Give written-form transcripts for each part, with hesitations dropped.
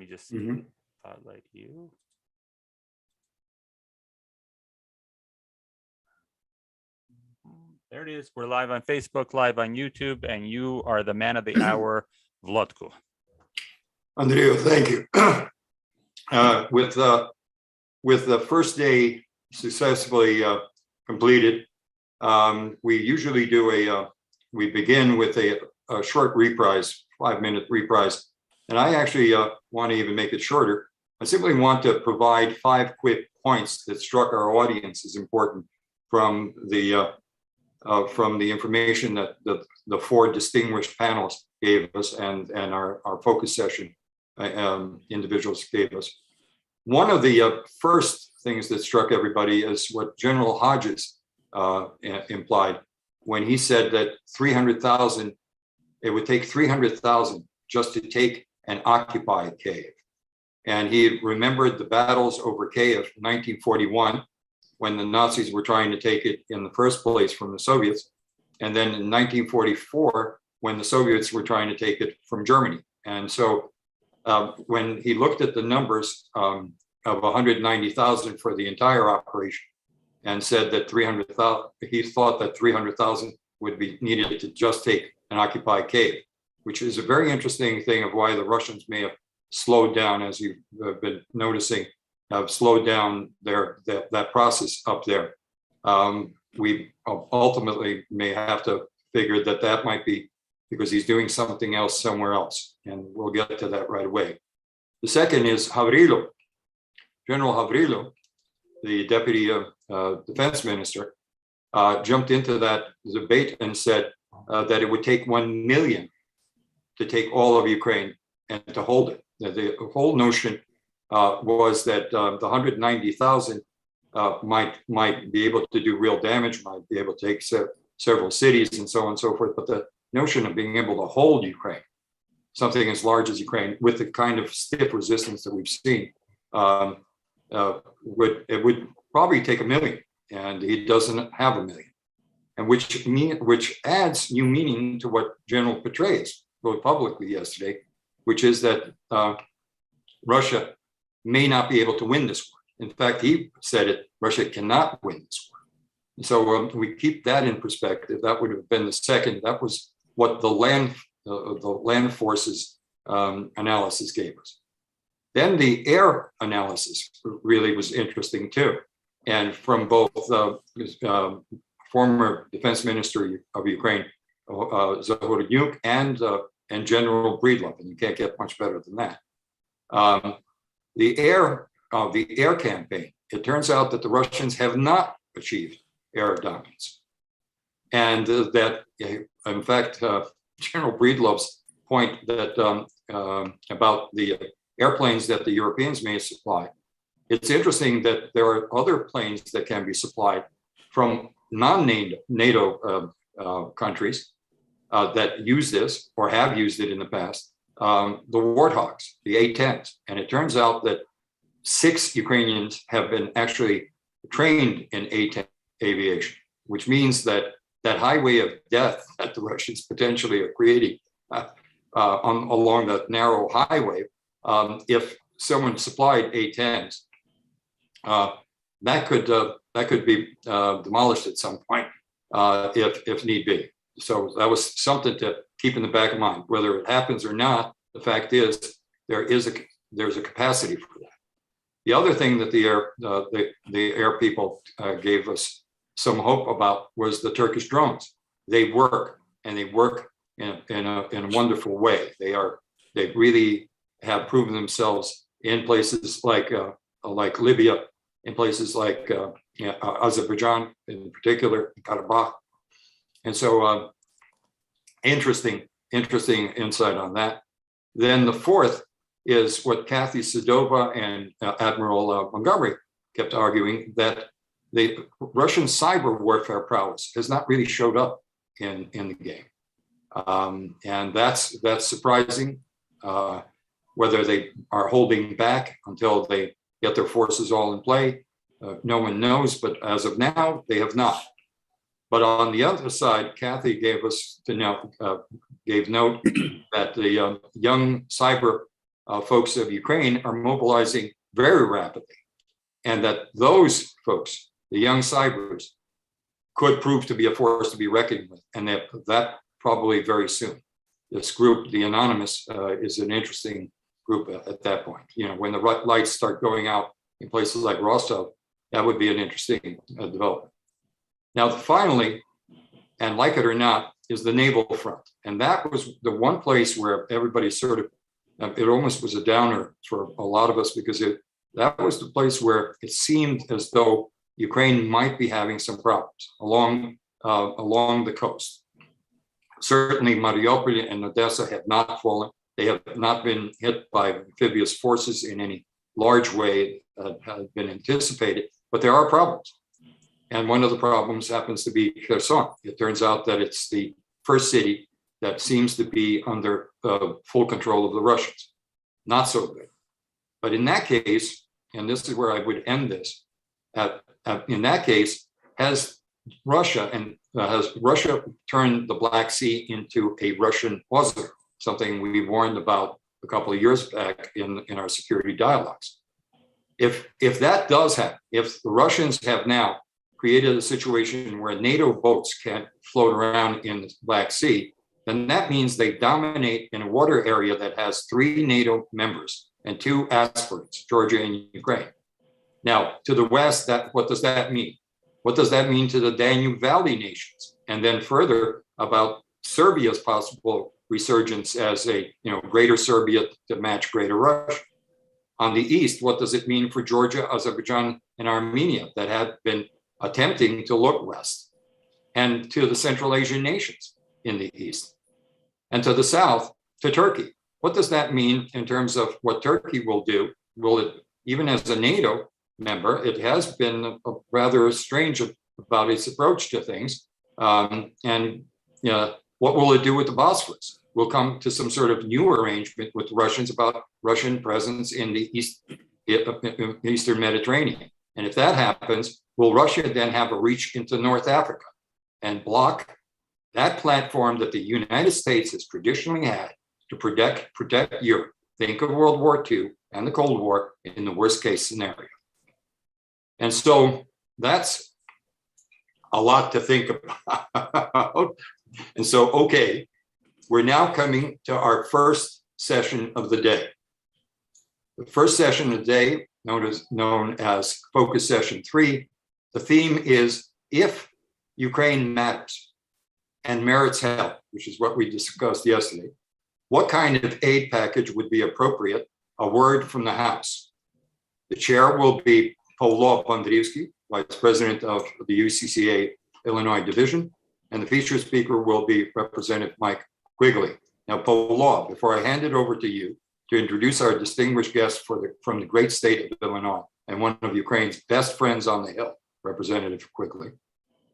just spotlight you. There it is. We're live on Facebook, live on YouTube, and you are the man of the hour, Vlodku. Andrea, thank you. With the first day successfully completed, we usually do we begin with a short reprise, 5-minute reprise. And I actually want to even make it shorter. I simply want to provide 5 quick points that struck our audience as important from the information that the 4 distinguished panels gave us and our focus session individuals gave us. One of the first things that struck everybody is what General Hodges implied when he said that 300,000, it would take 300,000 just to take and occupy Kyiv. And he remembered the battles over Kyiv in 1941, when the Nazis were trying to take it in the first place from the Soviets. And then in 1944, when the Soviets were trying to take it from Germany. And so when he looked at the numbers of 190,000 for the entire operation and said that 300,000, he thought that 300,000 would be needed to just take and occupy Kyiv, which is a very interesting thing of why the Russians may have slowed down, as you've been noticing, have slowed down that process up there. We ultimately may have to figure that might be because he's doing something else somewhere else, and we'll get to that right away. The second is Havrilo. General Havrilo, the deputy defense minister, jumped into that debate and said that it would take 1 million to take all of Ukraine and to hold it. The whole notion was that the 190,000 might be able to do real damage, might be able to take several cities and so on and so forth. But the notion of being able to hold Ukraine, something as large as Ukraine, with the kind of stiff resistance that we've seen, would probably take 1 million, and he doesn't have 1 million, and which adds new meaning to what General Petraeus wrote publicly yesterday, which is that Russia may not be able to win this war. In fact, he said it, Russia cannot win this war. And so we keep that in perspective. That would have been the second. That was what the land forces analysis gave us. Then the air analysis really was interesting too. And from both former defense minister of Ukraine, Zaryckyj, and General Breedlove, and you can't get much better than that. The air campaign, it turns out that the Russians have not achieved air dominance. And that, in fact, General Breedlove's point that about the airplanes that the Europeans may supply, it's interesting that there are other planes that can be supplied from non-NATO countries that use this or have used it in the past, the Warthogs, the A-10s. And it turns out that 6 Ukrainians have been actually trained in A-10 aviation, which means that that highway of death that the Russians potentially are creating along that narrow highway, if someone supplied A-10s, that could be demolished at some point if need be. So that was something to keep in the back of mind. Whether it happens or not, the fact is there's a capacity for that. The other thing that the air people gave us some hope about was the Turkish drones. They work, and they work in a wonderful way. They really have proven themselves in places like Libya, in places like Azerbaijan in particular, Karabakh. And so interesting insight on that. Then the fourth is what Kathy Sedova and Admiral Montgomery kept arguing, that the Russian cyber warfare prowess has not really showed up in the game. And that's surprising, whether they are holding back until they get their forces all in play. No one knows, but as of now, they have not. But on the other side, Kathy gave note that the young cyber folks of Ukraine are mobilizing very rapidly, and that those folks, the young cybers, could prove to be a force to be reckoned with, and that probably very soon. This group, the Anonymous, is an interesting group at that point. You know, when the lights start going out in places like Rostov, that would be an interesting development. Now, finally, and like it or not, is the naval front. And that was the one place where everybody sort of, it almost was a downer for a lot of us, because that was the place where it seemed as though Ukraine might be having some problems along the coast. Certainly, Mariupol and Odessa have not fallen. They have not been hit by amphibious forces in any large way that had been anticipated, but there are problems. And one of the problems happens to be Kherson. It turns out that it's the first city that seems to be under full control of the Russians. Not so good. But in that case, and this is where I would end this, in that case, has Russia turned the Black Sea into a Russian puzzle, something we warned about a couple of years back in our security dialogues. If that does happen, if the Russians have now created a situation where NATO boats can't float around in the Black Sea, then that means they dominate in a water area that has 3 NATO members and 2 aspirants, Georgia and Ukraine. Now, to the west, what does that mean? What does that mean to the Danube Valley nations? And then further about Serbia's possible resurgence as a greater Serbia to match greater Russia. On the east, what does it mean for Georgia, Azerbaijan, and Armenia that had been attempting to look west? And to the Central Asian nations in the east. And to the south, to Turkey. What does that mean in terms of what Turkey will do? Will it, even as a NATO member, it has been rather strange about its approach to things. What will it do with the Bosphorus? We'll come to some sort of new arrangement with the Russians about Russian presence in the Eastern Mediterranean. And if that happens, will Russia then have a reach into North Africa and block that platform that the United States has traditionally had to protect Europe? Think of World War II and the Cold War in the worst case scenario. And so that's a lot to think about. And so, okay, we're now coming to our first session of the day. The first session of the day, known as Focus Session 3, the theme is If Ukraine Matters and Merits Help, which is what we discussed yesterday. What kind of aid package would be appropriate? A word from the House. The chair will be Pavlo Bandriwsky, Vice President of the UCCA Illinois Division, and the featured speaker will be Representative Mike Quigley. Now, Pavlo, before I hand it over to you to introduce our distinguished guest from the great state of Illinois and one of Ukraine's best friends on the Hill, Representative Quigley,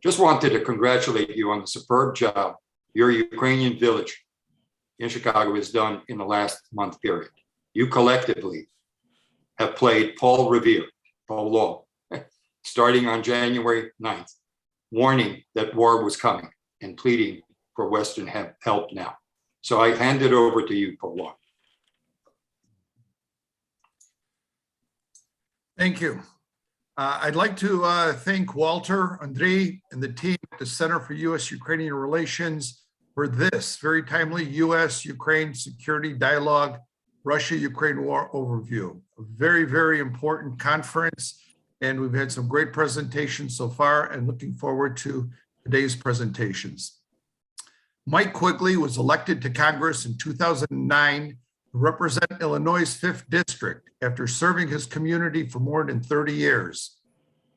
just wanted to congratulate you on the superb job your Ukrainian village in Chicago has done in the last month period. You collectively have played Paul Revere, Pavlo, starting on January 9th, warning that war was coming and pleading for Western help now. So I hand it over to you, Pavlo. Thank you. I'd like to thank Walter, Andrei, and the team at the Center for US-Ukrainian Relations for this very timely US-Ukraine Security Dialogue Russia-Ukraine War overview. A very, very important conference, and we've had some great presentations so far and looking forward to today's presentations. Mike Quigley was elected to Congress in 2009 to represent Illinois' 5th District after serving his community for more than 30 years.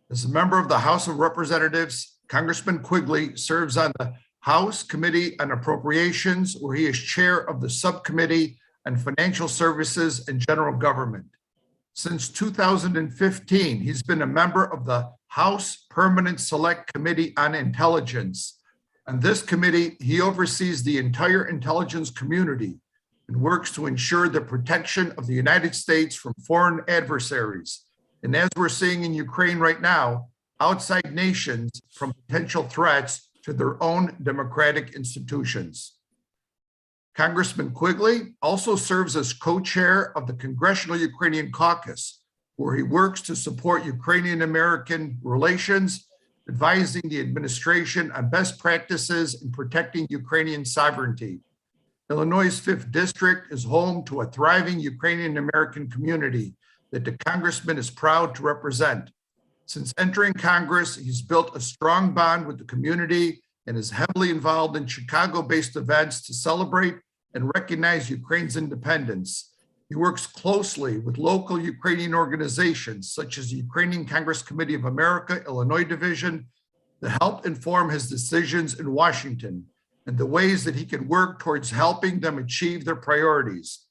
As a member of the House of Representatives, Congressman Quigley serves on the House Committee on Appropriations, where he is chair of the Subcommittee on Financial Services and General Government. Since 2015, he's been a member of the House Permanent Select Committee on Intelligence. On this committee, he oversees the entire intelligence community and works to ensure the protection of the United States from foreign adversaries. And as we're seeing in Ukraine right now, outside nations from potential threats to their own democratic institutions. Congressman Quigley also serves as co-chair of the Congressional Ukrainian Caucus, where he works to support Ukrainian-American relations, advising the administration on best practices in protecting Ukrainian sovereignty. Illinois' 5th District is home to a thriving Ukrainian-American community that the congressman is proud to represent. Since entering Congress, he's built a strong bond with the community and is heavily involved in Chicago-based events to celebrate and recognize Ukraine's independence. He works closely with local Ukrainian organizations such as the Ukrainian Congress Committee of America, Illinois Division, to help inform his decisions in Washington and the ways that he can work towards helping them achieve their priorities.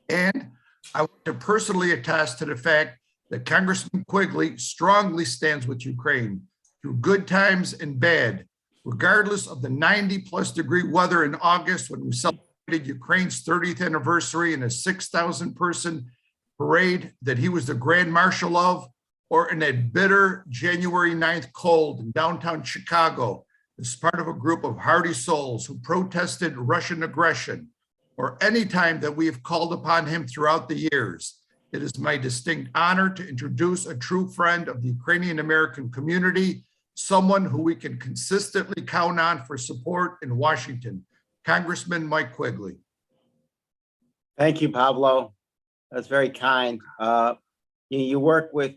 And I want to personally attest to the fact that Congressman Quigley strongly stands with Ukraine through good times and bad, regardless of the 90+ degree weather in August when we celebrated Ukraine's 30th anniversary in a 6,000 person parade that he was the Grand Marshal of, or in a bitter January 9th cold in downtown Chicago as part of a group of hardy souls who protested Russian aggression, or any time that we have called upon him throughout the years. It is my distinct honor to introduce a true friend of the Ukrainian American community, someone who we can consistently count on for support in Washington, Congressman Mike Quigley. Thank you, Pavlo. That's very kind. You work with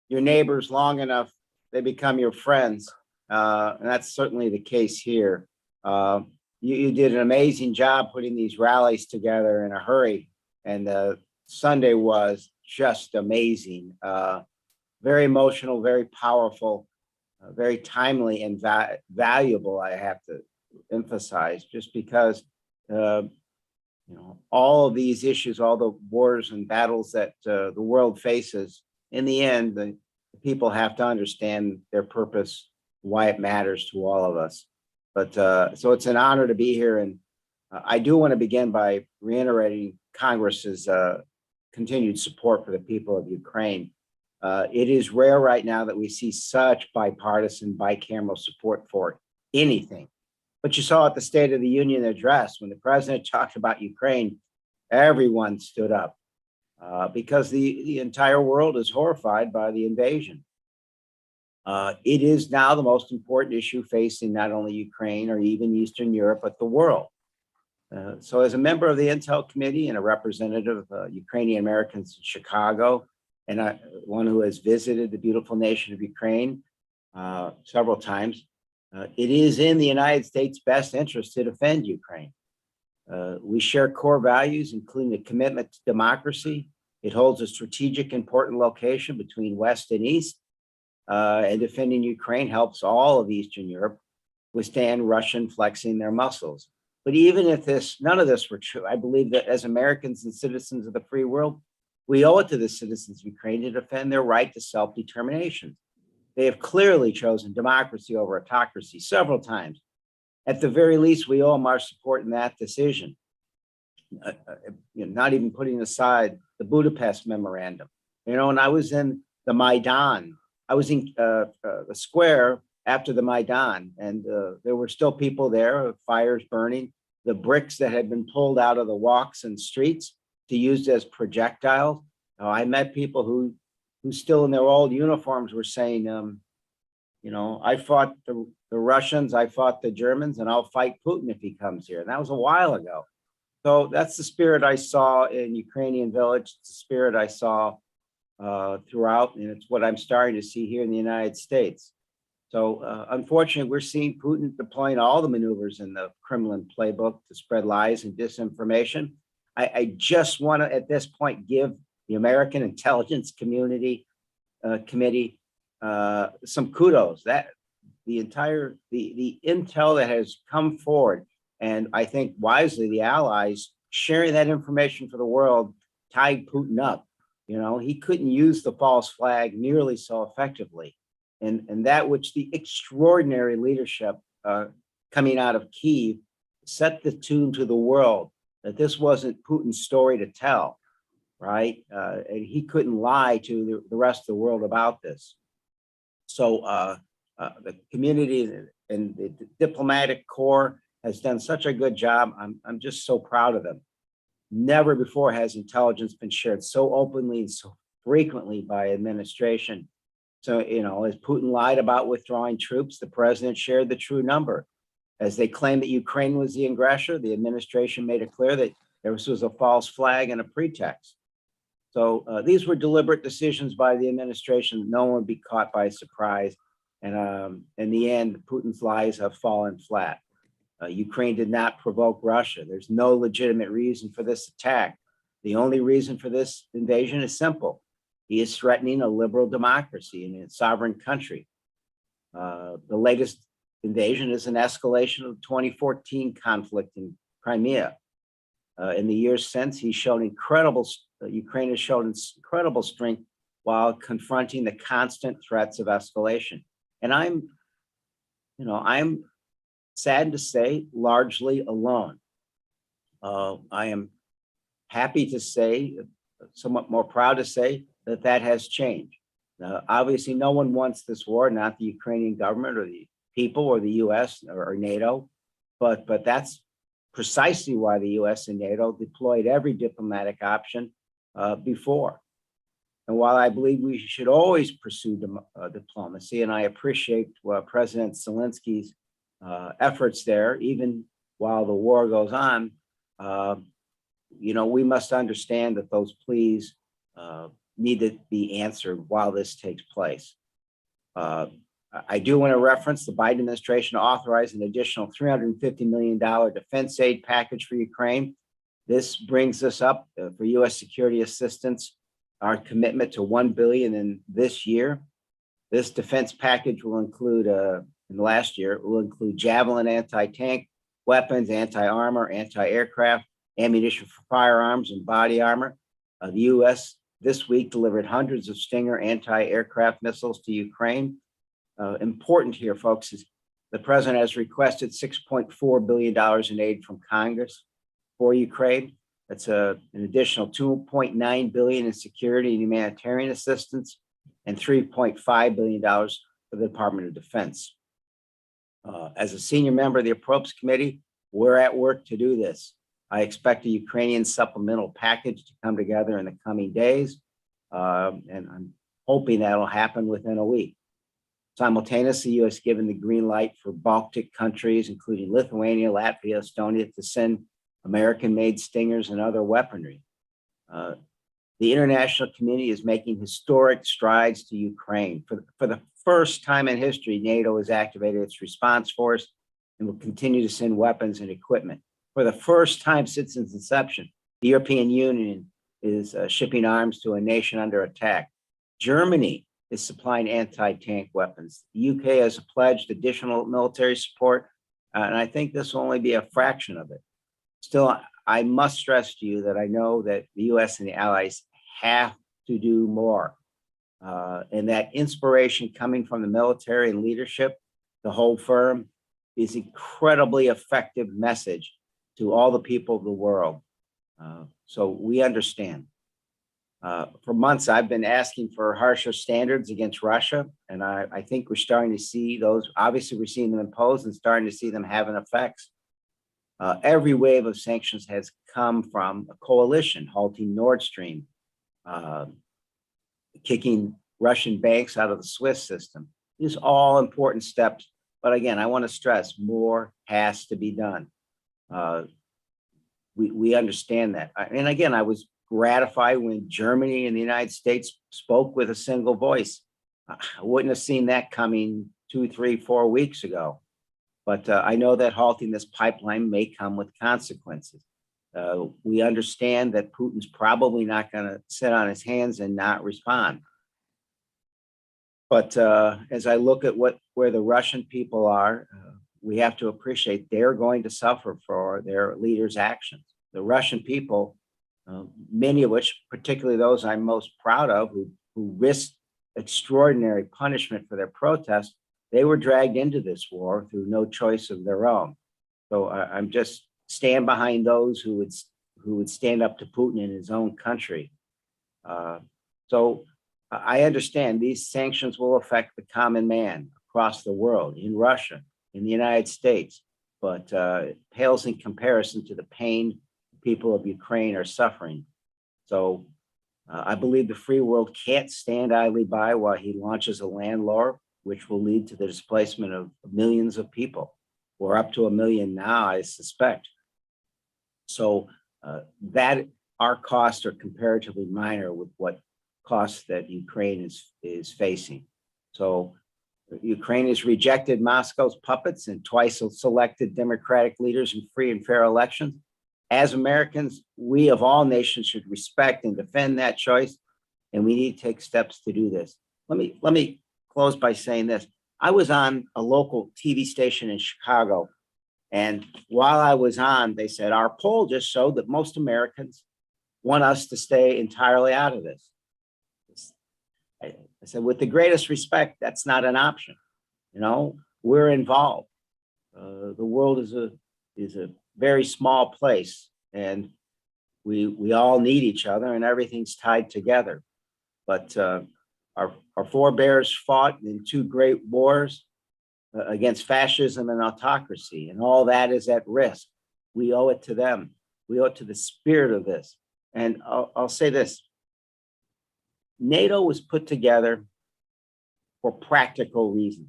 your neighbors long enough, they become your friends. And that's certainly the case here. You did an amazing job putting these rallies together in a hurry. And Sunday was just amazing. Very emotional, very powerful, very timely and valuable, I have to emphasize, just because all of these issues, all the wars and battles that the world faces, in the end, the people have to understand their purpose, why it matters to all of us. But so it's an honor to be here. And I do want to begin by reiterating Congress's continued support for the people of Ukraine. It is rare right now that we see such bipartisan, bicameral support for anything. But you saw at the State of the Union address, when the president talked about Ukraine, everyone stood up because the entire world is horrified by the invasion. It is now the most important issue facing not only Ukraine or even Eastern Europe, but the world. So as a member of the Intel Committee and a representative of Ukrainian Americans in Chicago, and one who has visited the beautiful nation of Ukraine several times, it is in the United States' best interest to defend Ukraine. We share core values, including a commitment to democracy. It holds a strategic, important location between West and East, and defending Ukraine helps all of Eastern Europe withstand Russian flexing their muscles. But even if none of this were true, I believe that as Americans and citizens of the free world, we owe it to the citizens of Ukraine to defend their right to self-determination. They have clearly chosen democracy over autocracy several times. At the very least, we owe them our support in that decision. Not even putting aside the Budapest Memorandum. When I was in the Maidan, I was in the square after the Maidan, and there were still people there, fires burning, the bricks that had been pulled out of the walks and streets to use as projectiles. I met people who still in their old uniforms were saying, I fought the Russians, I fought the Germans, and I'll fight Putin if he comes here. And that was a while ago. So that's the spirit I saw in Ukrainian Village. It's the spirit I saw throughout, and it's what I'm starting to see here in the United States. So unfortunately, we're seeing Putin deploying all the maneuvers in the Kremlin playbook to spread lies and disinformation. I just want to, at this point, give the American intelligence community committee some kudos. That the intel that has come forward, and I think wisely the allies sharing that information for the world tied Putin up. He couldn't use the false flag nearly so effectively. And that which the extraordinary leadership coming out of Kyiv set the tune to the world that this wasn't Putin's story to tell, right? And he couldn't lie to the rest of the world about this. So the community and the diplomatic corps has done such a good job. I'm just so proud of them. Never before has intelligence been shared so openly and so frequently by administration. So, as Putin lied about withdrawing troops, the president shared the true number. As they claimed that Ukraine was the aggressor, the administration made it clear that this was a false flag and a pretext. So these were deliberate decisions by the administration. No one would be caught by surprise. And in the end, Putin's lies have fallen flat. Ukraine did not provoke Russia. There's no legitimate reason for this attack. The only reason for this invasion is simple. He is threatening a liberal democracy in a sovereign country. The latest invasion is an escalation of the 2014 conflict in Crimea. In the years since, Ukraine has shown incredible strength while confronting the constant threats of escalation. And I'm saddened to say, largely alone. I am happy to say, somewhat more proud to say, that has changed. Obviously, no one wants this war, not the Ukrainian government or the people or the US or NATO, but that's precisely why the US and NATO deployed every diplomatic option before. And while I believe we should always pursue diplomacy, and I appreciate President Zelensky's efforts there, even while the war goes on, we must understand that those pleas need to be answered while this takes place. I do want to reference the Biden administration authorized an additional $350 million defense aid package for Ukraine. This brings us up for U.S. security assistance, our commitment to $1 billion in this year. This defense package will include, in the last year, will include Javelin anti-tank weapons, anti-armor, anti-aircraft, ammunition for firearms, and body armor. The U.S. this week delivered hundreds of Stinger anti-aircraft missiles to Ukraine. Important here, folks, is the president has requested $6.4 billion in aid from Congress for Ukraine. That's an additional $2.9 billion in security and humanitarian assistance and $3.5 billion for the Department of Defense. As a senior member of the Appropriations Committee, we're at work to do this. I expect a Ukrainian supplemental package to come together in the coming days, and I'm hoping that'll happen within a week. Simultaneously, the U.S. given the green light for Baltic countries, including Lithuania, Latvia, Estonia, to send American-made Stingers and other weaponry. The international community is making historic strides to Ukraine. For the first time in history, NATO has activated its response force and will continue to send weapons and equipment. For the first time since its inception, the European Union is shipping arms to a nation under attack. Germany is supplying anti-tank weapons. The UK has pledged additional military support, and I think this will only be a fraction of it. Still, I must stress to you that I know that the US and the allies have to do more, and that inspiration coming from the military and leadership, the whole firm, is incredibly effective message to all the people of the world. So we understand. For months, I've been asking for harsher standards against Russia, and I think we're starting to see those. Obviously, we're seeing them imposed and starting to see them having effects. Every wave of sanctions has come from a coalition, halting Nord Stream, kicking Russian banks out of the SWIFT system. These are all important steps. But again, I want to stress more has to be done. We understand that. And again, I was gratified when Germany and the United States spoke with a single voice. I wouldn't have seen that coming 2, 3, 4 weeks ago. But I know that halting this pipeline may come with consequences. We understand that Putin's probably not going to sit on his hands and not respond. But as I look at where the Russian people are, we have to appreciate they're going to suffer for their leaders' actions. The Russian people, many of which, particularly those I'm most proud of, who risked extraordinary punishment for their protests, they were dragged into this war through no choice of their own. So I'm just stand behind those who would stand up to Putin in his own country. So I understand these sanctions will affect the common man across the world, in Russia, in the United States. but it pales in comparison to the pain people of Ukraine are suffering. So I believe the free world can't stand idly by while he launches a land war, which will lead to the displacement of millions of people, or up to 1 million now, I suspect. So that our costs are comparatively minor with what costs that Ukraine is facing. So Ukraine has rejected Moscow's puppets and twice selected democratic leaders in free and fair elections. As Americans, we of all nations should respect and defend that choice, and we need to take steps to do this. Let me close by saying this. I was on a local TV station in Chicago, and while I was on, they said, our poll just showed that most Americans want us to stay entirely out of this. I said, with the greatest respect, that's not an option. You know, we're involved. The world is a very small place, and we all need each other, and everything's tied together. But our forebears fought in 2 great wars against fascism and autocracy, and all that is at risk. We owe it to them. We owe it to the spirit of this. And I'll say this. NATO was put together for practical reasons,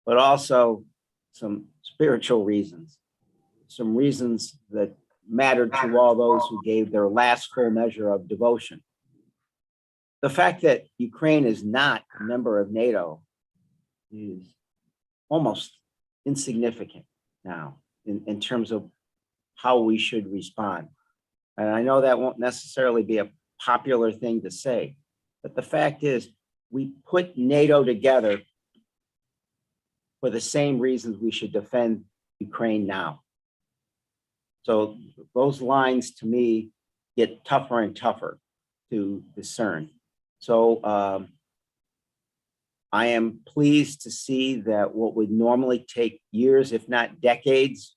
but also some spiritual reasons, some reasons that mattered to all those who gave their last full measure of devotion. The fact that Ukraine is not a member of NATO is almost insignificant now in terms of how we should respond. And I know that won't necessarily be a popular thing to say, but the fact is we put NATO together for the same reasons we should defend Ukraine now. So those lines to me get tougher and tougher to discern. So I am pleased to see that what would normally take years, if not decades,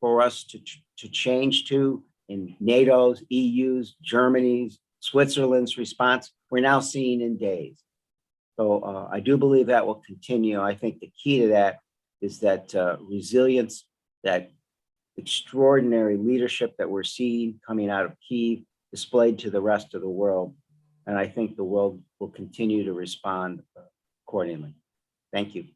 for us to change to in NATO's, EU's, Germany's, Switzerland's response, we're now seeing in days. So I do believe that will continue. I think the key to that is that resilience, that extraordinary leadership that we're seeing coming out of Kyiv, displayed to the rest of the world. And I think the world will continue to respond accordingly. Thank you.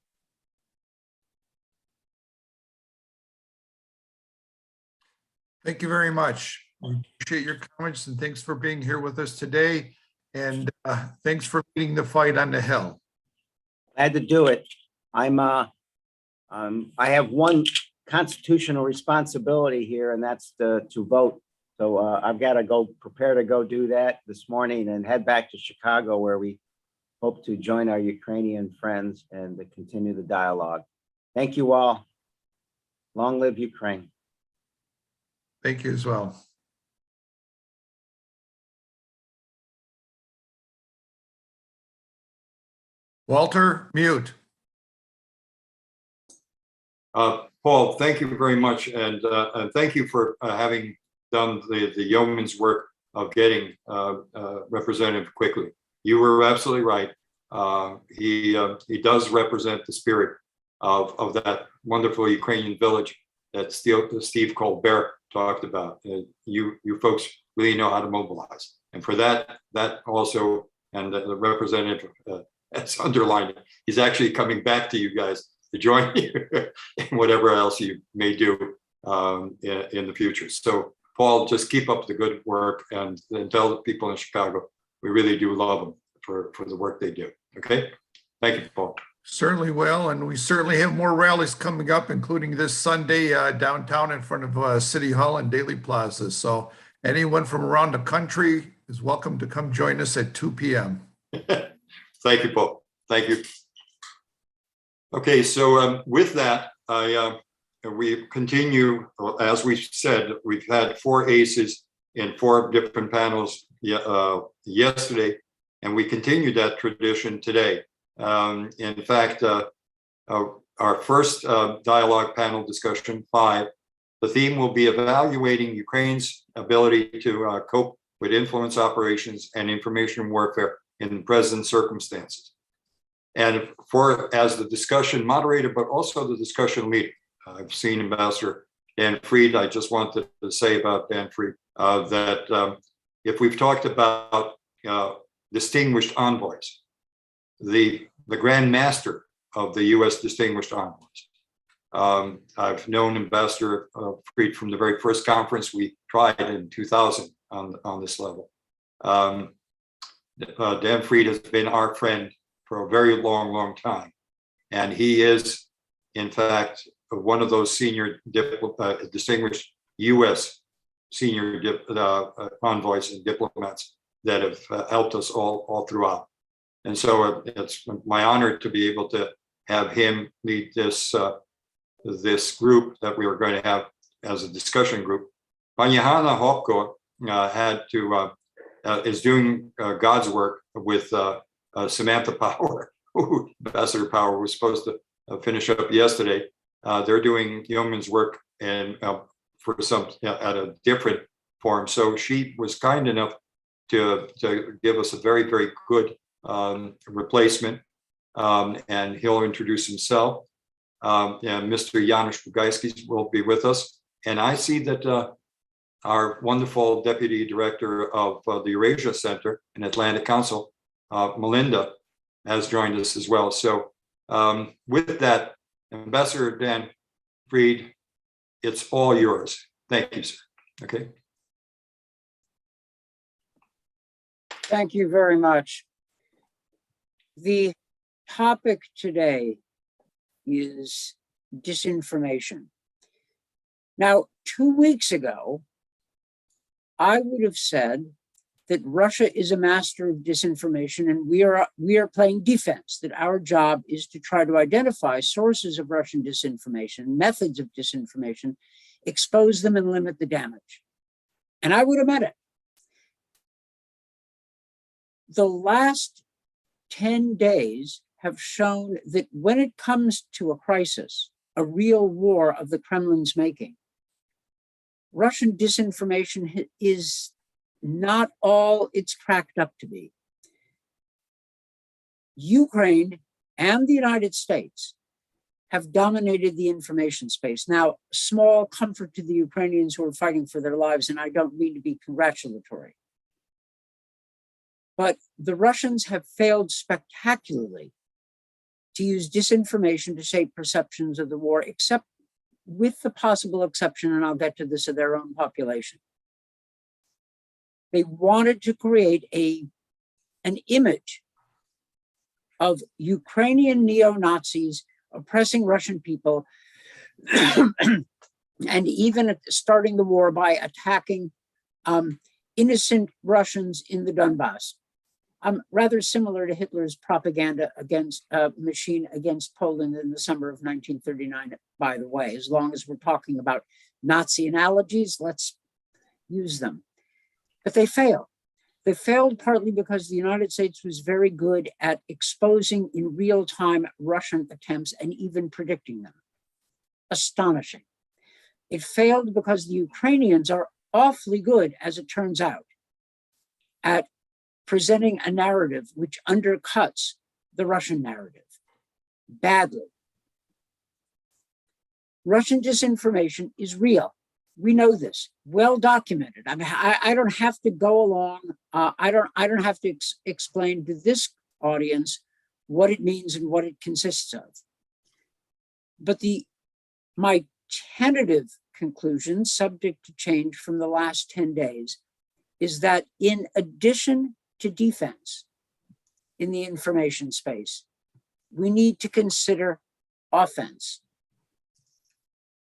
Thank you very much. We appreciate your comments, and thanks for being here with us today. And thanks for leading the fight on the Hill. I had to do it. I have one constitutional responsibility here, and that's to vote. So I've got to go prepare to go do that this morning and head back to Chicago, where we hope to join our Ukrainian friends and to continue the dialogue. Thank you all. Long live Ukraine. Thank you as well. Walter, mute. Paul, thank you very much, and thank you for having done the yeoman's work of getting Representative Quigley. You were absolutely right. He does represent the spirit of that wonderful Ukrainian village that Steve Colbert talked about. You folks really know how to mobilize, and for that also, and the representative has underlined it. He's actually coming back to you guys to join you in whatever else you may do in the future. So Paul, just keep up the good work and tell the people in Chicago we really do love them for the work they do. Okay, thank you, Paul. Certainly will, and we certainly have more rallies coming up, including this Sunday downtown in front of City Hall and Daily Plaza. So anyone from around the country is welcome to come join us at 2 p.m. Thank you, Paul. Thank you. Okay, so with that, we continue. As we said, we've had 4 aces in 4 different panels yesterday, and we continued that tradition today. In fact, our first dialogue panel discussion 5, the theme will be evaluating Ukraine's ability to cope with influence operations and information warfare in present circumstances. and as the discussion moderator, but also the discussion leader. I've seen Ambassador Dan Fried. I just wanted to say about Dan Fried that if we've talked about distinguished envoys, the Grand Master of the U.S. distinguished envoys. I've known Ambassador Fried from the very first conference we tried in 2000 on this level. Dan Fried has been our friend for a very long time. And he is, in fact, one of those senior distinguished U.S. senior envoys and diplomats that have helped us all throughout. And so it's my honor to be able to have him lead this this group that we were going to have as a discussion group. Panyahana Hopko is doing God's work with Samantha Power, who Ambassador Power was supposed to finish up yesterday. They're doing yeoman's work and for some at a different form. So she was kind enough to give us a very good replacement, and he'll introduce himself. And Mr. Janusz Bugajski will be with us. And I see that our wonderful Deputy Director of the Eurasia Center and Atlantic Council, Melinda, has joined us as well. So with that, Ambassador Dan Fried, it's all yours. Thank you, sir. Okay. Thank you very much. The topic today is disinformation. Now, 2 weeks ago, I would have said that Russia is a master of disinformation, and we are playing defense, that our job is to try to identify sources of Russian disinformation, methods of disinformation, expose them and limit the damage. And I would have meant it. The last 10 days have shown that when it comes to a crisis, a real war of the Kremlin's making, Russian disinformation is not all it's cracked up to be. Ukraine and the United States have dominated the information space. Now, small comfort to the Ukrainians who are fighting for their lives, and I don't mean to be congratulatory. But the Russians have failed spectacularly to use disinformation to shape perceptions of the war, except with the possible exception, and I'll get to this, of their own population. They wanted to create an image of Ukrainian neo-Nazis oppressing Russian people, and even starting the war by attacking innocent Russians in the Donbass. Rather similar to Hitler's propaganda machine against Poland in the summer of 1939, by the way. As long as we're talking about Nazi analogies, let's use them. But they failed. They failed partly because the United States was very good at exposing in real time Russian attempts and even predicting them. Astonishing. It failed because the Ukrainians are awfully good, as it turns out, at presenting a narrative which undercuts the Russian narrative badly. Russian disinformation is real. We know this, well documented. I mean, I don't have to go along. I don't have to explain to this audience what it means and what it consists of. But my tentative conclusion, subject to change from the last 10 days, is that in addition to defense in the information space, we need to consider offense.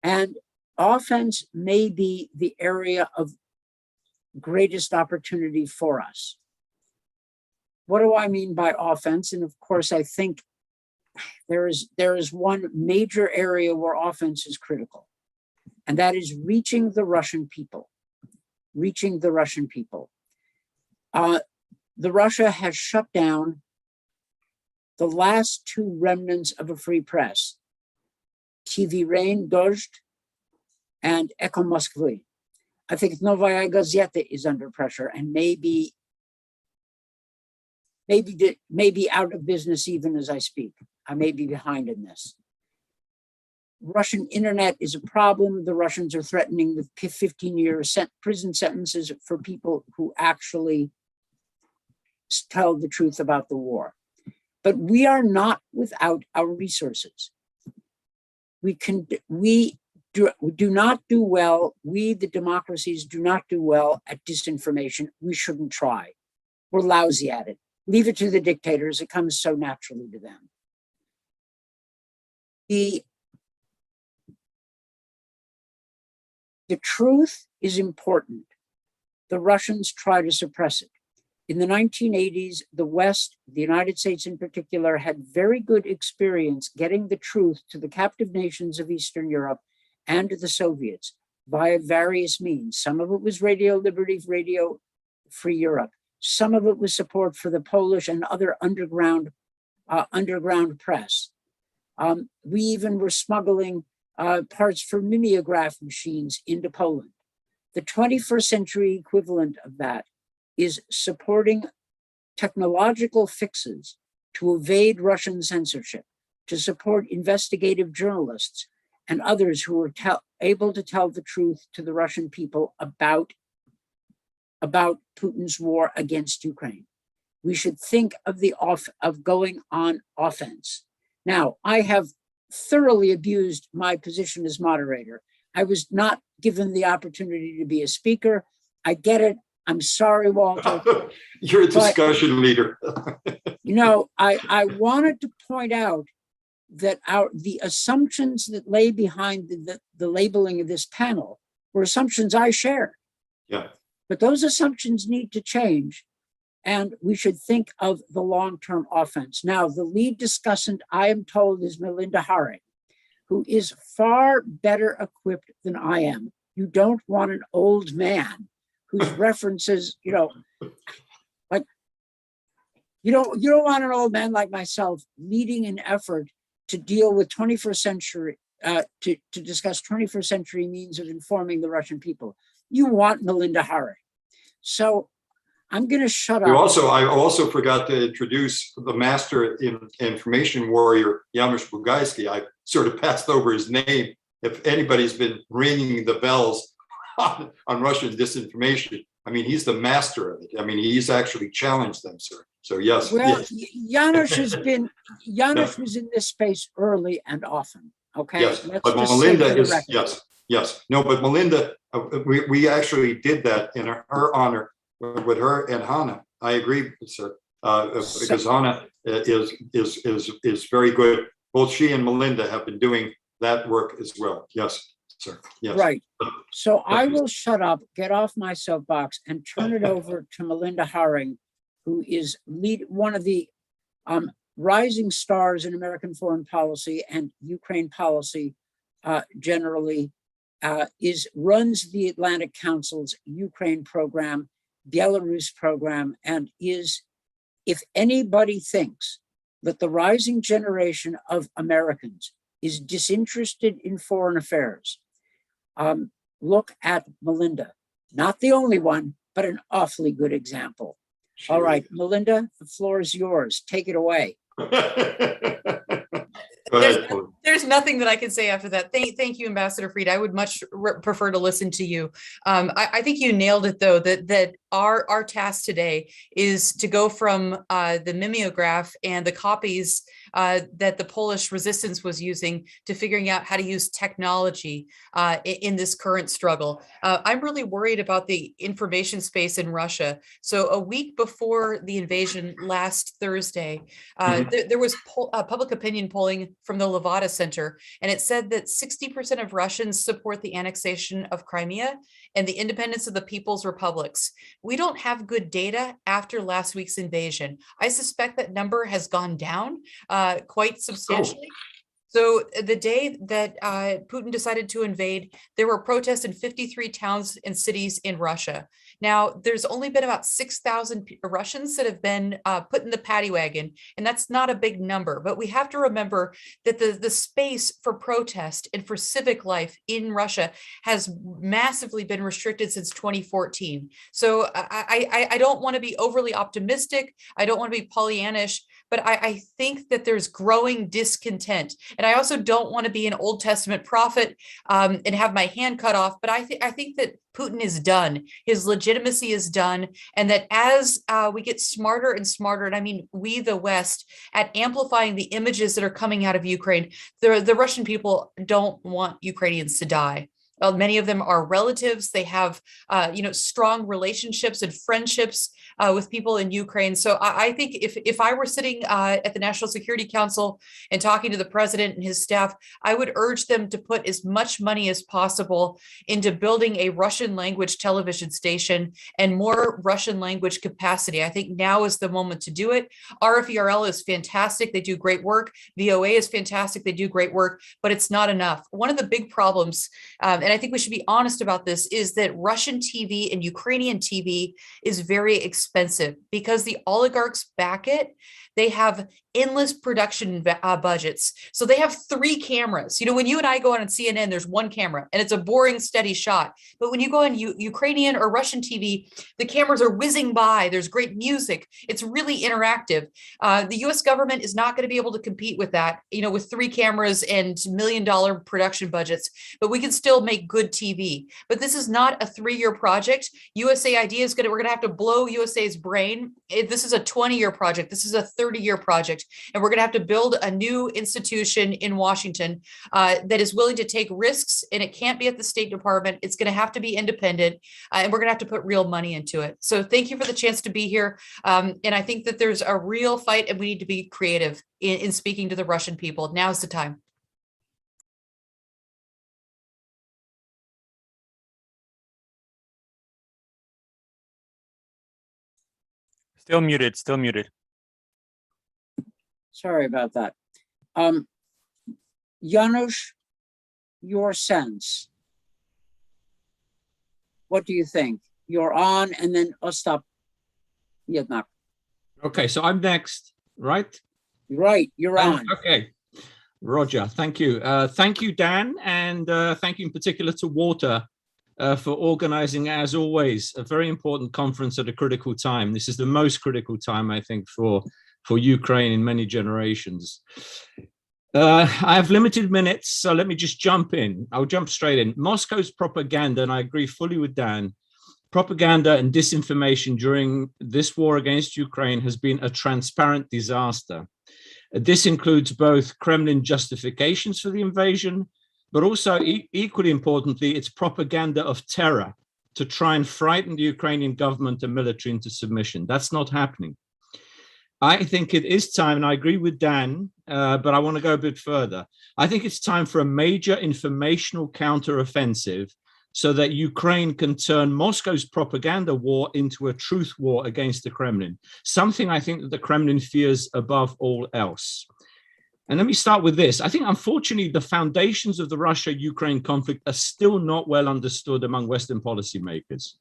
And offense may be the area of greatest opportunity for us. What do I mean by offense? And of course, I think there is one major area where offense is critical, and that is reaching the Russian people. Reaching the Russian people. The Russia has shut down the last two remnants of a free press, TV Rain, Dozhd, and Echo Moskvy. I think Novaya Gazeta is under pressure, and maybe maybe out of business even as I speak. I may be behind in this. Russian internet is a problem. The Russians are threatening with 15-year prison sentences for people who actually tell the truth about the war. But we are not without our resources. We do not do well. We, the democracies, do not do well at disinformation. We shouldn't try. We're lousy at it. Leave it to the dictators. It comes so naturally to them. The truth is important. The Russians try to suppress it. In the 1980s, the West, the United States in particular, had very good experience getting the truth to the captive nations of Eastern Europe and to the Soviets via various means. Some of it was Radio Liberty, Radio Free Europe. Some of it was support for the Polish and other underground press. We even were smuggling parts for mimeograph machines into Poland. The 21st century equivalent of that is supporting technological fixes to evade Russian censorship, to support investigative journalists and others who are able to tell the truth to the Russian people about Putin's war against Ukraine. We should think of going on offense. Now, I have thoroughly abused my position as moderator. I was not given the opportunity to be a speaker. I get it. I'm sorry, Walter. You're a discussion leader. I wanted to point out that the assumptions that lay behind the labeling of this panel were assumptions I share. Yeah. But those assumptions need to change, and we should think of the long-term offense. Now, the lead discussant, I am told, is Melinda Haring, who is far better equipped than I am. You don't want an old man whose references, you don't want an old man like myself leading an effort to deal with 21st century, to discuss 21st century means of informing the Russian people. You want Melinda Haring. So I'm going to shut up. I also forgot to introduce the master in information warrior, Janusz Bugajski. I sort of passed over his name. If anybody's been ringing the bells on Russian disinformation, I mean, he's the master of it. I mean, he's actually challenged them, sir. So yes. Well, yes. Janusz was in this space early and often. Okay. Yes, but Melinda is, yes. No, but Melinda, we actually did that in her honor with her and Hannah. I agree, sir, because Hannah is very good. Both she and Melinda have been doing that work as well. Yes, sir. Yes. Right. So I will shut up, get off my soapbox, and turn it over to Melinda Haring, who is one of the rising stars in American foreign policy and Ukraine policy generally, runs the Atlantic Council's Ukraine program, Belarus program, and is, if anybody thinks that the rising generation of Americans is disinterested in foreign affairs, look at Melinda. Not the only one, but an awfully good example. All right, Melinda, the floor is yours. Take it away. There's nothing that I can say after that. Thank you, Ambassador Fried. I would much prefer to listen to you. I think you nailed it, though, that our task today is to go from the mimeograph and the copies that the Polish resistance was using to figuring out how to use technology in this current struggle. I'm really worried about the information space in Russia. So a week before the invasion last Thursday, there was public opinion polling from the Levada Center, and it said that 60% of Russians support the annexation of Crimea and the independence of the People's Republics. We don't have good data after last week's invasion. I suspect that number has gone down quite substantially. So the day that Putin decided to invade, there were protests in 53 towns and cities in Russia. Now, there's only been about 6,000 Russians that have been put in the paddy wagon, and that's not a big number, but we have to remember that the space for protest and for civic life in Russia has massively been restricted since 2014. So I don't want to be overly optimistic. I don't want to be Pollyannish, but I think that there's growing discontent. And I also don't want to be an Old Testament prophet and have my hand cut off, but I think that Putin is done. His legitimacy is done. And that as we get smarter and smarter, and I mean, we, the West, at amplifying the images that are coming out of Ukraine, the Russian people don't want Ukrainians to die. Many of them are relatives. They have, strong relationships and friendships with people in Ukraine. So I think if I were sitting at the National Security Council and talking to the president and his staff, I would urge them to put as much money as possible into building a Russian language television station and more Russian language capacity. I think now is the moment to do it. RFERL is fantastic. They do great work. VOA is fantastic. They do great work, but it's not enough. One of the big problems, and I think we should be honest about this, is that Russian TV and Ukrainian TV is very expensive because the oligarchs back it. They have endless production budgets. So they have 3 cameras. You know, when you and I go on CNN, there's 1 camera and it's a boring, steady shot. But when you go on Ukrainian or Russian TV, the cameras are whizzing by. There's great music. It's really interactive. The US government is not going to be able to compete with that, with 3 cameras and $1 million production budgets, but we can still make good TV. But this is not a 3-year project. USAID we're going to have to blow USA's brain. This is a 20-year project. This is a 30-year project. And we're going to have to build a new institution in Washington that is willing to take risks, and it can't be at the State Department. It's going to have to be independent, and we're going to have to put real money into it. So thank you for the chance to be here. And I think that there's a real fight, and we need to be creative in speaking to the Russian people. Now's the time. Still muted, still muted. Sorry about that. Janusz, your sense. What do you think? You're on, and then Ostap, Yednak. Okay, so I'm next, right? Right, you're on. Okay, Roger, thank you. Thank you, Dan, and thank you in particular to Walter for organizing, as always, a very important conference at a critical time. This is the most critical time, I think, for Ukraine in many generations. I have limited minutes, so let me just jump in. I'll jump straight in. Moscow's propaganda, and I agree fully with Dan, propaganda and disinformation during this war against Ukraine has been a transparent disaster. This includes both Kremlin justifications for the invasion, but also equally importantly, its propaganda of terror to try and frighten the Ukrainian government and military into submission. That's not happening. I think it is time, and I agree with Dan, but I want to go a bit further. I think it's time for a major informational counteroffensive so that Ukraine can turn Moscow's propaganda war into a truth war against the Kremlin, something I think that the Kremlin fears above all else. And let me start with this. I think, unfortunately, the foundations of the Russia-Ukraine conflict are still not well understood among Western policymakers.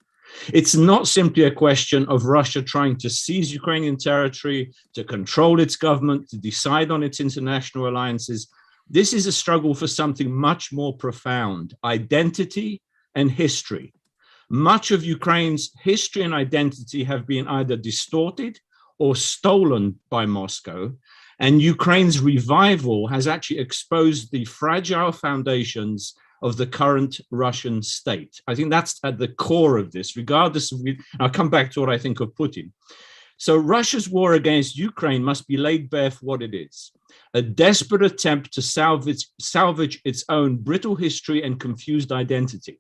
It's not simply a question of Russia trying to seize Ukrainian territory, to control its government, to decide on its international alliances. This is a struggle for something much more profound: identity and history. Much of Ukraine's history and identity have been either distorted or stolen by Moscow, and Ukraine's revival has actually exposed the fragile foundations of the current Russian state. I think that's at the core of this, regardless of, I'll come back to what I think of Putin. So Russia's war against Ukraine must be laid bare for what it is: a desperate attempt to salvage its own brittle history and confused identity.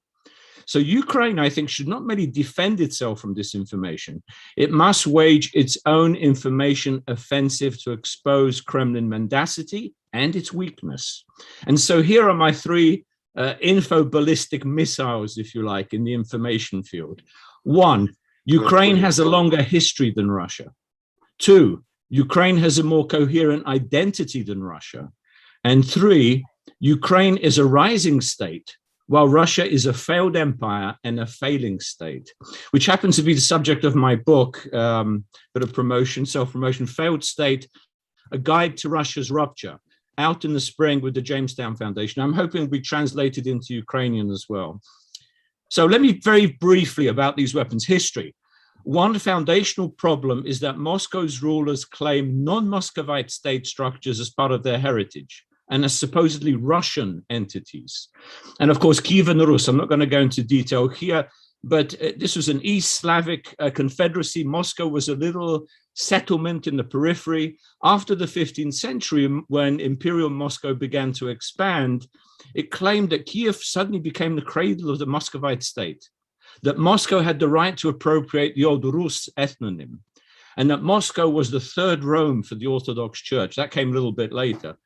So Ukraine, I think, should not merely defend itself from disinformation. It must wage its own information offensive to expose Kremlin mendacity and its weakness. And so here are my 3 info-ballistic missiles, if you like, in the information field. 1, Ukraine has a longer history than Russia. 2, Ukraine has a more coherent identity than Russia. And 3, Ukraine is a rising state while Russia is a failed empire and a failing state, which happens to be the subject of my book, bit of promotion, self-promotion, Failed State, A Guide to Russia's Rupture, out in the spring with the Jamestown Foundation. I'm hoping it'll be translated into Ukrainian as well. So let me very briefly about these weapons. History. One foundational problem is that Moscow's rulers claim non-Muscovite state structures as part of their heritage and as supposedly Russian entities. And of course, Kiev and Rus, I'm not going to go into detail here, but this was an East Slavic confederacy. Moscow was a little settlement in the periphery. After the 15th century, when Imperial Moscow began to expand, it claimed that Kiev suddenly became the cradle of the Muscovite state, that Moscow had the right to appropriate the old Rus ethnonym, and that Moscow was the third Rome for the Orthodox Church. That came a little bit later.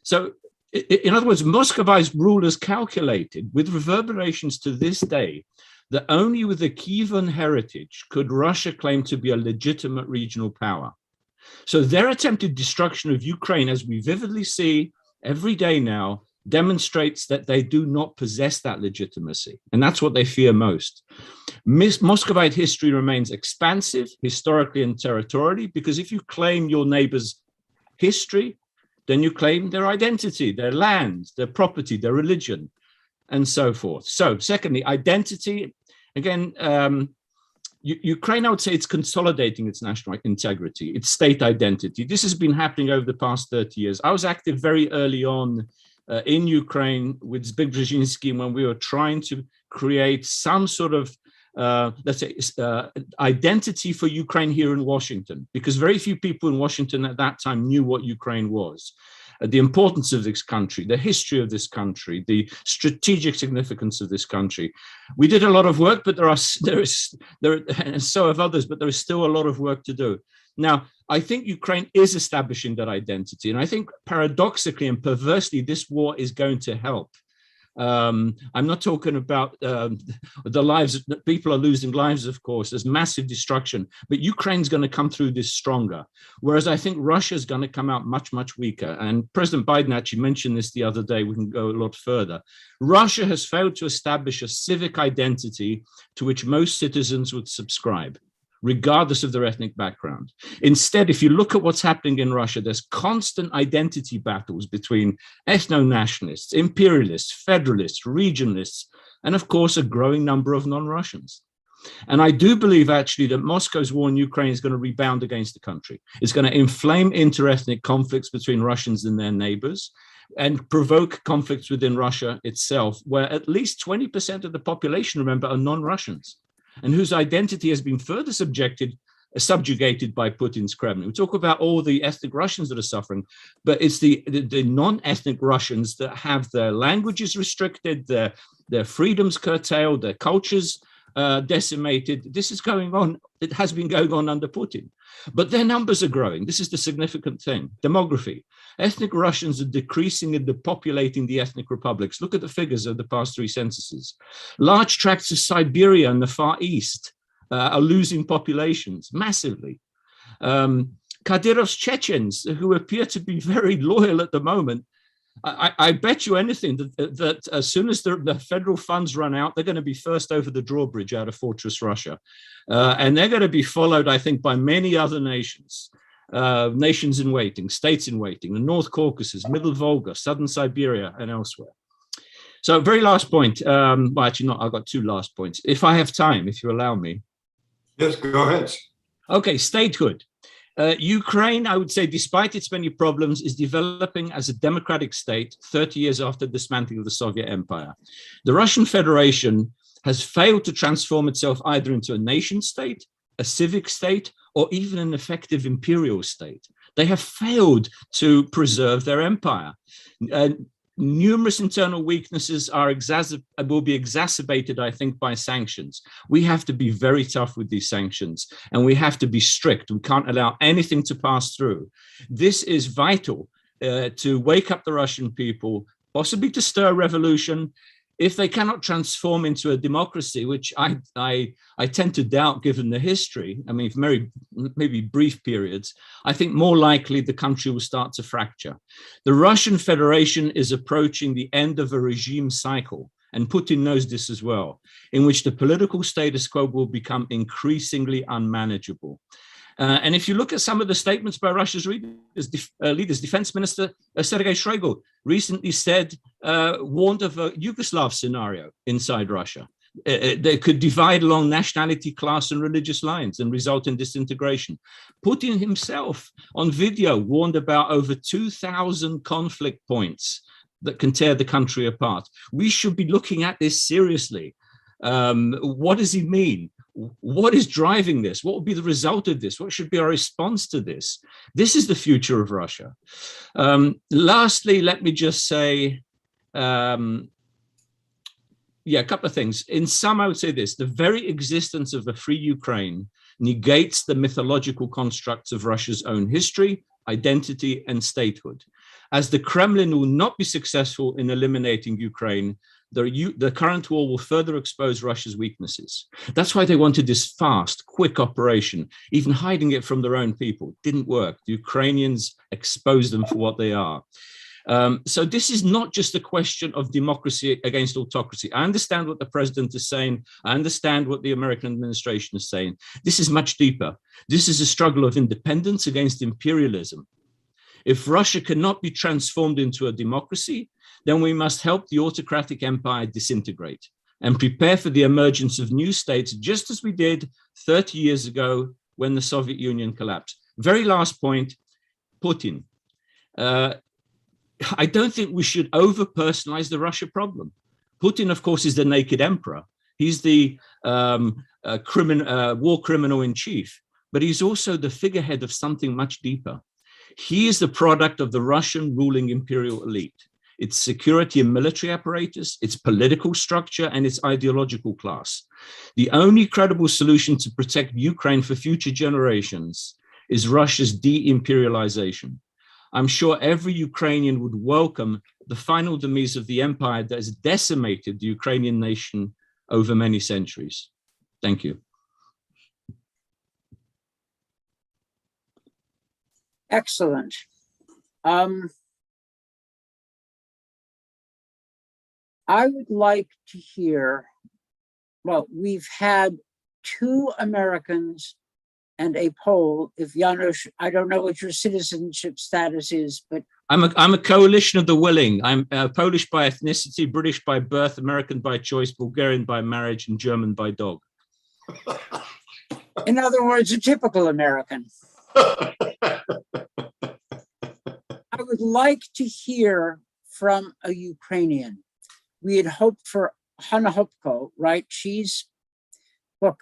So, in other words, Muscovite rulers calculated, with reverberations to this day, that only with a Kievan heritage could Russia claim to be a legitimate regional power. So their attempted destruction of Ukraine, as we vividly see every day now, demonstrates that they do not possess that legitimacy. And that's what they fear most. Muscovite history remains expansive, historically and territorially, because if you claim your neighbor's history, then you claim their identity, their land, their property, their religion, and so forth. So secondly, identity. Again, Ukraine, I would say it's consolidating its national integrity, its state identity. This has been happening over the past 30 years. I was active very early on in Ukraine with Bugajski when we were trying to create some sort of, let's say, identity for Ukraine here in Washington, because very few people in Washington at that time knew what Ukraine was. The importance of this country, the history of this country, the strategic significance of this country. We did a lot of work, but there is, and so have others, but there is still a lot of work to do. Now, I think Ukraine is establishing that identity, and I think paradoxically and perversely, this war is going to help. I'm not talking about the lives, people are losing lives, of course, there's massive destruction, but Ukraine's going to come through this stronger. Whereas I think Russia's going to come out much, much weaker. And President Biden actually mentioned this the other day. We can go a lot further. Russia has failed to establish a civic identity to which most citizens would subscribe, regardless of their ethnic background. Instead, if you look at what's happening in Russia, there's constant identity battles between ethno-nationalists, imperialists, federalists, regionalists, and of course, a growing number of non-Russians. And I do believe actually that Moscow's war in Ukraine is going to rebound against the country. It's going to inflame inter-ethnic conflicts between Russians and their neighbors and provoke conflicts within Russia itself, where at least 20% of the population, remember, are non-Russians, and whose identity has been further subjugated by Putin's Kremlin. We talk about all the ethnic Russians that are suffering, but it's the non-ethnic Russians that have their languages restricted, their freedoms curtailed, their cultures decimated. This is going on. It has been going on under Putin. But their numbers are growing. This is the significant thing. Demography. Ethnic Russians are decreasing and depopulating the ethnic republics. Look at the figures of the past 3 censuses. Large tracts of Siberia and the Far East are losing populations massively. Kadyrov's Chechens, who appear to be very loyal at the moment, I bet you anything that as soon as the federal funds run out, they're going to be first over the drawbridge out of Fortress Russia. And they're going to be followed, I think, by many other nations, nations in waiting, states in waiting, the North Caucasus, Middle Volga, Southern Siberia, and elsewhere. So very last point. Well, actually not, I've got 2 last points. If I have time, if you allow me. Yes, go ahead. Okay, statehood. Ukraine, I would say, despite its many problems, is developing as a democratic state 30 years after the dismantling of the Soviet Empire. The Russian Federation has failed to transform itself either into a nation state, a civic state, or even an effective imperial state. They have failed to preserve their empire. Numerous internal weaknesses will be exacerbated, I think, by sanctions. We have to be very tough with these sanctions, and we have to be strict. We can't allow anything to pass through. This is vital to wake up the Russian people, possibly to stir a revolution. If they cannot transform into a democracy, which I tend to doubt given the history, I mean, maybe brief periods, I think more likely the country will start to fracture. The Russian Federation is approaching the end of a regime cycle, and Putin knows this as well, in which the political status quo will become increasingly unmanageable. And if you look at some of the statements by Russia's leaders, Defense Minister Sergei Shoigu recently said, warned of a Yugoslav scenario inside Russia. They could divide along nationality, class, and religious lines and result in disintegration. Putin himself on video warned about over 2,000 conflict points that can tear the country apart. We should be looking at this seriously. What does he mean? What is driving this? What will be the result of this? What should be our response to this? This is the future of Russia. Lastly, let me just say, a couple of things. In sum, I would say this: the very existence of a free Ukraine negates the mythological constructs of Russia's own history, identity, and statehood. As the Kremlin will not be successful in eliminating Ukraine, the current war will further expose Russia's weaknesses. That's why they wanted this fast, quick operation, even hiding it from their own people. Didn't work. The Ukrainians exposed them for what they are. So this is not just a question of democracy against autocracy. I understand what the president is saying. I understand what the American administration is saying. This is much deeper. This is a struggle of independence against imperialism. If Russia cannot be transformed into a democracy, then we must help the autocratic empire disintegrate and prepare for the emergence of new states, just as we did 30 years ago when the Soviet Union collapsed. Very last point, Putin. I don't think we should over-personalize the Russia problem. Putin, of course, is the naked emperor. He's the war criminal in chief, but he's also the figurehead of something much deeper. He is the product of the Russian ruling imperial elite, its security and military apparatus, its political structure, and its ideological class. The only credible solution to protect Ukraine for future generations is Russia's de-imperialization. I'm sure every Ukrainian would welcome the final demise of the empire that has decimated the Ukrainian nation over many centuries. Thank you. Excellent. I would like to hear, well, we've had 2 Americans and a Pole. If Janusz, I don't know what your citizenship status is, but I'm a coalition of the willing. I'm Polish by ethnicity, British by birth, American by choice, Bulgarian by marriage, and German by dog. in other words, a typical American. I would like to hear from a Ukrainian. We had hoped for Hanna Hopko, right? She's, look,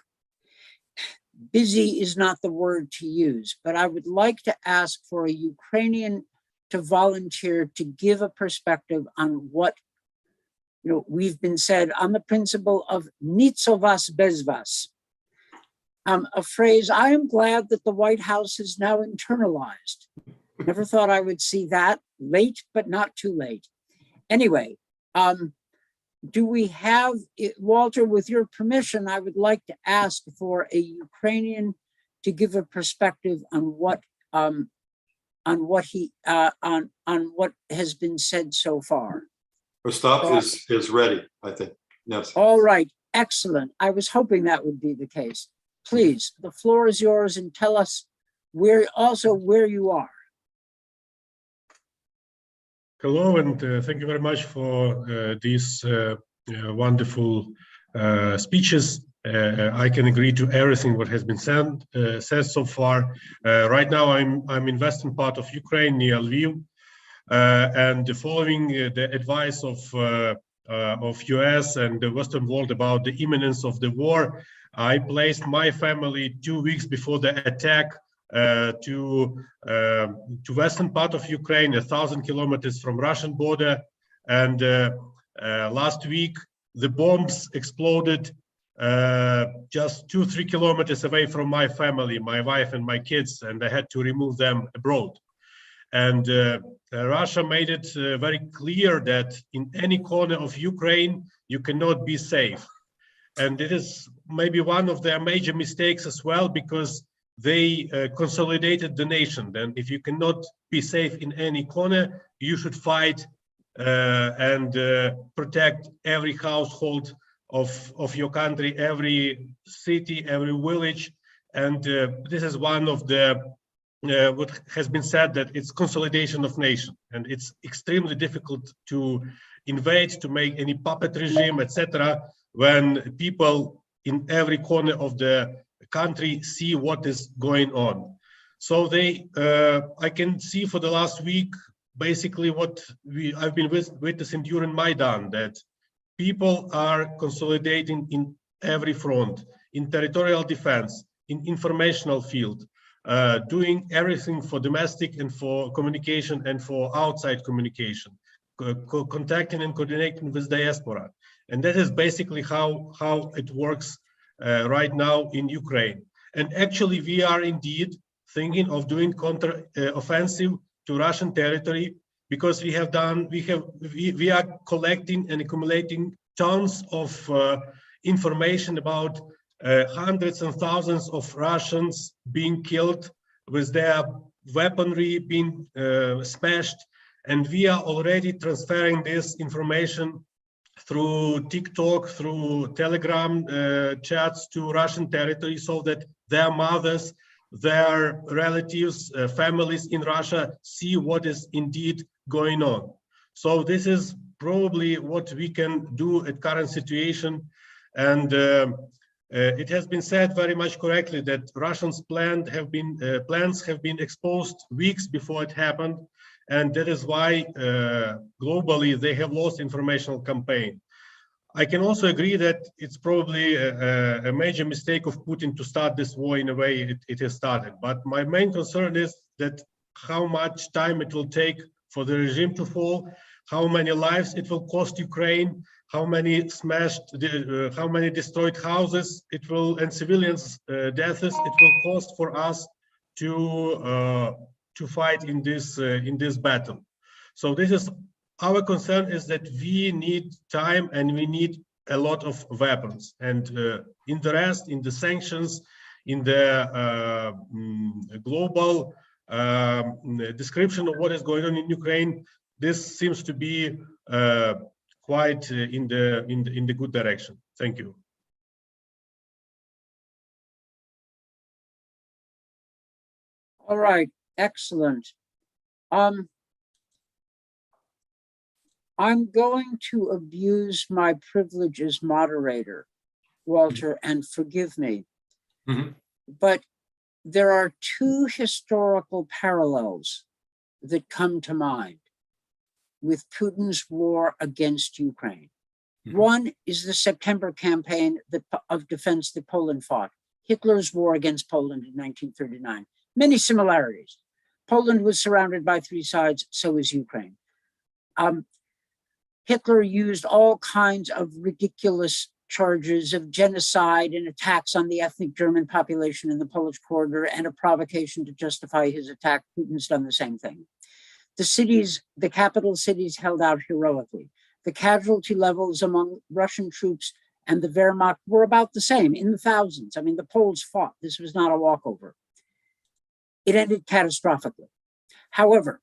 busy is not the word to use, but I would like to ask for a Ukrainian to volunteer to give a perspective on what, we've been said on the principle of nitso vas bez vas. A phrase I am glad that the White House has now internalized. Never thought I would see that. Late, but not too late. Anyway, do we have, Walter, with your permission, I would like to ask for a Ukrainian to give a perspective on what has been said so far. Ostap is ready, I think. Yes. All right, excellent. I was hoping that would be the case. Please, the floor is yours, and tell us where you are. Hello, and thank you very much for these wonderful speeches. I can agree to everything what has been said so far. Right now, I'm in western part of Ukraine near Lviv, and following the advice of US and the Western world about the imminence of the war, I placed my family 2 weeks before the attack to western part of Ukraine, 1,000 kilometers from Russian border. And last week, the bombs exploded just 2-3 kilometers away from my family, my wife and my kids, and I had to remove them abroad. And Russia made it very clear that in any corner of Ukraine, you cannot be safe. And it is maybe one of their major mistakes as well, because they consolidated the nation. Then if you cannot be safe in any corner, you should fight and protect every household of your country, every city, every village. And this is one of the what has been said, that it's consolidation of nation, and it's extremely difficult to invade, to make any puppet regime, etc., when people in every corner of the country see what is going on. So I can see for the last week, basically what I've been witnessing during Maidan, that people are consolidating in every front, in territorial defense, in informational field, doing everything for domestic and for communication and for outside communication, contacting and coordinating with diaspora. And that is basically how it works right now in Ukraine. And actually, we are indeed thinking of doing counter-offensive to Russian territory, because we are collecting and accumulating tons of information about hundreds and thousands of Russians being killed, with their weaponry being smashed. And we are already transferring this information through TikTok, through Telegram chats to Russian territory, so that their mothers, their relatives, families in Russia see what is indeed going on. So this is probably what we can do at current situation. And it has been said very much correctly that Russians' plans have been exposed weeks before it happened, and that is why globally they have lost informational campaign. I can also agree that it's probably a major mistake of Putin to start this war in a way it has started. But my main concern is that how much time it will take for the regime to fall, how many lives it will cost Ukraine, how many how many destroyed houses it will, and civilians' deaths it will cost for us to fight in this battle. So this is our concern, is that we need time and we need a lot of weapons. And in the rest, in the sanctions, in the global description of what is going on in Ukraine, this seems to be quite in the good direction. Thank you. All right, excellent. I'm going to abuse my privilege as moderator, Walter, and forgive me. Mhm. But there are two historical parallels that come to mind with Putin's war against Ukraine. Mhm. One is the September campaign of defense that Poland fought, Hitler's war against Poland in 1939. Many similarities. Poland was surrounded by three sides, so is Ukraine. Hitler used all kinds of ridiculous charges of genocide and attacks on the ethnic German population in the Polish corridor, and a provocation to justify his attack. Putin's done the same thing. The capital cities held out heroically. The casualty levels among Russian troops and the Wehrmacht were about the same, in the thousands. I mean, the Poles fought. This was not a walkover. It ended catastrophically. However,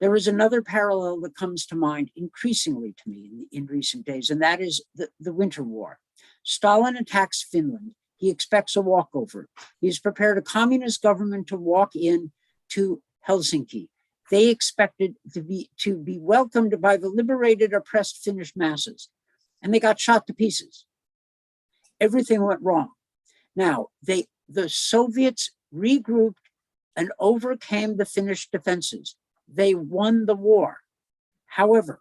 there is another parallel that comes to mind increasingly to me in recent days, and that is the Winter War. Stalin attacks Finland. He expects a walkover. He's prepared a communist government to walk in to Helsinki. They expected to be welcomed by the liberated, oppressed Finnish masses, and they got shot to pieces. Everything went wrong. Now, the Soviets regrouped and overcame the Finnish defenses. They won the war. However,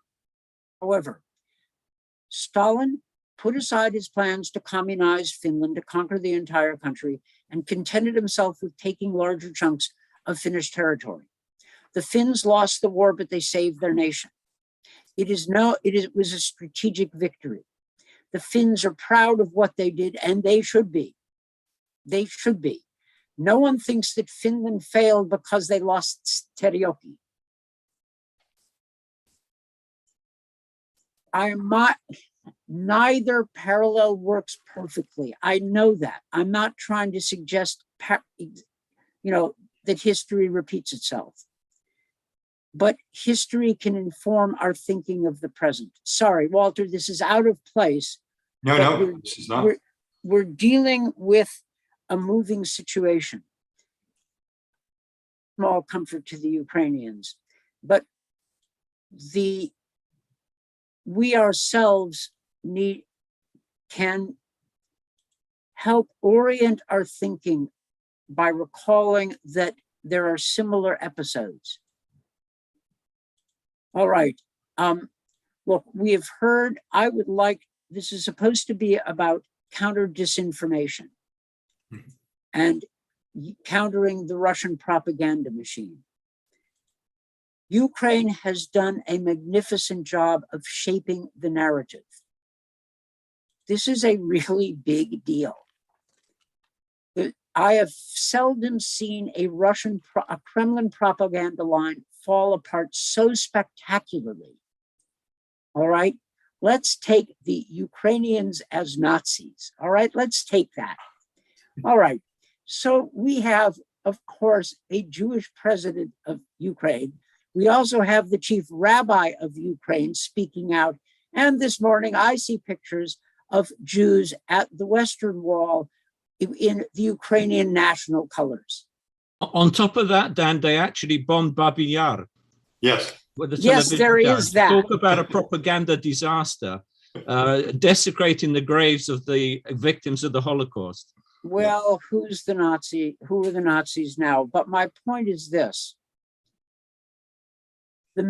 Stalin put aside his plans to communize Finland, to conquer the entire country, and contented himself with taking larger chunks of Finnish territory. The Finns lost the war, but they saved their nation. It was a strategic victory. The Finns are proud of what they did, and they should be. They should be. No one thinks that Finland failed because they lost Zaryckyj. Neither parallel works perfectly. I know that. I'm not trying to suggest, that history repeats itself. but history can inform our thinking of the present. Sorry, Walter, this is out of place. No, but no, this is not. We're dealing with a moving situation. Small comfort to the Ukrainians, but we ourselves can help orient our thinking by recalling that there are similar episodes. All right. Look, we have heard, this is supposed to be about counter disinformation and countering the Russian propaganda machine. Ukraine has done a magnificent job of shaping the narrative. This is a really big deal. I have seldom seen a Kremlin propaganda line fall apart so spectacularly. All right, let's take the Ukrainians as Nazis. All right, let's take that. All right, so we have, of course, a Jewish president of Ukraine. We also have the chief rabbi of Ukraine speaking out. And this morning I see pictures of Jews at the Western Wall in the Ukrainian national colors. On top of that, Dan, they actually bombed Babi Yar. Yes. With the Yes, there is that. Talk about a propaganda disaster, desecrating the graves of the victims of the Holocaust. Well, who's the Nazi? Who are the Nazis now? But my point is this. The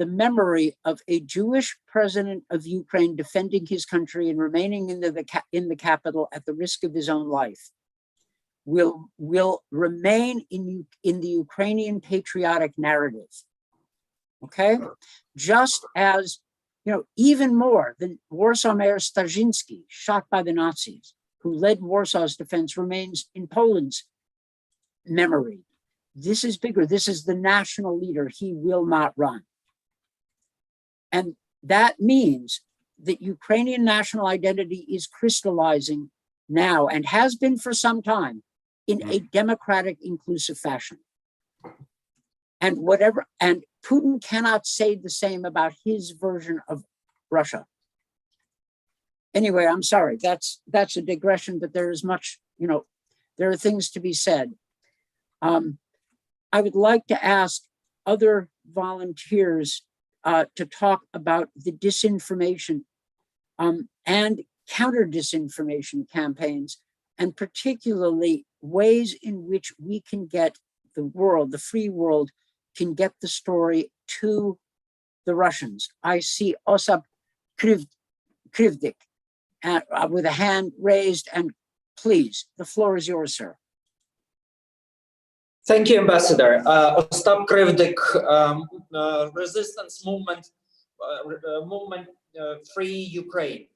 memory of a Jewish president of Ukraine defending his country and remaining in the capital at the risk of his own life will remain in the Ukrainian patriotic narrative. Okay, just as even more than Warsaw Mayor Starzyński, shot by the Nazis, who led Warsaw's defense, remains in Poland's memory. This is bigger. This is the national leader. He will not run. And that means that Ukrainian national identity is crystallizing now and has been for some time in a democratic, inclusive fashion. And Putin cannot say the same about his version of Russia. Anyway, I'm sorry, that's a digression, but there is much, there are things to be said. I would like to ask other volunteers to talk about the disinformation and counter disinformation campaigns, and particularly ways in which we can get the free world can get the story to the Russians. I see Ostap Kryvdyk with a hand raised, and please, the floor is yours, sir. Thank you, Ambassador. Ostap Kryvdyk, resistance movement, Free Ukraine.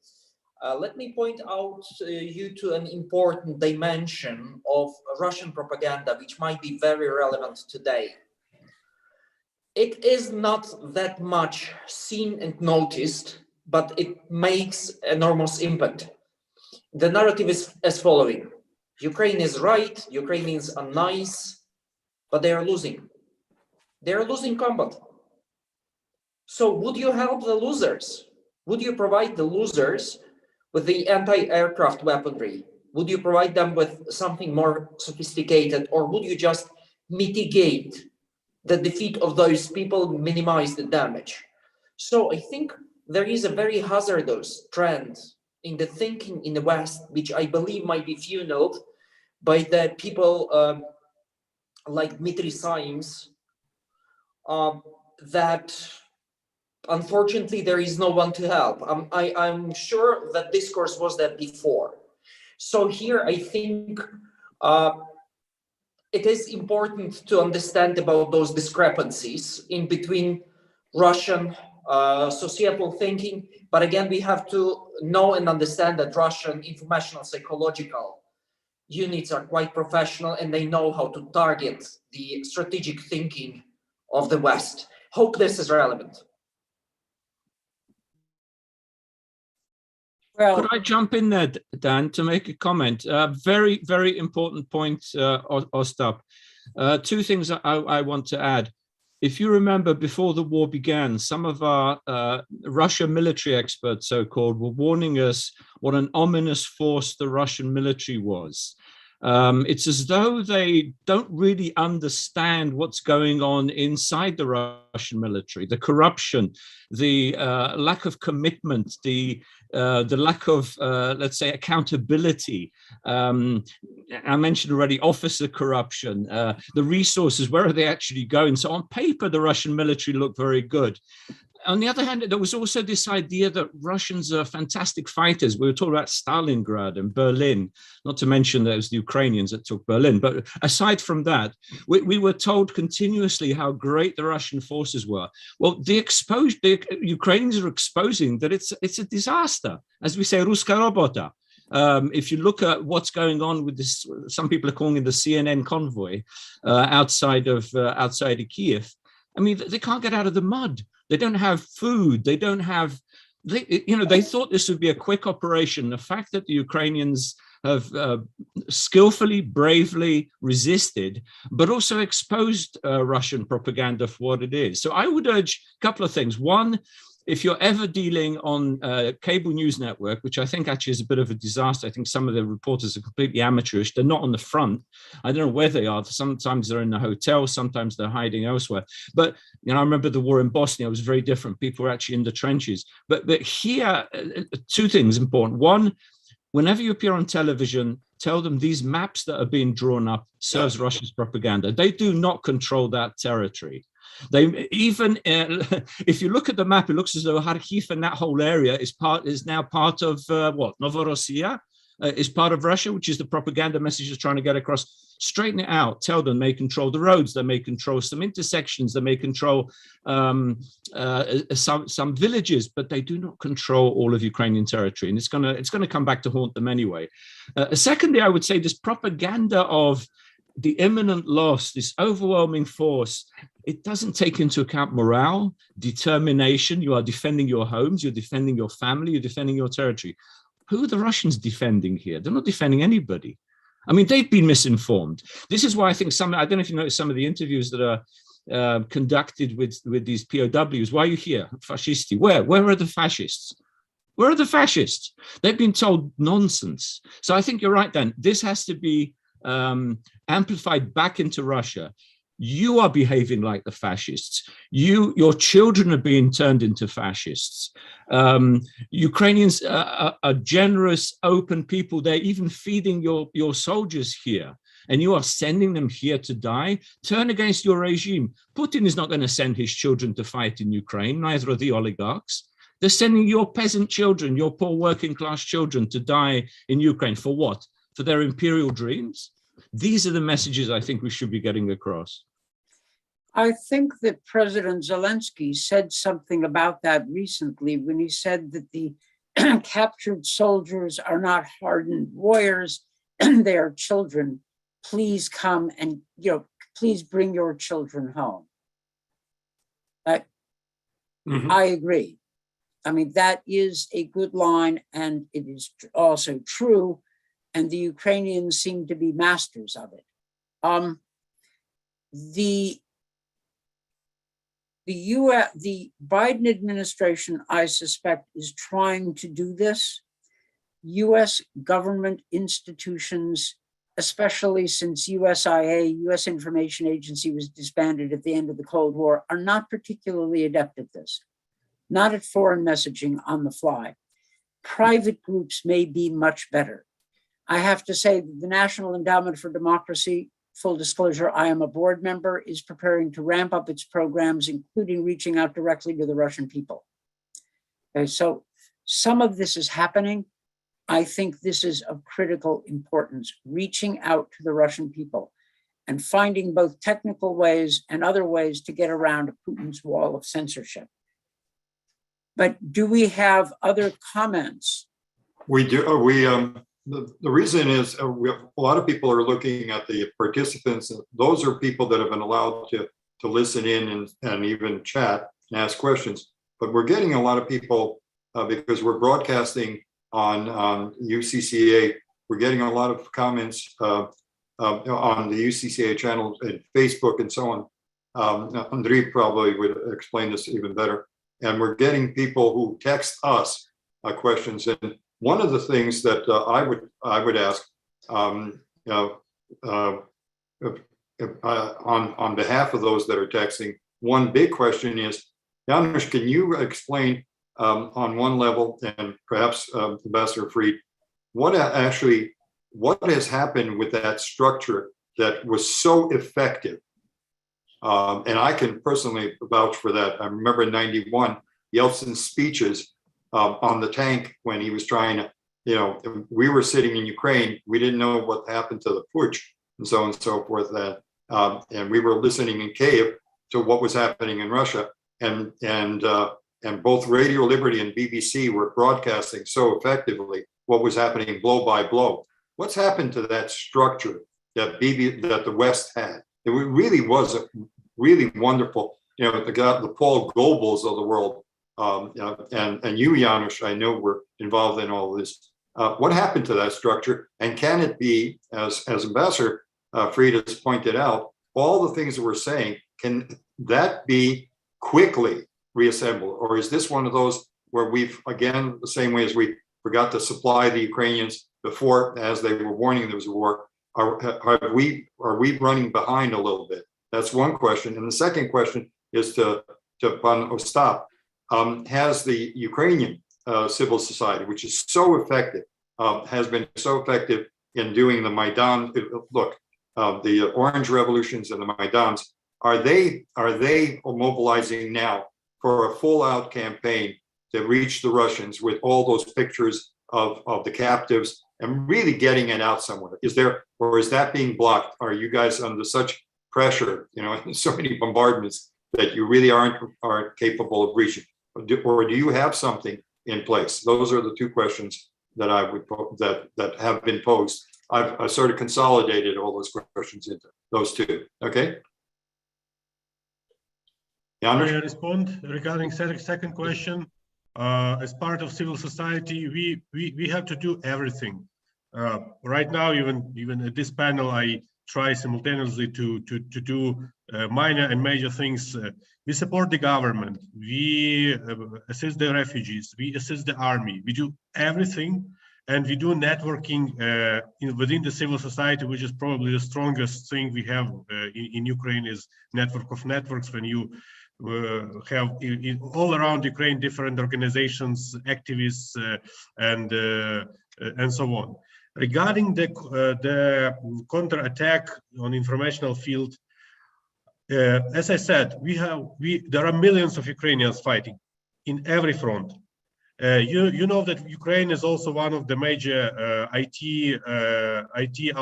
Let me point out you to an important dimension of Russian propaganda, which might be very relevant today. It is not that much seen and noticed, but it makes enormous impact. The narrative is as following. Ukraine is right, Ukrainians are nice, but they are losing. They are losing combat. So would you help the losers? Would you provide the losers with the anti-aircraft weaponry? Would you provide them with something more sophisticated, or would you just mitigate the defeat of those people, minimize the damage? So I think there is a very hazardous trend in the thinking in the West, which I believe might be fueled by the people like Dmitry Symes, that unfortunately there is no one to help. I'm sure that discourse was that before. So here I think it is important to understand about those discrepancies in between Russian societal thinking, but again, we have to know and understand that Russian informational psychological units are quite professional and they know how to target the strategic thinking of the West. Hope this is relevant. Well, could I jump in there, Dan, to make a comment? Very, very important point, Ostap. Two things I want to add. If you remember, before the war began, some of our Russia military experts, so-called, were warning us what an ominous force the Russian military was. It's as though they don't really understand what's going on inside the Russian military, the corruption, the lack of commitment, the lack of, let's say, accountability. I mentioned already officer corruption, the resources, where are they actually going? So on paper, the Russian military looked very good. On the other hand, there was also this idea that Russians are fantastic fighters. We were talking about Stalingrad and Berlin, not to mention that it was the Ukrainians that took Berlin. But aside from that, we were told continuously how great the Russian forces were. Well, the Ukrainians are exposing that it's a disaster. As we say, Ruska robota. If you look at what's going on with this, some people are calling it the CNN convoy outside of Kiev. I mean, they can't get out of the mud. They don't have food. They don't have, they thought this would be a quick operation. The fact that the Ukrainians have skillfully, bravely resisted, but also exposed Russian propaganda for what it is. So I would urge a couple of things. One, if you're ever dealing on a cable news network, which I think actually is a bit of a disaster, I think some of the reporters are completely amateurish. They're not on the front. I don't know where they are. Sometimes they're in the hotel, sometimes they're hiding elsewhere. But I remember the war in Bosnia was very different. People were actually in the trenches. But here, two things important. One, whenever you appear on television, tell them these maps that are being drawn up serves Russia's propaganda. They do not control that territory. They even, if you look at the map, it looks as though Kharkiv and that whole area is now part of Novorossiya is part of Russia, which is the propaganda message they're trying to get across. Straighten it out. Tell them they control the roads. They may control some intersections. They may control some villages, but they do not control all of Ukrainian territory, and it's gonna come back to haunt them anyway. Secondly, I would say this propaganda of the imminent loss, this overwhelming force, it doesn't take into account morale, determination. You are defending your homes, you're defending your family, you're defending your territory. Who are the Russians defending here? They're not defending anybody. I mean, they've been misinformed. This is why I think I don't know if you noticed some of the interviews that are conducted with these POWs. Why are you here? Fascisti. Where are the fascists? Where are the fascists? They've been told nonsense. So I think you're right, Dan. This has to be amplified back into Russia. You are behaving like the fascists. Your children are being turned into fascists. Ukrainians are generous, open people. They're even feeding your soldiers here, and you are sending them here to die. Turn against your regime. Putin is not going to send his children to fight in Ukraine, neither are the oligarchs. They're sending your peasant children, your poor working class children to die in Ukraine. For what? For their imperial dreams? These are the messages I think we should be getting across. I think that President Zelensky said something about that recently when he said that the captured soldiers are not hardened warriors, they are children. Please come and, please bring your children home. I agree. I mean, that is a good line, and it is also true. And the Ukrainians seem to be masters of it. The Biden administration, I suspect, is trying to do this. US government institutions, especially since USIA, US Information Agency, was disbanded at the end of the Cold War, are not particularly adept at this, not at foreign messaging on the fly. Private groups may be much better. I have to say that the National Endowment for Democracy, full disclosure, I am a board member, is preparing to ramp up its programs, including reaching out directly to the Russian people. Okay, so some of this is happening. I think this is of critical importance, reaching out to the Russian people and finding both technical ways and other ways to get around Putin's wall of censorship. But do we have other comments? We do. The reason is a lot of people are looking at the participants. Those are people that have been allowed to listen in and even chat and ask questions. But we're getting a lot of people because we're broadcasting on UCCA. We're getting a lot of comments on the UCCA channel and Facebook and so on. Andrei probably would explain this even better. And we're getting people who text us questions. And one of the things that I would ask, on behalf of those that are texting, one big question is, Janusz, can you explain on one level, and perhaps Ambassador Fried, what has happened with that structure that was so effective? And I can personally vouch for that. I remember in '91, Yeltsin's speeches on the tank when he was trying to, we were sitting in Ukraine, we didn't know what happened to the putsch and so on and so forth. And we were listening in Kyiv to what was happening in Russia. And both Radio Liberty and BBC were broadcasting so effectively what was happening blow by blow. What's happened to that structure that the West had? It really was a really wonderful, the Paul Goebbels of the world, and you, Janusz, I know were involved in all of this. What happened to that structure? And can it be, as Ambassador Fried has pointed out, all the things that we're saying, can that be quickly reassembled? Or is this one of those where we've, again, the same way as we forgot to supply the Ukrainians before, as they were warning there was a war, are we running behind a little bit? That's one question. And the second question is to Pan Ostap. Has the Ukrainian civil society, which is so effective, has been so effective in doing the Maidan, the Orange Revolutions and the Maidans, are they mobilizing now for a full-out campaign to reach the Russians with all those pictures of the captives and really getting it out somewhere? Is that being blocked? Are you guys under such pressure, so many bombardments that you really aren't capable of reaching? Or do you have something in place? Those are the two questions that I would that have been posed. I've sort of consolidated all those questions into those two. Okay. May I respond regarding second question? As part of civil society, we have to do everything. Right now, even at this panel, I try simultaneously to do minor and major things. We support the government. We assist the refugees. We assist the army. We do everything, and we do networking within the civil society, which is probably the strongest thing we have in Ukraine. Is network of networks. When you have all around Ukraine different organizations, activists, and so on. Regarding the counterattack on informational field, as I said, there are millions of Ukrainians fighting in every front. You know that Ukraine is also one of the major IT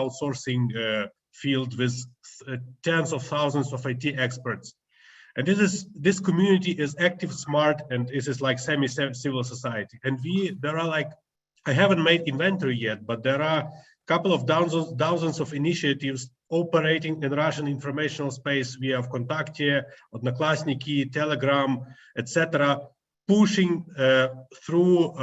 outsourcing field with tens of thousands of IT experts. And this community is active, smart, and it is like semi-civil society. And there are like, I haven't made inventory yet, but there are a couple of thousands of initiatives operating in Russian informational space. We have Kontakte, Odnoklasniki, Telegram, etc., pushing through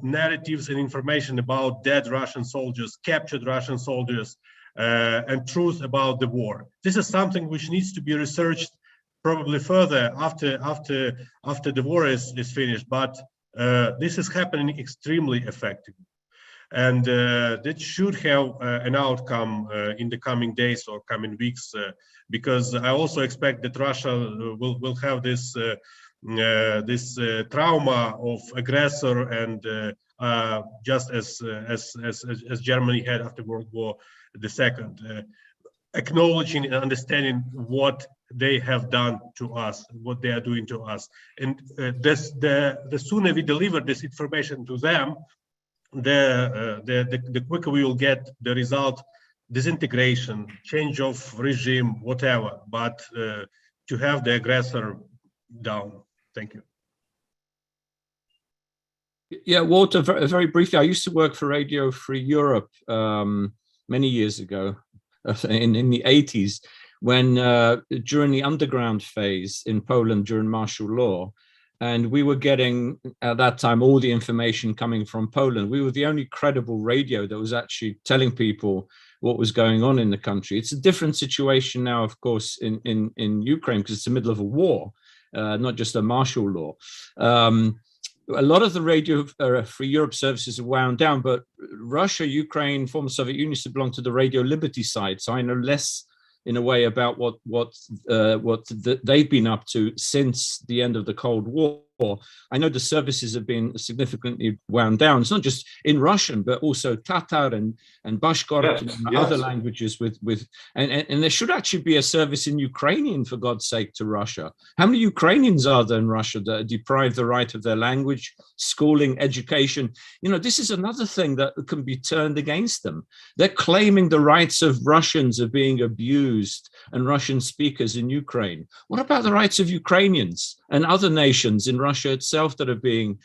narratives and information about dead Russian soldiers, captured Russian soldiers, and truth about the war. This is something which needs to be researched probably further after the war is finished, but this is happening extremely effectively. And that should have an outcome in the coming days or coming weeks, because I also expect that Russia will have this trauma of aggressor, and just as Germany had after World War II, acknowledging and understanding what they have done to us, what they are doing to us. And the sooner we deliver this information to them, the quicker we will get the result, disintegration, change of regime, whatever, but to have the aggressor down. Thank you. Yeah, Walter, very briefly, I used to work for Radio Free Europe many years ago, in the 80s, when during the underground phase in Poland during martial law, And we were getting, at that time, all the information coming from Poland. We were the only credible radio that was actually telling people what was going on in the country. It's a different situation now, of course, in Ukraine, because it's the middle of a war, not just a martial law. A lot of the Radio Free Europe services are wound down, but Russia, Ukraine, former Soviet Union used to belong to the Radio Liberty side. So I know less in a way about what they've been up to since the end of the Cold War. I know the services have been significantly wound down. It's not just in Russian, but also Tatar and Bashkort and other languages and there should actually be a service in Ukrainian, for God's sake, to Russia. How many Ukrainians are there in Russia that are deprived the right of their language, schooling, education? You know, this is another thing that can be turned against them. They're claiming the rights of Russians are being abused and Russian speakers in Ukraine. What about the rights of Ukrainians and other nations in Russia itself that are being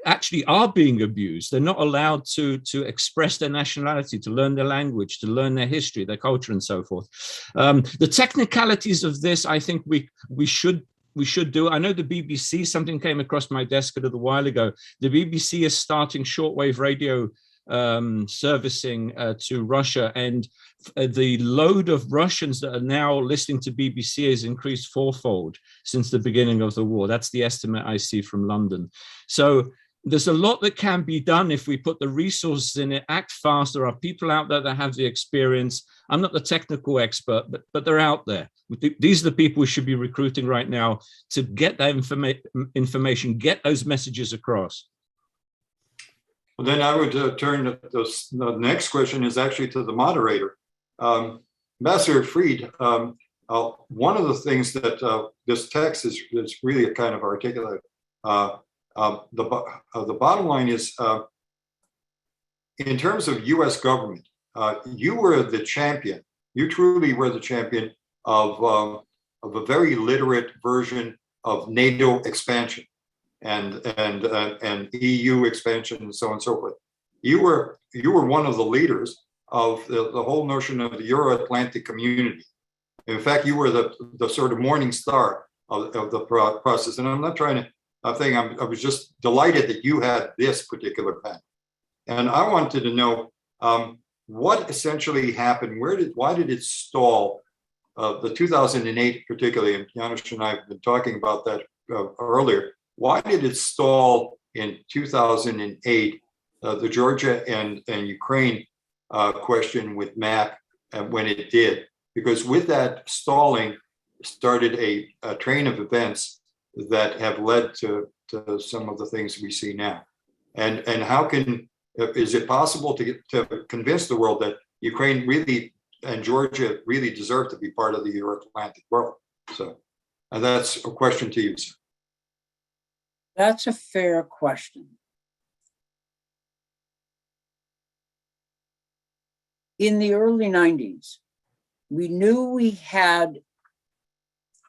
actually being abused? They're not allowed to express their nationality, to learn their language, to learn their history, their culture, and so forth. The technicalities of this, I think we should do. I know the BBC, something came across my desk a little while ago. The BBC is starting shortwave radio servicing to Russia, and the load of Russians that are now listening to BBC has increased fourfold since the beginning of the war. That's the estimate I see from London. So there's a lot that can be done if we put the resources in it, act fast. There are people out there that have the experience. I'm not the technical expert, but they're out there. These are the people we should be recruiting right now to get that information, get those messages across. Well, then I would turn to the next question is actually to the moderator. Ambassador Fried, one of the things that this text is really a kind of articulate. The bottom line is, in terms of U.S. government, you were the champion. You truly were the champion of a very literate version of NATO expansion and EU expansion and so on and so forth. You were one of the leaders of the whole notion of the Euro-Atlantic community. In fact, you were the sort of morning star of the process. And I'm not trying to, I was just delighted that you had this particular pen. And I wanted to know what essentially happened. Why did it stall? The 2008 particularly, and Janusz and I have been talking about that earlier. Why did it stall in 2008, the Georgia and Ukraine question with MAP when it did? Because with that stalling started a train of events that have led to some of the things we see now. And how is it possible to convince the world that Ukraine really and Georgia really deserve to be part of the Euro-Atlantic world? So that's a question to you, sir. That's a fair question. In the early 90s, we knew we had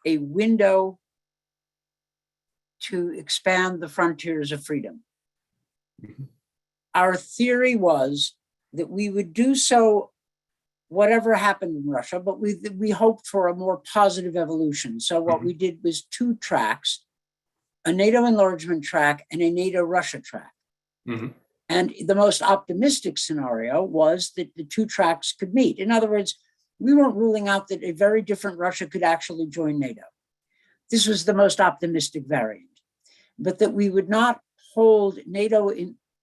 a window to expand the frontiers of freedom. Mm-hmm. Our theory was that we would do so whatever happened in Russia, but we hoped for a more positive evolution. So what we did was two tracks, a NATO enlargement track and a NATO-Russia track. Mm-hmm. And the most optimistic scenario was that the two tracks could meet. In other words, we weren't ruling out that a very different Russia could actually join NATO. This was the most optimistic variant, but that we would not hold NATO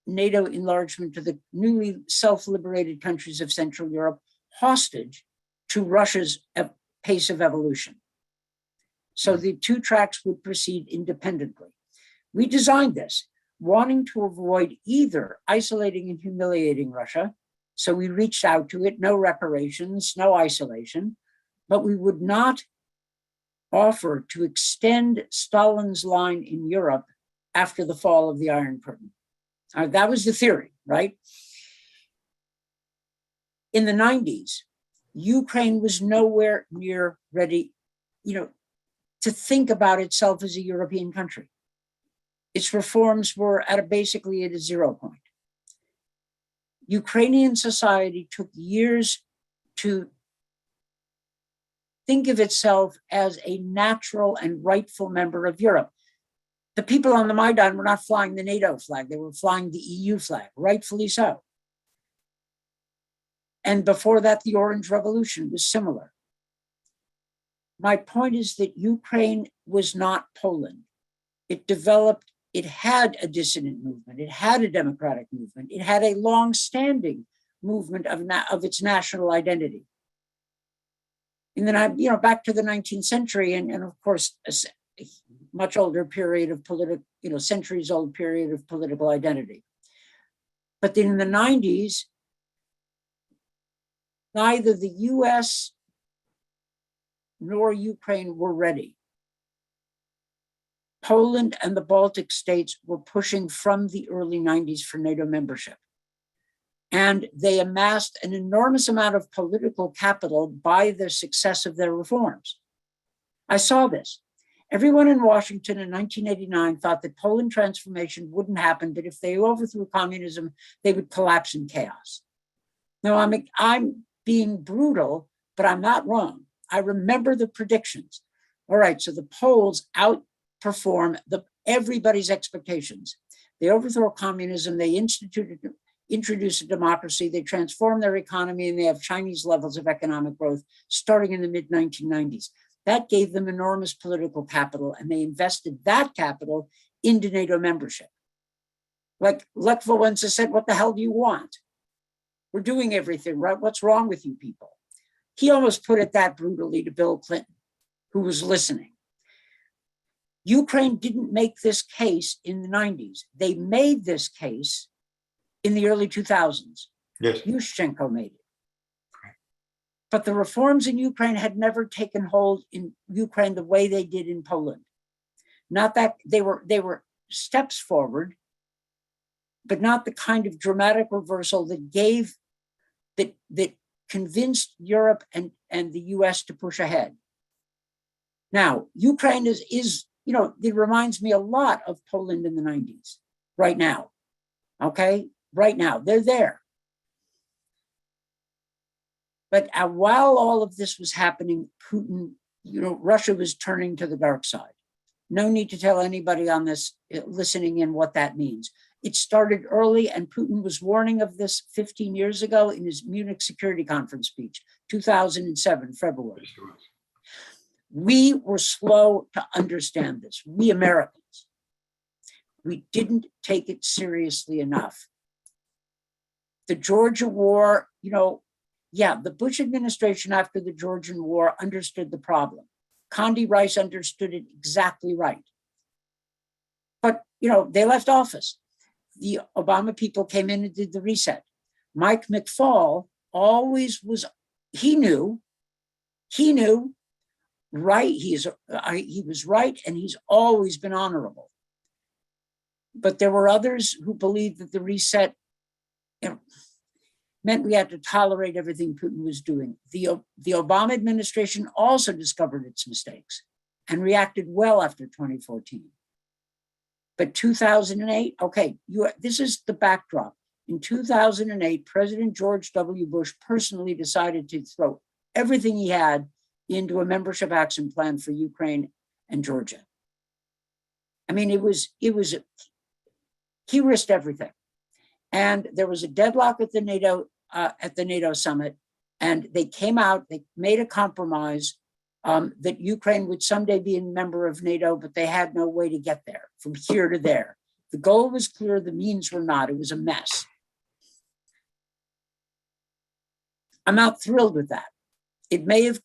enlargement to the newly self-liberated countries of Central Europe hostage to Russia's pace of evolution. So the two tracks would proceed independently. We designed this, wanting to avoid either isolating and humiliating Russia. So we reached out to it, no reparations, no isolation, but we would not offer to extend Stalin's line in Europe after the fall of the Iron Curtain. That was the theory, right? In the 90s, Ukraine was nowhere near ready, to think about itself as a European country. Its reforms were basically at a 0 point. Ukrainian society took years to think of itself as a natural and rightful member of Europe. The people on the Maidan were not flying the NATO flag, they were flying the EU flag, rightfully so. And before that, the Orange Revolution was similar. My point is that Ukraine was not Poland. It developed, it had a dissident movement, it had a democratic movement, it had a long-standing movement of its national identity. And then back to the 19th century, and of course, a much older period of political, centuries old period of political identity. But then in the 90s, neither the US nor Ukraine were ready. Poland and the Baltic states were pushing from the early 90s for NATO membership. And they amassed an enormous amount of political capital by the success of their reforms. I saw this. Everyone in Washington in 1989 thought that Poland transformation wouldn't happen, that if they overthrew communism, they would collapse in chaos. Now, I'm being brutal, but I'm not wrong. I remember the predictions. All right, so the Poles outperform everybody's expectations. They overthrow communism, they introduce a democracy, they transform their economy, and they have Chinese levels of economic growth starting in the mid-1990s. That gave them enormous political capital, and they invested that capital into NATO membership. Like Lech Wałęsa said, what the hell do you want? We're doing everything, right? What's wrong with you people? He almost put it that brutally to Bill Clinton, who was listening. Ukraine didn't make this case in the 90s. They made this case in the early 2000s. Yes. Yushchenko made it. But the reforms in Ukraine had never taken hold in Ukraine the way they did in Poland. Not that they were steps forward, but not the kind of dramatic reversal that convinced Europe and the US to push ahead. Now, Ukraine is it reminds me a lot of Poland in the 90s, right now. Okay, right now, they're there. But while all of this was happening, Putin, Russia was turning to the dark side. No need to tell anybody on this listening in what that means. It started early, and Putin was warning of this 15 years ago in his Munich Security Conference speech, 2007, February. We were slow to understand this, we Americans. We didn't take it seriously enough. The Georgia War, the Bush administration after the Georgian War understood the problem. Condi Rice understood it exactly right. But, they left office. The Obama people came in and did the reset. Mike McFaul always was, he knew, right, he was right, and he's always been honorable. But there were others who believed that the reset meant we had to tolerate everything Putin was doing. The Obama administration also discovered its mistakes and reacted well after 2014. But 2008, okay, this is the backdrop. In 2008, President George W. Bush personally decided to throw everything he had into a membership action plan for Ukraine and Georgia. I mean, he risked everything. And there was a deadlock at the NATO summit, and they came out, they made a compromise that Ukraine would someday be a member of NATO, but they had no way to get there from here to there. The goal was clear, the means were not. It was a mess. I'm not thrilled with that. It may have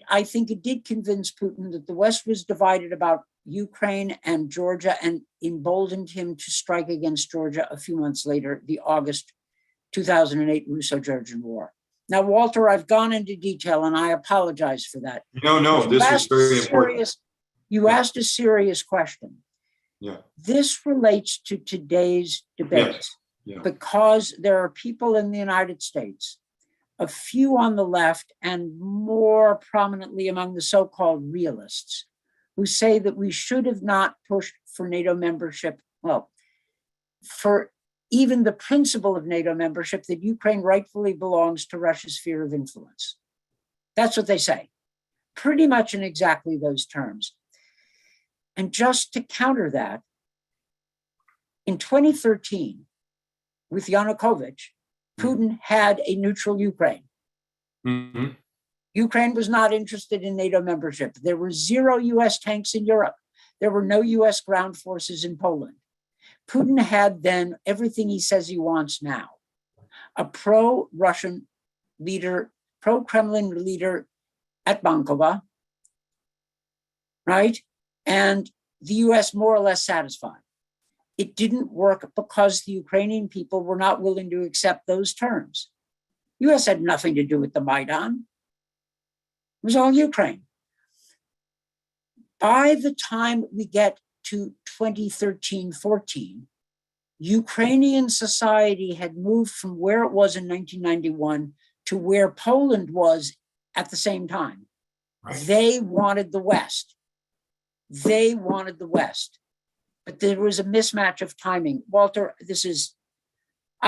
I think it did convince Putin that the West was divided about Ukraine and Georgia, and emboldened him to strike against Georgia a few months later, the August 2008 Russo-Georgian War. Now, Walter, I've gone into detail, and I apologize for that. No, this is very important. You asked a serious question. Yeah. This relates to today's debate. Yes. Yeah. Because there are people in the United States, a few on the left and more prominently among the so-called realists, who say that we should have not pushed for NATO membership, for even the principle of NATO membership, that Ukraine rightfully belongs to Russia's sphere of influence. That's what they say. pretty much in exactly those terms. And just to counter that, in 2013, with Yanukovych, Putin had a neutral Ukraine. Mhm. Ukraine was not interested in NATO membership. There were 0 US tanks in Europe. There were no US ground forces in Poland. Putin had then everything he says he wants now. A pro-Russian leader, pro-Kremlin leader at Bankova, right? And the US more or less satisfied. It didn't work because the Ukrainian people were not willing to accept those terms. US had nothing to do with the Maidan. It was all Ukraine. By the time we get to 2013-14, Ukrainian society had moved from where it was in 1991 to where Poland was at the same time. Right. They wanted the West. They wanted the West. But there was a mismatch of timing. Walter,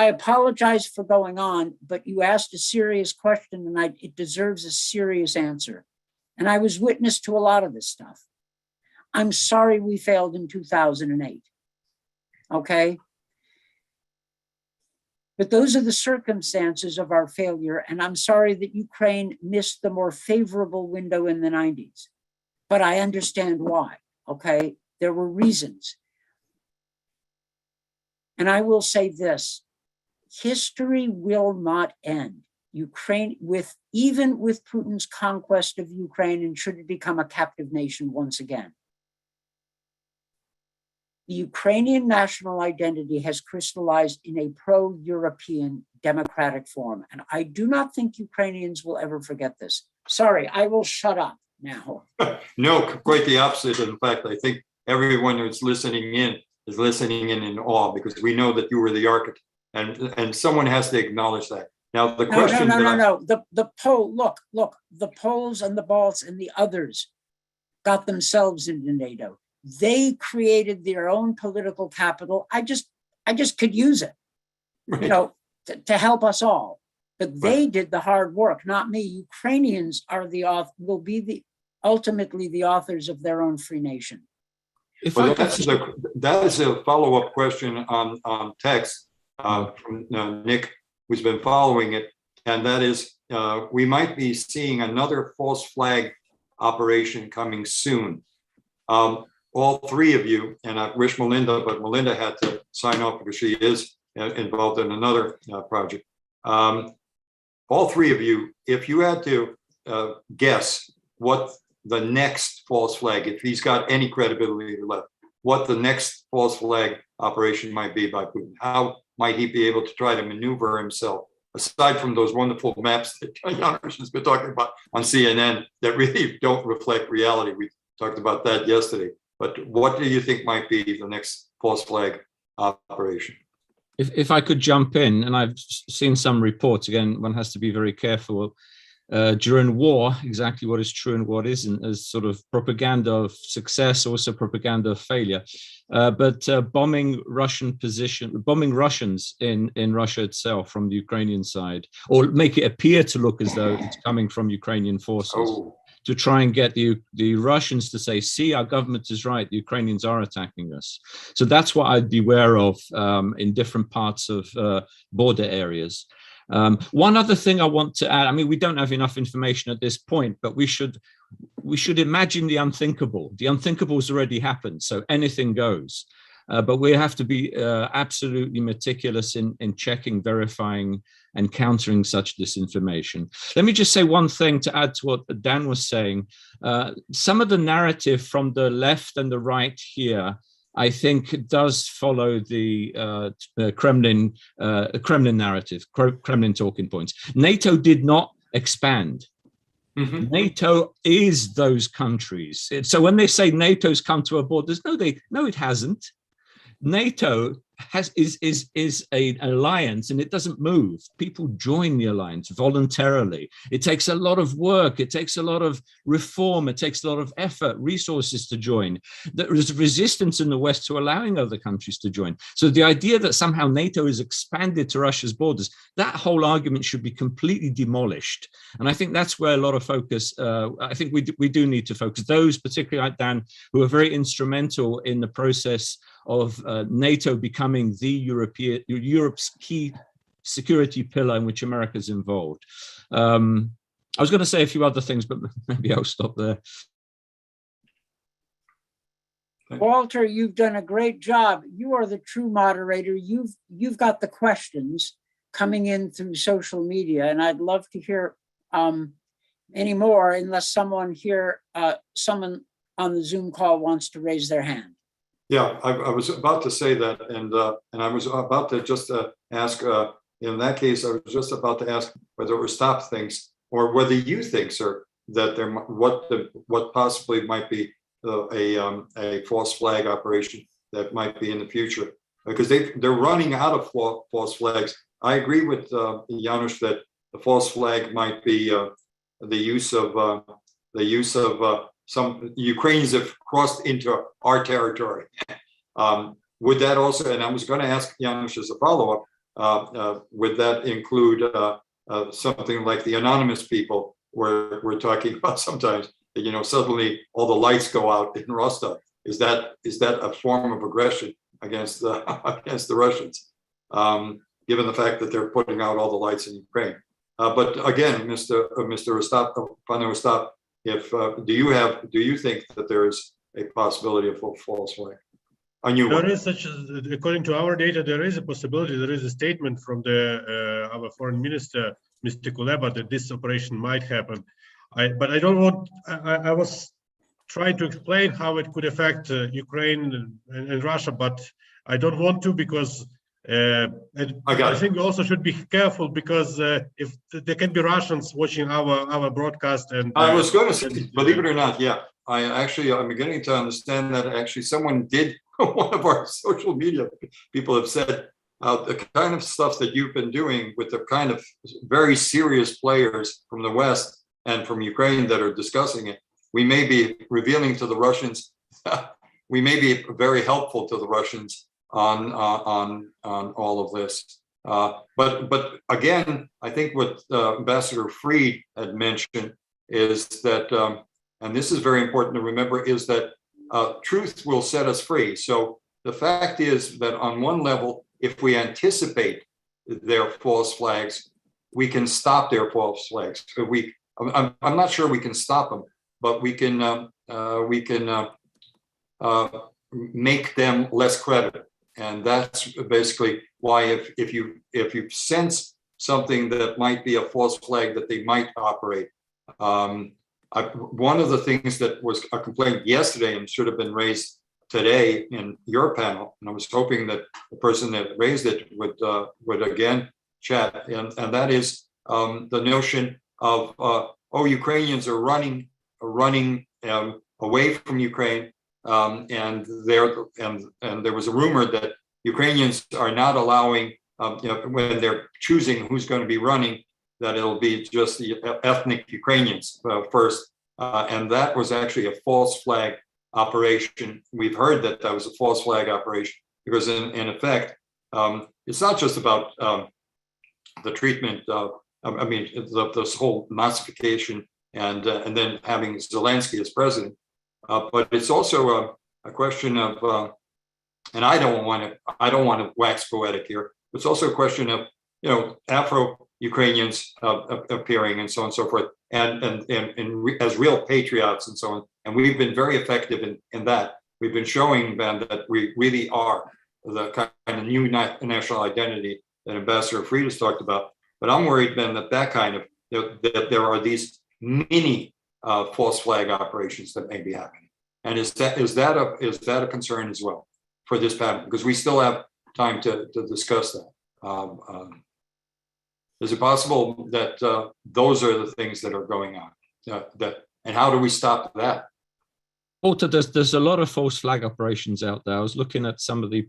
I apologize for going on, but you asked a serious question and it deserves a serious answer. And I was witness to a lot of this stuff. I'm sorry we failed in 2008, okay? But those are the circumstances of our failure, and I'm sorry that Ukraine missed the more favorable window in the 90s. But I understand why, okay? There were reasons. And I will say this, history will not end. Ukraine, even with Putin's conquest of Ukraine, and should it become a captive nation once again, the Ukrainian national identity has crystallized in a pro-European democratic form. And I do not think Ukrainians will ever forget this. Sorry, I will shut up now. No, quite the opposite. In fact, I think everyone who's listening in is listening in awe, because we know that you were the architect, and someone has to acknowledge that. Now, the question the Poles and the Balts and the others got themselves into NATO. They created their own political capital. I just could use it, you know, to help us all. But they did the hard work, not me. Ukrainians are will be ultimately the authors of their own free nation. Well, that is a follow-up question on text from Nick, who's been following it, and that is, we might be seeing another false flag operation coming soon. All three of you, and I wish Melinda, but Melinda had to sign off because she is involved in another project. All three of you, if you had to guess what the next false flag, if he's got any credibility left, what the next false flag operation might be by Putin, how might he be able to try to maneuver himself, aside from those wonderful maps that Janusz has been talking about on CNN that really don't reflect reality. We talked about that yesterday. But what do you think might be the next false flag operation? If I could jump in, and I've seen some reports, again, one has to be very careful during war, exactly what is true and what isn't, as sort of propaganda of success, also propaganda of failure. But bombing Russians in Russia itself from the Ukrainian side, or make it appear to look as though it's coming from Ukrainian forces. To try and get the Russians to say, see, our government is right, the Ukrainians are attacking us. So that's what I'd beware of in different parts of border areas. One other thing I want to add, I mean, we don't have enough information at this point, but we should imagine the unthinkable. The unthinkable has already happened, so anything goes. But we have to be absolutely meticulous in checking, verifying, and countering such disinformation. Let me just say one thing to add to what Dan was saying. Some of the narrative from the left and the right here, I think, does follow the Kremlin narrative, Kremlin talking points. NATO did not expand. Mm-hmm. NATO is those countries. So when they say NATO's come to our borders, no, it hasn't. NATO is an alliance, and it doesn't move. People join the alliance voluntarily. It takes a lot of work. It takes a lot of reform. It takes a lot of effort, resources to join. There is resistance in the West to allowing other countries to join. So the idea that somehow NATO is expanded to Russia's borders, that whole argument should be completely demolished. And I think that's where a lot of focus, I think we do need to focus. Those, particularly like Dan, who are very instrumental in the process of NATO becoming Europe's key security pillar in which America's involved. I was going to say a few other things, but maybe I'll stop there. Walter, you've done a great job. You are the true moderator. You've got the questions coming in through social media, and I'd love to hear any more, unless someone here, someone on the Zoom call wants to raise their hand. Yeah, I was about to say that, and I was about to just ask. In that case, I was just about to ask whether Ostap thinks, or whether you think, sir, that there what possibly might be a false flag operation that might be in the future, because they're running out of false flags. I agree with Janusz that the false flag might be the use of some Ukrainians have crossed into our territory. Would that also, and I was going to ask Janusz as a follow-up, would that include something like the anonymous people, where we're talking about sometimes, you know, suddenly all the lights go out in Rostov? Is that a form of aggression against the Russians, given the fact that they're putting out all the lights in Ukraine? But again, Mr. Ostap, Ostap, do you think that there is a possibility of a false flag? There is such, according to our data, there is a possibility. There is a statement from our foreign minister, Mr. Kuleba, that this operation might happen. But I don't want. I was trying to explain how it could affect Ukraine and Russia, but I don't want to, because I think we also should be careful, because if there can be Russians watching our broadcast, and I was going to say, believe it or not, yeah, I'm beginning to understand that actually someone did. One of our social media people have said the kind of stuff that you've been doing with the kind of very serious players from the West and from Ukraine that are discussing it, we may be revealing to the Russians, we may be very helpful to the Russians on all of this. But again, I think what Ambassador Fried had mentioned is that, and this is very important to remember, is that truth will set us free. So the fact is that on one level, if we anticipate their false flags, we can stop their false flags. I'm not sure we can stop them, but we can make them less credible. And that's basically why if you sense something that might be a false flag that they might operate. One of the things that was a complaint yesterday and should have been raised today in your panel, and I was hoping that the person that raised it would again chat, and that is the notion of Ukrainians are running away from Ukraine, and there was a rumor that Ukrainians are not allowing when they're choosing who's going to be running, that it'll be just the ethnic Ukrainians first. And that was actually a false flag operation. We've heard that that was a false flag operation because in effect, it's not just about the treatment, this whole Nazification and then having Zelensky as president, but it's also a question of, and I don't want to wax poetic here. It's also a question of, Afro-Ukrainians appearing and so on and so forth, and as real patriots and so on. And we've been very effective in that. We've been showing them that we really are the kind of new national identity that Ambassador Fried has talked about. But I'm worried, Ben, that kind of, that there are these mini false flag operations that may be happening. And is that a concern as well for this panel? Because we still have time to discuss that. Is it possible that those are the things that are going on? And how do we stop that? Walter, there's a lot of false flag operations out there. I was looking at some of the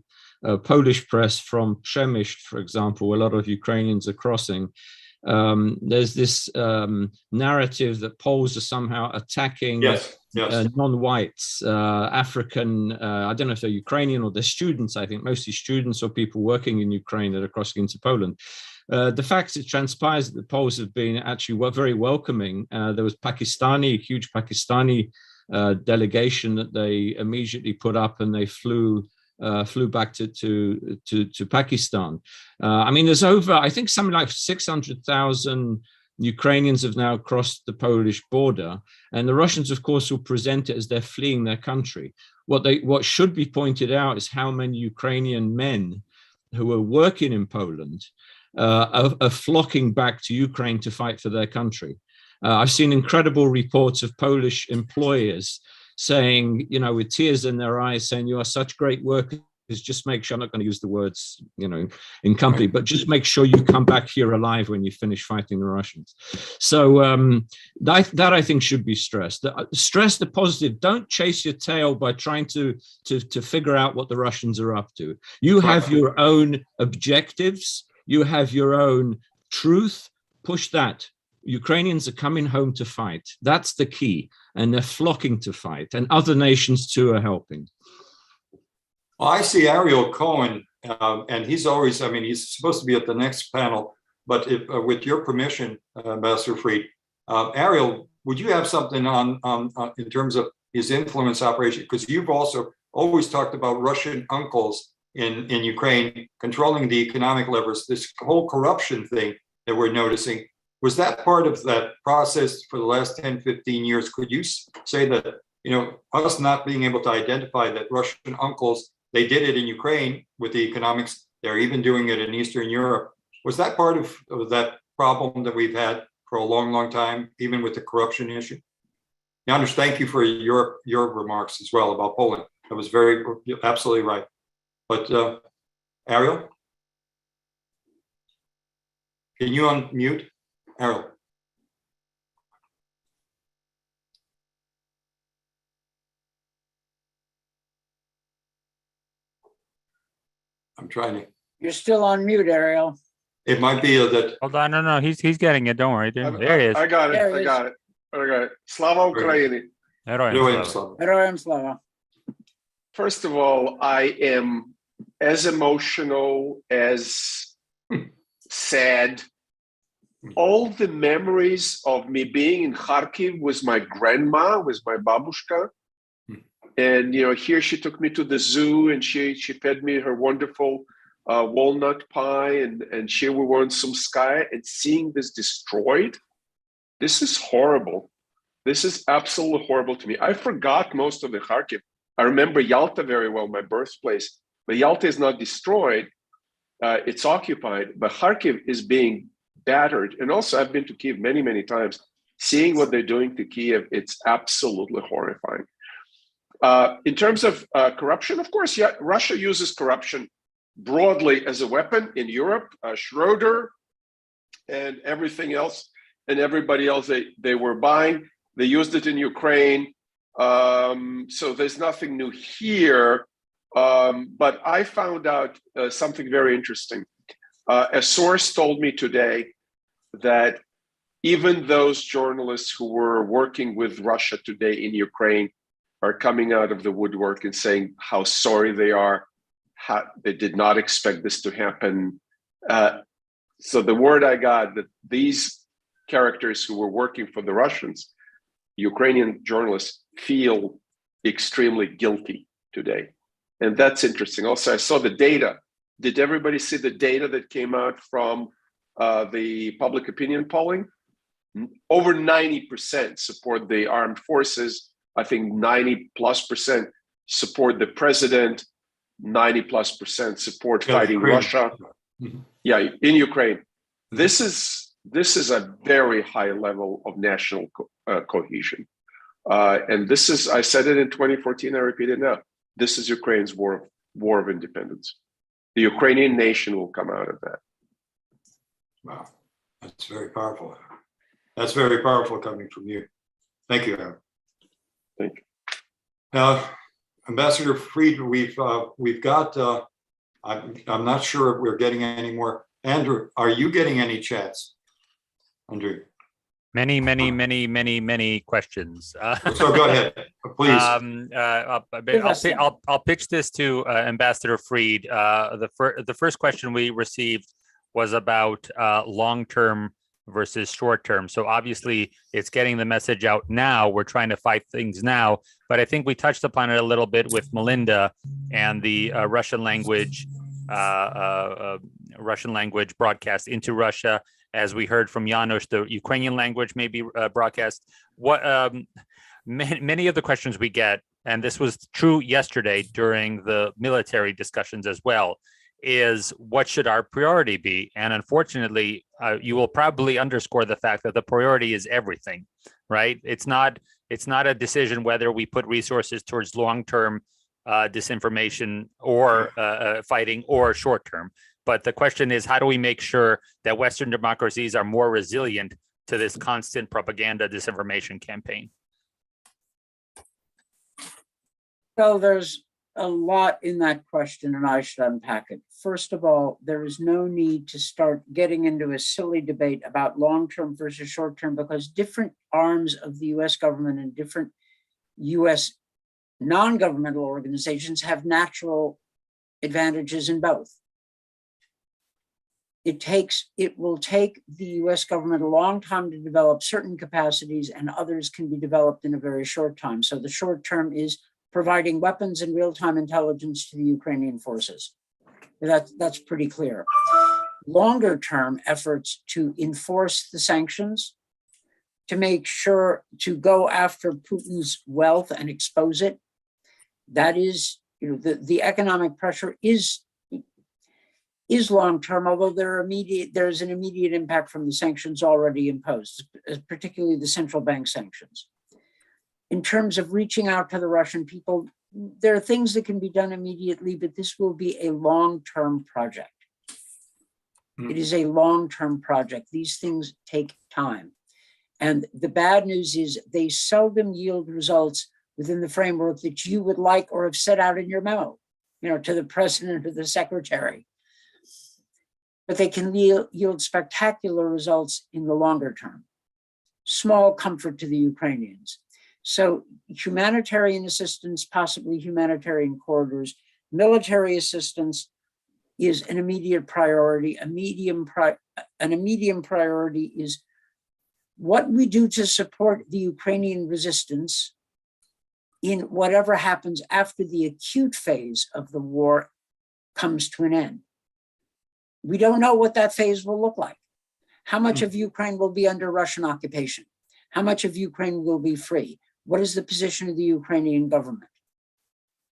Polish press from Przemysl, for example, where a lot of Ukrainians are crossing. There's this narrative that Poles are somehow attacking non-whites, African, I don't know if they're Ukrainian or they're students, I think mostly students or people working in Ukraine that are crossing into Poland. The fact it transpires that the Poles have been actually very welcoming. There was a huge Pakistani delegation that they immediately put up, and they flew back to Pakistan. I mean, there's I think something like 600,000 Ukrainians have now crossed the Polish border, and the Russians, of course, will present it as they're fleeing their country. What should be pointed out is how many Ukrainian men who are working in Poland are flocking back to Ukraine to fight for their country. I've seen incredible reports of Polish employers saying, you know, with tears in their eyes, saying, "You are such great workers. Just make sure," I'm not going to use the words, you know, in company, but just make sure you come back here alive when you finish fighting the Russians. So that I think should be stressed. Stress the positive. Don't chase your tail by trying to figure out what the Russians are up to. You have your own objectives. You have your own truth. Push that. Ukrainians are coming home to fight. That's the key. And they're flocking to fight. And other nations too are helping. Well, I see Ariel Cohen, and he's always, I mean, he's supposed to be at the next panel, but if, with your permission, Ambassador Fried, Ariel, would you have something on in terms of his influence operation? Because you've also always talked about Russian uncles in Ukraine controlling the economic levers, this whole corruption thing that we're noticing. Was that part of that process for the last 10, 15 years? Could you say that, you know, us not being able to identify that Russian uncles, they did it in Ukraine with the economics, they're even doing it in Eastern Europe. Was that part of that problem that we've had for a long, long time, even with the corruption issue? Janusz, thank you for your remarks as well about Poland. That was absolutely right. But Ariel, can you unmute? Ariel. I'm trying to. You're still on mute, Ariel. It might be that. Hold on, no, he's getting it. Don't worry, dude. There he is. I got it. There he I is. got it. I got it. Slava Ukraini. Heroyam Slava. First of all, I am as emotional, as sad. All the memories of me being in Kharkiv with my grandma, with my babushka. And, you know, here she took me to the zoo and she fed me her wonderful walnut pie, and here we were in some sky, and seeing this destroyed, this is horrible. This is absolutely horrible to me. I forgot most of the Kharkiv. I remember Yalta very well, my birthplace, but Yalta is not destroyed. It's occupied, but Kharkiv is being battered. And also I've been to Kyiv many, many times. Seeing what they're doing to Kyiv, it's absolutely horrifying. In terms of corruption, of course, yeah, Russia uses corruption broadly as a weapon in Europe. Schroeder and everything else, and everybody else they were buying, they used it in Ukraine. So there's nothing new here. But I found out something very interesting. A source told me today that even those journalists who were working with Russia today in Ukraine are coming out of the woodwork and saying how sorry they are, how they did not expect this to happen. So the word I got, that these characters who were working for the Russians, Ukrainian journalists, feel extremely guilty today. And that's interesting. Also, I saw the data. Did everybody see the data that came out from the public opinion polling? Over 90% support the armed forces. I think 90+% support the president, 90+% support fighting Russia. Yeah, in Ukraine. This is a very high level of national cohesion. And this is, I said it in 2014, I repeat it now. This is Ukraine's war of independence. The Ukrainian nation will come out of that. Wow, that's very powerful. That's very powerful coming from you. Thank you, Aaron. Thank you. Ambassador Fried, we've got I'm not sure if we're getting any more. Andrew, are you getting any chats? Andrew? Many questions. So go ahead, please. I'll pitch this to Ambassador Fried. The first question we received was about long-term versus short-term. So obviously, it's getting the message out now. We're trying to fight things now, but I think we touched upon it a little bit with Melinda and the Russian language broadcast into Russia. As we heard from Janusz, the Ukrainian language may be broadcast. Many of the questions we get, and this was true yesterday during the military discussions as well, is what should our priority be? And unfortunately, you will probably underscore the fact that the priority is everything, right? It's not a decision whether we put resources towards long-term disinformation or fighting or short-term. But the question is, how do we make sure that Western democracies are more resilient to this constant propaganda disinformation campaign? Well, there's a lot in that question, and I should unpack it. First of all, there is no need to start getting into a silly debate about long-term versus short-term, because different arms of the US government and different US non-governmental organizations have natural advantages in both. It will take the US government a long time to develop certain capacities, and others can be developed in a very short time. So the short term is providing weapons and real-time intelligence to the Ukrainian forces. That's pretty clear. Longer term efforts to enforce the sanctions, to make sure to go after Putin's wealth and expose it. That is, the economic pressure is long-term, although there's an immediate impact from the sanctions already imposed, particularly the central bank sanctions. In terms of reaching out to the Russian people, there are things that can be done immediately, but this will be a long-term project. It is a long-term project. These things take time. And the bad news is they seldom yield results within the framework that you would like or have set out in your memo, to the president or the secretary. But they can yield spectacular results in the longer term. Small comfort to the Ukrainians. So humanitarian assistance, possibly humanitarian corridors, military assistance is an immediate priority. An immediate priority is what we do to support the Ukrainian resistance in whatever happens after the acute phase of the war comes to an end. We don't know what that phase will look like. How much of Ukraine will be under Russian occupation? How much of Ukraine will be free? What is the position of the Ukrainian government?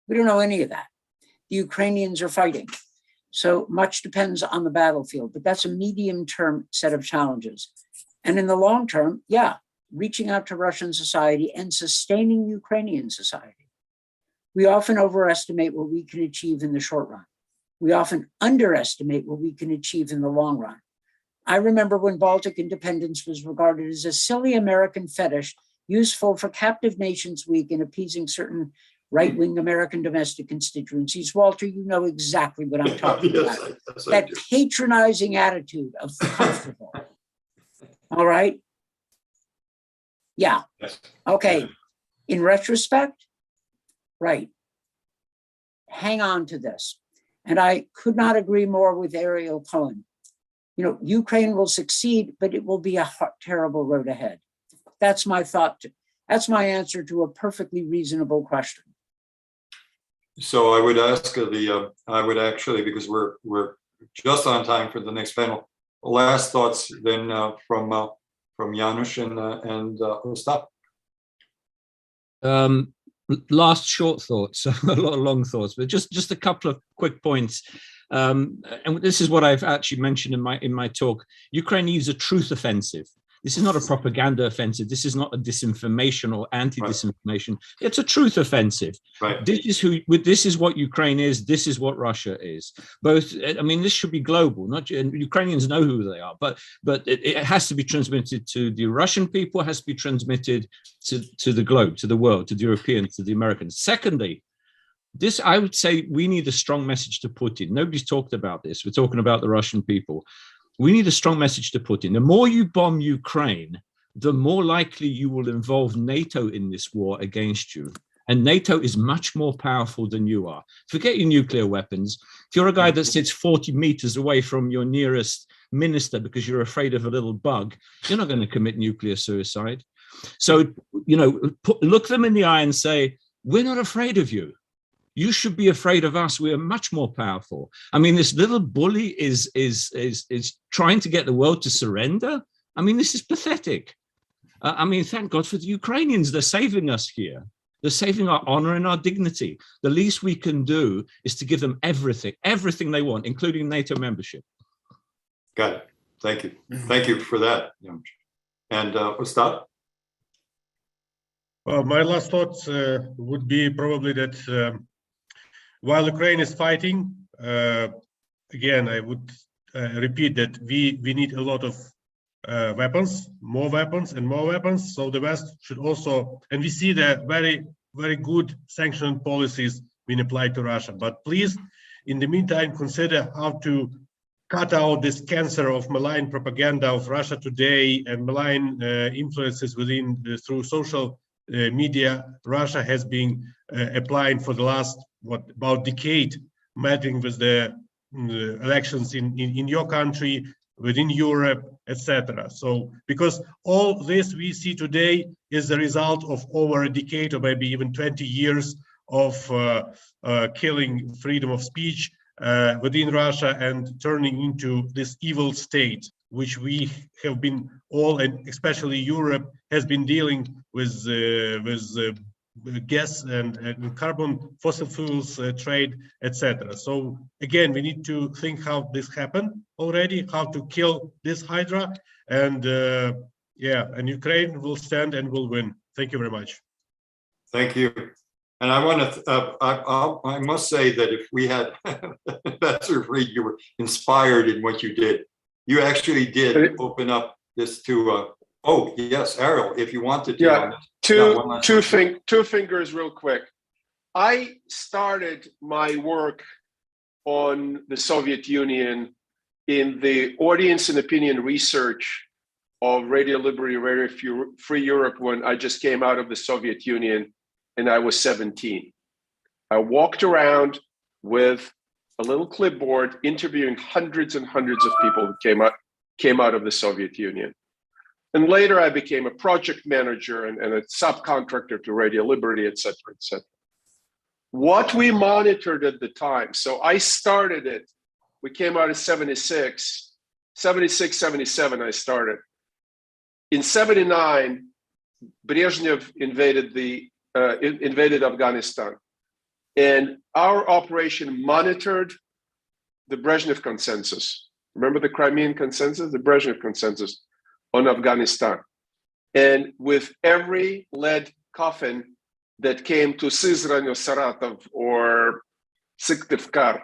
We don't know any of that. The Ukrainians are fighting. So much depends on the battlefield, but that's a medium-term set of challenges. And in the long term, reaching out to Russian society and sustaining Ukrainian society. We often overestimate what we can achieve in the short run. We often underestimate what we can achieve in the long run. I remember when Baltic independence was regarded as a silly American fetish useful for captive nations week and appeasing certain right-wing American domestic constituencies. Walter, you know exactly what I'm talking about. That patronizing attitude of comfortable. All right? Yeah. Okay. In retrospect, right. Hang on to this. And I could not agree more with Ariel Cohen. Ukraine will succeed, but it will be a terrible road ahead. That's my thought. That's my answer to a perfectly reasonable question. So I would ask I would actually, because we're just on time for the next panel. Last thoughts then from Janusz and Ostap. Last short thoughts, a lot of long thoughts, but just a couple of quick points. And this is what I've actually mentioned in my talk. Ukraine needs a truth offensive. This is not a propaganda offensive. This is not a disinformation or anti-disinformation. Right. It's a truth offensive. Right. This is what Ukraine is. This is what Russia is. Both. I mean, this should be global. Not Ukrainians know who they are, but it has to be transmitted to the Russian people. It has to be transmitted to the globe, to the world, to the Europeans, to the Americans. Secondly, this, I would say we need a strong message to Putin. Nobody's talked about this. We're talking about the Russian people. We need a strong message to Putin. The more you bomb Ukraine, the more likely you will involve NATO in this war against you. And NATO is much more powerful than you are. Forget your nuclear weapons. If you're a guy that sits 40 meters away from your nearest minister because you're afraid of a little bug, you're not going to commit nuclear suicide. So, you know, look them in the eye and say, we're not afraid of you. You should be afraid of us. We are much more powerful. I mean, this little bully is trying to get the world to surrender. I mean, this is pathetic. I mean, thank God for the Ukrainians. They're saving us here. They're saving our honor and our dignity. The least we can do is to give them everything they want, including NATO membership. Got it. Thank you. Thank you for that. And Ostap? Well, my last thoughts would be probably that while Ukraine is fighting, again, I would repeat that we need a lot of weapons, more weapons and more weapons. So the West should also, and we see the very, very good sanction policies being applied to Russia. But please, in the meantime, consider how to cut out this cancer of malign propaganda of Russia today and malign influences within through social media. Russia has been applying for the last about decade, meddling with the elections in your country, within Europe, etc. So, because all this we see today is the result of over a decade or maybe even 20 years of killing freedom of speech within Russia and turning into this evil state, which we have been all, and especially Europe, has been dealing with gas and carbon fossil fuels trade, etc. So again, we need to think how this happened already, how to kill this Hydra, and and Ukraine will stand and will win. Thank you very much. Thank you. And I want to, I must say that if we had Ambassador Fried, you were inspired in what you did. You actually did open up this to, oh yes, Ariel, if you wanted to. Yeah, two fingers real quick. I started my work on the Soviet Union in the audience and opinion research of Radio Liberty, Radio Free Europe when I just came out of the Soviet Union and I was 17. I walked around with a little clipboard interviewing hundreds and hundreds of people who came out of the Soviet Union. And later I became a project manager and a subcontractor to Radio Liberty, et cetera, et cetera. What we monitored at the time, so I started it, we came out in 76, 77 I started. In 79, Brezhnev invaded Afghanistan. And our operation monitored the Brezhnev consensus. Remember the Crimean consensus, the Brezhnev consensus on Afghanistan. And with every lead coffin that came to Sызrань or Saratov or Syktyvkar,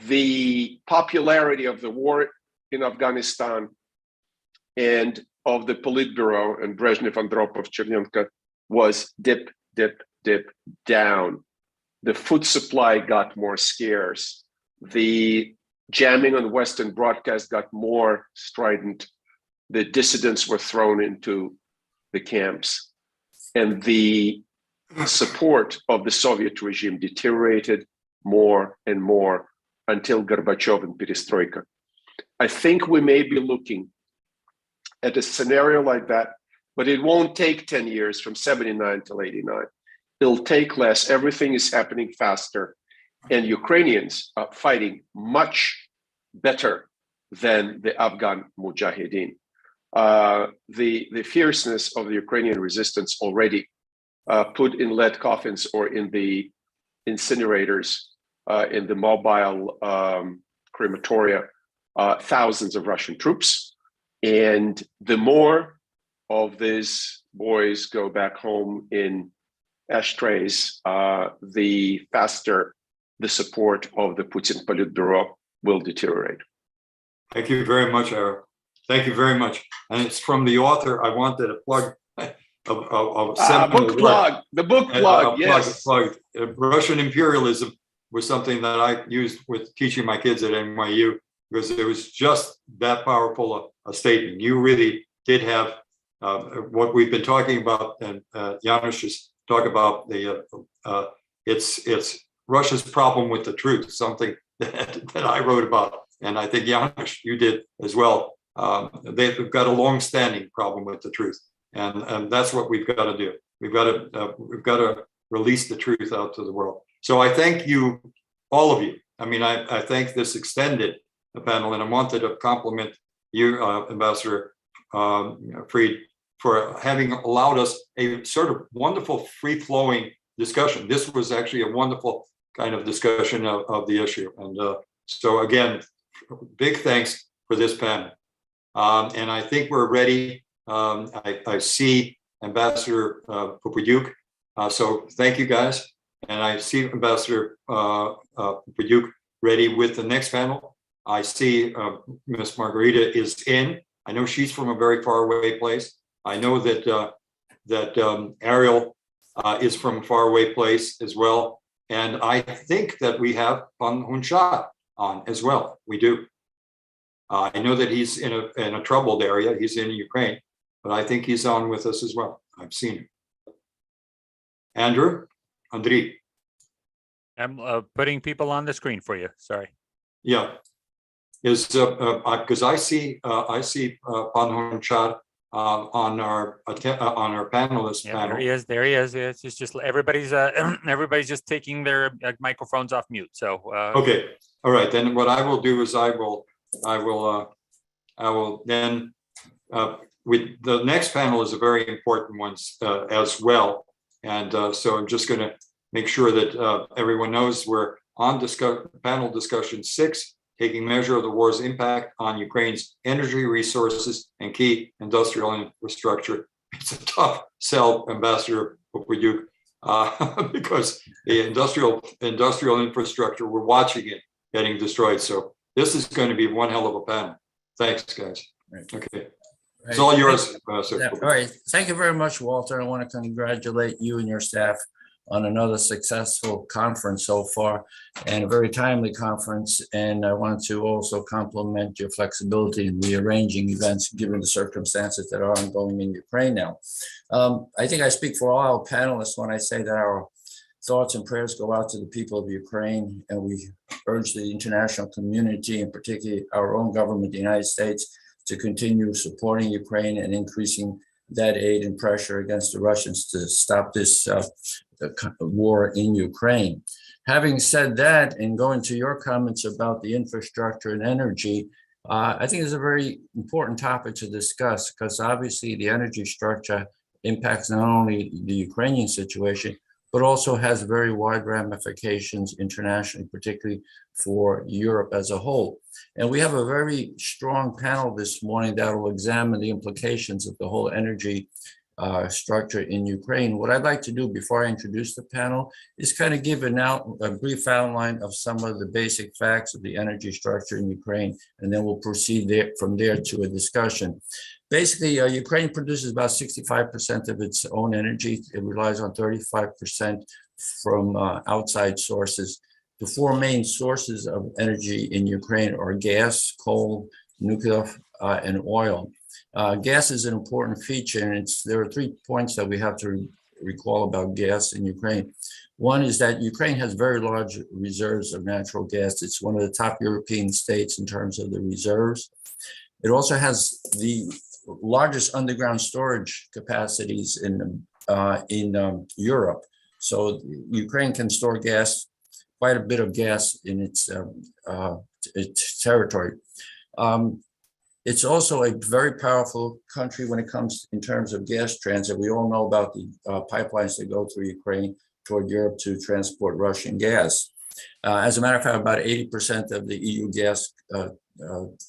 the popularity of the war in Afghanistan and of the Politburo and Brezhnev, Andropov, Chernenko was dip, dip, dip down. The food supply got more scarce. The jamming on Western broadcast got more strident. The dissidents were thrown into the camps. And the support of the Soviet regime deteriorated more and more until Gorbachev and Perestroika. I think we may be looking at a scenario like that, but it won't take 10 years from 79 till 89. It'll take less. Everything is happening faster. And Ukrainians are fighting much better than the Afghan Mujahideen. The fierceness of the Ukrainian resistance already put in lead coffins or in the incinerators, in the mobile crematoria, thousands of Russian troops. And the more of these boys go back home in ashtrays, the faster the support of the Putin Politburo will deteriorate. Thank you very much, Eric. Thank you very much. And it's from the author. I wanted to plug seminal book work. plug, the book plug, yes. Russian imperialism was something that I used with teaching my kids at NYU, because it was just that powerful a statement. You really did have what we've been talking about, and Janusz just talk about it's Russia's problem with the truth, something that I wrote about, and I think Janusz, you did as well. They've got a long-standing problem with the truth, and that's what we've got to do. We've got to release the truth out to the world. So I thank you, all of you. I mean, I thank this extended panel, and I wanted to compliment you, Ambassador Fried, for having allowed us a sort of wonderful, free-flowing discussion. This was actually a wonderful kind of discussion of the issue. And so again, big thanks for this panel. And I think we're ready. I see Ambassador Popadiuk. So thank you, guys. And I see Ambassador Popadiuk ready with the next panel. I see Miss Margarita is in. I know she's from a very far away place. I know that Ariel is from a far away place as well. And I think that we have Honchar on as well. We do. I know that he's in a troubled area. He's in Ukraine, but I think he's on with us as well. I've seen him. Andrei. I'm putting people on the screen for you. Sorry. Yeah, is because I see Honchar on our panelist Yeah, panel. there he is. It's just everybody's everybody's just taking their microphones off mute. So Okay, all right. Then what I will do is I will then with the next panel is a very important one as well, and so I'm just going to make sure that everyone knows we're on panel discussion 6. Taking measure of the war's impact on Ukraine's energy resources and key industrial infrastructure. It's a tough sell, Ambassador Popadiuk, because the industrial infrastructure, we're watching it getting destroyed. So this is going to be one hell of a panel. Thanks, guys. Right. Okay. Right. It's all yours, sir. Yeah, all right. Thank you very much, Walter. I want to congratulate you and your staff on another successful conference so far, and a very timely conference. And I want to also compliment your flexibility in rearranging events given the circumstances that are ongoing in Ukraine now. I think I speak for all our panelists when I say that our thoughts and prayers go out to the people of Ukraine, and we urge the international community, and particularly our own government, the United States, to continue supporting Ukraine and increasing that aid and pressure against the Russians to stop this war in Ukraine. Having said that, and going to your comments about the infrastructure and energy, I think it's a very important topic to discuss, because obviously the energy structure impacts not only the Ukrainian situation, but also has very wide ramifications internationally, particularly for Europe as a whole. And we have a very strong panel this morning that will examine the implications of the whole energy structure in Ukraine. What I'd like to do before I introduce the panel is kind of give a brief outline of some of the basic facts of the energy structure in Ukraine, and then we'll proceed from there to a discussion. Basically, Ukraine produces about 65% of its own energy. It relies on 35% from outside sources. The four main sources of energy in Ukraine are gas, coal, nuclear, and oil. Gas is an important feature, and there are 3 points that we have to recall about gas in Ukraine. One is that Ukraine has very large reserves of natural gas. It's one of the top European states in terms of the reserves. It also has the largest underground storage capacities in Europe. So Ukraine can store gas, quite a bit of gas in its territory. It's also a very powerful country when it comes in terms of gas transit. We all know about the pipelines that go through Ukraine toward Europe to transport Russian gas. As a matter of fact, about 80% of the EU gas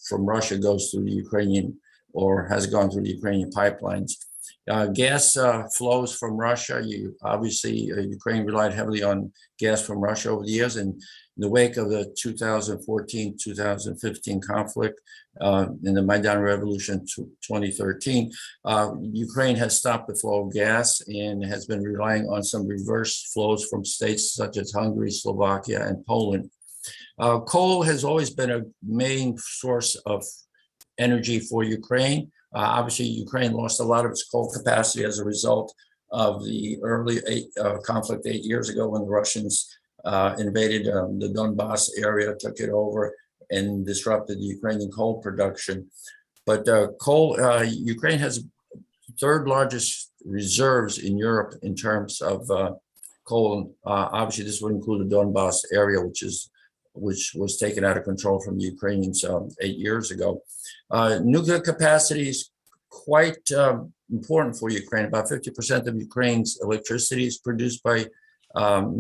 from Russia goes through the Ukrainian, or has gone through the Ukrainian pipelines. Gas flows from Russia. Obviously, Ukraine relied heavily on gas from Russia over the years. And in the wake of the 2014-2015 conflict in the Maidan Revolution 2013, Ukraine has stopped the flow of gas and has been relying on some reverse flows from states such as Hungary, Slovakia, and Poland. Coal has always been a main source of energy for Ukraine. Obviously, Ukraine lost a lot of its coal capacity as a result of the early conflict 8 years ago when the Russians invaded the Donbass area, took it over, and disrupted the Ukrainian coal production. But Ukraine has third largest reserves in Europe in terms of coal. Obviously, this would include the Donbass area, which was taken out of control from the Ukrainians 8 years ago. Nuclear capacity is quite important for Ukraine. About 50% of Ukraine's electricity is produced by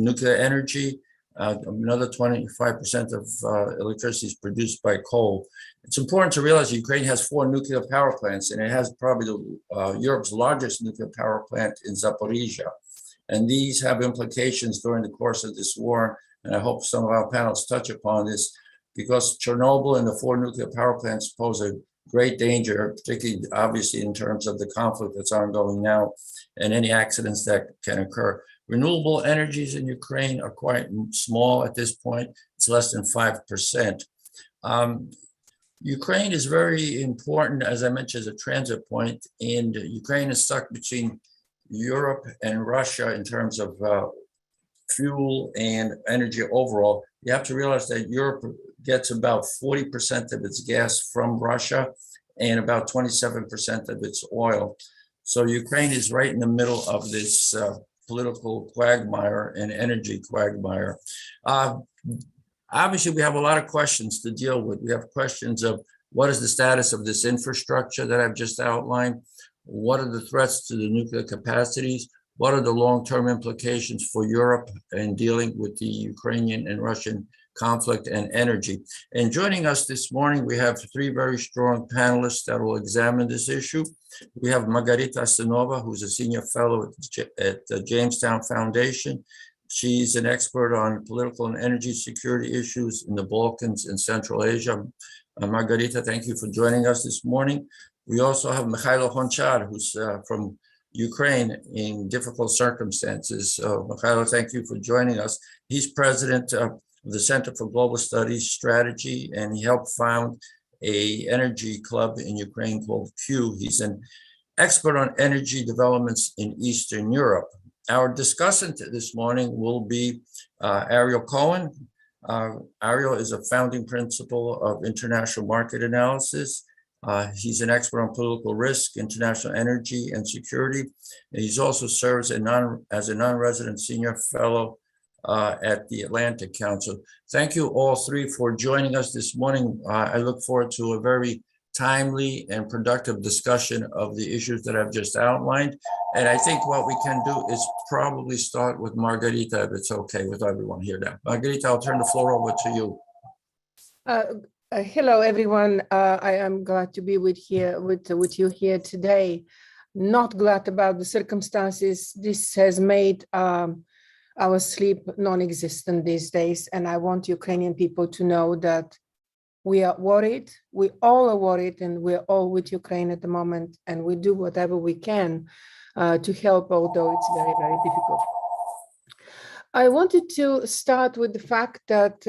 nuclear energy. Another 25% of electricity is produced by coal. It's important to realize Ukraine has 4 nuclear power plants, and it has probably Europe's largest nuclear power plant in Zaryckyj. And these have implications during the course of this war. And I hope some of our panels touch upon this, because Chernobyl and the 4 nuclear power plants pose a great danger, particularly obviously in terms of the conflict that's ongoing now and any accidents that can occur. Renewable energies in Ukraine are quite small at this point. It's less than 5%. Ukraine is very important, as I mentioned, as a transit point, and Ukraine is stuck between Europe and Russia in terms of fuel and energy overall. You have to realize that Europe gets about 40% of its gas from Russia and about 27% of its oil. So Ukraine is right in the middle of this political quagmire and energy quagmire. Obviously, we have a lot of questions to deal with. We have questions of what is the status of this infrastructure that I've just outlined? What are the threats to the nuclear capacities? What are the long-term implications for Europe in dealing with the Ukrainian and Russian conflict and energy? And joining us this morning, we have 3 very strong panelists that will examine this issue. We have Margarita Assenova, who's a senior fellow at the Jamestown Foundation. She's an expert on political and energy security issues in the Balkans and Central Asia. Margarita, thank you for joining us this morning. We also have Mykhailo Honchar, who's from Ukraine in difficult circumstances. So, Mykhailo, thank you for joining us. He's president of the Center for Global Studies Strategy, and he helped found an energy club in Ukraine called Q. He's an expert on energy developments in Eastern Europe. Our discussant this morning will be Ariel Cohen. Ariel is a founding principal of International Market Analysis. He's an expert on political risk, international energy, and security. And he's also serves as a non-resident senior fellow at the Atlantic Council. Thank you all 3 for joining us this morning. I look forward to a very timely and productive discussion of the issues that I've just outlined. And I think what we can do is probably start with Margarita, if it's okay with everyone here now. Margarita, I'll turn the floor over to you. Hello, everyone. I am glad to be with you here today. Not glad about the circumstances. This has made our sleep non-existent these days. And I want Ukrainian people to know that we are worried. We all are worried, and we're all with Ukraine at the moment. And we do whatever we can to help, although it's very, very difficult. I wanted to start with the fact that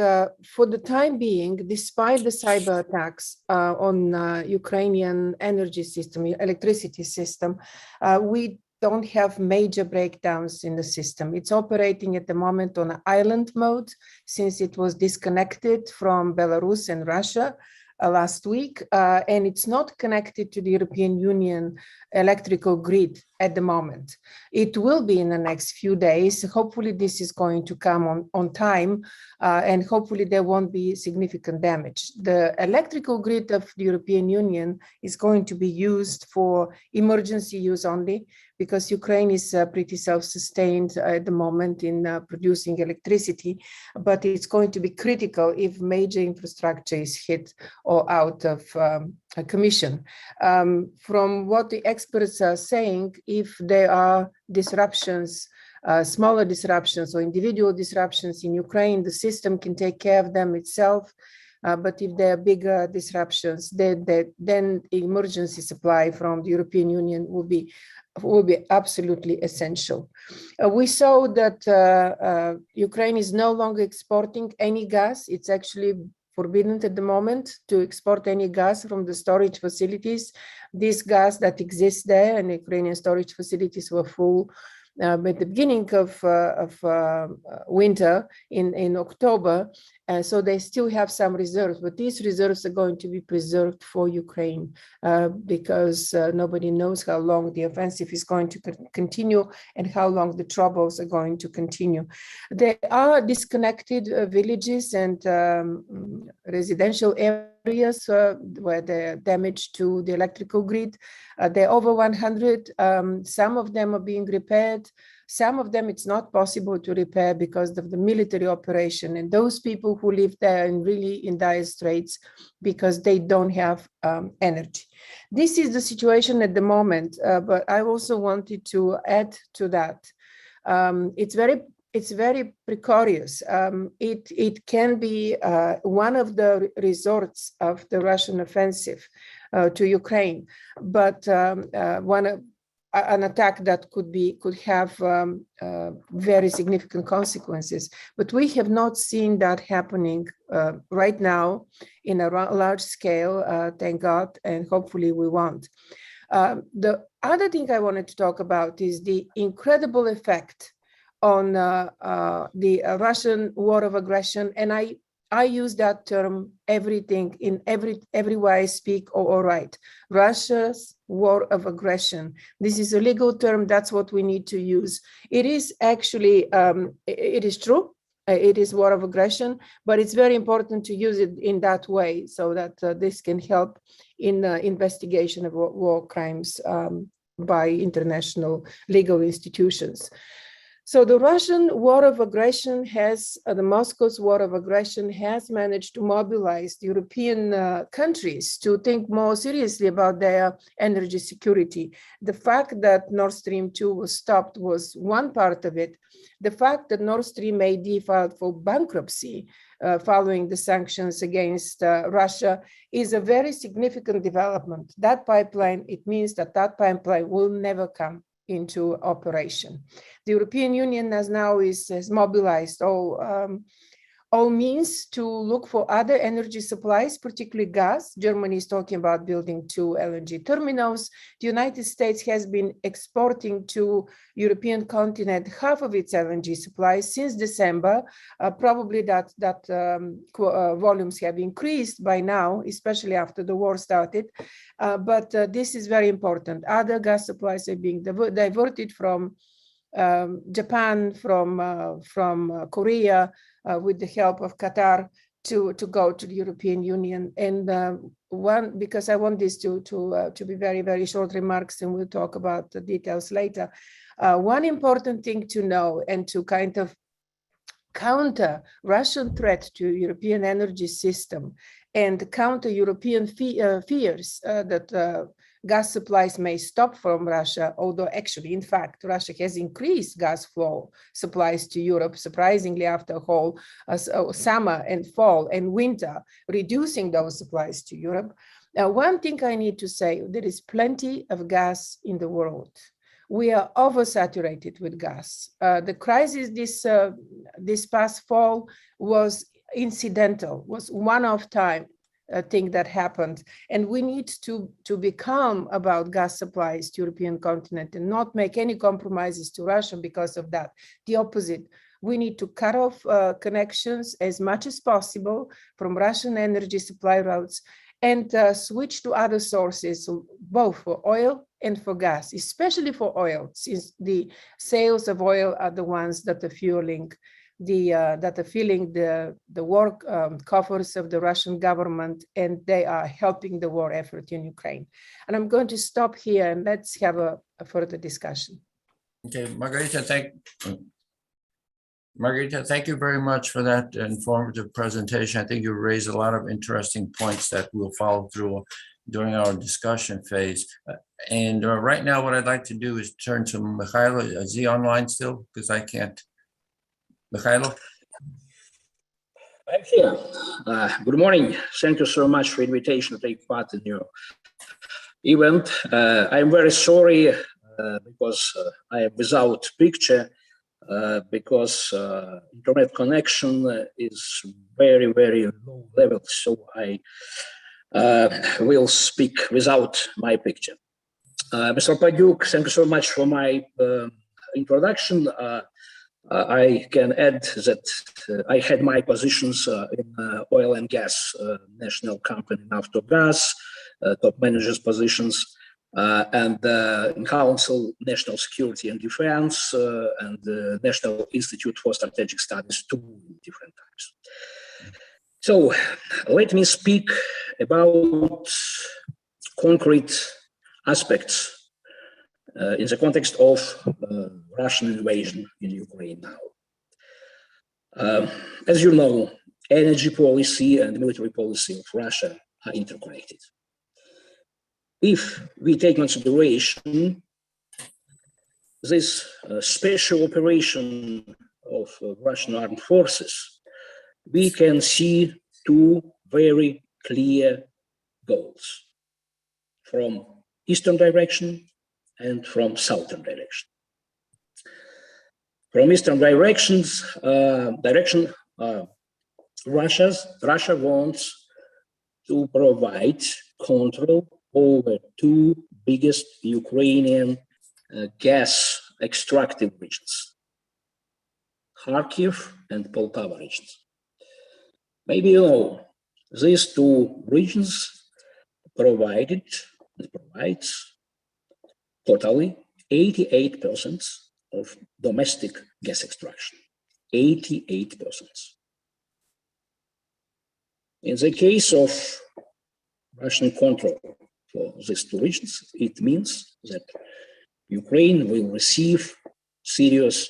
for the time being, despite the cyber attacks on Ukrainian energy system, electricity system, we don't have major breakdowns in the system. It's operating at the moment on an island mode since it was disconnected from Belarus and Russia last week, and it's not connected to the European Union electrical grid at the moment. It will be in the next few days. Hopefully this is going to come on time, and hopefully there won't be significant damage. The electrical grid of the European Union is going to be used for emergency use only, because Ukraine is pretty self-sustained at the moment in producing electricity, but it's going to be critical if major infrastructure is hit or out of commission. From what the experts are saying, if there are disruptions, smaller disruptions or individual disruptions in Ukraine, the system can take care of them itself. But if there are bigger disruptions, then emergency supply from the European Union will be absolutely essential. We saw that Ukraine is no longer exporting any gas. It's actually forbidden at the moment to export any gas from the storage facilities. This gas that exists there, and Ukrainian storage facilities were full at the beginning of winter in October, so they still have some reserves, but these reserves are going to be preserved for Ukraine because nobody knows how long the offensive is going to continue and how long the troubles are going to continue. There are disconnected villages and residential areas where there are damage to the electrical grid. There are over 100. Some of them are being repaired. Some of them it's not possible to repair because of the military operation, and those people who live there are really in dire straits because they don't have energy. This is the situation at the moment, but I also wanted to add to that. It's very precarious. It can be one of the resorts of the Russian offensive to Ukraine, but an attack that could have very significant consequences. But we have not seen that happening right now in a large scale, thank God, and hopefully we won't. The other thing I wanted to talk about is the incredible effect on the Russian war of aggression, and I use that term everything in every way I speak or write. Russia's war of aggression. This is a legal term. That's what we need to use. It is actually, it is true. It is war of aggression, but it's very important to use it in that way so that this can help in investigation of war crimes by international legal institutions. So the Russian war of aggression has, the Moscow's war of aggression has managed to mobilize the European countries to think more seriously about their energy security. The fact that Nord Stream 2 was stopped was one part of it. The fact that Nord Stream AD filed for bankruptcy following the sanctions against Russia is a very significant development. That pipeline, it means that that pipeline will never come into operation. The European Union has mobilized all means to look for other energy supplies, particularly gas. Germany is talking about building 2 LNG terminals. The United States has been exporting to European continent half of its LNG supplies since December. Probably that volumes have increased by now, especially after the war started. But this is very important. Other gas supplies are being diverted from Japan, from Korea, with the help of Qatar to go to the European Union. And because I want this to be very, very short remarks, and we'll talk about the details later. One important thing to know and to kind of counter Russian threat to European energy system and counter European fears that gas supplies may stop from Russia, although actually, in fact, Russia has increased gas flow supplies to Europe, surprisingly after a whole summer and fall and winter, reducing those supplies to Europe. Now, one thing I need to say, there is plenty of gas in the world. We are oversaturated with gas. The crisis this past fall was incidental, was one-off time thing that happened. And we need to be calm about gas supplies to European continent and not make any compromises to Russia because of that. The opposite. We need to cut off connections as much as possible from Russian energy supply routes and switch to other sources, both for oil and for gas, especially for oil, since the sales of oil are the ones that are fueling that are filling the war coffers of the Russian government, and they are helping the war effort in Ukraine. And I'm going to stop here and let's have a further discussion. Okay, Margarita, thank you very much for that informative presentation. I think you raised a lot of interesting points that we'll follow through during our discussion phase. And right now, what I'd like to do is turn to Mykhailo. Is he online still? Because I can't. Mykhailo? I'm here. Good morning. Thank you so much for the invitation to take part in your event. I'm very sorry because I am without picture because internet connection is very, very low level. So I will speak without my picture. Mr. Popadiuk, thank you so much for my introduction. I can add that I had my positions in oil and gas national company Naftogaz, top managers positions, and in Council, National Security and Defense, and the National Institute for Strategic Studies, 2 different times. So let me speak about concrete aspects in the context of Russian invasion in Ukraine now. As you know, energy policy and military policy of Russia are interconnected. If we take consideration this special operation of Russian armed forces, we can see 2 very clear goals from eastern direction and from southern direction. From eastern direction, Russia wants to provide control over 2 biggest Ukrainian gas extractive regions, Kharkiv and Poltava regions. Maybe you know, these 2 regions provides totally 88% of domestic gas extraction, 88%. In the case of Russian control for these 2 regions, it means that Ukraine will receive serious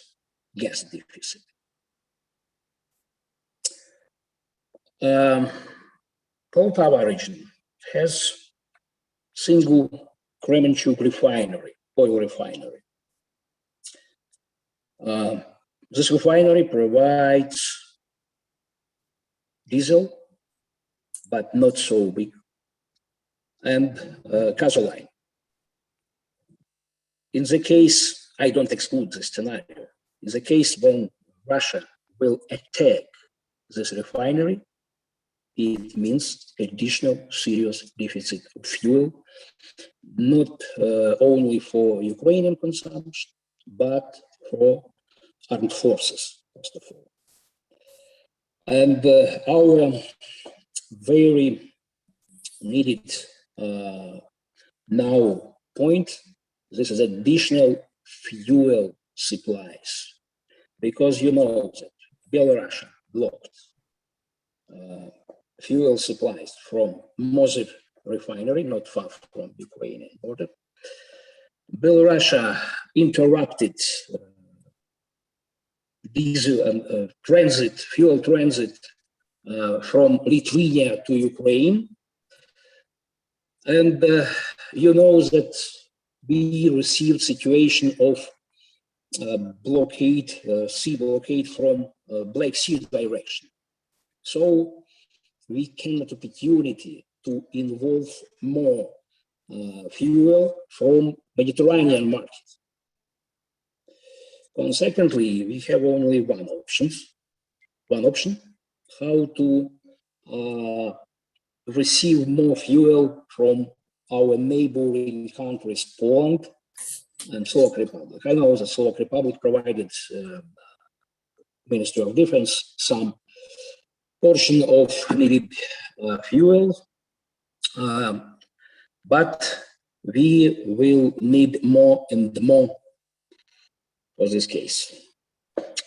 gas deficit. Poltava region has single Kremenchuk refinery, oil refinery. This refinery provides diesel, but not so big, and gasoline. In the case, I don't exclude this scenario, in the case when Russia will attack this refinery, it means additional serious deficit of fuel, not only for Ukrainian consumption, but for armed forces, first of all. And our very needed now point, this is additional fuel supplies, because you know that Belarus blocked fuel supplies from Mozyv refinery, not far from Ukrainian border. Belarus interrupted diesel and fuel transit from Lithuania to Ukraine. And you know that we received situation of blockade, sea blockade from Black Sea direction. So we can have opportunity to involve more fuel from Mediterranean market. Consequently, we have only one option, how to receive more fuel from our neighboring countries, Poland and Slovak Republic. I know the Slovak Republic provided Ministry of Defense some portion of needed fuel, but we will need more and more for this case.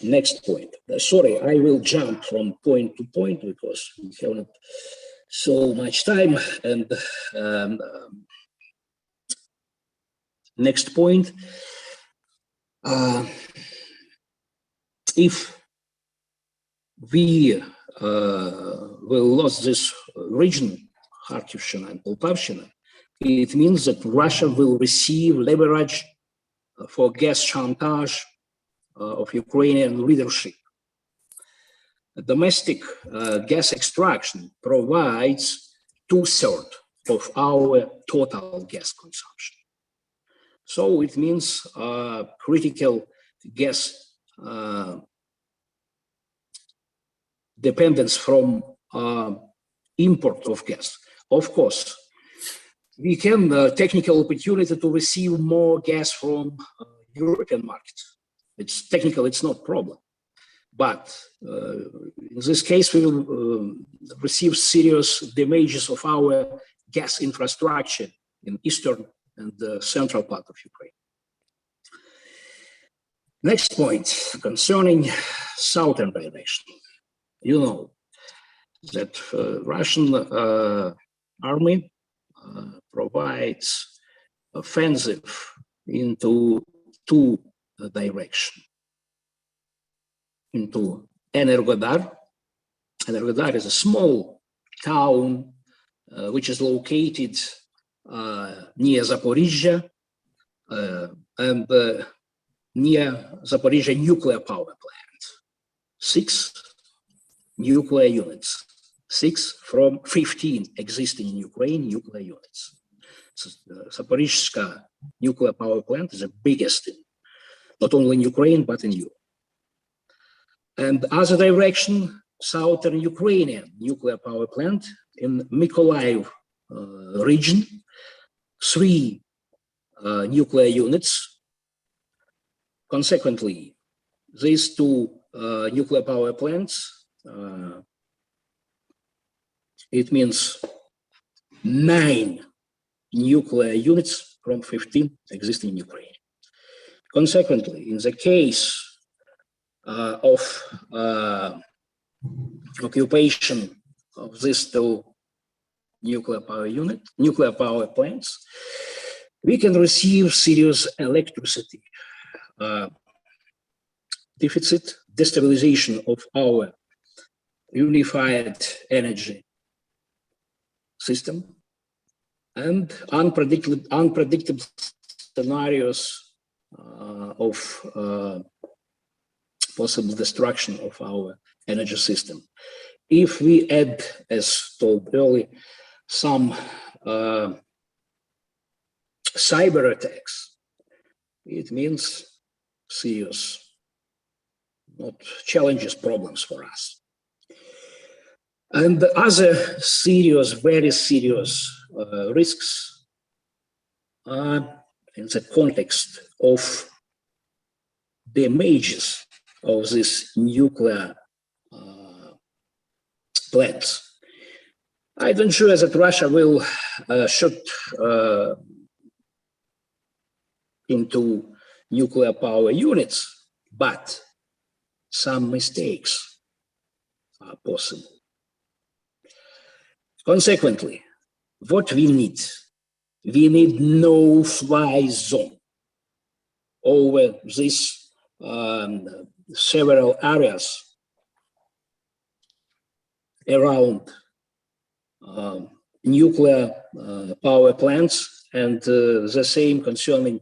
Next point. Sorry, I will jump from point to point because we have not so much time. And next point. If we will lose this region, Kharkivshchina and Poltavshchina, it means that Russia will receive leverage for gas chantage of Ukrainian leadership. Domestic gas extraction provides 2/3 of our total gas consumption. So it means critical gas dependence from import of gas. Of course, we can technical opportunity to receive more gas from European market. It's technical, it's not problem. But in this case, we will receive serious damages of our gas infrastructure in eastern and the central part of Ukraine. Next point concerning southern direction. You know that Russian army provides offensive into two directions. Into Energodar. Energodar is a small town which is located near Zaporizhzhia and near Zaporizhzhia nuclear power plant. 6 nuclear units, 6 from 15 existing in Ukraine nuclear units. So, Zaporizhzhia nuclear power plant is the biggest in, not only in Ukraine, but in Europe. And other direction, southern Ukrainian nuclear power plant in Mykhailo region, 3 nuclear units. Consequently, these 2 nuclear power plants, it means 9 nuclear units from 15 existing in Ukraine. Consequently, in the case of occupation of these 2 nuclear power plants, we can receive serious electricity deficit, destabilization of our unified energy system, and unpredictable scenarios of possible destruction of our energy system. If we add, as told earlier, some cyber attacks, it means serious, not challenges, problems for us. And other serious, very serious risks are in the context of damages of these nuclear plants. I don't sure that Russia will shoot into nuclear power units, but some mistakes are possible. Consequently, what we need no-fly zone over these several areas around nuclear power plants, and the same concerning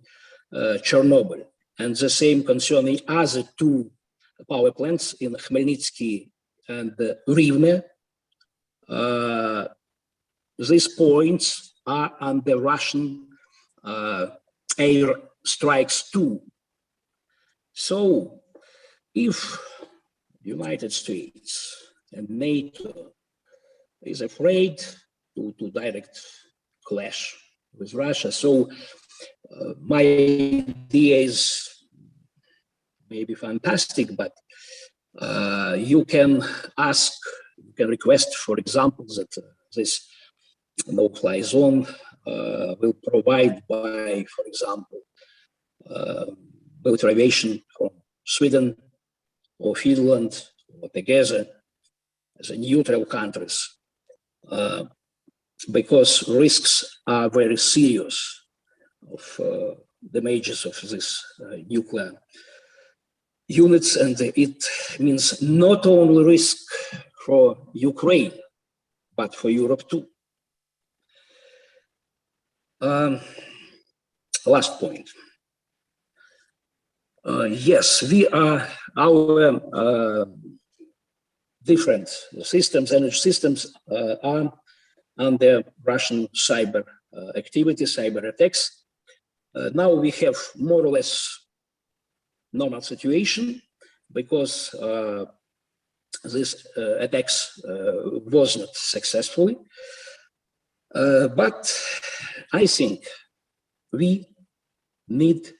Chernobyl, and the same concerning other 2 power plants in Khmelnytsky and Rivne. These points are under Russian air strikes too. So if United States and NATO is afraid to direct clash with Russia, so my idea is maybe fantastic, but you can ask, you can request, for example, that this no-fly zone will provide by, for example, military aviation from Sweden, or Finland or together as a neutral countries, because risks are very serious of damages of this nuclear units, and it means not only risk for Ukraine, but for Europe too. Last point. Yes, our different systems, energy systems, are under Russian cyber activity, cyber attacks. Now we have more or less normal situation because this attacks was not successfully. But I think we need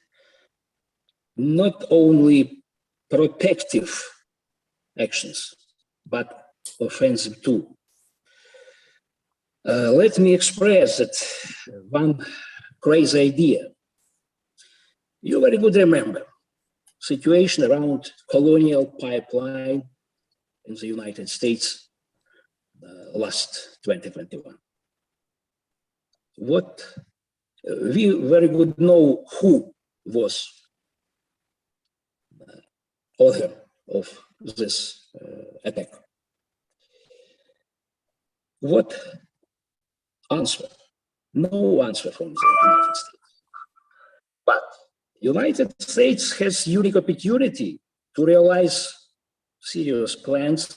not only protective actions, but offensive too. Let me express that one crazy idea. You very good remember situation around Colonial Pipeline in the United States last 2021. What we very good know who was author of this attack. What answer? No answer from the United States. But United States has unique opportunity to realize serious plans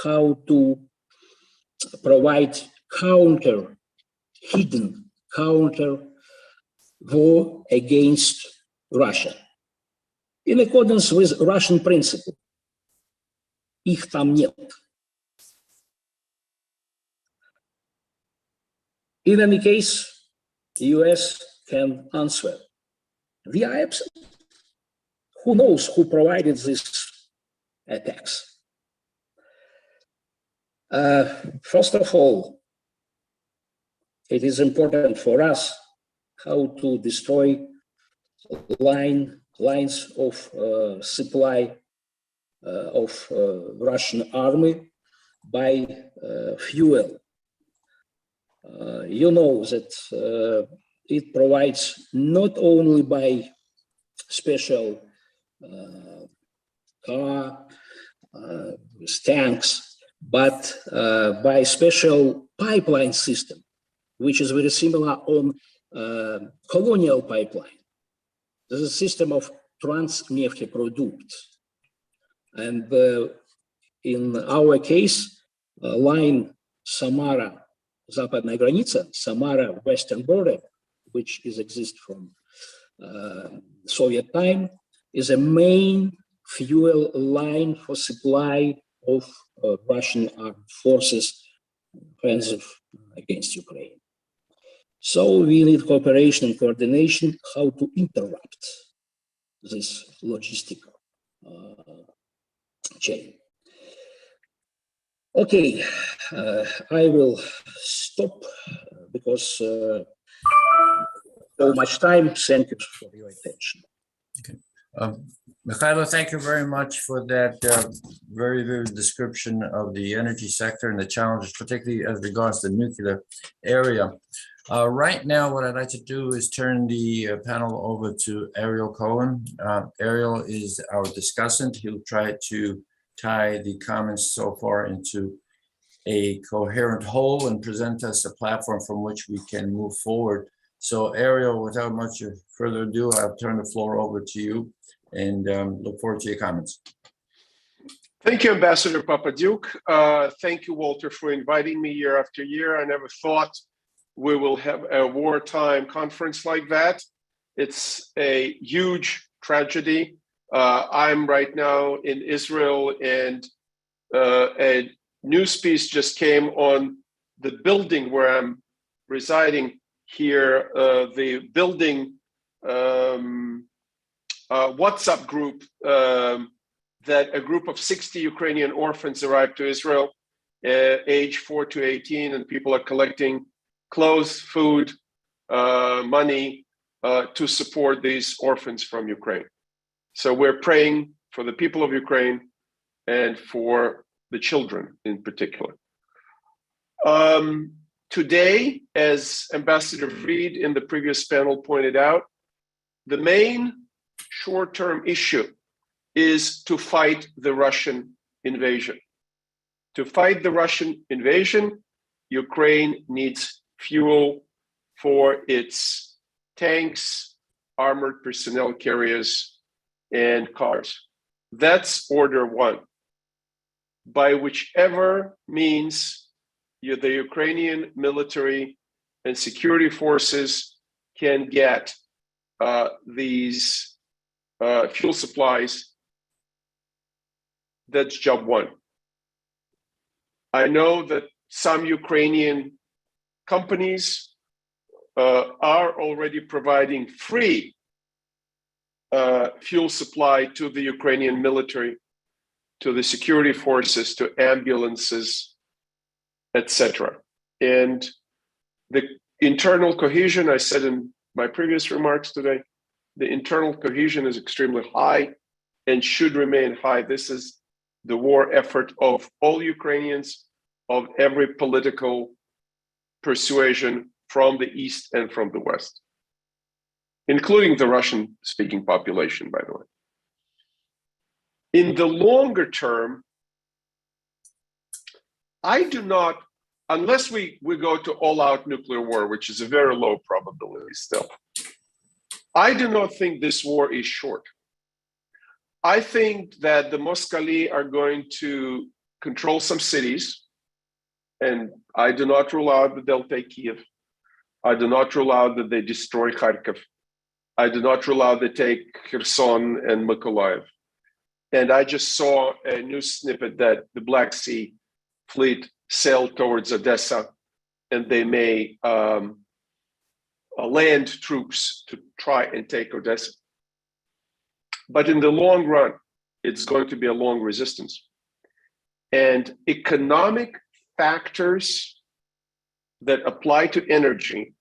how to provide hidden counter war against Russia in accordance with Russian principle. Их там нет. In any case, the US can answer. We are absent. Who knows who provided these attacks? First of all, it is important for us how to destroy lines of supply of Russian army by fuel. You know that it provides not only by special car, tanks, but by special pipeline system, which is very similar on Colonial Pipeline. There's a system of Transnefteprodukt. And in our case, line Samara, Zapadная граница, Samara Western border, which exists from Soviet time, is a main fuel line for supply of Russian armed forces offensive against Ukraine. So we need cooperation and coordination how to interrupt this logistical chain. Okay, I will stop because so much time. Thank you for your attention. Okay. Mykhailo, thank you very much for that very vivid description of the energy sector and the challenges, particularly as regards the nuclear area. Right now, what I'd like to do is turn the panel over to Ariel Cohen. Ariel is our discussant. He'll try to tie the comments so far into a coherent whole and present us a platform from which we can move forward. So Ariel, without much further ado, I'll turn the floor over to you and look forward to your comments. Thank you, Ambassador Popadiuk. Thank you, Walter, for inviting me year after year. I never thought we will have a wartime conference like that. It's a huge tragedy. I'm right now in Israel, and a news piece just came on the building where I'm residing here, the building WhatsApp group that a group of 60 Ukrainian orphans arrived to Israel, age 4 to 18, and people are collecting clothes, food, money to support these orphans from Ukraine. So we're praying for the people of Ukraine, and for the children in particular. Today, as Ambassador Fried in the previous panel pointed out, the main short-term issue is to fight the Russian invasion. To fight the Russian invasion, Ukraine needs fuel for its tanks, armored personnel carriers, and cars. That's order one. By whichever means the Ukrainian military and security forces can get these fuel supplies, that's job one. I know that some Ukrainian companies are already providing free fuel supply to the Ukrainian military, to the security forces, to ambulances, etc. And the internal cohesion, I said in my previous remarks today, the internal cohesion is extremely high and should remain high. This is the war effort of all Ukrainians, of every political persuasion from the East and from the West, including the Russian-speaking population, by the way. In the longer term, I do not, unless we go to all-out nuclear war, which is a very low probability still, I do not think this war is short. I think that the Moskali are going to control some cities, and I do not rule out that they'll take Kiev. I do not rule out that they destroy Kharkiv. I do not rule out they take Kherson and Mykolaiv. And I just saw a news snippet that the Black Sea Fleet sailed towards Odessa, and they may land troops to try and take Odessa. But in the long run, it's going to be a long resistance. And economic factors that apply to energy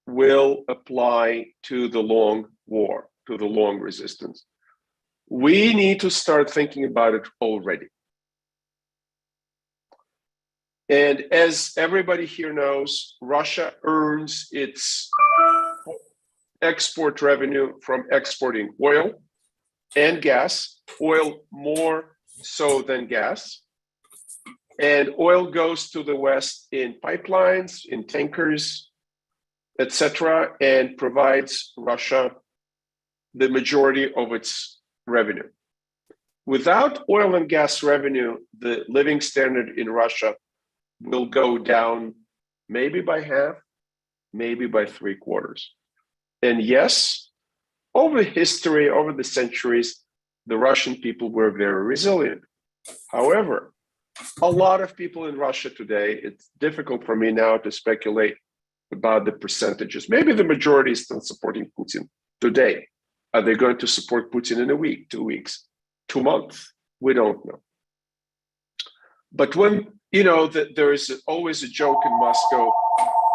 will apply to the long war, to the long resistance. We need to start thinking about it already. And as everybody here knows, Russia earns its export revenue from exporting oil and gas, oil more so than gas. And oil goes to the West in pipelines, in tankers, etc., and provides Russia the majority of its revenue. Without oil and gas revenue, the living standard in Russia will go down maybe by half, maybe by 3/4. And yes, over history, over the centuries, the Russian people were very resilient. However, a lot of people in Russia today, it's difficult for me now to speculate about the percentages. Maybe the majority is still supporting Putin today. Are they going to support Putin in a week, 2 weeks, 2 months? We don't know. But when, there is always a joke in Moscow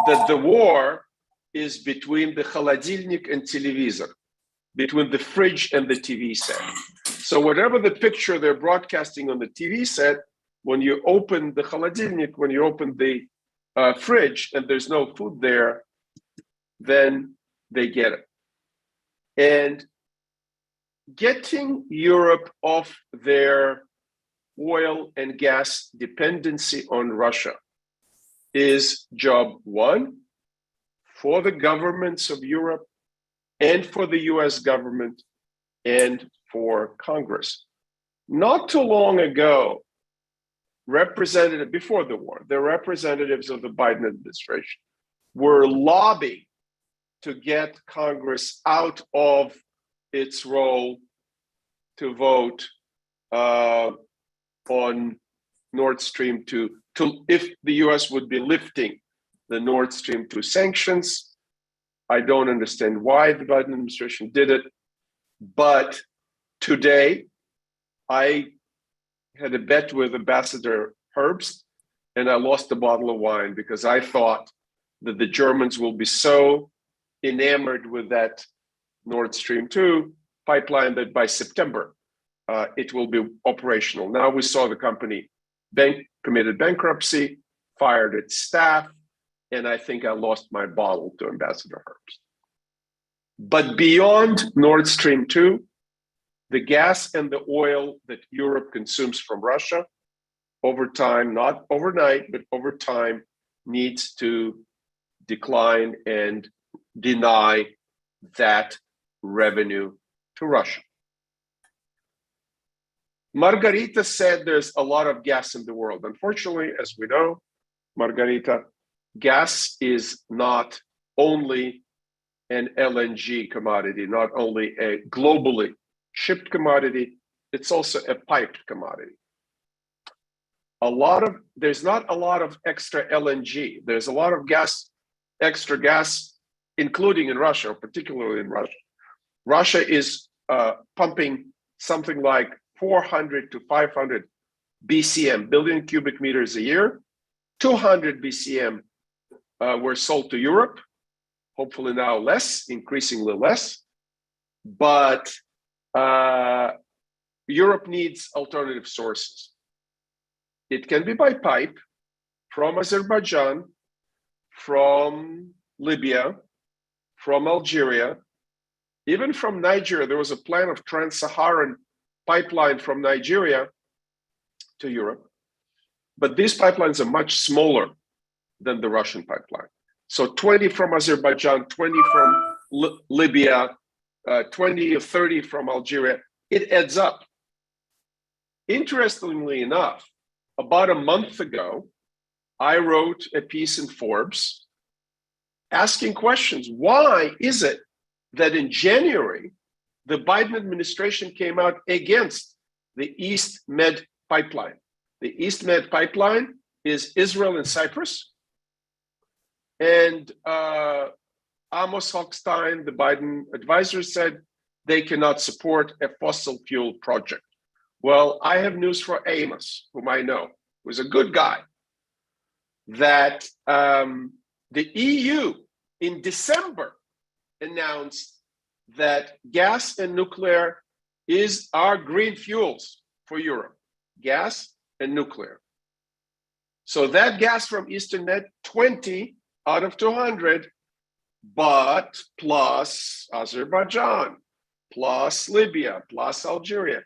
that the war is between the холодильник and телевизор, between the fridge and the TV set. So whatever the picture they're broadcasting on the TV set, when you open the холодильник, when you open the fridge and there's no food there, then they get it. And getting Europe off their oil and gas dependency on Russia is job one for the governments of Europe and for the US government and for Congress. Not too long ago, before the war, the representatives of the Biden administration were lobbying to get Congress out of its role to vote on Nord Stream 2, if the US would be lifting the Nord Stream 2 sanctions. I don't understand why the Biden administration did it, but today I had a bet with Ambassador Herbst, and I lost a bottle of wine because I thought that the Germans will be so enamored with that Nord Stream 2 pipeline that by September, it will be operational. Now we saw the company committed bankruptcy, fired its staff, and I think I lost my bottle to Ambassador Herbst. But beyond Nord Stream 2, the gas and the oil that Europe consumes from Russia over time, not overnight, but over time, needs to decline and deny that revenue to Russia. Margarita said there's a lot of gas in the world. Unfortunately, as we know, Margarita, gas is not only an LNG commodity, not only a globally shipped commodity, it's also a piped commodity. There's not a lot of extra LNG. There's a lot of gas, extra gas, including in Russia, particularly in Russia. Russia is pumping something like 400 to 500 BCM, billion cubic meters a year. 200 BCM were sold to Europe, hopefully now less, increasingly less. But Europe needs alternative sources. It can be by pipe from Azerbaijan, from Libya, from Algeria, even from Nigeria. There was a plan of trans-Saharan pipeline from Nigeria to Europe. But these pipelines are much smaller than the Russian pipeline. So 20 from Azerbaijan, 20 from Libya, 20 or 30 from Algeria, it adds up. Interestingly enough, about a month ago, I wrote a piece in Forbes asking questions. Why is it that in January, the Biden administration came out against the East Med pipeline? The East Med pipeline is Israel and Cyprus. And Amos Hochstein, the Biden advisor, said they cannot support a fossil fuel project. Well, I have news for Amos, whom I know, who's a good guy, that the EU in December announced that gas and nuclear are green fuels for Europe. Gas and nuclear. So that gas from Eastern Med, 20 out of 200, but plus Azerbaijan, plus Libya, plus Algeria.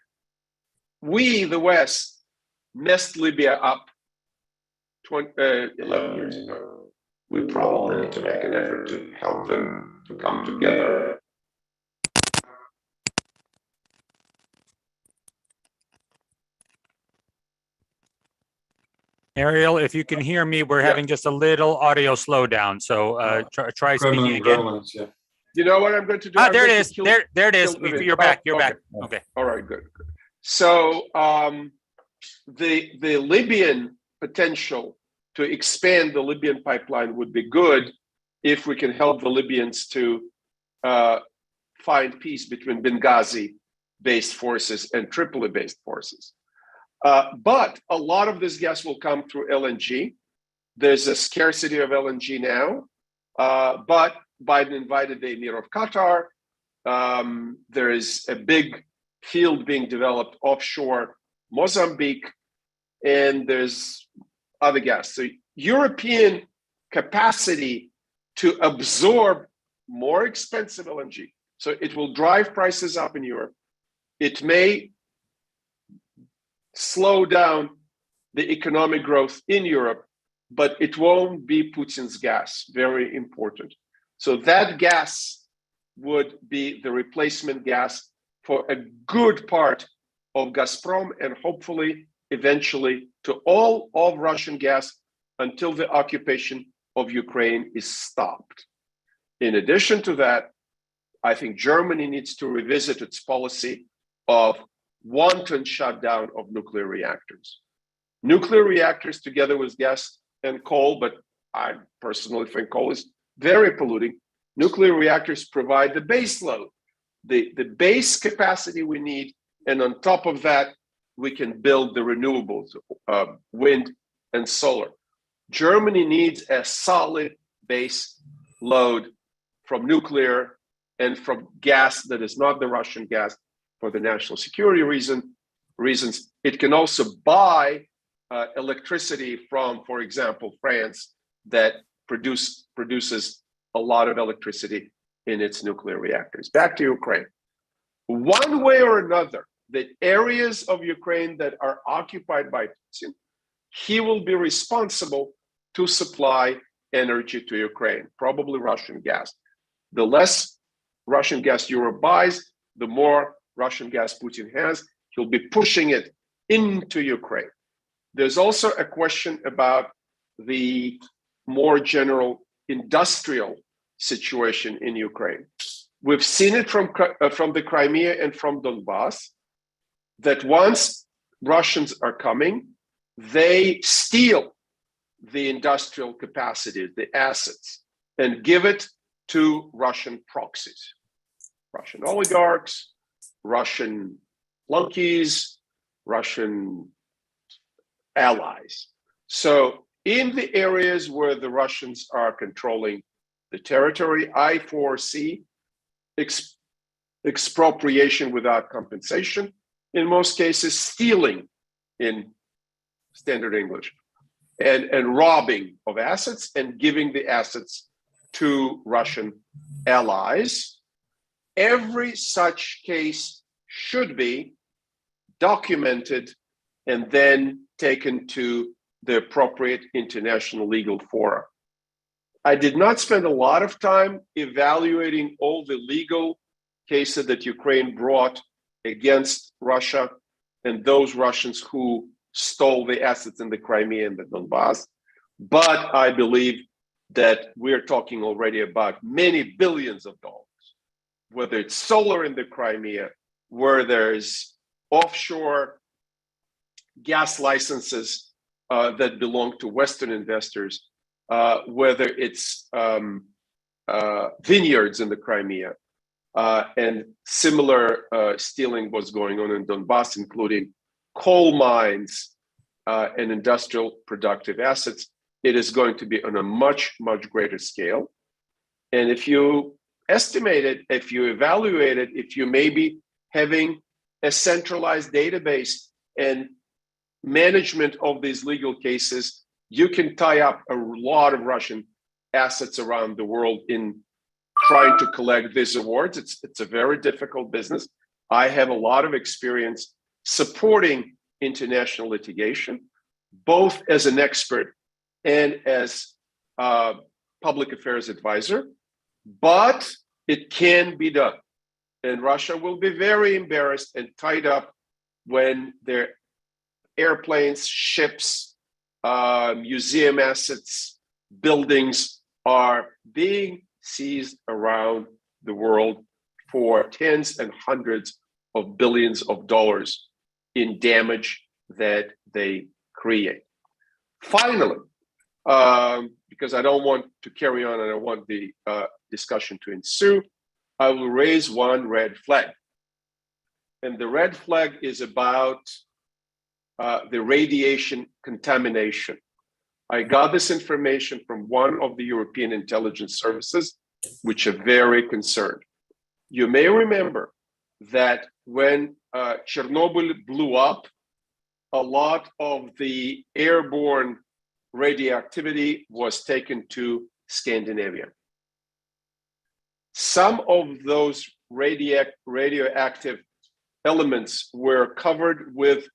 We, the West, messed Libya up 11 years ago. We probably need to make an effort to help them to come together. Ariel, if you can hear me, we're having just a little audio slowdown. So try speaking again. Yeah. You know what I'm going to do? There it is. There it is. You're back. You're back. Okay. All right, good. So the Libyan potential to expand the Libyan pipeline would be good if we can help the Libyans to find peace between Benghazi-based forces and Tripoli-based forces. But a lot of this gas will come through LNG. There's a scarcity of LNG now, but Biden invited the Emir of Qatar. There is a big field being developed offshore Mozambique, and there's other gas. So European capacity to absorb more expensive LNG. So it will drive prices up in Europe. It may slow down the economic growth in Europe, but it won't be Putin's gas. Very important. So that gas would be the replacement gas for a good part of Gazprom and hopefully eventually to all of Russian gas until the occupation of Ukraine is stopped. In addition to that, I think Germany needs to revisit its policy of wanton shutdown of nuclear reactors. Nuclear reactors together with gas and coal, but I personally think coal is very polluting. Nuclear reactors provide the base load, the base capacity we need, and on top of that, we can build the renewables, wind and solar. Germany needs a solid base load from nuclear and from gas that is not the Russian gas for the national security reasons. It can also buy electricity from, for example, France, that produces a lot of electricity in its nuclear reactors. Back to Ukraine. One way or another, the areas of Ukraine that are occupied by Putin, he will be responsible to supply energy to Ukraine, probably Russian gas. The less Russian gas Europe buys, the more Russian gas Putin has. He'll be pushing it into Ukraine. There's also a question about the more general industrial situation in Ukraine. We've seen it from the Crimea and from Donbass, that once Russians are coming, they steal the industrial capacity, the assets, and give it to Russian proxies, Russian oligarchs, Russian flunkies, Russian allies. So in the areas where the Russians are controlling the territory, I foresee expropriation without compensation, in most cases stealing in standard English, and robbing of assets and giving the assets to Russian allies. Every such case should be documented and then taken to the appropriate international legal fora. I did not spend a lot of time evaluating all the legal cases that Ukraine brought against Russia and those Russians who stole the assets in the Crimea and the Donbass. But I believe that we're talking already about many billions of dollars, whether it's solar in the Crimea, where there's offshore gas licenses that belong to Western investors, whether it's vineyards in the Crimea, and similar stealing was going on in Donbass, including coal mines and industrial productive assets. It is going to be on a much, much greater scale. And if you estimate it, if you evaluate it, if you may be having a centralized database and management of these legal cases, you can tie up a lot of Russian assets around the world in trying to collect these awards. It's a very difficult business. I have a lot of experience supporting international litigation, both as an expert and as a public affairs advisor, but it can be done. And Russia will be very embarrassed and tied up when their airplanes, ships, museum assets, buildings are being seized around the world for tens and hundreds of billions of dollars in damage that they create. Finally, because I don't want to carry on and I want the discussion to ensue, I will raise one red flag. And the red flag is about the radiation contamination. I got this information from one of the European intelligence services, which are very concerned. You may remember that when Chernobyl blew up, a lot of the airborne radioactivity was taken to Scandinavia. Some of those radioactive elements were covered with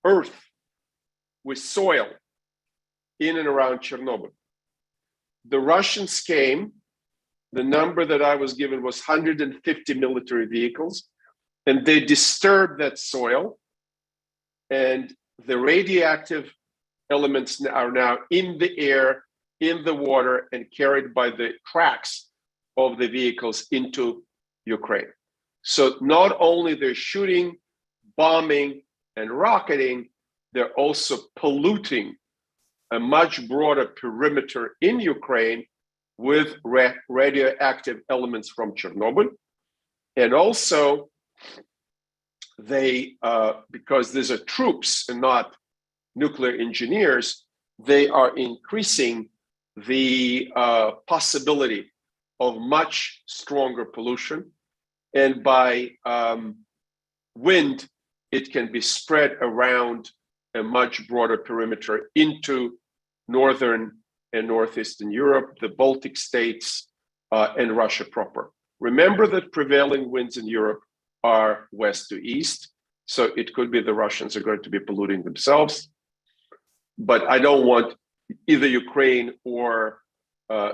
earth, with soil in and around Chernobyl. The Russians came, the number that I was given was 150 military vehicles, and they disturbed that soil, and the radioactive elements are now in the air, in the water, and carried by the tracks of the vehicles into Ukraine. So not only they're shooting, bombing, and rocketing, they're also polluting a much broader perimeter in Ukraine with radioactive elements from Chernobyl. And also, they, because these are troops and not nuclear engineers, they are increasing the possibility of much stronger pollution. And by wind, it can be spread around a much broader perimeter into Northern and Northeastern Europe, the Baltic states, and Russia proper. Remember that prevailing winds in Europe are west to east, so it could be the Russians are going to be polluting themselves. But I don't want either Ukraine or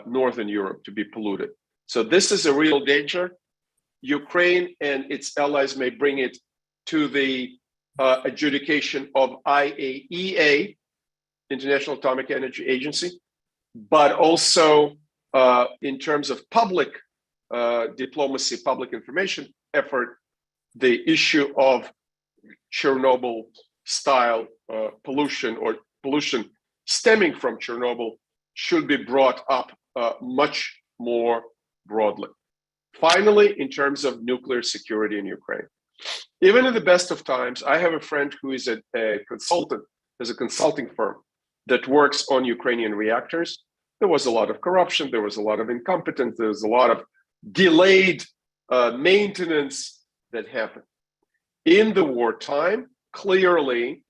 Northern Europe to be polluted. So this is a real danger. Ukraine and its allies may bring it to the adjudication of IAEA, International Atomic Energy Agency, but also in terms of public diplomacy, public information effort, the issue of Chernobyl-style pollution or pollution stemming from Chernobyl should be brought up much more broadly. Finally, in terms of nuclear security in Ukraine, even in the best of times, I have a friend who is a consultant, there's a consulting firm that works on Ukrainian reactors. There was a lot of corruption, there was a lot of incompetence, there was a lot of delayed maintenance that happened. In the wartime, clearly,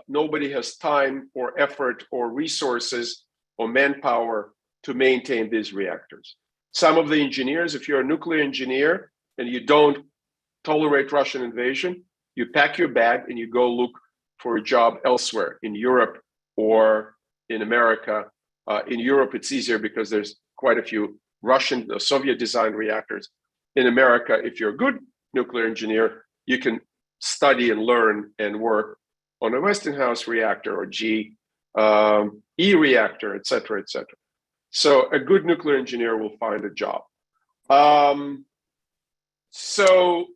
nobody has time or effort or resources or manpower to maintain these reactors. Some of the engineers, if you're a nuclear engineer and you don't tolerate Russian invasion, you pack your bag and you go look for a job elsewhere in Europe or in America. In Europe, it's easier because there's quite a few Russian, Soviet designed reactors. In America, if you're a good nuclear engineer, you can study and learn and work on a Westinghouse reactor or GE reactor, et cetera, et cetera. So a good nuclear engineer will find a job. So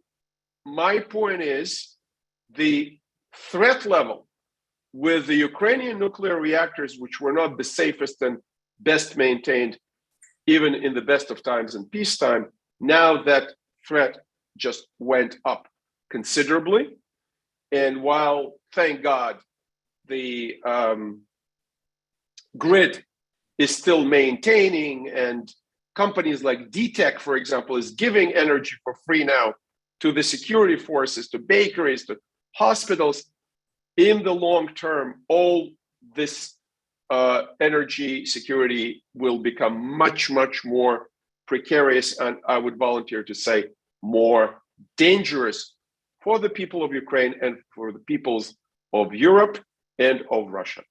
my point is the threat level with the Ukrainian nuclear reactors, which were not the safest and best maintained, even in the best of times and peacetime, now that threat just went up considerably. And while, thank God, the grid is still maintaining, and companies like DTEC, for example, is giving energy for free now to the security forces, to bakeries, to hospitals. In the long term, all this energy security will become much, much more precarious, and I would volunteer to say more dangerous for the people of Ukraine and for the peoples of Europe and of Russia.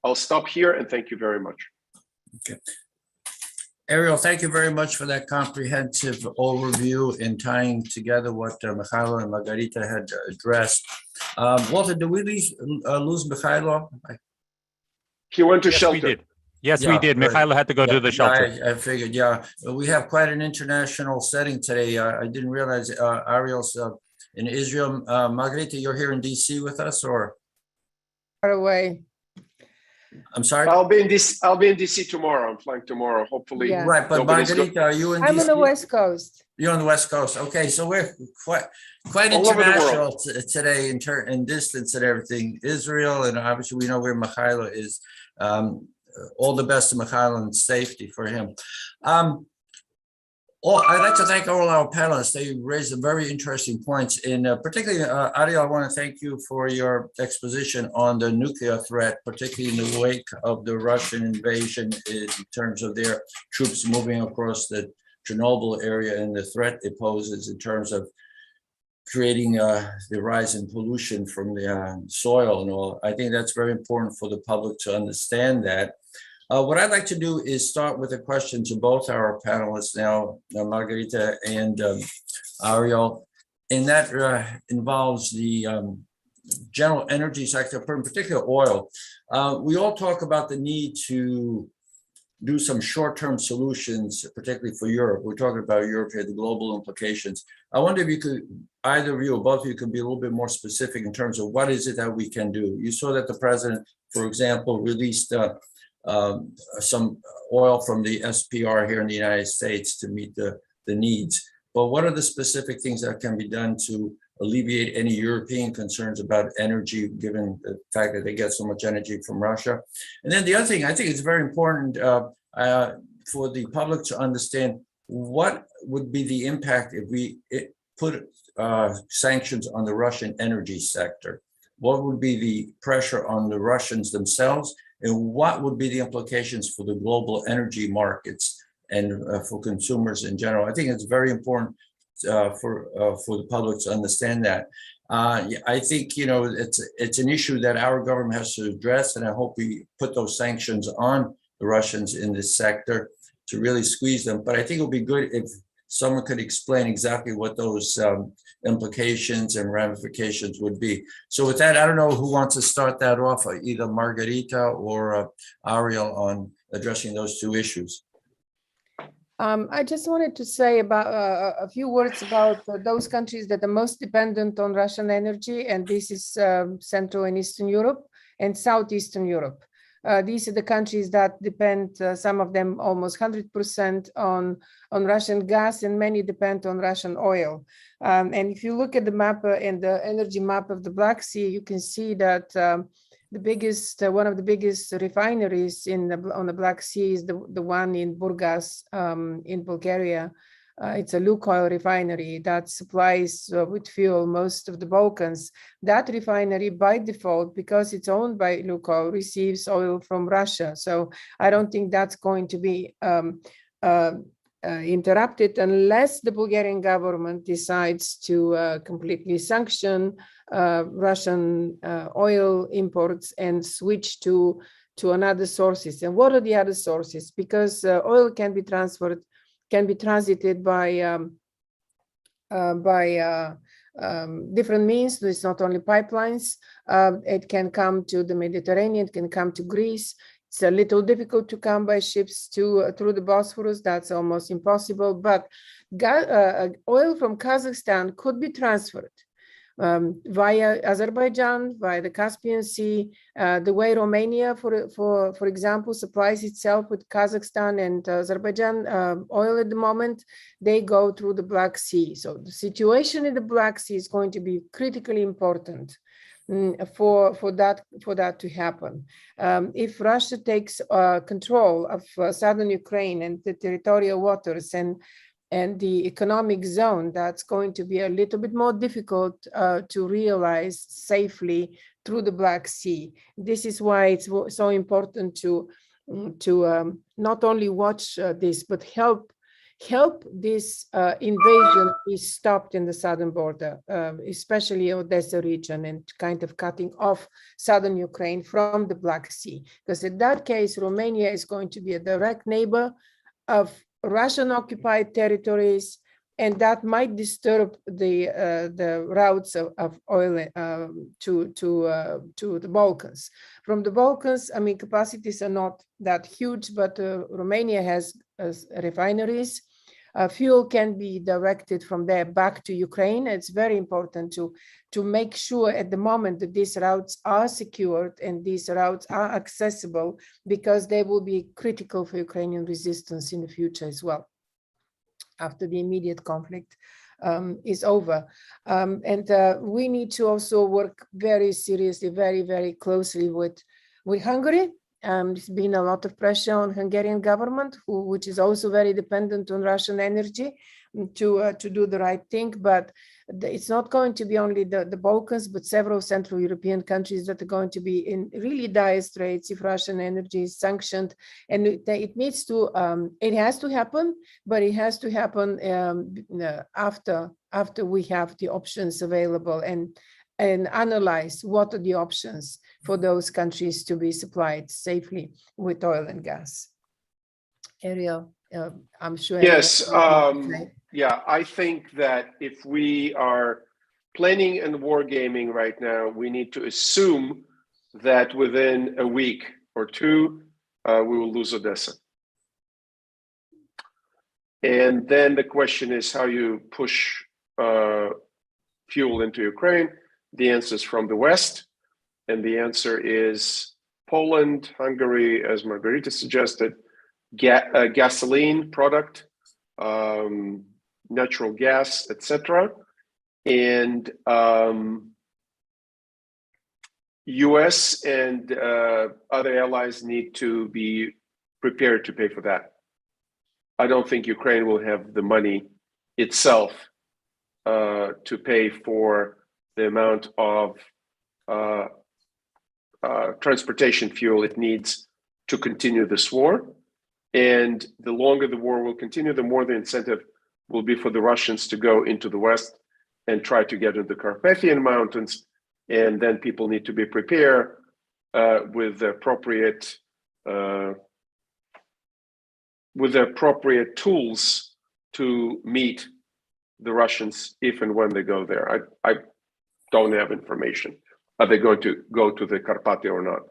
I'll stop here and thank you very much. Okay. Ariel, thank you very much for that comprehensive overview and tying together what Mykhailo and Margarita had addressed. Walter, did we lose Mykhailo? He went to Yes, shelter. we did. Yes, we did. Mykhailo had to go to the shelter. I figured, yeah. We have quite an international setting today. I didn't realize Ariel's in Israel. Margarita, you're here in DC with us, or? Far away. I'm sorry? I'll be in DC tomorrow. I'm flying tomorrow, hopefully. Yeah. Right, but Margarita, are you in DC? I'm on the West Coast. You're on the West Coast. Okay, so we're quite All over the international today in distance and everything. Israel, and obviously we know where Mykhailo is. All the best to Mykhailo and safety for him. I'd like to thank all our panelists. They raised some very interesting points. And particularly, Ariel, I want to thank you for your exposition on the nuclear threat, particularly in the wake of the Russian invasion in terms of their troops moving across the Chernobyl area and the threat it poses in terms of creating the rise in pollution from the soil and all. I think that's very important for the public to understand that. What I'd like to do is start with a question to both our panelists now, Margarita and Ariel, and that involves the general energy sector, in particular oil. We all talk about the need to do some short-term solutions, particularly for Europe. We're talking about Europe here, the global implications. I wonder if you could, either of you or both of you could be a little bit more specific in terms of what is it that we can do. You saw that the president, for example, released some oil from the SPR here in the United States to meet the needs. But what are the specific things that can be done to alleviate any European concerns about energy, given the fact that they get so much energy from Russia? And then the other thing, I think it's very important for the public to understand what would be the impact if we put sanctions on the Russian energy sector? What would be the pressure on the Russians themselves? And what would be the implications for the global energy markets and for consumers in general? I think it's very important for the public to understand that. I think it's an issue that our government has to address, and I hope we put those sanctions on the Russians in this sector to really squeeze them. But I think it would be good if someone could explain exactly what those implications and ramifications would be. So with that, I don't know who wants to start that off, either Margarita or Ariel, on addressing those two issues. I just wanted to say about a few words about those countries that are most dependent on Russian energy, and this is Central and Eastern Europe and Southeastern Europe. These are the countries that depend, some of them almost 100% on Russian gas, and many depend on Russian oil. And if you look at the map and the energy map of the Black Sea, you can see that one of the biggest refineries on the Black Sea is the one in Burgas in Bulgaria. It's a Lukoil refinery that supplies with fuel most of the Balkans. That refinery, by default, because it's owned by Lukoil, receives oil from Russia. So I don't think that's going to be interrupted unless the Bulgarian government decides to completely sanction Russian oil imports and switch to another sources. And what are the other sources? Because oil can be transited by different means. It's not only pipelines. It can come to the Mediterranean, it can come to Greece. It's a little difficult to come by ships through the Bosphorus. That's almost impossible. But oil from Kazakhstan could be transferred via Azerbaijan, via the Caspian Sea, the way Romania, for example, supplies itself with Kazakhstan and Azerbaijan oil at the moment. They go through the Black Sea. So the situation in the Black Sea is going to be critically important for that to happen. If Russia takes control of southern Ukraine and the territorial waters and the economic zone, that's going to be a little bit more difficult to realize safely through the Black Sea. This is why it's so important to not only watch this, but help this invasion be stopped in the southern border, especially Odessa region, and kind of cutting off southern Ukraine from the Black Sea. Because in that case, Romania is going to be a direct neighbor of Russian-occupied territories, and that might disturb the routes of oil to the Balkans. From the Balkans, I mean, capacities are not that huge, but Romania has refineries. Fuel can be directed from there back to Ukraine. It's very important to make sure at the moment that these routes are secured and these routes are accessible, because they will be critical for Ukrainian resistance in the future as well, after the immediate conflict is over. And we need to also work very seriously, very, very closely with Hungary. There's been a lot of pressure on Hungarian government, which is also very dependent on Russian energy, to do the right thing. But it's not going to be only the Balkans, but several Central European countries that are going to be in really dire straits if Russian energy is sanctioned. And it needs to, it has to happen, but it has to happen after we have the options available and analyze what are the options for those countries to be supplied safely with oil and gas. Ariel, I'm sure. Yes, yeah, I think that if we are planning and wargaming right now, we need to assume that within a week or two, we will lose Odessa. And then the question is how you push fuel into Ukraine. The answer is from the West, and the answer is Poland, Hungary, as Margarita suggested, gasoline product, natural gas, etc. And US and other allies need to be prepared to pay for that. I don't think Ukraine will have the money itself to pay for the amount of transportation fuel it needs to continue this war. And the longer the war will continue, the more the incentive will be for the Russians to go into the West and try to get into the Carpathian Mountains. And then people need to be prepared with the appropriate tools to meet the Russians if and when they go there. I don't have information. Are they going to go to the Carpathia or not?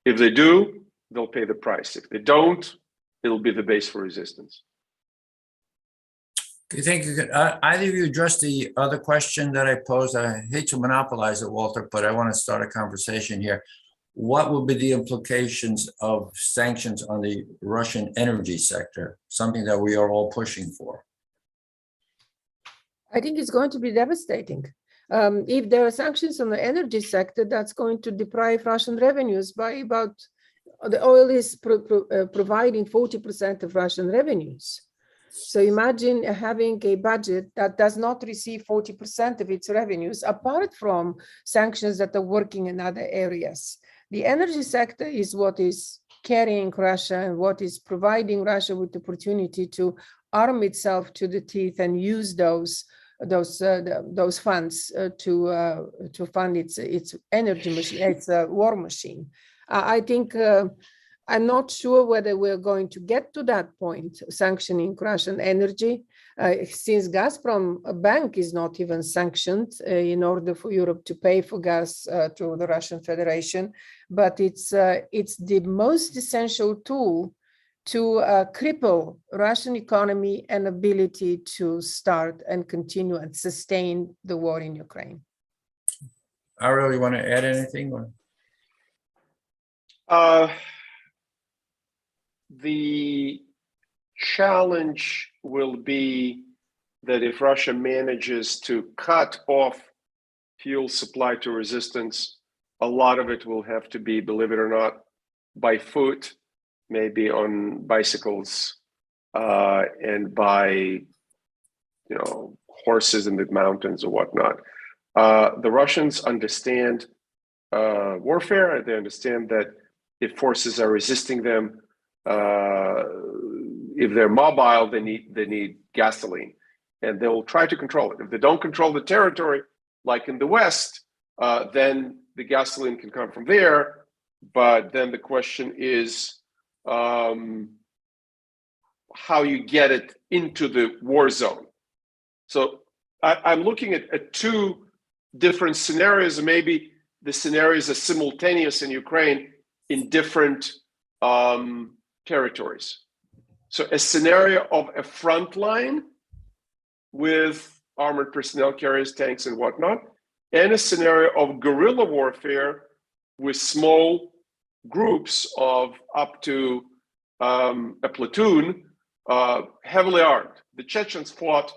If they do, they'll pay the price. If they don't, it'll be the base for resistance. Okay, thank you. Either of you address the other question that I posed? I hate to monopolize it, Walter, but I want to start a conversation here. What will be the implications of sanctions on the Russian energy sector, something that we are all pushing for? I think it's going to be devastating. If there are sanctions on the energy sector, that's going to deprive Russian revenues by about, the oil is providing 40% of Russian revenues. So imagine having a budget that does not receive 40% of its revenues, apart from sanctions that are working in other areas. The energy sector is what is carrying Russia and what is providing Russia with the opportunity to arm itself to the teeth and use those funds to fund its energy machine, its war machine. I think I'm not sure whether we're going to get to that point, sanctioning Russian energy, since Gazprom bank is not even sanctioned in order for Europe to pay for gas to the Russian Federation. But it's the most essential tool to cripple Russian economy and ability to start and continue and sustain the war in Ukraine. Ariel, you want to add anything? Or? The challenge will be that if Russia manages to cut off fuel supply to resistance, a lot of it will have to be, believe it or not, by foot, maybe on bicycles, and by horses in the mountains or whatnot. The Russians understand warfare. They understand that if forces are resisting them, if they're mobile, they need gasoline, and they'll try to control it. If they don't control the territory, like in the West, then the gasoline can come from there. But then the question is how you get it into the war zone. So I'm looking at two different scenarios. Maybe the scenarios are simultaneous in Ukraine in different territories. So a scenario of a front line with armored personnel carriers, tanks, and whatnot, and a scenario of guerrilla warfare with small groups of up to a platoon, heavily armed. The Chechens fought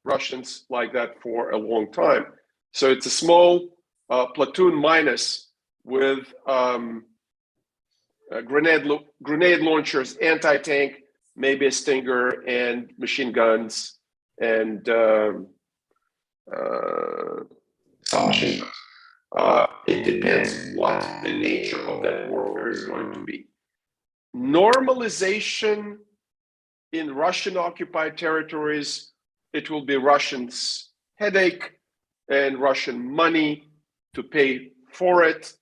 Russians like that for a long time. So it's a small platoon minus with grenade launchers, anti-tank, maybe a Stinger, and machine guns, and machine guns. It depends what the nature of that warfare is going to be. Normalization in Russian-occupied territories, it will be Russians' headache and Russian money to pay for it.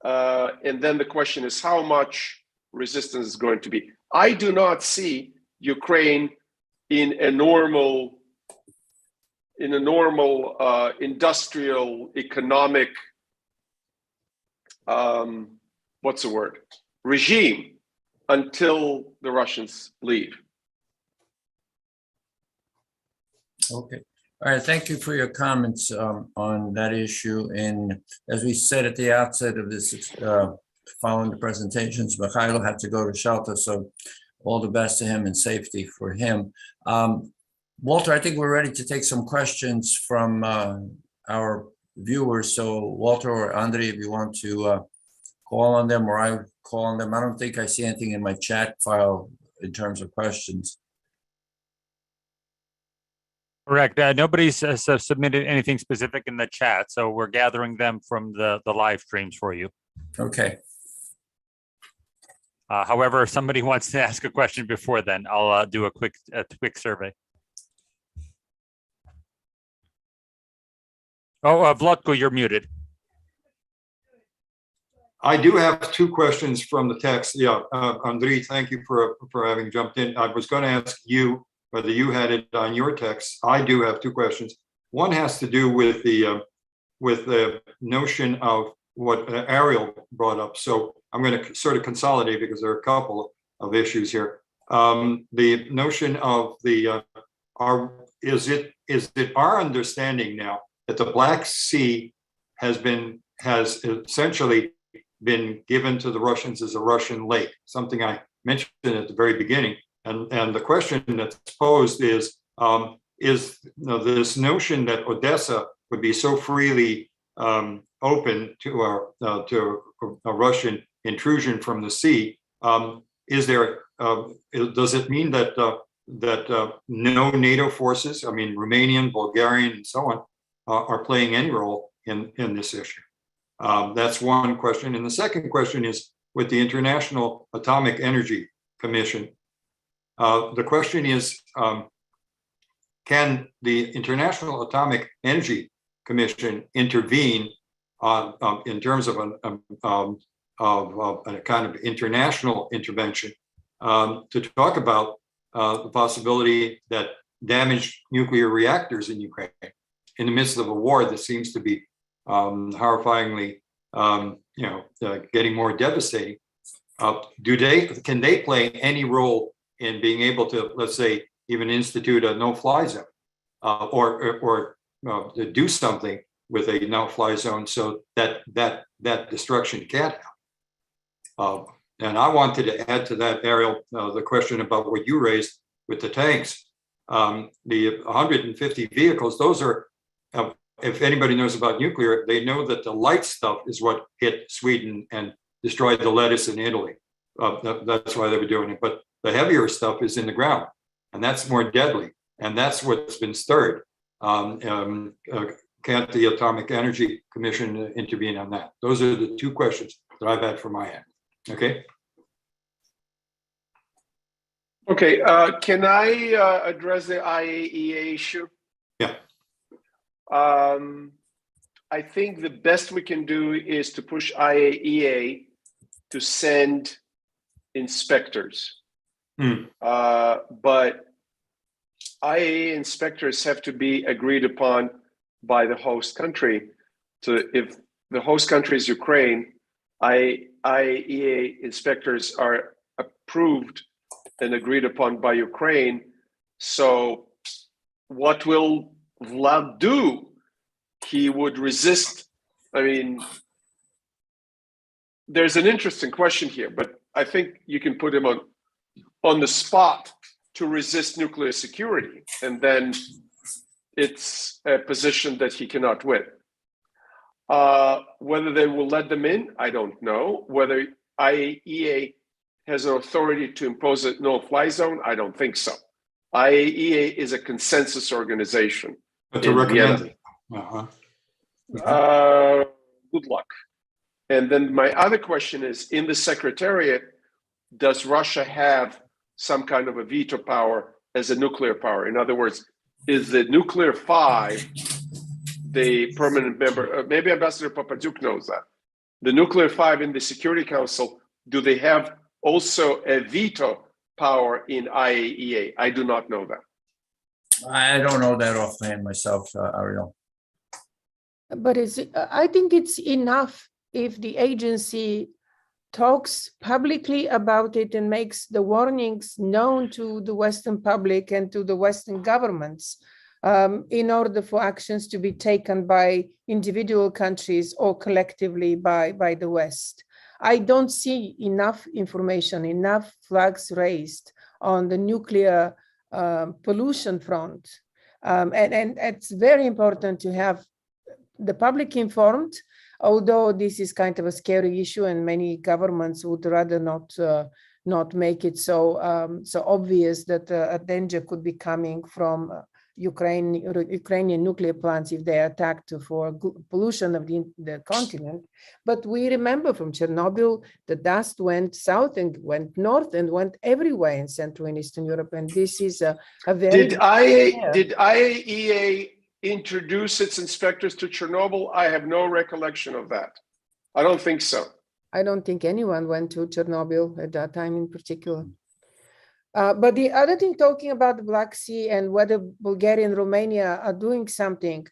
And then the question is how much resistance is going to be. I do not see Ukraine in a normal industrial economic regime until the Russians leave. Okay. All right. Thank you for your comments on that issue. And as we said at the outset of this, following the presentations, Mykhailo had to go to shelter. So all the best to him and safety for him. Walter, I think we're ready to take some questions from our viewers. So Walter or Andrei, if you want to call on them, or I call on them. I don't think I see anything in my chat file in terms of questions. Correct. Nobody's submitted anything specific in the chat, so we're gathering them from the live streams for you. Okay. However, if somebody wants to ask a question before then, I'll do a quick survey. Oh, Vlodko, you're muted. I do have two questions from the text. Yeah, Andrei, thank you for having jumped in. I was going to ask you whether you had it on your text. I do have two questions. One has to do with the notion of what Ariel brought up. So I'm going to sort of consolidate because there are a couple of issues here. The notion of the is it our understanding now that the Black Sea has essentially been given to the Russians as a Russian lake, something I mentioned at the very beginning. And the question that's posed is this notion that Odessa would be so freely open to a Russian intrusion from the sea? Does it mean that no NATO forces, I mean, Romanian, Bulgarian, and so on, are playing any role in this issue? That's one question. And the second question is with the International Atomic Energy Commission. The question is, can the International Atomic Energy Commission intervene in terms of a kind of international intervention to talk about the possibility that damaged nuclear reactors in Ukraine in the midst of a war that seems to be horrifyingly, getting more devastating? Can they play any role in being able to, let's say, even institute a no-fly zone, or do something with a no-fly zone so that destruction can't happen? And I wanted to add to that, Ariel, the question about what you raised with the tanks. The 150 vehicles, those are, if anybody knows about nuclear, they know that the light stuff is what hit Sweden and destroyed the lettuce in Italy. That's why they were doing it. But the heavier stuff is in the ground, and that's more deadly. And that's what's been stirred. Can't the Atomic Energy Commission intervene on that? Those are the two questions that I've had from my end. Okay. Okay. Can I address the IAEA issue? Yeah. I think the best we can do is to push IAEA to send inspectors. But IAEA inspectors have to be agreed upon by the host country. So if the host country is Ukraine, IAEA inspectors are approved and agreed upon by Ukraine. So what will Vlad do? He would resist. I mean, there's an interesting question here, but I think you can put him on the spot to resist nuclear security, and then it's a position that he cannot win. Whether they will let them in, I don't know. Whether IAEA has an authority to impose a no-fly zone, I don't think so. IAEA is a consensus organization. But to recommend it. Good luck. And then my other question is, in the Secretariat, does Russia have some kind of a veto power as a nuclear power? In other words, is the nuclear 5 the permanent member? Maybe Ambassador Popadiuk knows that. The nuclear 5 in the Security Council, do they have also a veto power in IAEA? I do not know that. I don't know that offhand myself, Ariel. But I think it's enough if the agency talks publicly about it and makes the warnings known to the Western public and to the Western governments in order for actions to be taken by individual countries or collectively by the West. I don't see enough information, enough flags raised on the nuclear pollution front. And it's very important to have the public informed, although this is kind of a scary issue and many governments would rather not make it so obvious that a danger could be coming from Ukrainian nuclear plants if they are attacked for pollution of the continent. But we remember from Chernobyl, the dust went south and went north and went everywhere in Central and Eastern Europe. And this is a very— Did IAEA introduce its inspectors to Chernobyl? I have no recollection of that. I don't think so. I don't think anyone went to Chernobyl at that time in particular. But the other thing, talking about the Black Sea and whether Bulgaria and Romania are doing something,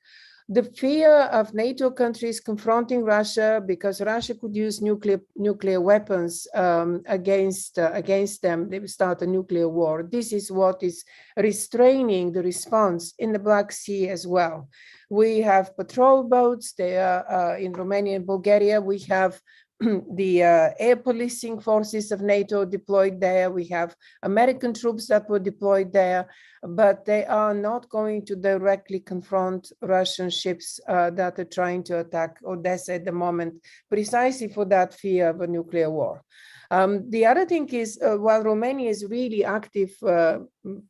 the fear of NATO countries confronting Russia because Russia could use nuclear weapons against them, they will start a nuclear war. This is what is restraining the response in the Black Sea as well. We have patrol boats. They are in Romania and Bulgaria. We have the air policing forces of NATO deployed there. We have American troops that were deployed there, but they are not going to directly confront Russian ships that are trying to attack Odessa at the moment, precisely for that fear of a nuclear war. The other thing is, while Romania is really active,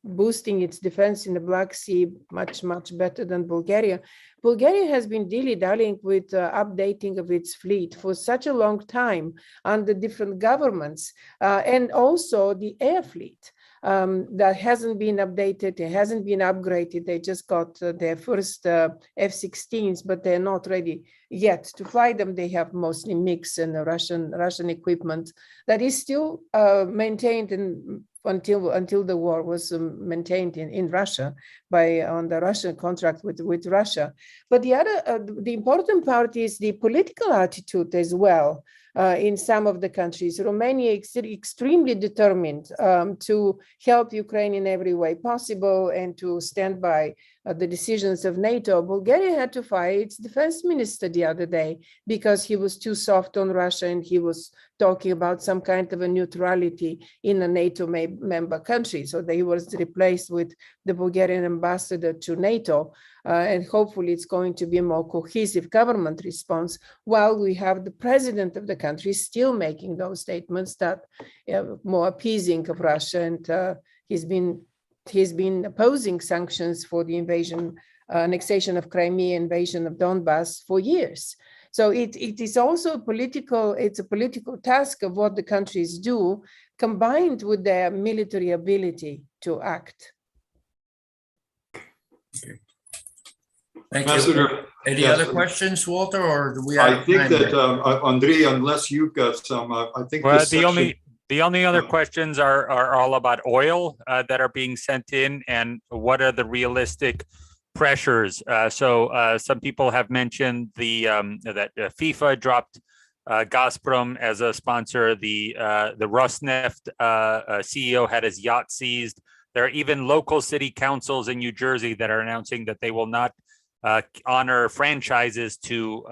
boosting its defense in the Black Sea much, much better than Bulgaria, Bulgaria has been dilly-dallying with updating of its fleet for such a long time under different governments, and also the air fleet. That hasn't been updated, it hasn't been upgraded. They just got their first F-16s, but they're not ready yet to fly them. They have mostly MiGs and Russian equipment that is still maintained until the war was maintained in Russia on the Russian contract with Russia. But the important part is the political attitude as well. In some of the countries, Romania is extremely determined to help Ukraine in every way possible and to stand by the decisions of NATO. Bulgaria had to fire its defense minister the other day because he was too soft on Russia and he was talking about some kind of a neutrality in a NATO member country. So he was replaced with the Bulgarian ambassador to NATO. And hopefully it's going to be a more cohesive government response, while we have the president of the country still making those statements that more appeasing of Russia, and he's been opposing sanctions for the annexation of Crimea, invasion of Donbass for years. So it is also a political task of what the countries do, combined with their military ability to act. Okay. Thank you. Any other questions, Walter, or do we have I think that, Andrei, unless you've got some, I think the only other questions are all about oil that are being sent in, and what are the realistic pressures. So some people have mentioned that FIFA dropped Gazprom as a sponsor. The Rosneft CEO had his yacht seized. There are even local city councils in New Jersey that are announcing that they will not honor franchises to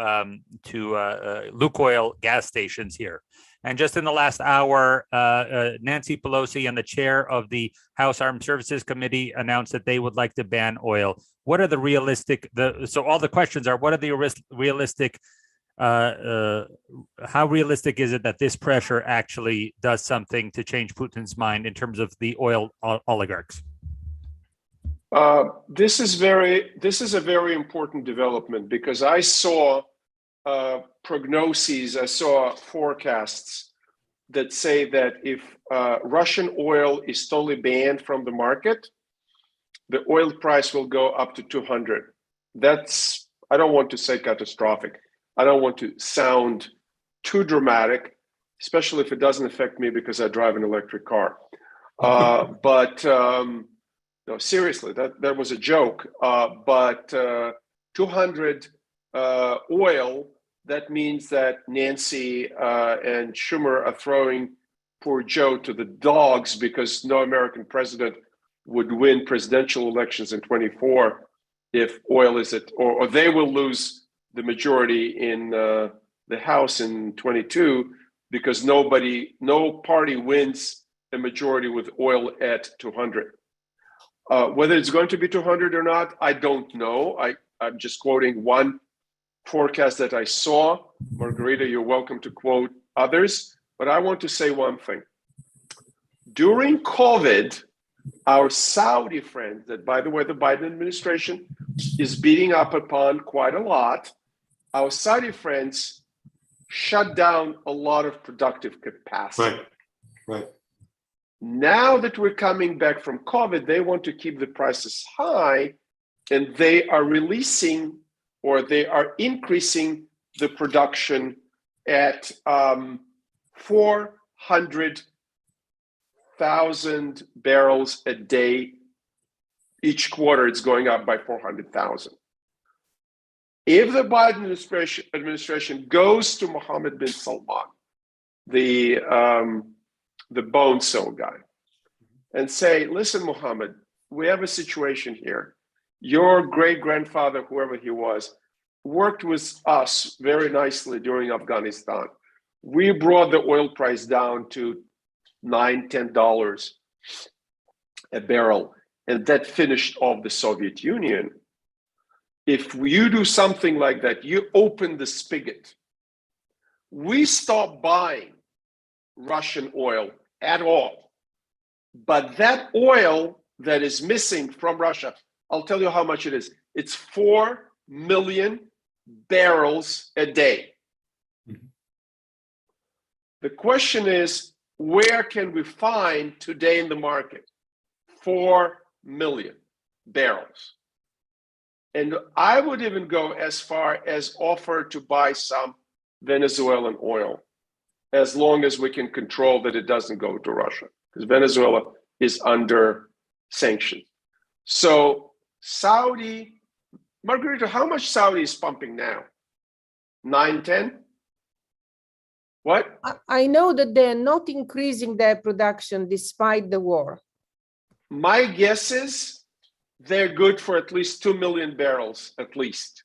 Lukoil gas stations here. And just in the last hour, Nancy Pelosi and the chair of the House Armed Services Committee announced that they would like to ban oil. What are the realistic? So all the questions are: what are the realistic? How realistic is it that this pressure actually does something to change Putin's mind in terms of the oil oligarchs? This is a very important development, because I saw prognoses, I saw forecasts that say that if Russian oil is totally banned from the market, the oil price will go up to 200. That's, I don't want to say catastrophic. I don't want to sound too dramatic, especially if it doesn't affect me because I drive an electric car. No, seriously, that was a joke. But 200 oil, that means that Nancy and Schumer are throwing poor Joe to the dogs, because no American president would win presidential elections in 24 if oil is at, or they will lose the majority in the House in 22, because no party wins a majority with oil at 200. Whether it's going to be 200 or not, I don't know. I'm just quoting one forecast that I saw. Margarita, you're welcome to quote others, but I want to say one thing. During COVID, Our Saudi friends, that by the way, the Biden administration is beating up upon quite a lot, our Saudi friends shut down a lot of productive capacity. Right. Now that we're coming back from COVID, they want to keep the prices high, and they are releasing, or they are increasing the production at 400,000 barrels a day. Each quarter, it's going up by 400,000. If the Biden administration goes to Mohammed bin Salman, the bone cell guy, and say, listen, Mohammed, we have a situation here. Your great-grandfather, whoever he was, worked with us very nicely during Afghanistan. We brought the oil price down to $9, $10 a barrel, and that finished off the Soviet Union. If you do something like that, you open the spigot. We stop buying Russian oil at all. But that oil that is missing from Russia, I'll tell you how much it is. It's 4 million barrels a day. The question is, where can we find today in the market 4 million barrels? And I would even go as far as offer to buy some Venezuelan oil, as long as we can control that it doesn't go to Russia, because Venezuela is under sanctions. So Saudi, Margarita, how much Saudi is pumping now? 9, 10? What? I know that they're not increasing their production despite the war. My guess is they're good for at least 2 million barrels, at least.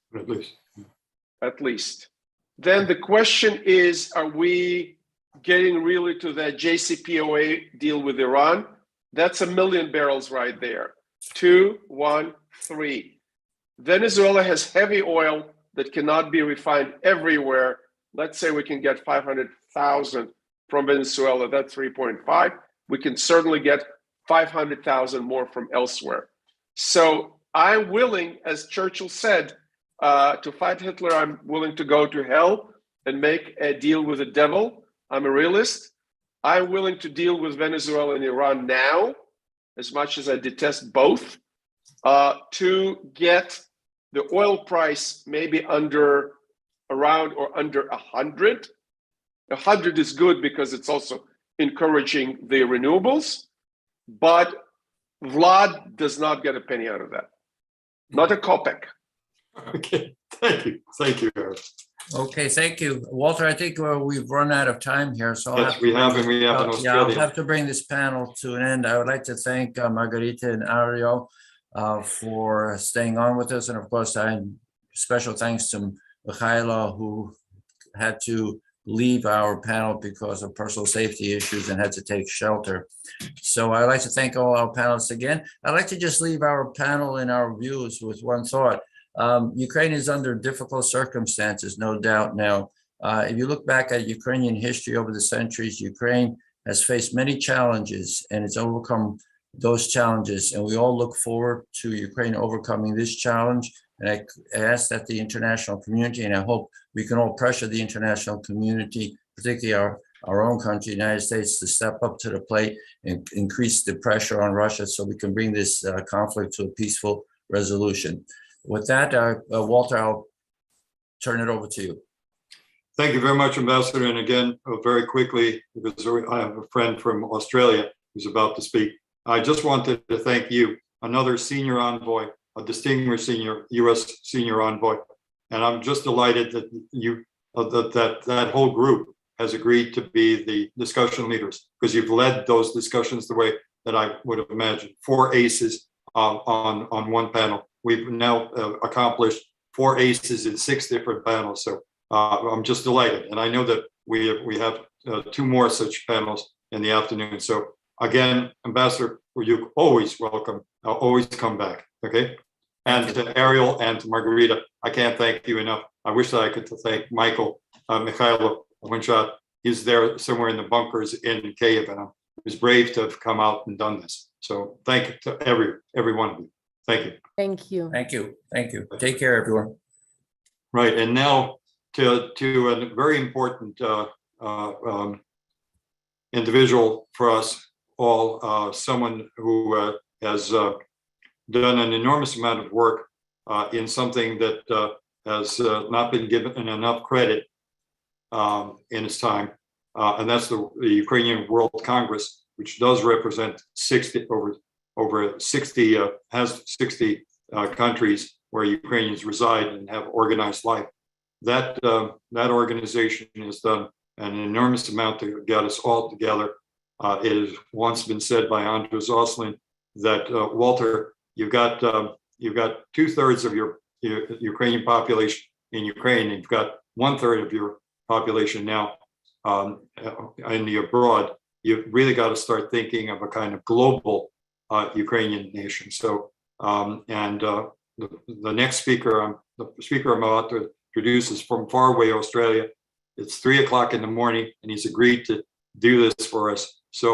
At least. Then the question is, are we getting really to that JCPOA deal with Iran? That's 1 million barrels right there. 2, 1, 3. Venezuela has heavy oil that cannot be refined everywhere. Let's say we can get 500,000 from Venezuela, that's 3.5. We can certainly get 500,000 more from elsewhere. So I'm willing, as Churchill said, to fight Hitler, I'm willing to go to hell and make a deal with the devil. I'm a realist. I'm willing to deal with Venezuela and Iran now, as much as I detest both, to get the oil price maybe around or under 100. 100 is good because it's also encouraging the renewables, but Vlad does not get a penny out of that. Not a kopeck. Okay, thank you. Thank you, Eric. Okay, thank you. Walter, I think we've run out of time here, so Yes, we have an yeah, I'll Australia. have to bring this panel to an end. I would like to thank Margarita and Ariel for staying on with us, and of course, special thanks to Mykhailo, who had to leave our panel because of personal safety issues and had to take shelter. So I'd like to thank all our panelists again. I'd like to just leave our panel and our viewers with one thought. Ukraine is under difficult circumstances, no doubt now. If you look back at Ukrainian history over the centuries, Ukraine has faced many challenges and it's overcome those challenges. And we all look forward to Ukraine overcoming this challenge. And I ask that the international community, and I hope we can all pressure the international community, particularly our own country, the United States, to step up to the plate and increase the pressure on Russia so we can bring this conflict to a peaceful resolution. With that, Walter, I'll turn it over to you. Thank you very much, Ambassador. And again, very quickly, because I have a friend from Australia who's about to speak. I just wanted to thank you, another senior envoy, a distinguished U.S. senior envoy. And I'm just delighted that that whole group has agreed to be the discussion leaders, because you've led those discussions the way that I would have imagined. 4 aces on one panel. We've now accomplished 4 aces in 6 different panels. So I'm just delighted. And I know that we have 2 more such panels in the afternoon. So again, Ambassador, you're always welcome. I'll always come back, okay? And to Ariel and to Margarita, I can't thank you enough. I wish that I could thank Mykhailo, Honchar. He's there somewhere in the bunkers in Kyiv, and he was brave to have come out and done this. So thank you to every one of you. Thank you. Thank you. Thank you. Thank you. Take care, everyone. Right, and now to a very important individual for us all, someone who has done an enormous amount of work in something that has not been given enough credit in its time, and that's the Ukrainian World Congress, which does represent 60 has 60 countries where Ukrainians reside and have organized life. That organization has done an enormous amount to get us all together. It has once been said by Andres Oslin that Walter, you've got 2/3 of your Ukrainian population in Ukraine, and you've got 1/3 of your population now in the abroad. You've really got to start thinking of a kind of global Ukrainian nation. So, the next speaker, the speaker I'm about to introduce is from faraway Australia. It's 3 o'clock in the morning, and he's agreed to do this for us. So,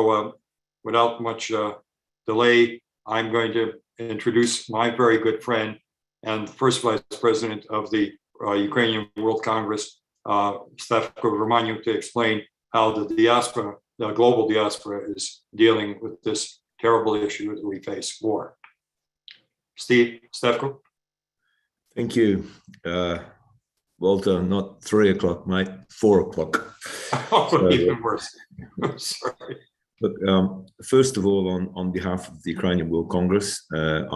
without much delay, I'm going to introduce my very good friend and first vice president of the Ukrainian World Congress, Stefan Romaniw, to explain how the diaspora, the global diaspora, is dealing with this terrible issue that we face, war. Stefan. Thank you, Walter. Not 3 o'clock, mate. 4 o'clock. Oh, so, even worse. Sorry. Look, first of all, on behalf of the Ukrainian World Congress,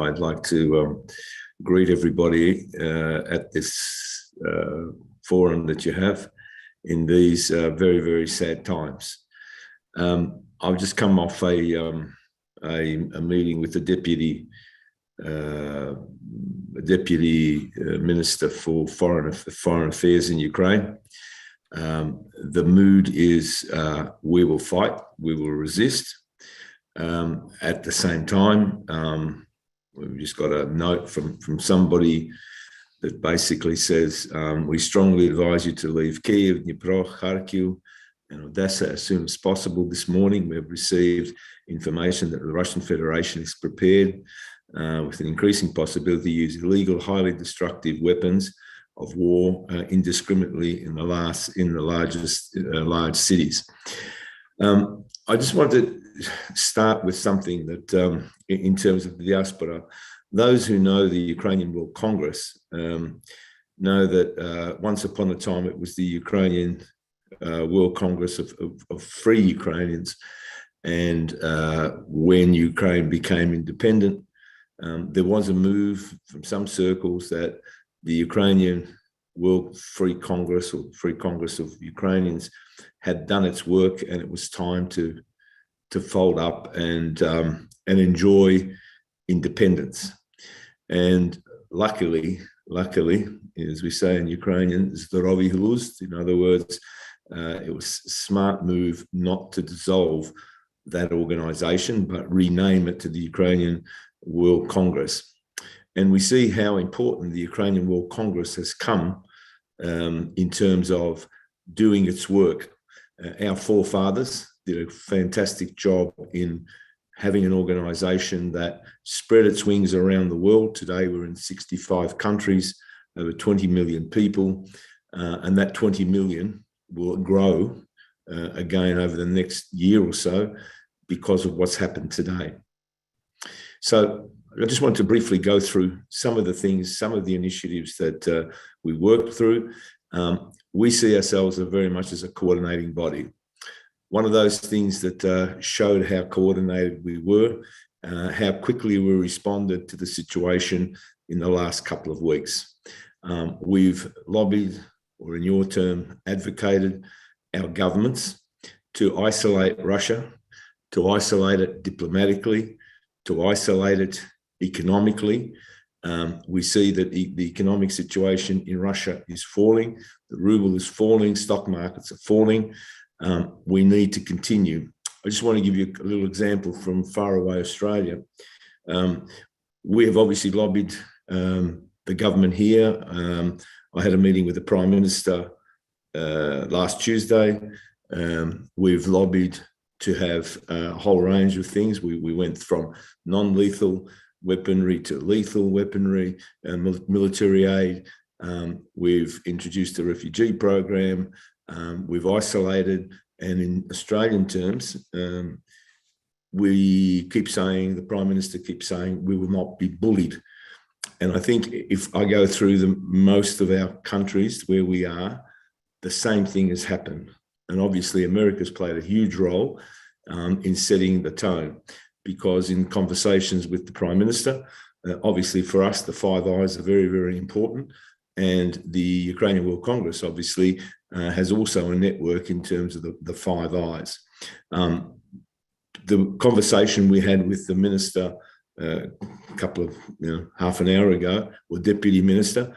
I'd like to greet everybody at this forum that you have in these very, very sad times. I've just come off a meeting with the deputy minister for foreign affairs in Ukraine. The mood is we will fight, we will resist. At the same time, we've just got a note from somebody that basically says, we strongly advise you to leave Kyiv, Dnipro, Kharkiv, and Odessa as soon as possible. This morning, we've received information that the Russian Federation is prepared with an increasing possibility to use illegal, highly destructive weapons of war indiscriminately in the large cities. I just want to start with something that, in terms of the diaspora, those who know the Ukrainian World Congress know that once upon a time it was the Ukrainian World Congress of free Ukrainians, and when Ukraine became independent, there was a move from some circles that the Ukrainian World Free Congress, or Free Congress of Ukrainians, had done its work, and it was time to fold up and enjoy independence. And luckily, as we say in Ukrainian, zdorovi gluzd, in other words, it was a smart move not to dissolve that organization, but rename it to the Ukrainian World Congress. And we see how important the Ukrainian World Congress has come in terms of doing its work. Our forefathers did a fantastic job in having an organization that spread its wings around the world. Today, we're in 65 countries, over 20 million people, and that 20 million will grow again over the next year or so because of what's happened today. So I just want to briefly go through some of the things, some of the initiatives that we worked through. We see ourselves very much as a coordinating body. One of those things that showed how coordinated we were, how quickly we responded to the situation in the last couple of weeks. We've lobbied, or in your term, advocated our governments to isolate Russia, to isolate it diplomatically, to isolate it economically. We see that the economic situation in Russia is falling, the ruble is falling, stock markets are falling. We need to continue. I just want to give you a little example from faraway Australia. We have obviously lobbied the government here. I had a meeting with the Prime Minister last Tuesday. We've lobbied to have a whole range of things. We went from non-lethal weaponry to lethal weaponry, military aid. We've introduced a refugee program. We've isolated, and in Australian terms, we keep saying, the Prime Minister keeps saying, we will not be bullied. And I think if I go through most of our countries where we are, the same thing has happened. And obviously America's played a huge role in setting the tone, because in conversations with the Prime Minister, obviously for us, the Five Eyes are very, very important. And the Ukrainian World Congress obviously has also a network in terms of the Five Eyes. The conversation we had with the minister a couple of, half an hour ago, or deputy minister,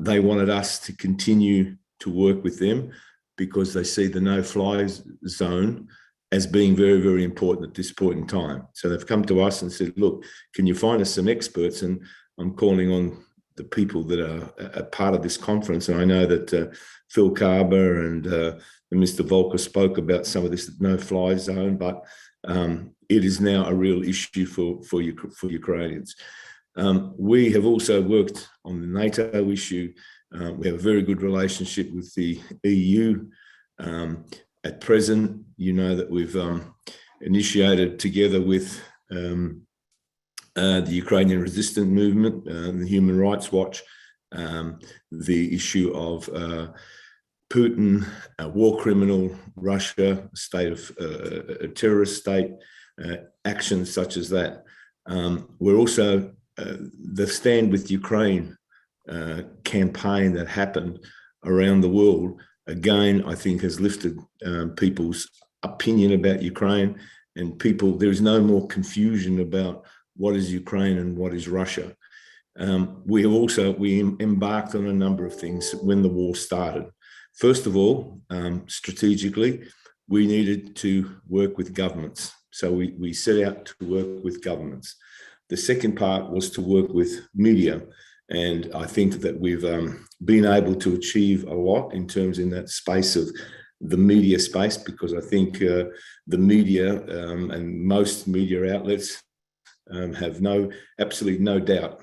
they wanted us to continue to work with them because they see the no-fly zone as being very, very important at this point in time. So they've come to us and said, look, can you find us some experts? And I'm calling on the people that are a part of this conference. And I know that Phil Carver and Mr. Volker spoke about some of this no-fly zone, but it is now a real issue for Ukrainians. We have also worked on the NATO issue. We have a very good relationship with the EU. At present, you know that we've initiated together with the Ukrainian resistance movement, the Human Rights Watch, the issue of Putin, a war criminal, Russia, a terrorist state, actions such as that. We're also the Stand with Ukraine campaign that happened around the world, again, I think has lifted people's opinion about Ukraine, and there is no more confusion about what is Ukraine and what is Russia. We embarked on a number of things when the war started. First of all, strategically, we needed to work with governments. So we set out to work with governments. The second part was to work with media. And I think that we've been able to achieve a lot in that space of the media space, because I think the media and most media outlets have absolutely no doubt.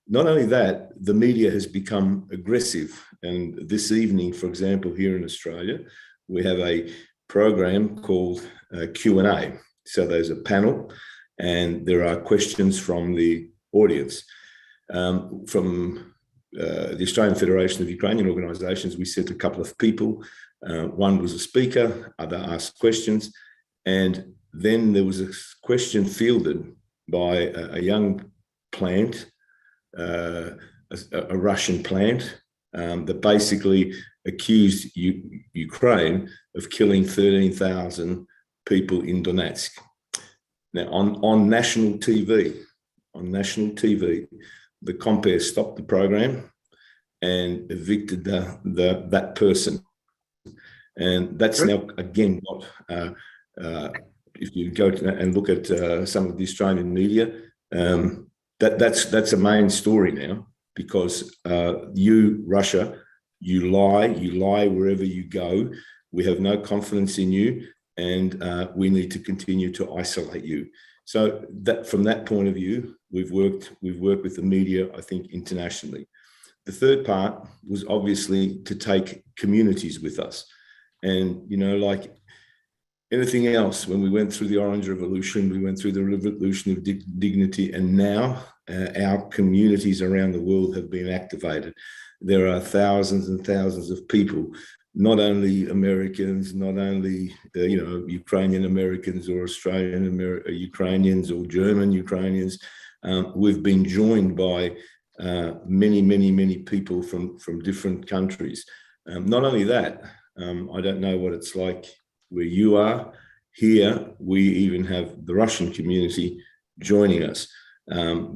Not only that, the media has become aggressive. And this evening, for example, here in Australia, we have a program called Q&A. So there's a panel and there are questions from the audience. From the Australian Federation of Ukrainian Organisations, we sent a couple of people. One was a speaker, other asked questions. And then there was a question fielded by a young plant, a Russian plant, that basically accused Ukraine of killing 13,000 people in Donetsk. Now, on national TV, the compere stopped the program and evicted that person. And that's now, again, what, if you go and look at some of the Australian media, that's a main story now, because Russia, you lie wherever you go. We have no confidence in you, and we need to continue to isolate you. So that, from that point of view, we've worked with the media, I think, internationally. The third part was obviously to take communities with us. And, like anything else, when we went through the Orange Revolution, we went through the Revolution of Dignity, and now our communities around the world have been activated. There are thousands and thousands of people, not only Americans, not only Ukrainian Americans or Australian Ukrainians or German Ukrainians. We've been joined by many people from different countries. Not only that, I don't know what it's like where you are. Here, we even have the Russian community joining us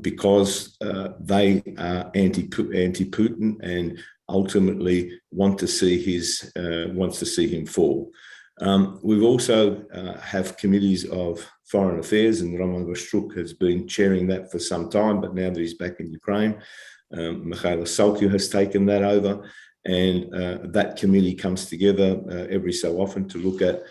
because they are anti-Putin and ultimately want to see him fall. We've also have committees of foreign affairs, and Roman Vostruk has been chairing that for some time, but now that he's back in Ukraine, Mykhailo has taken that over, and that committee comes together every so often to look at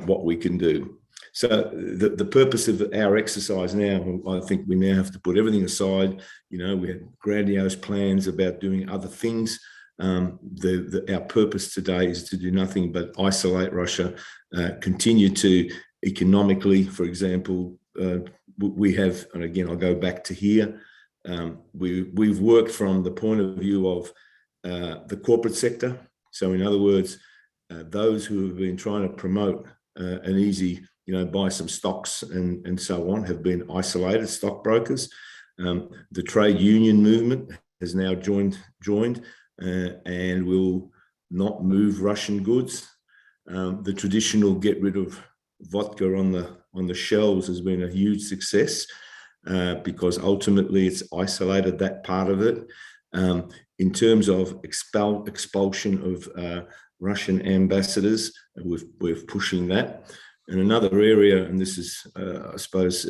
what we can do. So the purpose of our exercise now, I think we now have to put everything aside. You know, we had grandiose plans about doing other things. Our purpose today is to do nothing but isolate Russia, continue to economically, for example, we have, and again, I'll go back to here, we've worked from the point of view of the corporate sector. So in other words, those who have been trying to promote an easy, you know, buy some stocks and so on, have been isolated, stockbrokers. The trade union movement has now joined and will not move Russian goods. The traditional get rid of vodka on the shelves has been a huge success because ultimately it's isolated that part of it. In terms of expulsion of Russian ambassadors, we're pushing that. And another area, and this is, I suppose,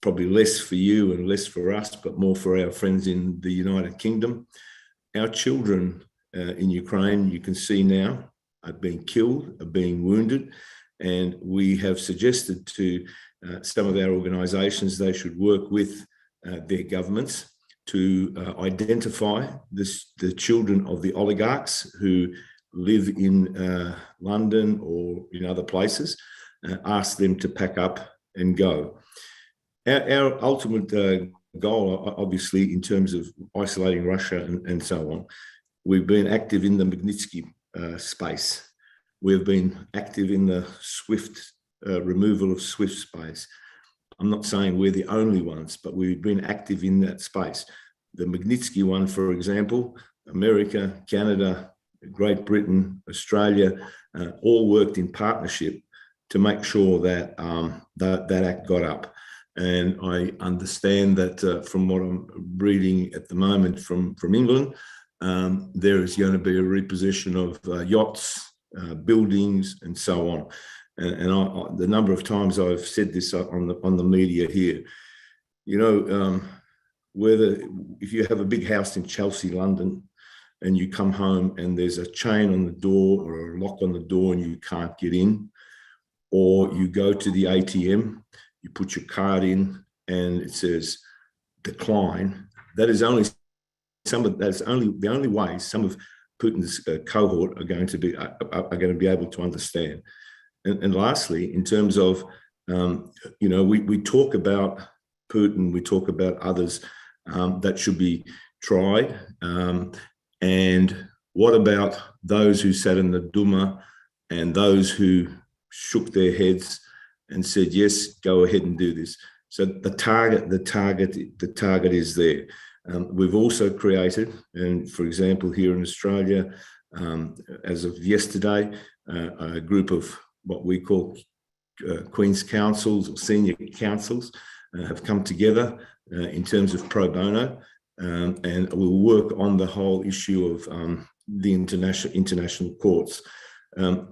probably less for you and less for us, but more for our friends in the United Kingdom. Our children in Ukraine, you can see now, are being killed, are being wounded. And we have suggested to some of our organisations they should work with their governments to identify the children of the oligarchs who live in London or in other places, ask them to pack up and go. Our ultimate goal, obviously, in terms of isolating Russia and so on, we've been active in the Magnitsky space. We've been active in the SWIFT, removal of SWIFT space. I'm not saying we're the only ones, but we've been active in that space. The Magnitsky one, for example, America, Canada, Great Britain, Australia, all worked in partnership to make sure that that act got up. And I understand that from what I'm reading at the moment from England, there is going to be a repossession of yachts, buildings, and so on. And the number of times I've said this on the media here, you know, if you have a big house in Chelsea, London, and you come home and there's a chain on the door or a lock on the door and you can't get in, or you go to the ATM, you put your card in and it says decline, that is only the only way some of Putin's cohort are going to be able to understand. And lastly, in terms of, you know, we talk about Putin, we talk about others that should be tried. And what about those who sat in the Duma and those who shook their heads and said, yes, go ahead and do this? So the target is there. We've also created, and for example, here in Australia, as of yesterday, a group of what we call Queen's Councils or senior councils have come together in terms of pro bono, and we'll work on the whole issue of the international courts.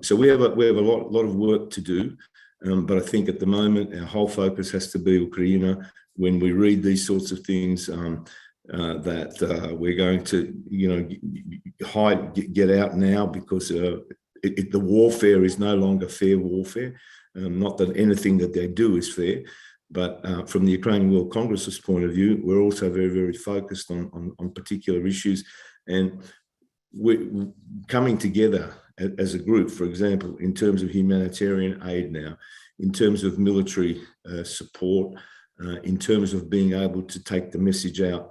So we have a lot of work to do, but I think at the moment our whole focus has to be Ukraine. When we read these sorts of things, that we're going to, you know, get out now because the warfare is no longer fair warfare. Not that anything that they do is fair, but from the Ukrainian World Congress's point of view, we're also very, very focused on particular issues, and we're coming together as a group, for example, in terms of humanitarian aid now, in terms of military support, in terms of being able to take the message out.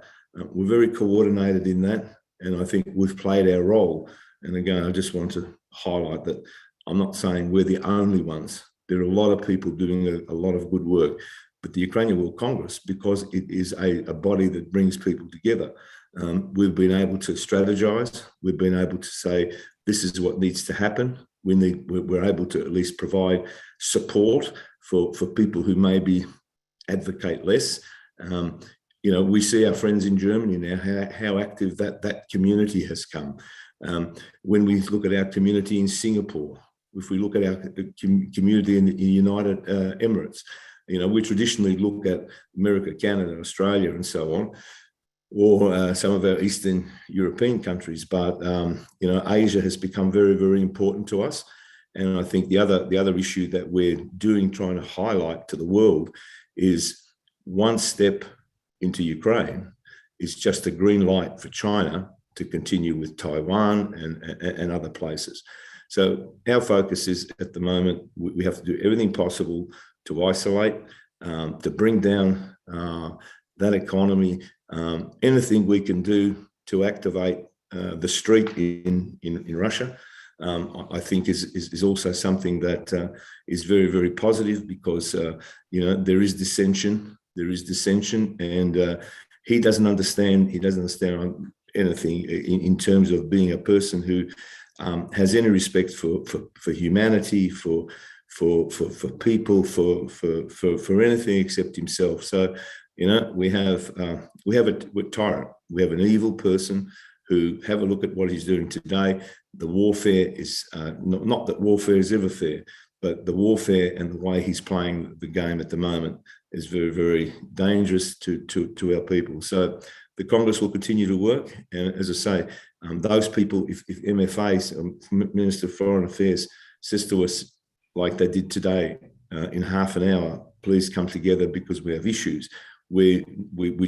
We're very coordinated in that, and I think we've played our role. And again, I just want to highlight that I'm not saying we're the only ones. There are a lot of people doing a lot of good work, but the Ukrainian World Congress, because it is a body that brings people together, we've been able to strategize. We've been able to say, this is what needs to happen. We're able to at least provide support for people who maybe advocate less. You know, we see our friends in Germany now, how active that community has come. When we look at our community in Singapore, if we look at our community in the United Emirates, you know, we traditionally look at America, Canada, Australia, and so on, or some of our Eastern European countries. But, you know, Asia has become very, very important to us. And I think the other issue that we're doing, trying to highlight to the world, is one step into Ukraine is just a green light for China to continue with Taiwan and other places. So our focus is, at the moment, we have to do everything possible to isolate, to bring down that economy. Anything we can do to activate the street in Russia, I think is also something that is very, very positive, because there is dissension. And he doesn't understand anything in terms of being a person who has any respect for humanity, for people, for anything except himself. So we have a tyrant. We have an evil person who, have a look at what he's doing today. The warfare is not that warfare is ever fair, but the warfare and the way he's playing the game at the moment is very, very dangerous to our people. So the Congress will continue to work. And as I say, those people, if MFA, Minister of Foreign Affairs, says to us, like they did today, in half an hour, please come together because we have issues, we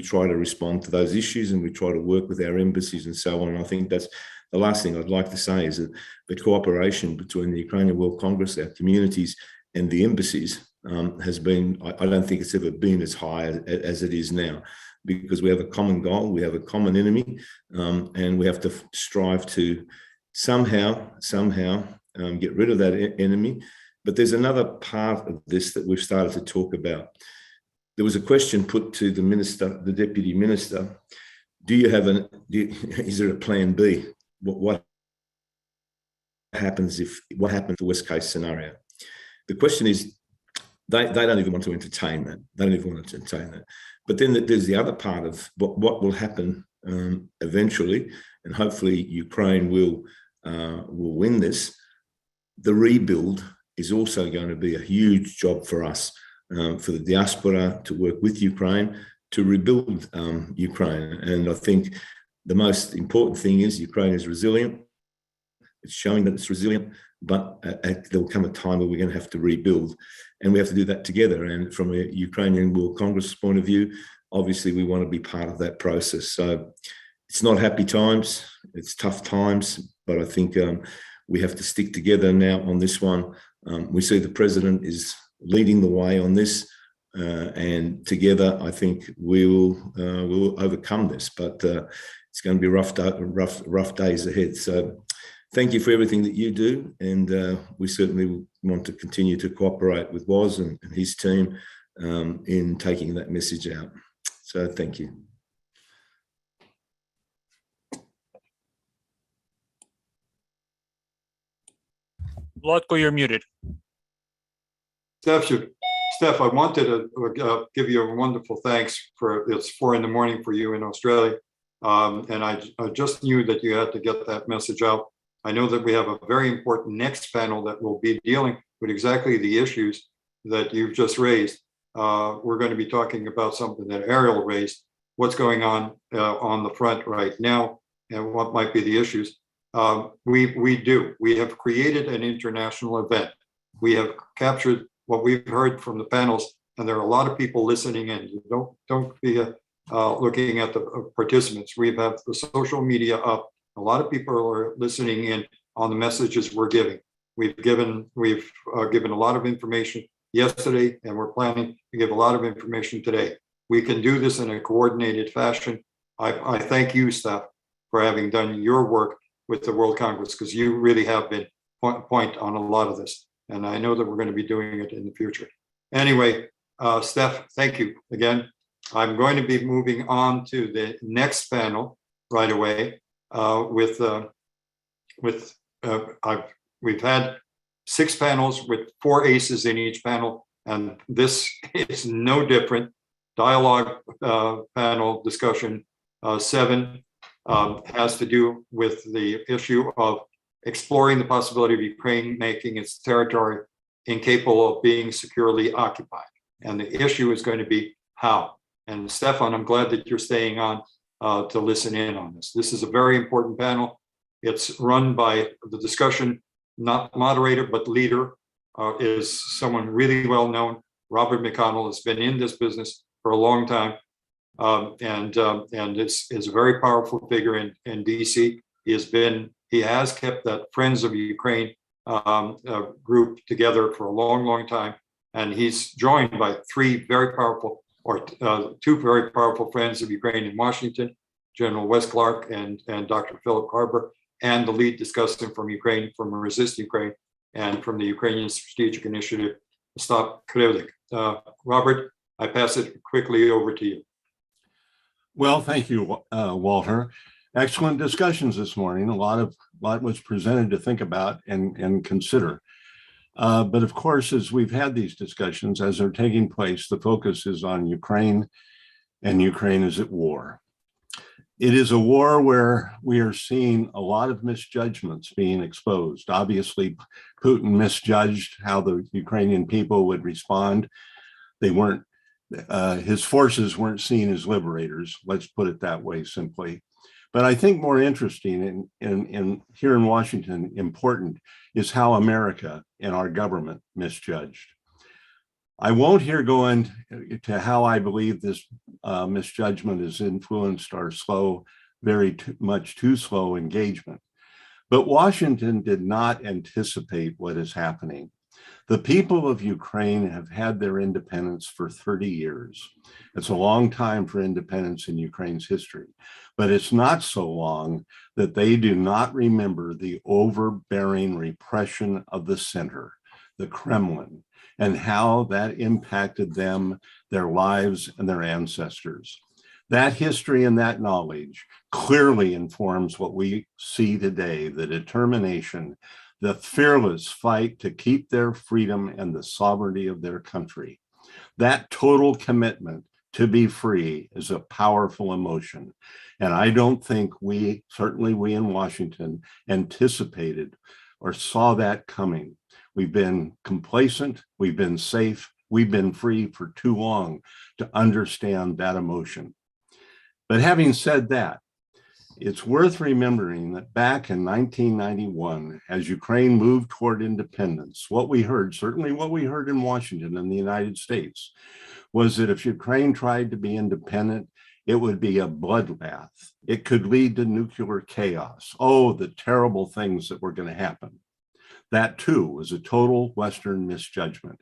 try to respond to those issues, and we try to work with our embassies and so on. And I think that's the last thing I'd like to say, is that the cooperation between the Ukrainian World Congress, our communities, and the embassies has been, I don't think it's ever been as high as it is now, because we have a common goal, we have a common enemy, and we have to strive to somehow get rid of that enemy. But there's another part of this that we've started to talk about. There was a question put to the minister, the deputy minister: is there a plan B? What happens the worst case scenario? The question is, they don't even want to entertain that. They don't even want to entertain that. But then there's the other part of what will happen eventually, and hopefully Ukraine will win this. The rebuild is also going to be a huge job for us, for the diaspora to work with Ukraine to rebuild Ukraine. And I think the most important thing is Ukraine is resilient. It's showing that it's resilient, but there will come a time where we're going to have to rebuild, and we have to do that together. And from a Ukrainian World Congress point of view, obviously we want to be part of that process. So it's not happy times, it's tough times, but I think we have to stick together now on this one. We see the president is leading the way on this, and together I think we'll overcome this. But it's going to be rough days ahead. So thank you for everything that you do, and we certainly want to continue to cooperate with Woz and his team in taking that message out. So thank you. Lotko, you're muted. Steph, I wanted to give you a wonderful thanks for, it's 4 a.m. for you in Australia. And I just knew that you had to get that message out. I know that we have a very important next panel that will be dealing with exactly the issues that you've just raised. We're going to be talking about something that Ariel raised, what's going on the front right now, and what might be the issues. We have created an international event. We have captured what we've heard from the panels, and there are a lot of people listening in. You don't be looking at the participants. We have the social media up. A lot of people are listening in on the messages we're giving. We've given a lot of information yesterday, and we're planning to give a lot of information today. We can do this in a coordinated fashion. I thank you, Steph, for having done your work with the World Congress, because you really have been point on a lot of this. And I know that we're going to be doing it in the future. Anyway, Steph, thank you again. I'm going to be moving on to the next panel right away. We've had 6 panels with 4 aces in each panel, and this is no different. Dialogue panel discussion 7 has to do with the issue of exploring the possibility of Ukraine making its territory incapable of being securely occupied. And the issue is going to be how. And Stefan, I'm glad that you're staying on to listen in on this. This is a very important panel. It's run by the discussion not moderator, but leader, is someone really well known. Robert McConnell has been in this business for a long time. And it's a very powerful figure in DC. He has kept that Friends of Ukraine group together for a long, long time. And he's joined by two very powerful friends of Ukraine in Washington, General Wes Clark and Dr. Philip Carver, and the lead discussant from Ukraine, from Resist Ukraine, and from the Ukrainian Strategic Initiative, Ostap Kryvdyk. Robert, I pass it quickly over to you. Well, thank you, Walter. Excellent discussions this morning. A lot was presented to think about and consider. But of course, as we've had these discussions, as they're taking place, the focus is on Ukraine, and Ukraine is at war. It is a war where we are seeing a lot of misjudgments being exposed. Obviously, Putin misjudged how the Ukrainian people would respond. They weren't, his forces weren't seen as liberators, let's put it that way simply. But I think more interesting and here in Washington, important is how America and our government misjudged. I won't here go into how I believe this misjudgment has influenced our much too slow engagement. But Washington did not anticipate what is happening. The people of Ukraine have had their independence for 30 years. It's a long time for independence in Ukraine's history, but it's not so long that they do not remember the overbearing repression of the center, the Kremlin, and how that impacted them, their lives, and their ancestors. That history and that knowledge clearly informs what we see today, the determination, the fearless fight to keep their freedom and the sovereignty of their country. That total commitment to be free is a powerful emotion. And I don't think certainly we in Washington, anticipated or saw that coming. We've been complacent, we've been safe, we've been free for too long to understand that emotion. But having said that, it's worth remembering that back in 1991, as Ukraine moved toward independence, what we heard, certainly what we heard in Washington and the United States, was that if Ukraine tried to be independent, it would be a bloodbath. It could lead to nuclear chaos. Oh, the terrible things that were going to happen. That too was a total Western misjudgment.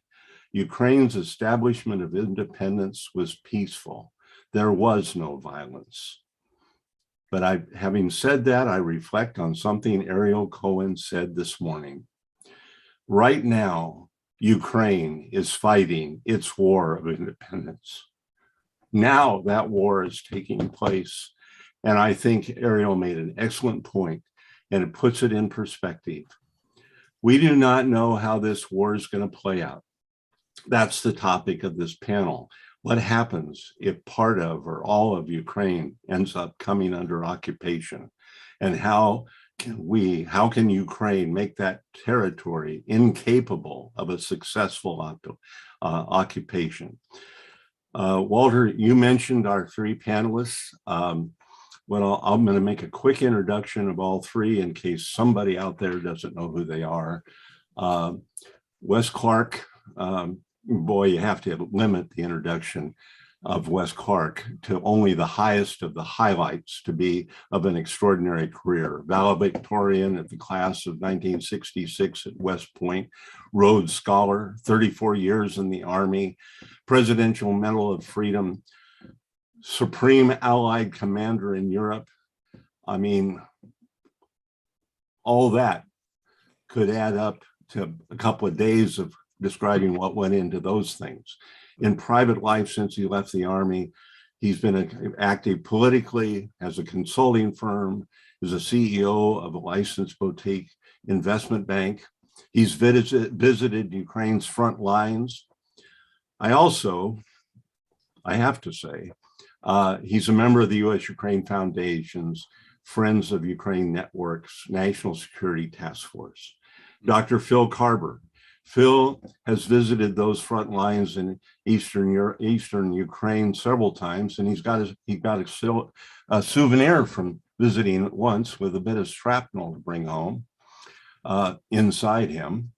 Ukraine's establishment of independence was peaceful. There was no violence. But having said that, I reflect on something Ariel Cohen said this morning. Right now, Ukraine is fighting its war of independence. Now that war is taking place. And I think Ariel made an excellent point, and it puts it in perspective. We do not know how this war is going to play out. That's the topic of this panel. What happens if part of or all of Ukraine ends up coming under occupation? And how can Ukraine make that territory incapable of a successful occupation? Walter, you mentioned our three panelists. Well, I'm going to make a quick introduction of all three in case somebody out there doesn't know who they are. Wes Clark, boy, you have to limit the introduction of Wes Clark to only the highest of the highlights to be of an extraordinary career. Valedictorian at the class of 1966 at West Point, Rhodes Scholar, 34 years in the Army, Presidential Medal of Freedom, Supreme Allied Commander in Europe. I mean, all that could add up to a couple of days of describing what went into those things. In private life, since he left the Army, he's been active politically, as a consulting firm, as a CEO of a licensed boutique investment bank. He's visited Ukraine's front lines. I have to say, he's a member of the US-Ukraine Foundation's Friends of Ukraine Network's National Security Task Force. Dr. Phil Carver. Phil has visited those front lines in Eastern Ukraine several times, and he got a souvenir from visiting it once with a bit of shrapnel to bring home. inside him.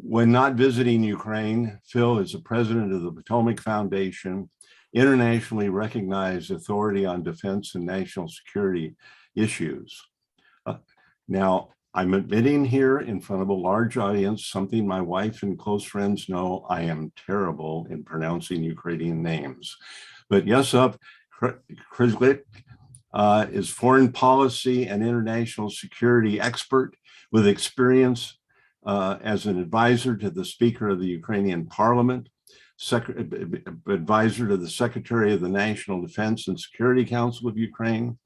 When not visiting Ukraine, Phil is the president of the Potomac Foundation, internationally recognized authority on defense and national security issues. Now, I'm admitting here in front of a large audience something my wife and close friends know: I am terrible in pronouncing Ukrainian names. But Yusuf Kryvdyk is foreign policy and international security expert with experience as an advisor to the Speaker of the Ukrainian Parliament, advisor to the Secretary of the National Defense and Security Council of Ukraine.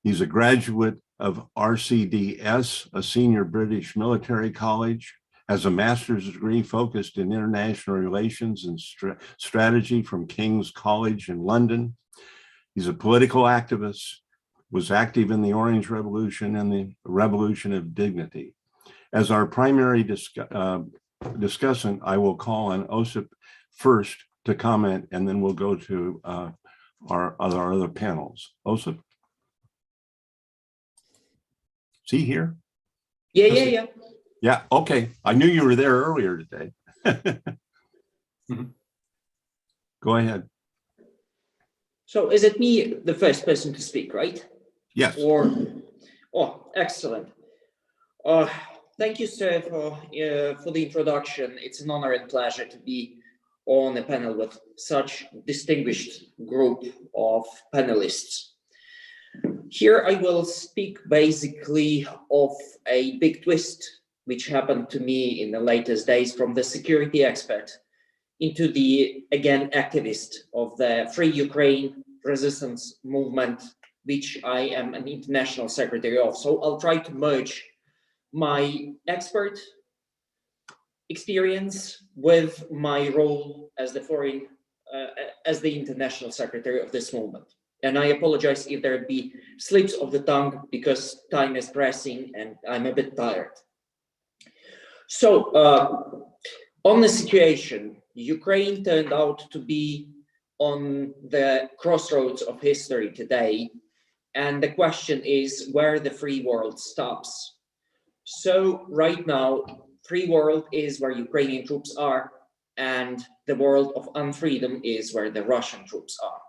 He's a graduate of RCDS, a senior British military college, has a master's degree focused in international relations and strategy from King's College in London. He's a political activist, was active in the Orange Revolution and the Revolution of Dignity. As our primary discussant, I will call on Ostap first to comment, and then we'll go to our other panels. Ostap? Is he here? Yeah. Yeah, okay. I knew you were there earlier today. Go ahead. So is it me, the first person to speak, right? Yes. Oh, excellent. Thank you, sir, for the introduction. It's an honor and pleasure to be on a panel with such distinguished group of panelists. Here I will speak basically of a big twist which happened to me in the latest days, from the security expert into the, again, activist of the Free Ukraine resistance movement, which I am an international secretary of. So I'll try to merge my expert experience with my role as the international secretary of this movement. And I apologize if there'd be slips of the tongue because time is pressing and I'm a bit tired. So on the situation, Ukraine turned out to be on the crossroads of history today. And the question is where the free world stops. So right now, free world is where Ukrainian troops are, and the world of unfreedom is where the Russian troops are.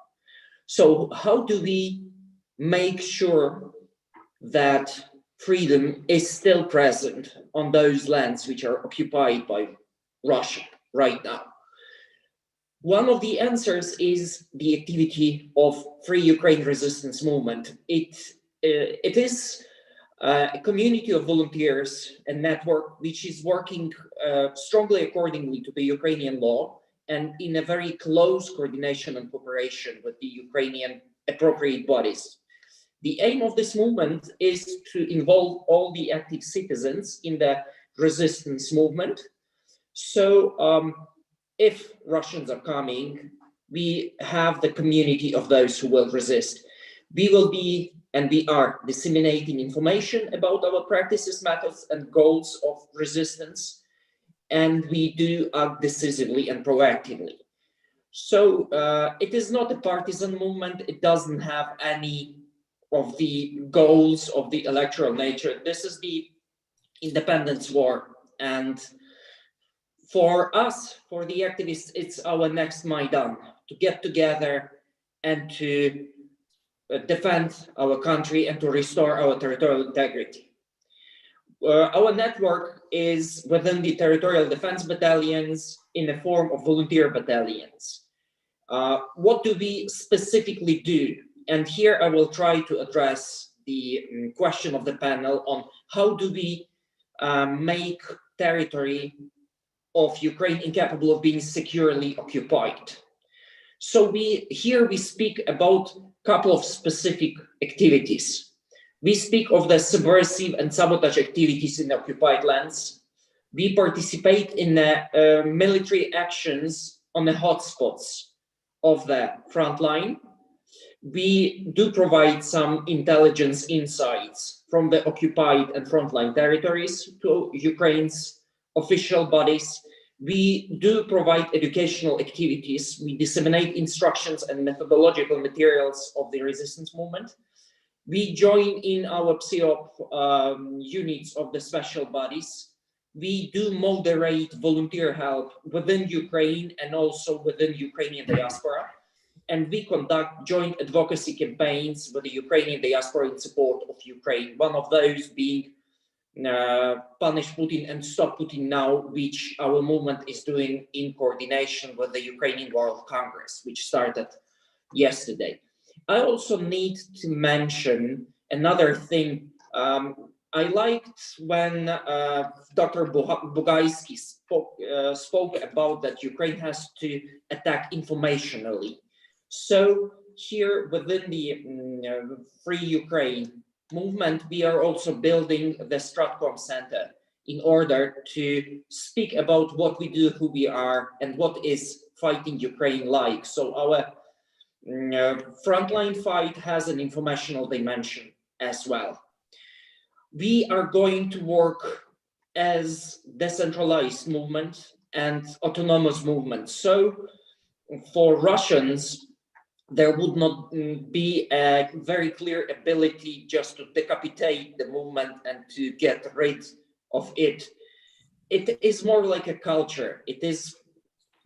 So how do we make sure that freedom is still present on those lands which are occupied by Russia right now? One of the answers is the activity of Free Ukraine Resistance Movement. It is a community of volunteers and network which is working strongly accordingly to the Ukrainian law and in a very close coordination and cooperation with the Ukrainian appropriate bodies. The aim of this movement is to involve all the active citizens in the resistance movement. So if Russians are coming, we have the community of those who will resist. We will be, and we are, disseminating information about our practices, methods, and goals of resistance, and we do act decisively and proactively. So it is not a partisan movement. It doesn't have any of the goals of the electoral nature. This is the independence war. And for us, for the activists, it's our next Maidan, to get together and to defend our country and to restore our territorial integrity. Our network is within the territorial defense battalions in the form of volunteer battalions. What do we specifically do? And here I will try to address the question of the panel on how do we make territory of Ukraine incapable of being securely occupied. So here we speak about a couple of specific activities. We speak of the subversive and sabotage activities in the occupied lands. We participate in the military actions on the hotspots of the front line. We do provide some intelligence insights from the occupied and frontline territories to Ukraine's official bodies. We do provide educational activities. We disseminate instructions and methodological materials of the resistance movement. We join in our PSYOP units of the special bodies. We do moderate volunteer help within Ukraine and also within Ukrainian diaspora. And we conduct joint advocacy campaigns with the Ukrainian diaspora in support of Ukraine. One of those being Punish Putin and Stop Putin Now, which our movement is doing in coordination with the Ukrainian World Congress, which started yesterday. I also need to mention another thing. I liked when Dr. Bugajski spoke about that Ukraine has to attack informationally. So here within the Free Ukraine movement, we are also building the Stratcom Center in order to speak about what we do, who we are, and what is fighting Ukraine like. So our frontline fight has an informational dimension as well. We are going to work as decentralized movement and autonomous movement. So for Russians, there would not be a very clear ability just to decapitate the movement and to get rid of it. It is more like a culture. It is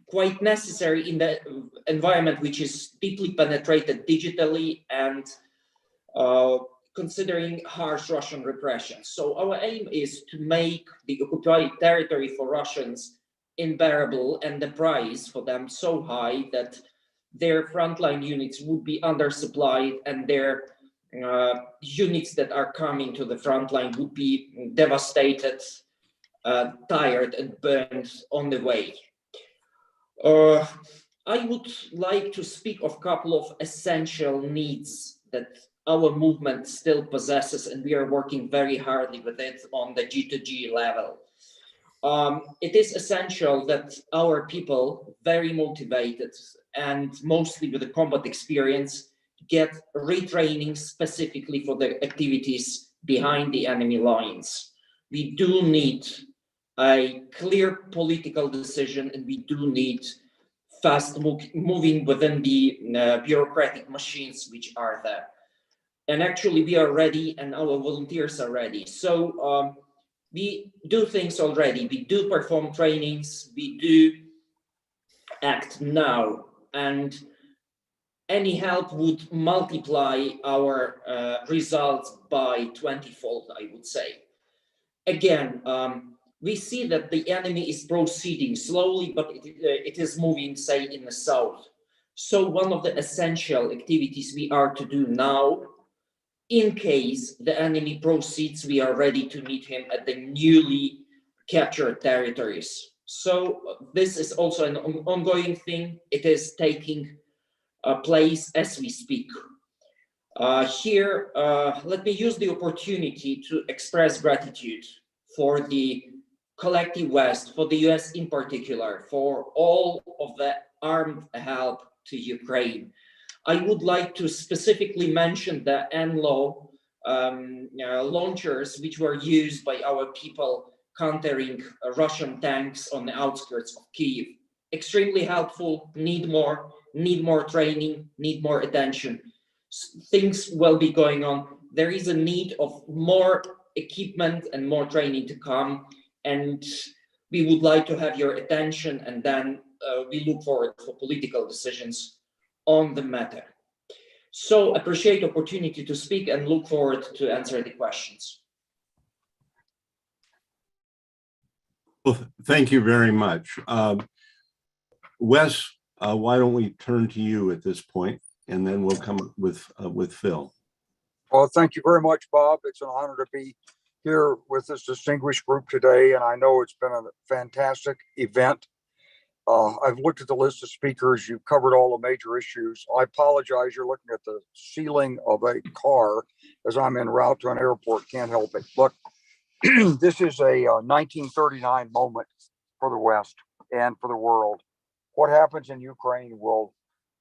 quite necessary in the environment which is deeply penetrated digitally and considering harsh Russian repression. So our aim is to make the occupied territory for Russians unbearable and the price for them so high that their frontline units would be undersupplied and their units that are coming to the frontline would be devastated, tired and burned on the way. I would like to speak of a couple of essential needs that our movement still possesses, and we are working very hardly with it on the G2G level. It is essential that our people, very motivated and mostly with the combat experience, get retraining specifically for the activities behind the enemy lines. We do need a clear political decision, and we do need fast moving within the bureaucratic machines which are there. And actually we are ready and our volunteers are ready. So we do things already. We do perform trainings, we do act now, and any help would multiply our results by 20-fold, I would say. Again, we see that the enemy is proceeding slowly, but it is moving, say, in the south. So one of the essential activities we are to do now, in case the enemy proceeds, we are ready to meet him at the newly captured territories. So this is also an ongoing thing. It is taking place as we speak. Here, let me use the opportunity to express gratitude for the collective West, for the US in particular, for all of the armed help to Ukraine. I would like to specifically mention the NLAW launchers, which were used by our people countering Russian tanks on the outskirts of Kyiv. Extremely helpful, need more training, need more attention. Things will be going on. There is a need of more equipment and more training to come. And we would like to have your attention, and then we look forward for political decisions on the matter. So appreciate the opportunity to speak and look forward to answer the questions. Well, thank you very much. Wes, why don't we turn to you at this point, and then we'll come with Phil. Well, thank you very much, Bob. It's an honor to be here with this distinguished group today, and I know it's been a fantastic event. I've looked at the list of speakers. You've covered all the major issues. I apologize. You're looking at the ceiling of a car as I'm en route to an airport. Can't help it. Look, this is a 1939 moment for the West and for the world. What happens in Ukraine will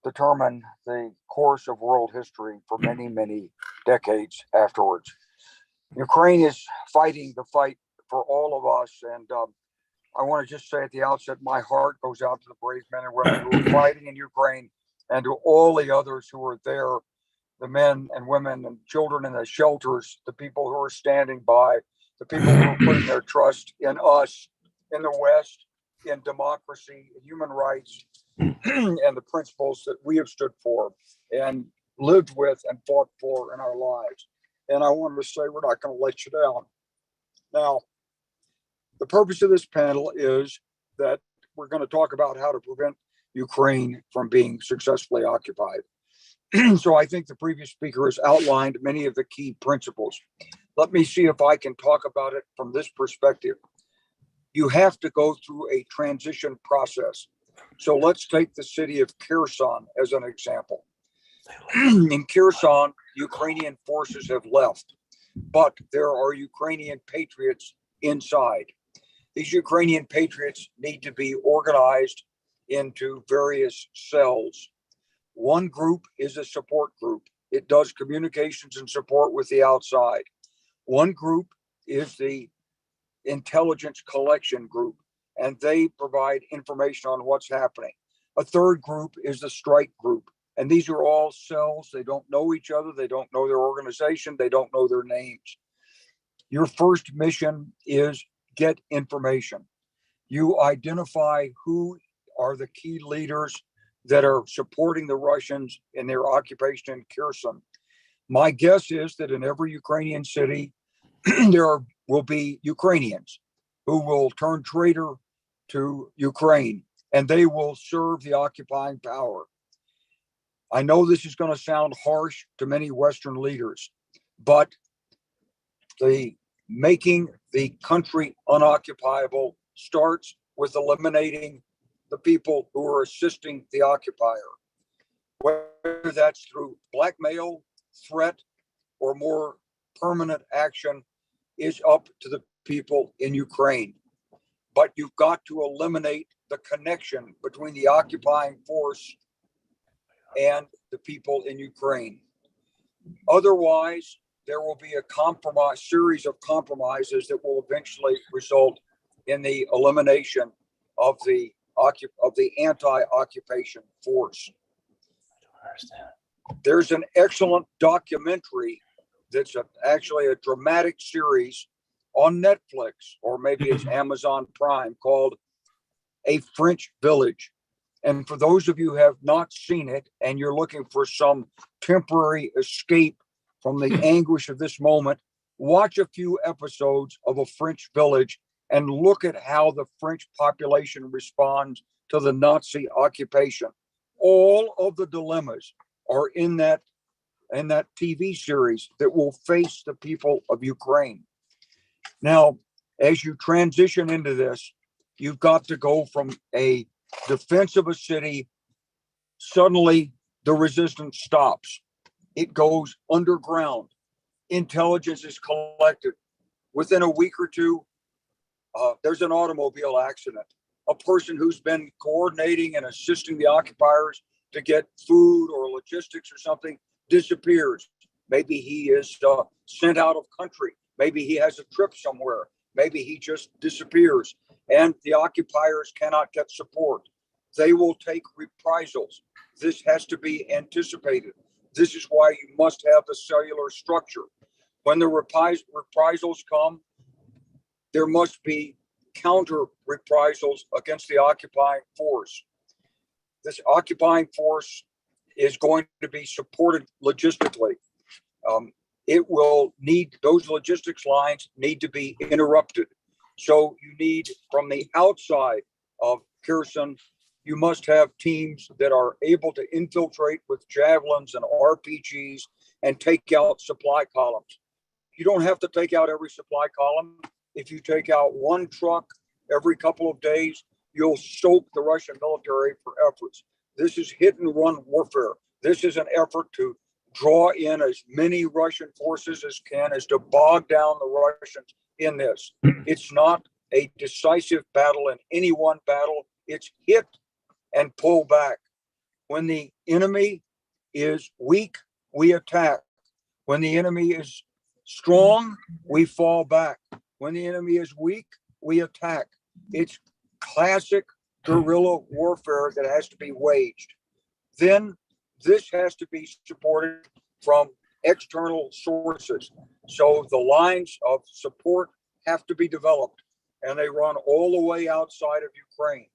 determine the course of world history for many, many decades afterwards. Ukraine is fighting the fight for all of us. And I want to just say at the outset, my heart goes out to the brave men and women who are fighting in Ukraine and to all the others who are there the men and women and children in the shelters, the people who are standing by, the people who are putting their trust in us, in the West, in democracy, human rights, and the principles that we have stood for and lived with and fought for in our lives. And I wanted to say, we're not going to let you down. Now, the purpose of this panel is that we're going to talk about how to prevent Ukraine from being successfully occupied. So I think the previous speaker has outlined many of the key principles. Let me see if I can talk about it from this perspective. You have to go through a transition process. So let's take the city of Kherson as an example. In Kherson, Ukrainian forces have left, but there are Ukrainian patriots inside. These Ukrainian patriots need to be organized into various cells. One group is a support group. It does communications and support with the outside. One group is the intelligence collection group, and they provide information on what's happening. A third group is the strike group, and these are all cells. They don't know each other. They don't know their organization. They don't know their names. Your first mission is get information. You identify who are the key leaders that are supporting the Russians in their occupation in Kherson. My guess is that in every Ukrainian city, there will be Ukrainians who will turn traitor to Ukraine, and they will serve the occupying power. I know this is going to sound harsh to many Western leaders, but the making the country unoccupiable starts with eliminating the people who are assisting the occupier, whether that's through blackmail, threat, or more permanent action is up to the people in Ukraine. But you've got to eliminate the connection between the occupying force and the people in Ukraine. Otherwise, there will be a series of compromises that will eventually result in the elimination of the anti-occupation force. There's an excellent documentary that's actually a dramatic series on Netflix, or maybe it's Amazon Prime, called A French Village. And for those of you who have not seen it and you're looking for some temporary escape from the anguish of this moment, watch a few episodes of A French Village and look at how the French population responds to the Nazi occupation. All of the dilemmas are in that TV series that will face the people of Ukraine. Now, as you transition into this, you've got to go from a defense of a city. Suddenly, the resistance stops. It goes underground. Intelligence is collected. Within a week or two, there's an automobile accident. A person who's been coordinating and assisting the occupiers to get food or logistics or something disappears. Maybe he is sent out of country. Maybe he has a trip somewhere. Maybe he just disappears. And the occupiers cannot get support. They will take reprisals. This has to be anticipated. This is why you must have the cellular structure. When the reprisals come, there must be counter reprisals against the occupying force. This occupying force is going to be supported logistically. It will need, those logistics lines need to be interrupted. So you need, from the outside of Kherson, you must have teams that are able to infiltrate with javelins and RPGs and take out supply columns. You don't have to take out every supply column. If you take out one truck every couple of days, you'll soak the Russian military for efforts. This is hit and run warfare. This is an effort to draw in as many Russian forces as can, as to bog down the Russians in this. It's not a decisive battle in any one battle. It's hit and pull back. When the enemy is weak, we attack. When the enemy is strong, we fall back. When the enemy is weak, we attack. It's classic guerrilla warfare that has to be waged. Then this has to be supported from external sources. So the lines of support have to be developed, and they run all the way outside of Ukraine.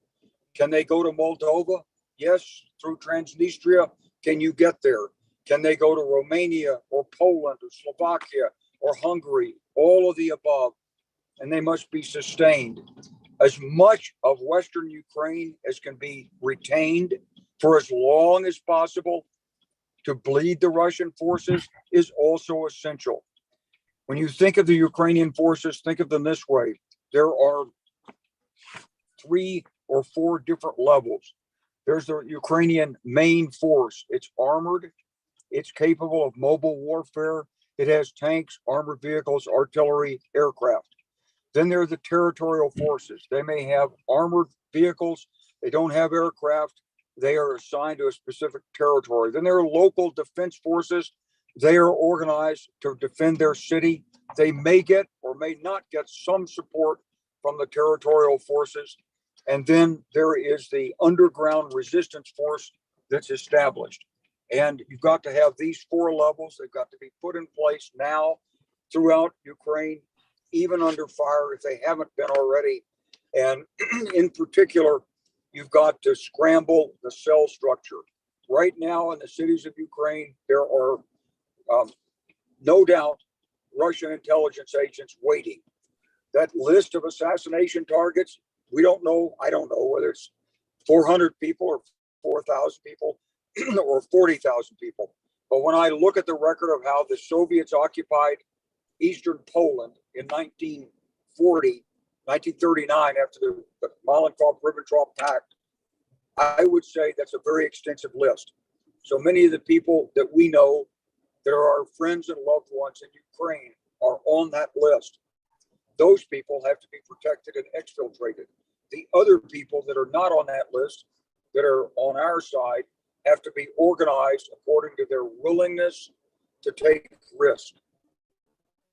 Can they go to Moldova? Yes, through Transnistria. Can you get there? Can they go to Romania or Poland or Slovakia or Hungary? All of the above. And they must be sustained. As much of Western Ukraine as can be retained for as long as possible to bleed the Russian forces is also essential. When you think of the Ukrainian forces, think of them this way. There are 3 or 4 different levels. There's the Ukrainian main force. It's armored. It's capable of mobile warfare. It has tanks, armored vehicles, artillery, aircraft. Then there are the territorial forces. They may have armored vehicles. They don't have aircraft. They are assigned to a specific territory. Then there are local defense forces. They are organized to defend their city. They may get or may not get some support from the territorial forces. And then there is the underground resistance force that's established. And you've got to have these 4 levels. They've got to be put in place now throughout Ukraine, even under fire if they haven't been already. And in particular, you've got to scramble the cell structure. Right now in the cities of Ukraine, there are no doubt Russian intelligence agents waiting. That list of assassination targets, we don't know. I don't know whether it's 400 people or 4,000 people or 40,000 people. But when I look at the record of how the Soviets occupied Eastern Poland in 1939, after the Molotov-Ribbentrop Pact, I would say that's a very extensive list. So many of the people that we know that are our friends and loved ones in Ukraine are on that list. Those people have to be protected and exfiltrated. The other people that are not on that list, that are on our side, have to be organized according to their willingness to take risk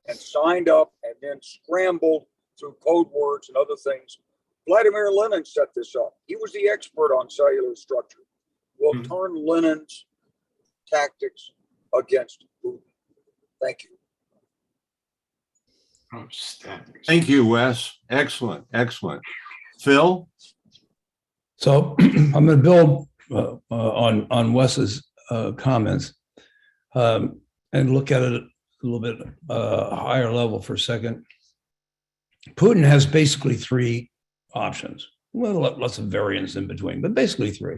and signed up and then scrambled through code words and other things. Vladimir Lenin set this up. He was the expert on cellular structure. We'll turn Lenin's tactics against Putin. Thank you. Thank you, Wes. Excellent, excellent. Phil? So I'm going to build on Wes's comments and look at it a little bit higher level for a second. Putin has basically 3 options. Well, lots of variants in between, but basically 3.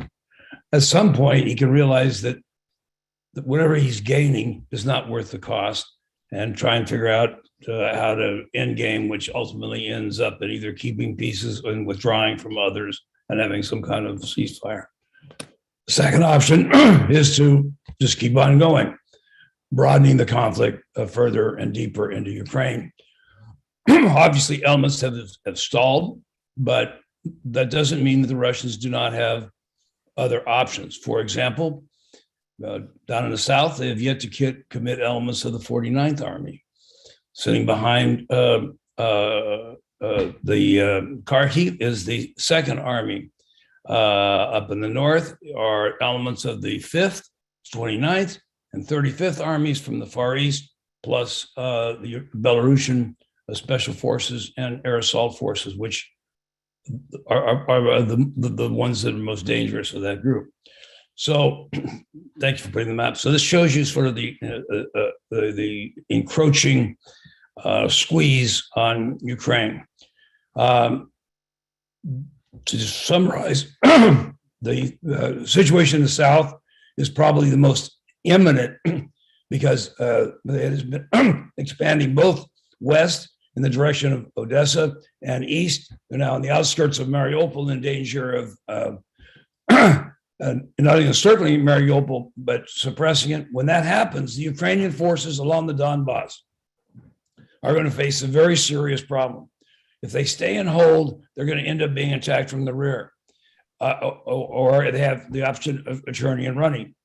At some point, he can realize that whatever he's gaining is not worth the cost, and try and figure out how to end game, which ultimately ends up in either keeping pieces and withdrawing from others and having some kind of ceasefire. The second option is to just keep on going, broadening the conflict further and deeper into Ukraine. Obviously, elements have stalled, but that doesn't mean that the Russians do not have other options. For example, down in the south, they have yet to commit elements of the 49th Army. Sitting behind the Kharkiv is the 2nd Army. Up in the north are elements of the 5th, 29th, and 35th Armies from the Far East, plus the Belarusian Special Forces and Air Assault Forces, which are the ones that are most dangerous of that group. So thank you for putting the map. So this shows you sort of the encroaching squeeze on Ukraine. To summarize, the situation in the South is probably the most imminent because it has been expanding both west in the direction of Odessa and east. They're now on the outskirts of Mariupol in danger of not even circling Mariupol, but suppressing it. When that happens, the Ukrainian forces along the Donbass are going to face a very serious problem. If they stay and hold, they're going to end up being attacked from the rear, or they have the option of turning and running.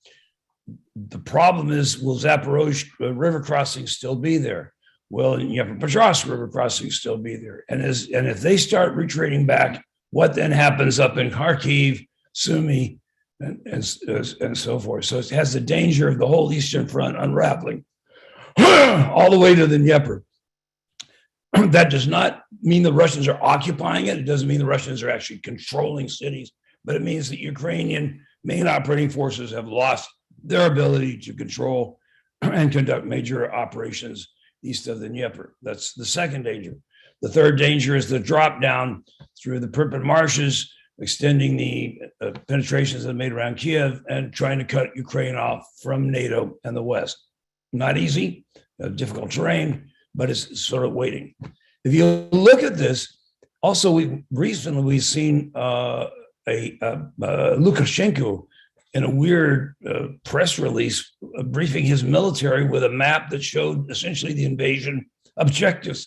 The problem is, will Zaporozhye river crossing still be there? Will Dnipropetrovsk river crossing still be there? And if they start retreating back, what then happens up in Kharkiv, Sumy, and so forth. So it has the danger of the whole Eastern Front unraveling all the way to the Dnieper. That does not mean the Russians are occupying it. It doesn't mean the Russians are actually controlling cities, but it means that Ukrainian main operating forces have lost their ability to control and conduct major operations east of the Dnieper. That's the second danger. The third danger is the drop down through the Pripyat marshes, extending the penetrations that are made around Kiev and trying to cut Ukraine off from NATO and the West. Not easy, difficult terrain, but it's sort of waiting. If you look at this, also we've seen Lukashenko in a weird press release briefing his military with a map that showed essentially the invasion objectives.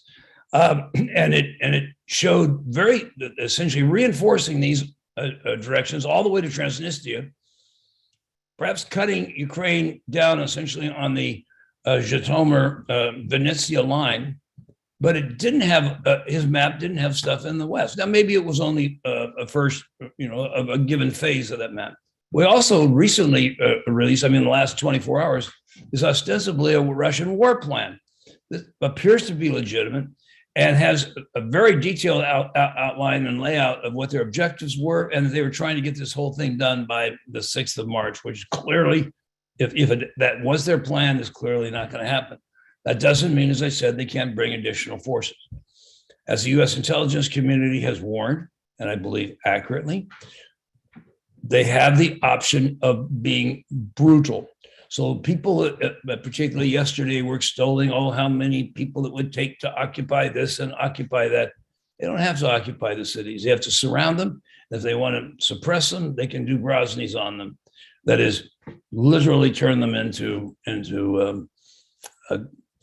And it showed very essentially reinforcing these directions all the way to Transnistria, perhaps cutting Ukraine down essentially on the Zhytomyr-Vinnytsia line, but it didn't have, his map didn't have stuff in the West. Now, maybe it was only a first, of a given phase of that map. We also recently released, in the last 24 hours, is ostensibly a Russian war plan that appears to be legitimate and has a very detailed outline and layout of what their objectives were, and they were trying to get this whole thing done by the 6th of March, which clearly, if that was their plan, is clearly not going to happen. That doesn't mean, as I said, they can't bring additional forces. As the U.S. intelligence community has warned, and I believe accurately, they have the option of being brutal. So people, particularly yesterday, were extolling, how many people it would take to occupy this and occupy that. They don't have to occupy the cities. They have to surround them. If they want to suppress them, they can do Grozny's on them. That is, literally turn them into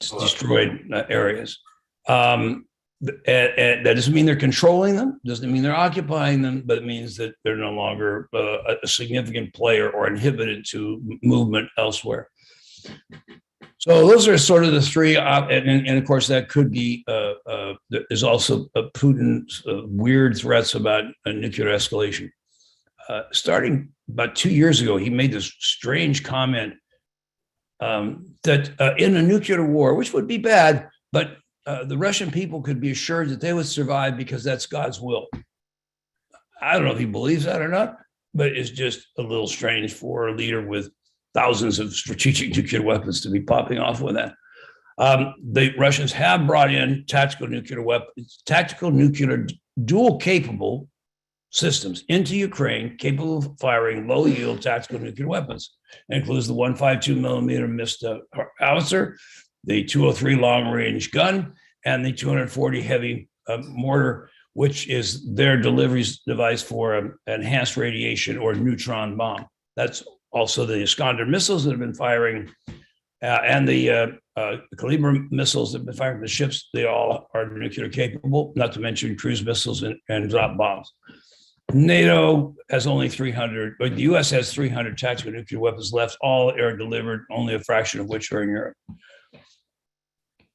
destroyed areas. And that doesn't mean they're controlling them, doesn't mean they're occupying them, but it means that they're no longer a significant player or inhibited to movement elsewhere. So those are sort of the three, and of course that could be, there's also Putin's weird threats about a nuclear escalation. Starting about 2 years ago, he made this strange comment that in a nuclear war, which would be bad, but the Russian people could be assured that they would survive because that's God's will. I don't know if he believes that or not, but it's just a little strange for a leader with thousands of strategic nuclear weapons to be popping off with that. The Russians have brought in tactical nuclear weapons, tactical nuclear dual capable systems into Ukraine, capable of firing low yield tactical nuclear weapons. It includes the 152 millimeter Mista howitzer, the 203 long range gun, and the 240 heavy mortar, which is their delivery device for enhanced radiation or neutron bomb. That's also the Iskander missiles that have been firing, and the Kalibr missiles that have been firing from the ships. They all are nuclear capable, not to mention cruise missiles and drop bombs. NATO has only 300, but the US has 300 tactical nuclear weapons left, all air delivered, only a fraction of which are in Europe.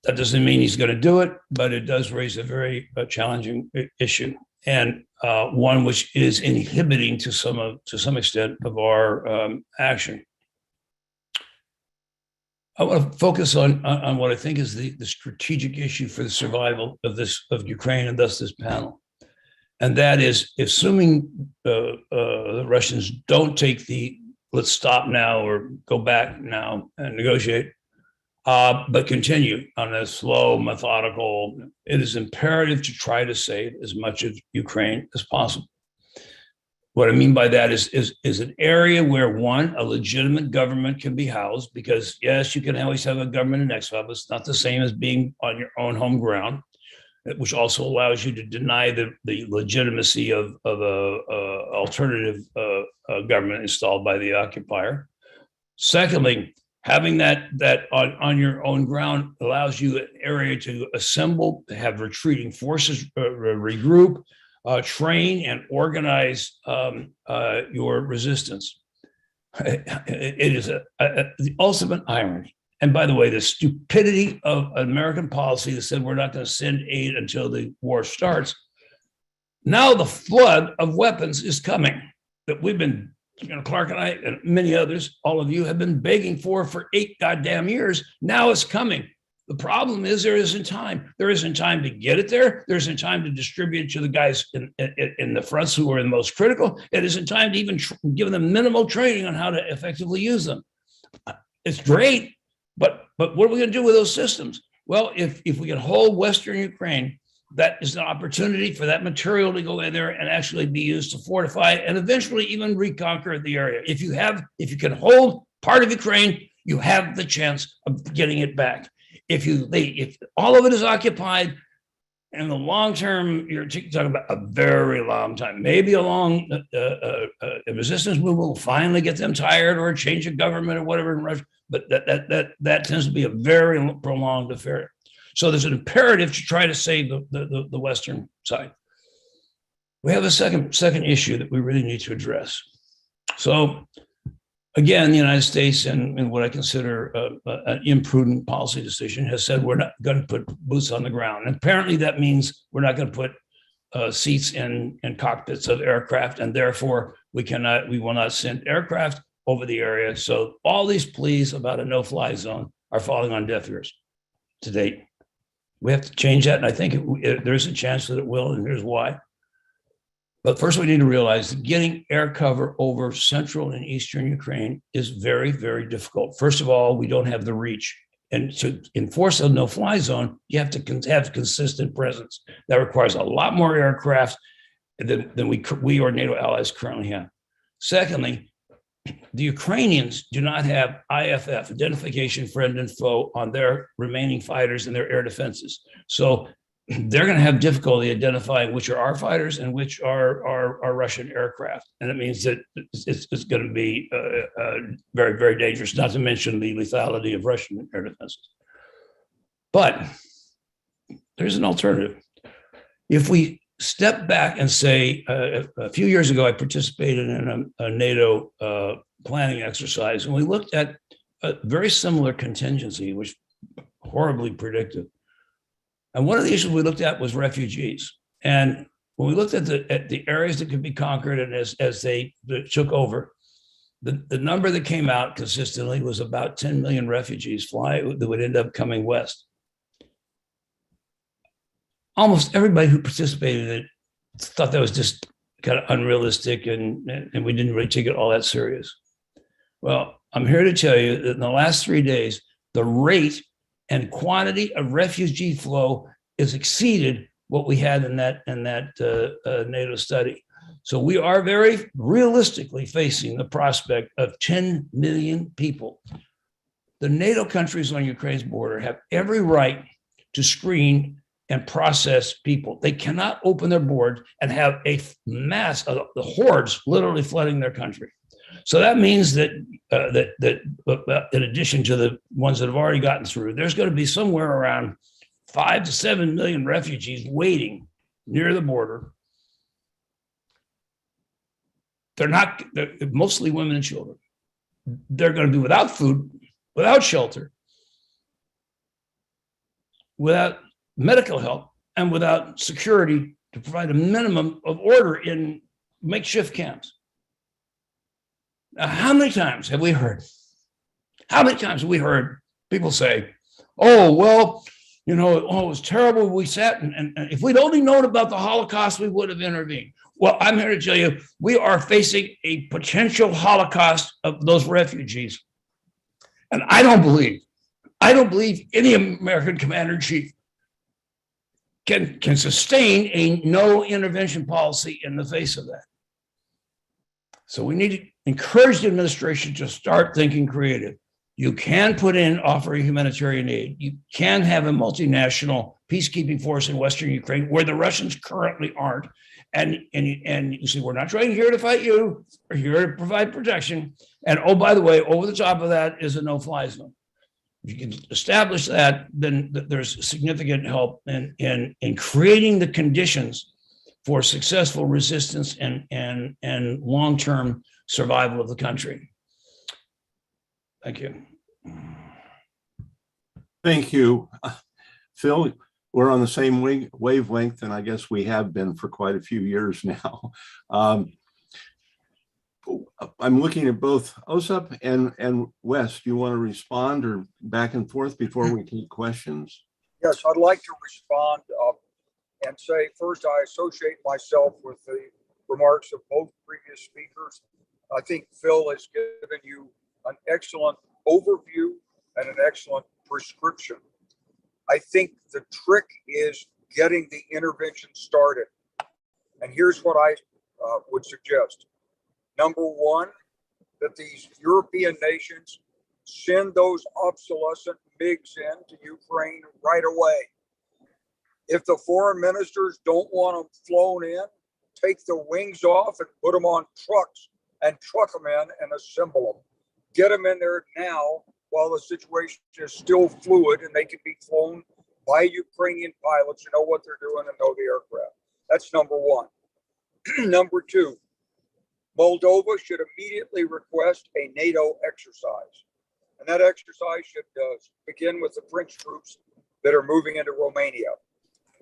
That doesn't mean he's going to do it, but it does raise a very challenging issue, and one which is inhibiting to some extent of our action. I want to focus on what I think is the strategic issue for the survival of Ukraine and thus this panel, and that is, assuming the Russians don't take the let's stop now or go back now and negotiate, but continue on a slow, methodical. It is imperative to try to save as much of Ukraine as possible. What I mean by that is an area where, one, a legitimate government can be housed, because yes, you can always have a government in exile, but it's not the same as being on your own home ground, which also allows you to deny the legitimacy of a alternative government installed by the occupier. Secondly, having that on your own ground allows you an area to assemble, to have retreating forces regroup, train and organize your resistance. It is the ultimate irony. And by the way, the stupidity of American policy that said we're not going to send aid until the war starts. Now the flood of weapons is coming that we've been Clark and I and many others, all of you have been begging for 8 goddamn years. Now it's coming. The problem is there isn't time. There isn't time to get it there. There isn't time to distribute it to the guys in the fronts who are the most critical. It isn't time to even give them minimal training on how to effectively use them. It's great, but what are we going to do with those systems? Well, if we can hold Western Ukraine, that is an opportunity for that material to go in there and actually be used to fortify and eventually even reconquer the area. If you can hold part of Ukraine, you have the chance of getting it back. If all of it is occupied, in the long term, you're talking about a very long time. Maybe a long resistance movement will finally get them tired, or change of government or whatever in Russia. But that tends to be a very prolonged affair. So there's an imperative to try to save the Western side. We have a second issue that we really need to address. So again, the United States, in what I consider an imprudent policy decision, has said we're not going to put boots on the ground. And apparently that means we're not going to put seats in cockpits of aircraft, and therefore we will not send aircraft over the area. So all these pleas about a no-fly zone are falling on deaf ears to date. We have to change that, and I think there's a chance that it will, and here's why. But first, we need to realize that getting air cover over central and eastern Ukraine is very, very difficult. First of all, we don't have the reach. And to enforce a no-fly zone, you have to have consistent presence. That requires a lot more aircraft than we or NATO allies currently have. Secondly, the Ukrainians do not have IFF, identification friend and foe, on their remaining fighters and their air defenses. So they're going to have difficulty identifying which are our fighters and which are Russian aircraft. And it means that it's going to be very, very dangerous, not to mention the lethality of Russian air defenses. But there's an alternative. If we step back and say, a few years ago, I participated in a NATO planning exercise, and we looked at a very similar contingency, which horribly predictive. And one of the issues we looked at was refugees. And when we looked at the areas that could be conquered, and as they took over, the number that came out consistently was about 10 million refugees that would end up coming west. Almost everybody who participated in it thought that was just kind of unrealistic, and we didn't really take it all that serious. Well, I'm here to tell you that in the last 3 days, the rate and quantity of refugee flow is exceeded what we had in that NATO study. So we are very realistically facing the prospect of 10 million people. The NATO countries on Ukraine's border have every right to screen and process people. They cannot open their board and have a mass of the hordes literally flooding their country. So that means that in addition to the ones that have already gotten through, there's going to be somewhere around 5 to 7 million refugees waiting near the border. They're mostly women and children. They're going to be without food, without shelter, without medical help, and without security to provide a minimum of order in makeshift camps. Now, how many times have we heard people say, oh, well, it was terrible. We sat and if we'd only known about the Holocaust, we would have intervened. Well, I'm here to tell you, we are facing a potential Holocaust of those refugees. And I don't believe any American commander-in-chief can sustain a no intervention policy in the face of that. So we need to encourage the administration to start thinking creative. You can offer humanitarian aid. You can have a multinational peacekeeping force in Western Ukraine where the Russians currently aren't. And you see, we're not trying here to fight you. We're here to provide protection. And oh, by the way, over the top of that is a no-fly zone. If you can establish that, then there's significant help in creating the conditions for successful resistance and long-term survival of the country. Thank you. Thank you. Phil, we're on the same wavelength, and I guess we have been for quite a few years now. I'm looking at both Ostap and Wes. Do you want to respond or back and forth before we take questions? Yes, I'd like to respond and say, first, I associate myself with the remarks of both previous speakers. I think Phil has given you an excellent overview and an excellent prescription. I think the trick is getting the intervention started. And here's what I would suggest. Number one, that these European nations send those obsolescent MiGs into Ukraine right away. If the foreign ministers don't want them flown in, take the wings off and put them on trucks and truck them in and assemble them. Get them in there now while the situation is still fluid and they can be flown by Ukrainian pilots who know what they're doing and know the aircraft. That's number one. Number two, Moldova should immediately request a NATO exercise. And that exercise should begin with the French troops that are moving into Romania.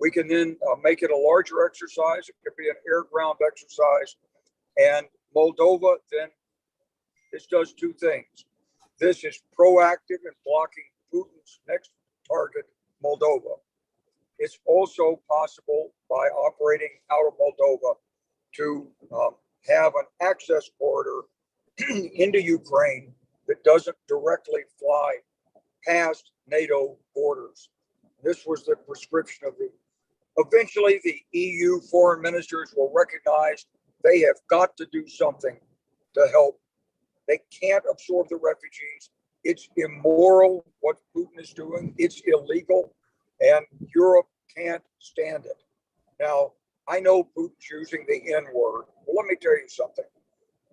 We can then make it a larger exercise. It could be an air-ground exercise. And Moldova then, this does two things. This is proactive in blocking Putin's next target, Moldova. It's also possible by operating out of Moldova to have an access corridor into Ukraine that doesn't directly fly past NATO borders. This was the prescription of the, eventually the EU foreign ministers will recognize they have got to do something to help. They can't absorb the refugees. It's immoral what Putin is doing. It's illegal, and Europe can't stand it. Now, I know Putin's using the N word. Well, let me tell you something.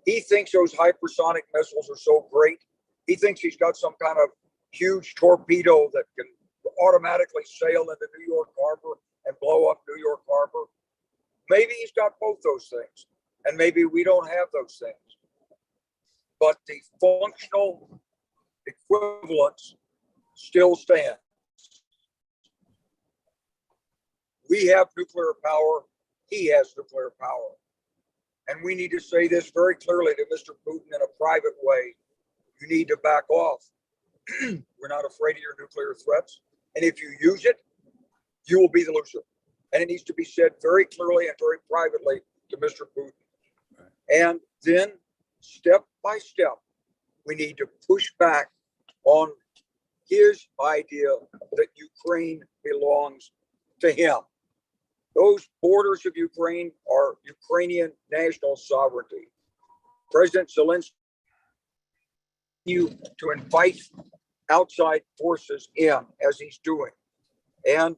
He thinks those hypersonic missiles are so great. He thinks he's got some kind of huge torpedo that can automatically sail into New York Harbor and blow up New York Harbor. Maybe he's got both those things, and maybe we don't have those things. But the functional equivalence still stands. We have nuclear power. He has nuclear power. And we need to say this very clearly to Mr. Putin in a private way. You need to back off. We're not afraid of your nuclear threats. And if you use it, you will be the loser. And it needs to be said very clearly and very privately to Mr. Putin. And then step by step, we need to push back on his idea that Ukraine belongs to him. Those borders of Ukraine are Ukrainian national sovereignty. President Zelensky to invite outside forces in, as he's doing. And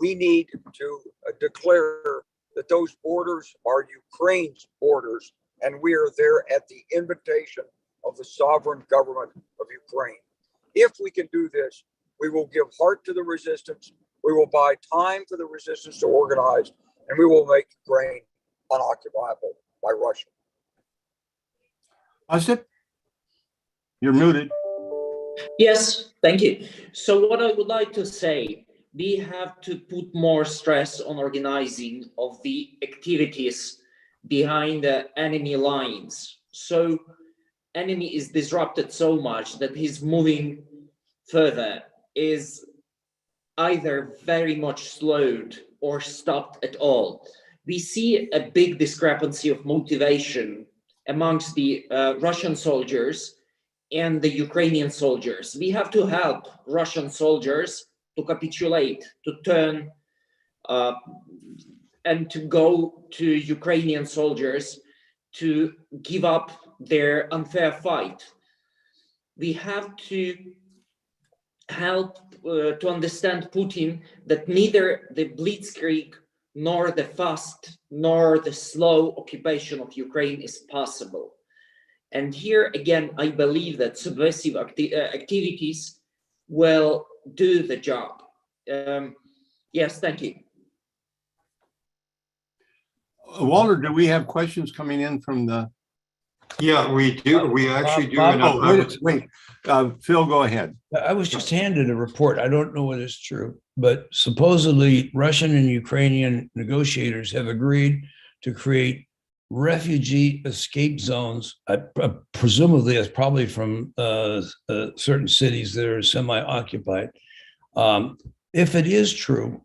we need to declare that those borders are Ukraine's borders, and we are there at the invitation of the sovereign government of Ukraine. If we can do this, we will give heart to the resistance, we will buy time for the resistance to organize, and we will make Ukraine unoccupiable by Russia. Ostap, you're muted. Yes, thank you. So what I would like to say, we have to put more stress on organizing of the activities behind the enemy lines. So enemy is disrupted so much that he's moving further, is either very much slowed or stopped at all. We see a big discrepancy of motivation amongst the Russian soldiers and the Ukrainian soldiers. We have to help Russian soldiers to capitulate, to turn and to go to Ukrainian soldiers to give up their unfair fight. We have to help to understand Putin that neither the blitzkrieg nor the fast nor the slow occupation of Ukraine is possible. And here again, I believe that subversive activities will do the job. Yes, thank you. Walter, do we have questions coming in from the? Yeah, we do. We actually do. Wait, Phil, go ahead. I was just handed a report. I don't know whether it's true, but supposedly Russian and Ukrainian negotiators have agreed to create refugee escape zones. Presumably, it's probably from certain cities that are semi-occupied. If it is true,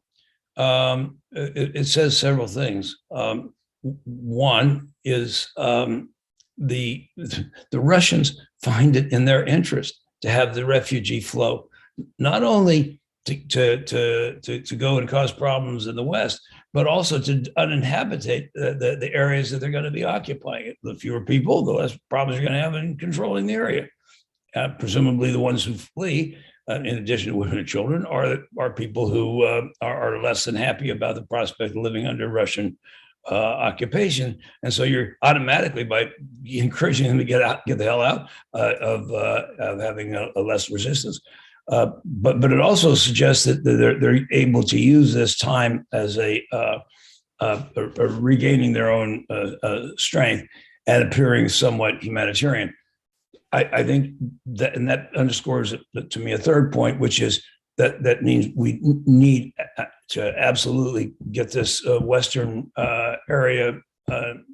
it says several things. One is the Russians find it in their interest to have the refugee flow, not only to go and cause problems in the West, but also to uninhabitate the areas that they're going to be occupying. The fewer people, the less problems you're going to have in controlling the area. Presumably, the ones who flee, in addition to women and children, are people who are less than happy about the prospect of living under Russian occupation, and so you're automatically, by encouraging them to get the hell out, of having a less resistance. But it also suggests that they're able to use this time as a regaining their own strength and appearing somewhat humanitarian. I think that, and that underscores to me a third point, which is that means we need to absolutely get this Western area,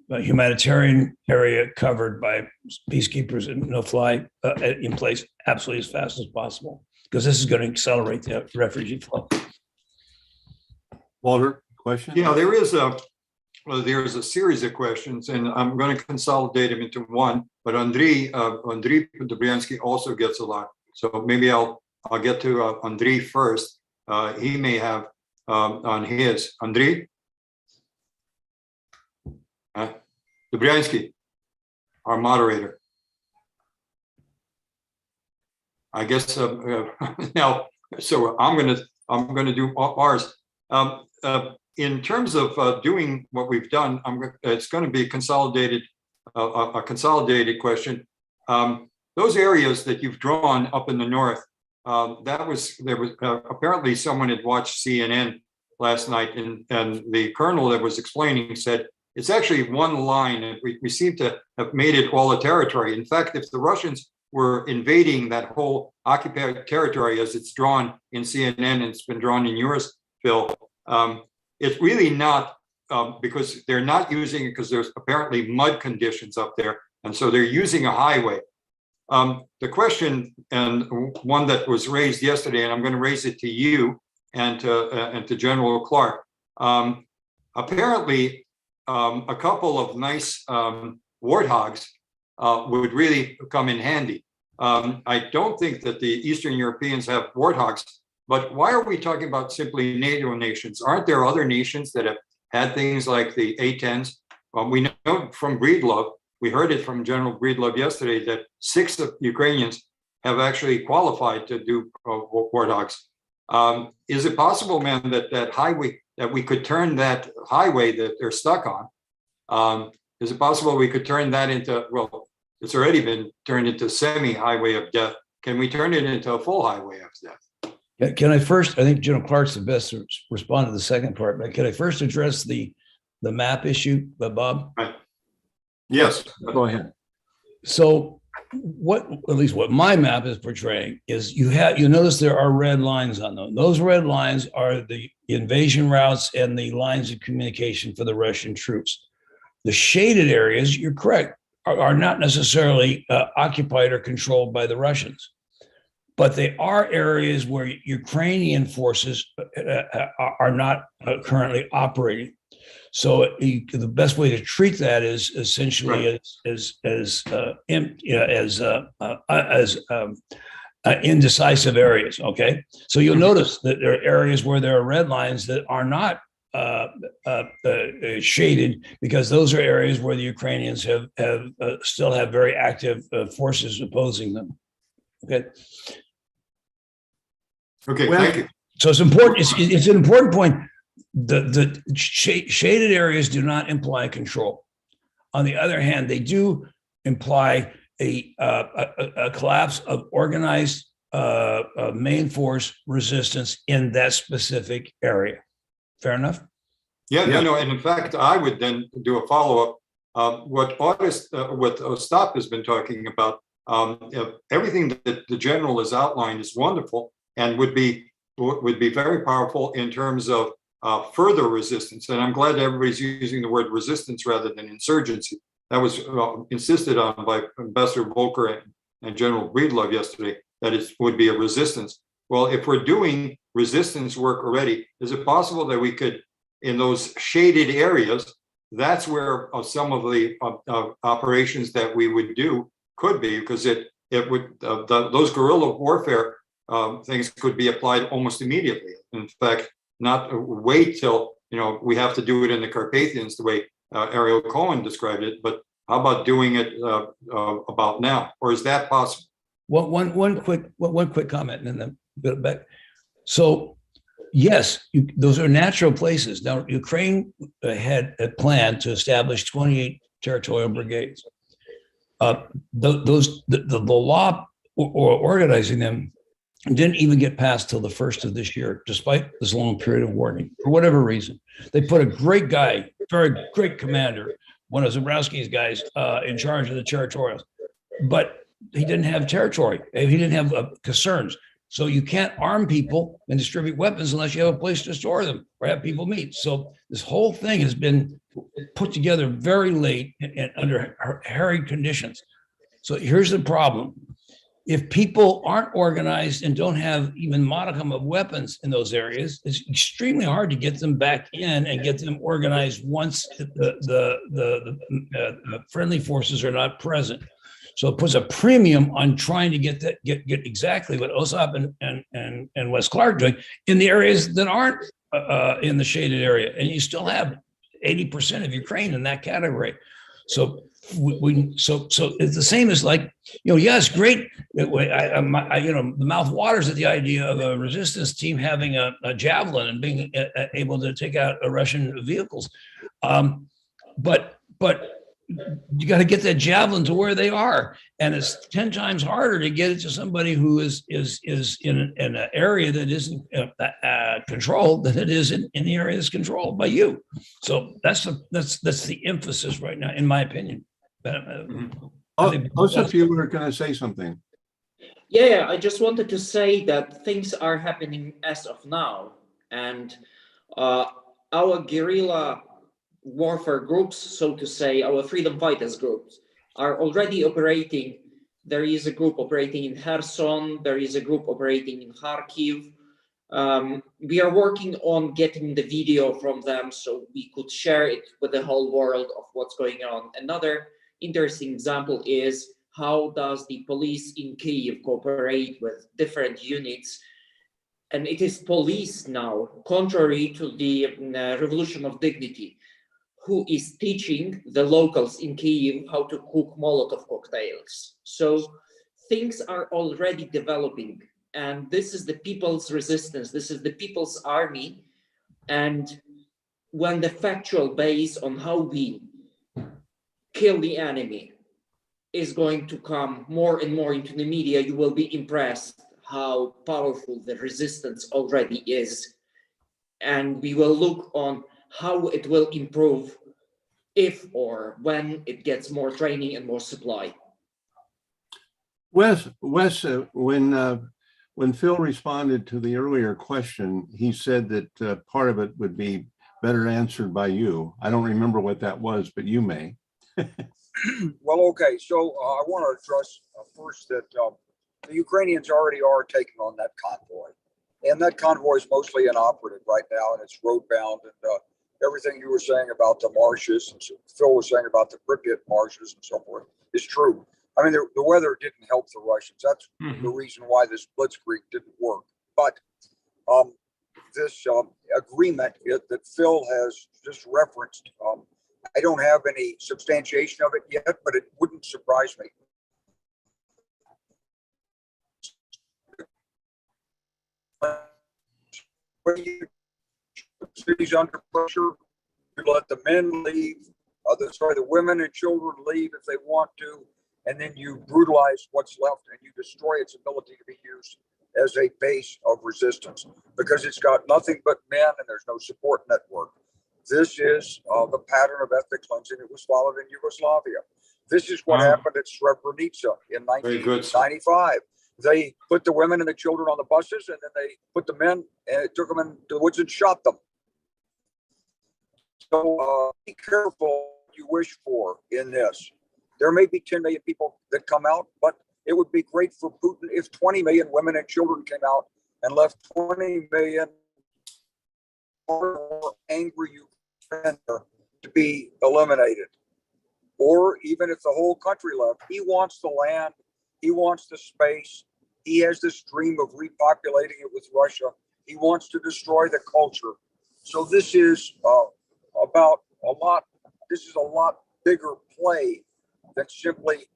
humanitarian area, covered by peacekeepers and no-fly in place absolutely as fast as possible, because this is going to accelerate the refugee flow. Walter, question? Yeah, there's a series of questions, and I'm going to consolidate them into one. But Andriy Podbryansky also gets a lot, so maybe I'll get to Andriy first. He may have on his. Andriy? Podbryansky, our moderator. I guess now, so I'm gonna do ours. In terms of doing what we've done, it's going to be a consolidated question. Those areas that you've drawn up in the north, there was apparently someone had watched CNN last night, and the colonel that was explaining said it's actually one line, and we seem to have made it all a territory. In fact, if the Russians were invading that whole occupied territory as it's drawn in CNN and it's been drawn in yours, Phil, it's really not, because they're not using it because there's apparently mud conditions up there, and so they're using a highway. The question, and one that was raised yesterday, and I'm going to raise it to you and to General Clark. Apparently, a couple of nice warthogs would really come in handy. I don't think that the Eastern Europeans have warthogs, but why are we talking about simply NATO nations? Aren't there other nations that have had things like the A-10s? We know from Breedlove, we heard it from General Breedlove yesterday, that 6 of Ukrainians have actually qualified to do warthogs. Is it possible, man, that highway, that we could turn that highway that they're stuck on, is it possible we could turn that into, well, it's already been turned into semi-highway of death. Can we turn it into a full highway of death? Can I first, I think General Clark's the best to respond to the second part, but can I first address the map issue, Bob? Right. Yes, go ahead. So at least what my map is portraying is you notice there are red lines on them. Those red lines are the invasion routes and the lines of communication for the Russian troops. The shaded areas, you're correct, are not necessarily occupied or controlled by the Russians, but they are areas where Ukrainian forces are not currently operating. So the best way to treat that is essentially as indecisive areas. Okay, so you'll notice that there are areas where there are red lines that are not shaded, because those are areas where the Ukrainians still have very active forces opposing them. Okay. Okay, thank you. So it's important. It's an important point. The shaded areas do not imply control. On the other hand, they do imply a collapse of organized main force resistance in that specific area. Fair enough? Yeah, no, and in fact, I would then do a follow-up. What Ostap has been talking about, everything that the general has outlined is wonderful and would be very powerful in terms of further resistance. And I'm glad that everybody's using the word resistance rather than insurgency. That was insisted on by Ambassador Volker and General Breedlove yesterday, that it would be a resistance. Well, if we're doing resistance work already, is it possible that we could, in those shaded areas, that's where some of the operations that we would do could be, because it would those guerrilla warfare things could be applied almost immediately. In fact, not wait till we have to do it in the Carpathians the way Ariel Cohen described it, but how about doing it about now, or is that possible? One quick comment, and then bit back. So, yes, those are natural places. Now, Ukraine had a plan to establish 28 territorial brigades. The law or organizing them didn't even get passed till the first of this year, despite this long period of warning, for whatever reason. They put a great guy, very great commander, one of Zaryckyj's guys, in charge of the territorials, but he didn't have territory. He didn't have concerns. So you can't arm people and distribute weapons unless you have a place to store them or have people meet. So this whole thing has been put together very late and under hairy conditions. So here's the problem. If people aren't organized and don't have even modicum of weapons in those areas, it's extremely hard to get them back in and get them organized once the friendly forces are not present. So it puts a premium on trying to get exactly what Ostap and Wes Clark doing in the areas that aren't in the shaded area, and you still have 80% of Ukraine in that category. So so it's the same as like, yes, great. The mouth waters at the idea of a resistance team having a javelin and being able to take out Russian vehicles, but you got to get that javelin to where they are, and it's 10 times harder to get it to somebody who is in an area that isn't controlled than it is in the area that's controlled by you. So that's the emphasis right now, in my opinion. Ostap, you were going to say something. Yeah, I just wanted to say that things are happening as of now, and our guerrilla warfare groups, so to say, our freedom fighters groups, are already operating. There is a group operating in Kherson. There is a group operating in Kharkiv. We are working on getting the video from them so we could share it with the whole world of what's going on. Another interesting example is how does the police in Kyiv cooperate with different units. And it is police now, contrary to the Revolution of Dignity, who is teaching the locals in Kyiv how to cook Molotov cocktails. So things are already developing, and this is the people's resistance. This is the people's army. And when the factual base on how we kill the enemy is going to come more and more into the media, you will be impressed how powerful the resistance already is. And we will look on how it will improve if or when it gets more training and more supply. Wes, when Phil responded to the earlier question, he said that part of it would be better answered by you. I don't remember what that was, but you may. Well, okay. So I want to address first that the Ukrainians already are taking on that convoy. And that convoy is mostly inoperative right now, and it's roadbound. And everything you were saying about the marshes, and Phil was saying about the Pripyat marshes and so forth, is true. I mean, the weather didn't help the Russians. That's the reason why this blitzkrieg didn't work. But this agreement that Phil has just referenced, I don't have any substantiation of it yet, but it wouldn't surprise me. When you put cities under pressure, you let the men leave, the women and children leave if they want to, and then you brutalize what's left and you destroy its ability to be used as a base of resistance because it's got nothing but men and there's no support network. This is the pattern of ethnic cleansing that was followed in Yugoslavia. This is what happened at Srebrenica in 1995. They put the women and the children on the buses, and then they put the men and took them into the woods and shot them. So be careful what you wish for in this. There may be 10 million people that come out, but it would be great for Putin if 20 million women and children came out and left 20 million more angry Ukrainians to be eliminated. Or even if the whole country left, he wants the land, he wants the space, he has this dream of repopulating it with Russia. He wants to destroy the culture. So this is about a lot, this is a lot bigger play than simply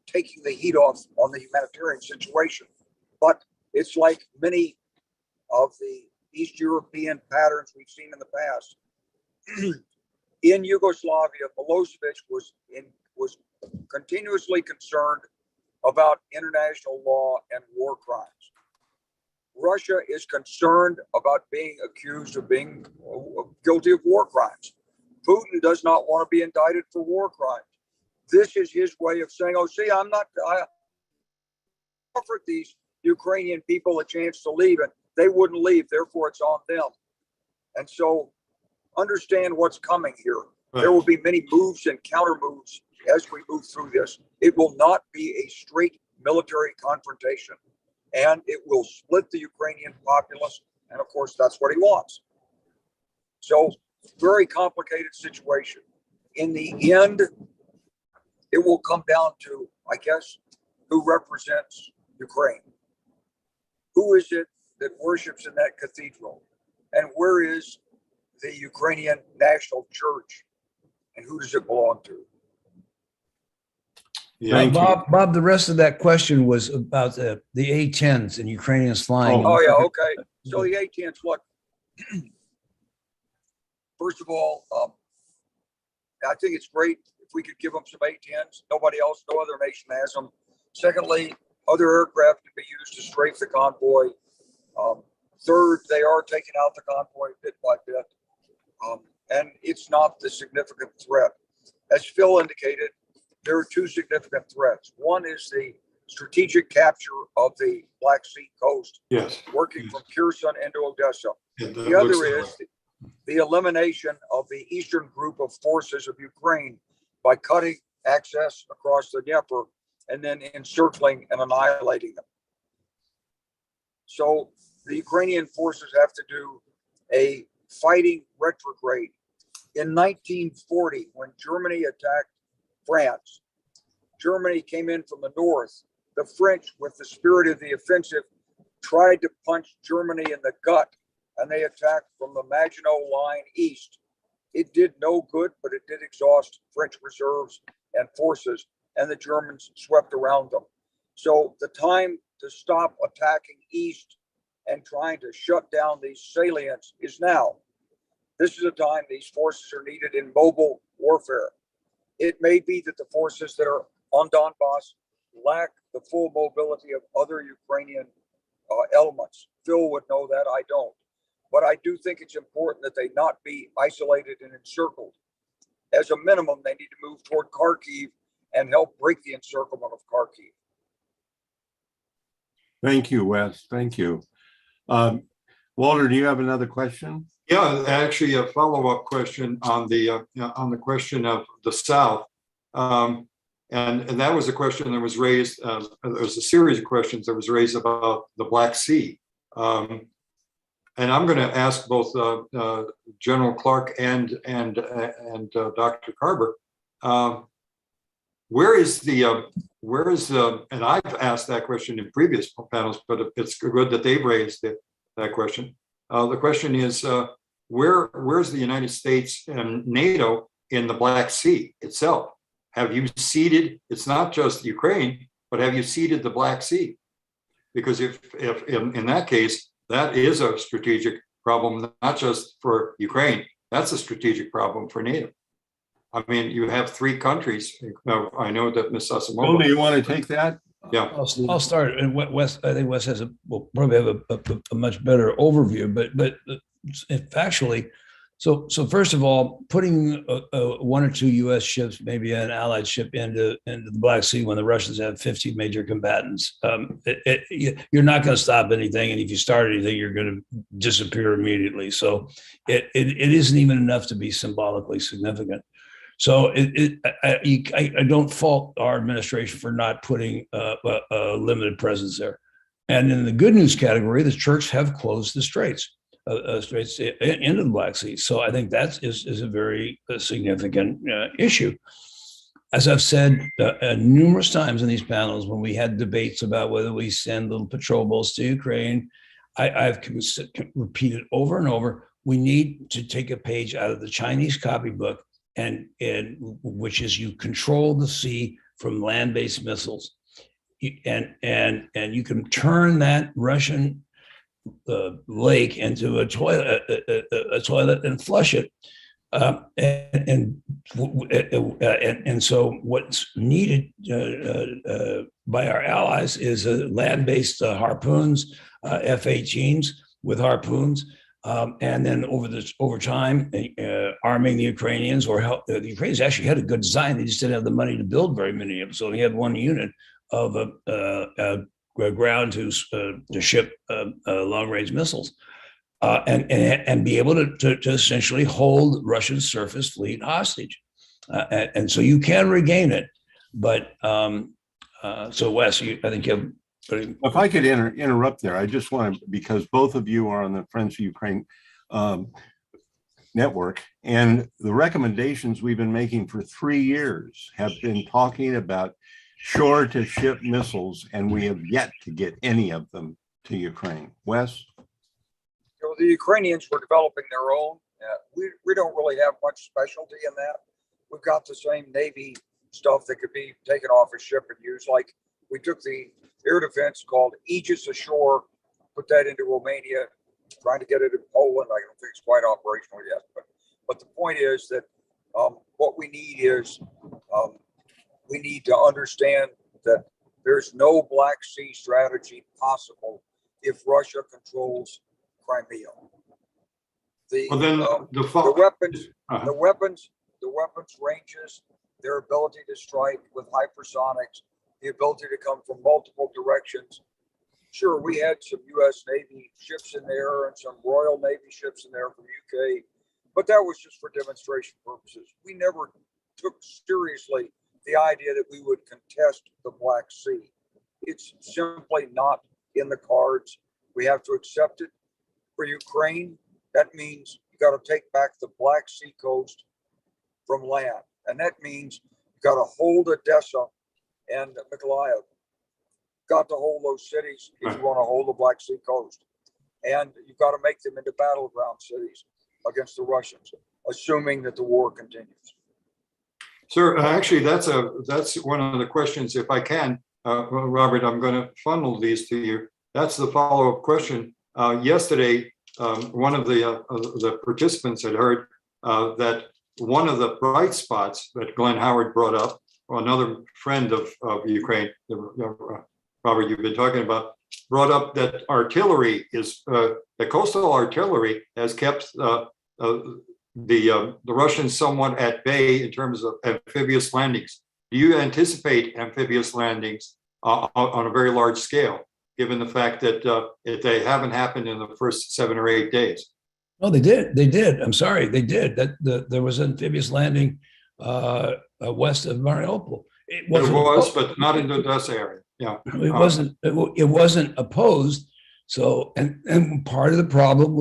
taking the heat off on the humanitarian situation. But it's like many of the East European patterns we've seen in the past. In Yugoslavia, Milosevic was continuously concerned about international law and war crimes. Russia is concerned about being accused of being guilty of war crimes. Putin does not want to be indicted for war crimes. This is his way of saying, oh, see, I offered these Ukrainian people a chance to leave and they wouldn't leave, therefore it's on them. And so understand what's coming here. Right. There will be many moves and counter moves as we move through this. It will not be a straight military confrontation, and it will split the Ukrainian populace. And of course, that's what he wants. So very complicated situation. In the end, it will come down to, I guess, who represents Ukraine. Who is it that worships in that cathedral? And where is the Ukrainian National Church? And who does it belong to? Yeah, Bob, the rest of that question was about the A-10s and Ukrainians flying. Oh, yeah, okay. So the A-10s, look, first of all, I think it's great if we could give them some A-10s. Nobody else, no other nation has them. Secondly, other aircraft can be used to strafe the convoy. Third, they are taking out the convoy bit by bit. And it's not the significant threat. As Phil indicated, there are two significant threats. One is the strategic capture of the Black Sea coast, yes, working from Kherson into Odessa. Yeah, the other is the elimination of the eastern group of forces of Ukraine by cutting access across the Dnieper and then encircling and annihilating them. So the Ukrainian forces have to do a fighting retrograde. In 1940, when Germany attacked France, Germany came in from the north. The French, with the spirit of the offensive, tried to punch Germany in the gut, and they attacked from the Maginot Line east. It did no good, but it did exhaust French reserves and forces, and the Germans swept around them. So the time to stop attacking east and trying to shut down these salients is now. This is a time these forces are needed in mobile warfare. It may be that the forces that are on Donbass lack the full mobility of other Ukrainian elements. Phil would know that, I don't. But I do think it's important that they not be isolated and encircled. As a minimum, they need to move toward Kharkiv and help break the encirclement of Kharkiv. Thank you, Wes. Thank you. Walter, do you have another question? Yeah, actually, a follow-up question on the question of the South, and that was a question that was raised. There was a series of questions that was raised about the Black Sea, and I'm going to ask both General Clark and Dr. Carver. Where is the and I've asked that question in previous panels, but it's good that they've raised that question. The question is, where's the United States and NATO in the Black Sea itself? Have you ceded, it's not just Ukraine, but have you ceded the Black Sea? Because if in that case, that is a strategic problem, not just for Ukraine, that's a strategic problem for NATO. I mean, you have three countries. I know that Ms. Assenova. Do you want to take that? Yeah, I'll start. And Wes, I think Wes will probably have a much better overview. But factually, So first of all, putting one or two U.S. ships, maybe an allied ship into the Black Sea when the Russians have 50 major combatants, you're not going to stop anything. And if you start anything, you're going to disappear immediately. So it isn't even enough to be symbolically significant. So I don't fault our administration for not putting a limited presence there. And in the good news category, the Turks have closed the straits. Straits into the Black Sea. So I think that is a very significant issue. As I've said numerous times in these panels, when we had debates about whether we send little patrol boats to Ukraine, I've repeated over and over, we need to take a page out of the Chinese copybook, and which is you control the sea from land-based missiles. And you can turn that Russian lake into a toilet and flush it, and so what's needed by our allies is land-based harpoons, F-18s with harpoons, and then over time arming the Ukrainians or help. The Ukrainians actually had a good design; they just didn't have the money to build very many of them. So they had one unit of ground to ship long-range missiles, and be able to essentially hold Russian surface fleet hostage, and so you can regain it. But so Wes, I think you have. If I could interrupt there, I just want to, because both of you are on the Friends of Ukraine network, and the recommendations we've been making for 3 years have been talking about shore-to-ship missiles, and we have yet to get any of them to Ukraine. Wes? The Ukrainians were developing their own. We don't really have much specialty in that. We've got the same Navy stuff that could be taken off a ship and used. Like we took the air defense called Aegis ashore, put that into Romania, trying to get it in Poland. I don't think it's quite operational yet. But the point is that what we need is we need to understand that there's no Black Sea strategy possible if Russia controls Crimea. The weapons ranges, their ability to strike with hypersonics, the ability to come from multiple directions. Sure, we had some U.S. Navy ships in there and some Royal Navy ships in there from UK, but that was just for demonstration purposes. We never took seriously the idea that we would contest the Black Sea. It's simply not in the cards. We have to accept it. For Ukraine, that means you got to take back the Black Sea coast from land. And that means you got to hold Odessa and Mykhailo. Got to hold those cities if you want to hold the Black Sea coast. And you've got to make them into battleground cities against the Russians, assuming that the war continues. Sir, actually, that's one of the questions. If I can, Robert, I'm going to funnel these to you. That's the follow-up question. Yesterday, one of the participants had heard that one of the bright spots that Glenn Howard brought up, another friend of Ukraine, Robert, you've been talking about, brought up that artillery is the coastal artillery has kept the Russians somewhat at bay in terms of amphibious landings. Do you anticipate amphibious landings on a very large scale, given the fact that they haven't happened in the first 7 or 8 days? No, they did. They did. I'm sorry, they did. There was an amphibious landing west of Mariupol. It was, but not in the Odessa area. Yeah, it wasn't. It wasn't opposed. So, and part of the problem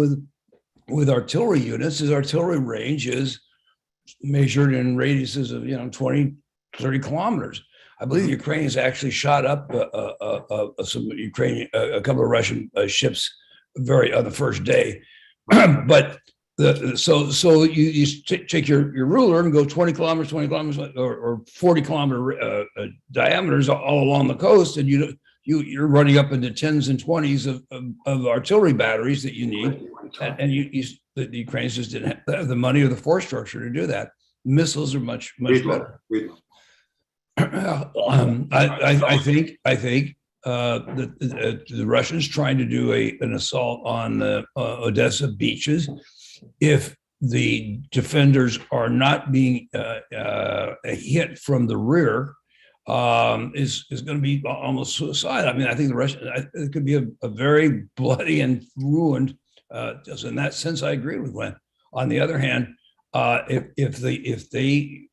with artillery units is artillery range is measured in radiuses of 20, 30 kilometers. I believe the Ukrainians actually shot up some a couple of Russian ships on the first day, but so you take your ruler and go 20 kilometers or 40 kilometer diameters all along the coast, and you're running up into 10s and 20s of artillery batteries that you need, and the Ukrainians just didn't have the money or the force structure to do that. Missiles are much better. I think the Russians trying to do an assault on the Odessa beaches, if the defenders are not being hit from the rear is going to be almost suicide. I mean, I think the Russian, it could be a very bloody and ruined. Just in that sense, I agree with Glenn. On the other hand, if the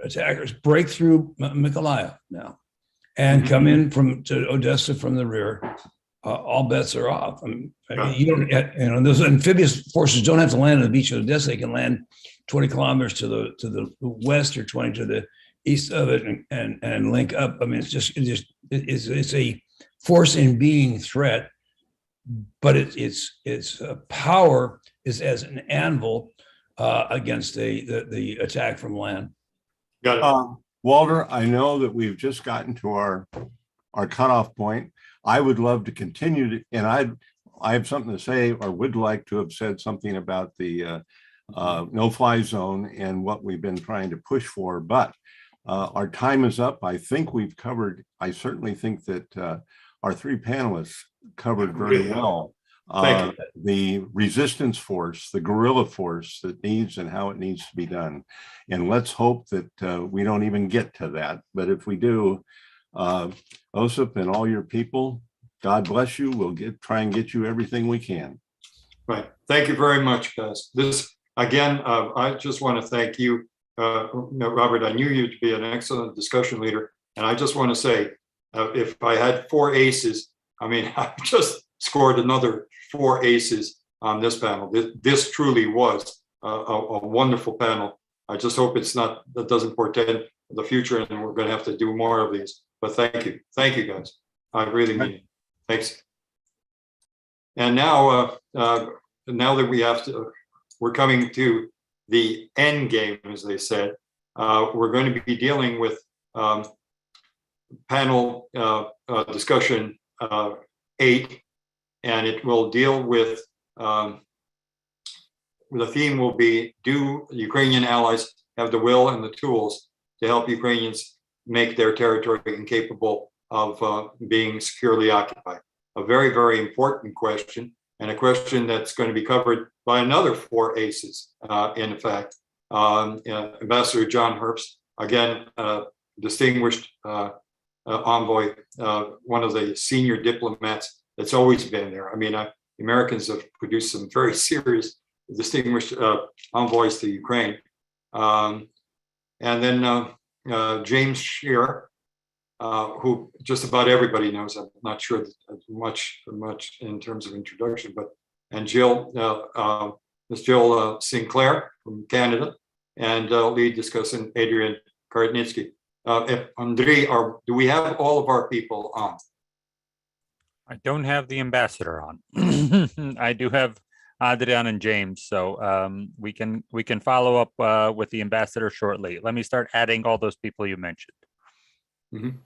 attackers break through Mykhailo now and come in to Odessa from the rear, all bets are off. I mean, those amphibious forces don't have to land on the beach of Odessa. They can land 20 kilometers to the west or 20 to the east of it and link up. I mean, it's a force in being threat, but its power is as an anvil against the attack from land. Got it. Walter, I know that we've just gotten to our cutoff point. I would love to continue to, and I have something to say, or would like to have said something about the no-fly zone and what we've been trying to push for, but our time is up. I think we've covered, I certainly think that our three panelists covered very well the resistance force, the guerrilla force that needs and how it needs to be done. And let's hope that we don't even get to that. But if we do, Ostap and all your people, God bless you. We'll try and get you everything we can. Right. Thank you very much, guys. This, again, I just want to thank you, Robert. I knew you to be an excellent discussion leader. And I just want to say, if I had 4 aces, I mean, I just scored another 4 aces on this panel. This truly was a wonderful panel. I just hope that doesn't portend the future, and we're going to have to do more of these. But thank you guys. I really mean it. Thanks. And now, now that we're coming to the end game, as they said. We're going to be dealing with panel discussion 8, and it will deal with the theme will be: do Ukrainian allies have the will and the tools to help Ukrainians make their territory incapable of being securely occupied? A very, very important question, and a question that's going to be covered by another 4 aces, in fact. Ambassador John Herbst, again, distinguished envoy, one of the senior diplomats that's always been there. I mean, the Americans have produced some very serious, distinguished envoys to Ukraine. And then James Shearer, who just about everybody knows. I'm not sure much in terms of introduction, but and Ms. Jill Sinclair from Canada, and lead discussant Adrian Kartnitsky. Andrei, do we have all of our people on? I don't have the ambassador on. I do have Adrian and James, so we can follow up with the ambassador shortly. Let me start adding all those people you mentioned. Mm-hmm.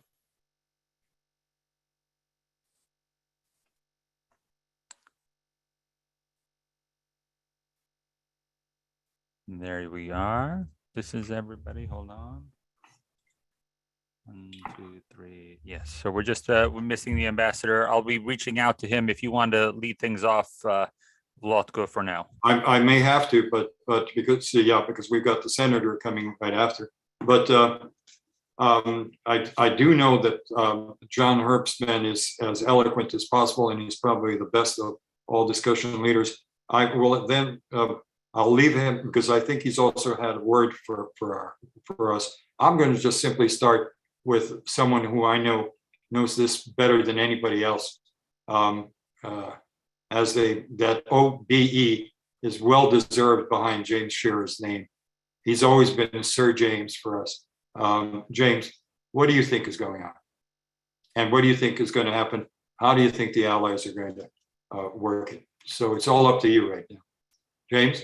There we are. This is everybody. Hold on. 1, 2, 3. Yes. So we're just we're missing the ambassador. I'll be reaching out to him if you want to lead things off. Lotko for now. I may have to, but because we've got the senator coming right after. But I do know that John Herbstman is as eloquent as possible, and he's probably the best of all discussion leaders. I will then. I'll leave him because I think he's also had a word for us. I'm going to just simply start with someone who I know knows this better than anybody else. That OBE is well deserved behind James Shearer's name. He's always been Sir James for us. James, what do you think is going on? And what do you think is going to happen? How do you think the Allies are going to work it? So it's all up to you right now. James?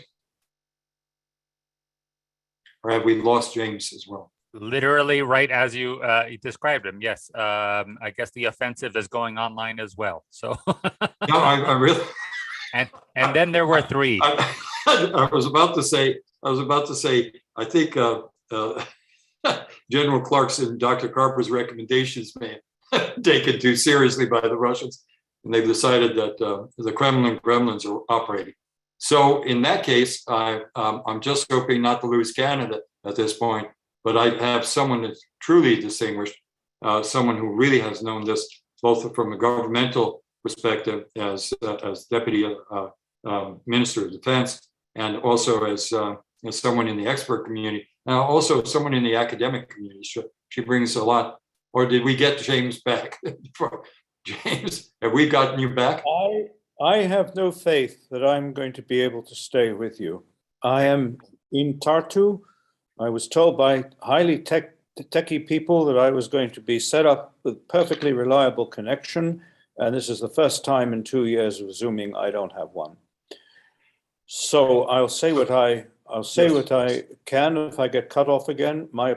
Or have we lost James as well? Literally right as you described him. Yes. I guess the offensive is going online as well. So no, I really. And then there were 3. I was about to say. I think General Clark's and Dr. Carper's recommendations may be taken too seriously by the Russians, and they've decided that the Kremlin gremlins are operating. So in that case, I'm just hoping not to lose Canada at this point, but I have someone that's truly distinguished, someone who really has known this both from a governmental perspective as Deputy Minister of Defense, and also as someone in the expert community, and also someone in the academic community. She brings a lot. Or did we get James back? James, have we gotten you back? I have no faith that I'm going to be able to stay with you. I am in Tartu. I was told by highly techie people that I was going to be set up with perfectly reliable connection. And this is the first time in 2 years of Zooming I don't have one. So I'll say what I can. If I get cut off again, my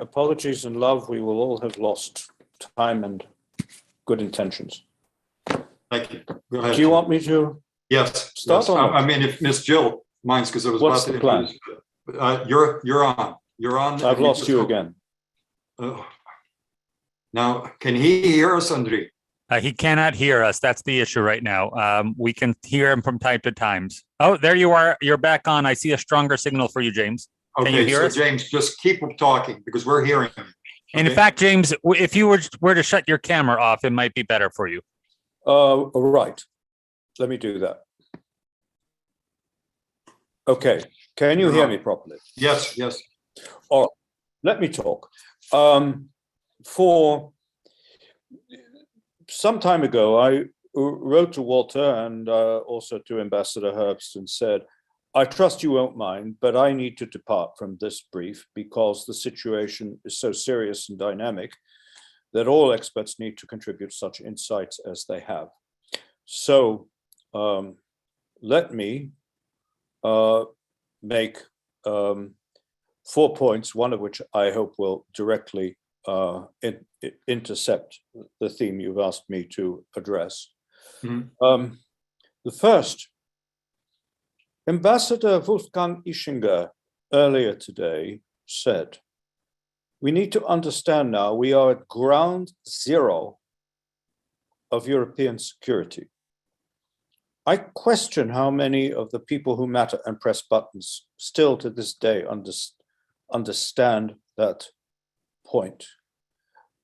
apologies and love. We will all have lost time and good intentions. Thank you. Go ahead. Do you want me to? Yes. Start yes. on. I mean, if Miss Jill minds, because I was What's about the to plan? You're on. You're on. I've lost you again. Now, can he hear us, Andrei? He cannot hear us. That's the issue right now. We can hear him from time to times. Oh, there you are. You're back on. I see a stronger signal for you, James. Can you Okay, hear so us? James, just keep talking because we're hearing him. And in fact, James, if you were to shut your camera off, it might be better for you. Right. Let me do that. Okay. Can you hear me properly? Yes, yes. All right. Let me talk. For some time ago, I wrote to Walter and also to Ambassador Herbst and said, I trust you won't mind, but I need to depart from this brief because the situation is so serious and dynamic that all experts need to contribute such insights as they have. So let me make 4 points, one of which I hope will directly intercept the theme you've asked me to address. Mm-hmm. The first, Ambassador Wolfgang Ischinger earlier today said, we need to understand now we are at ground zero of European security. I question how many of the people who matter and press buttons still to this day understand that point.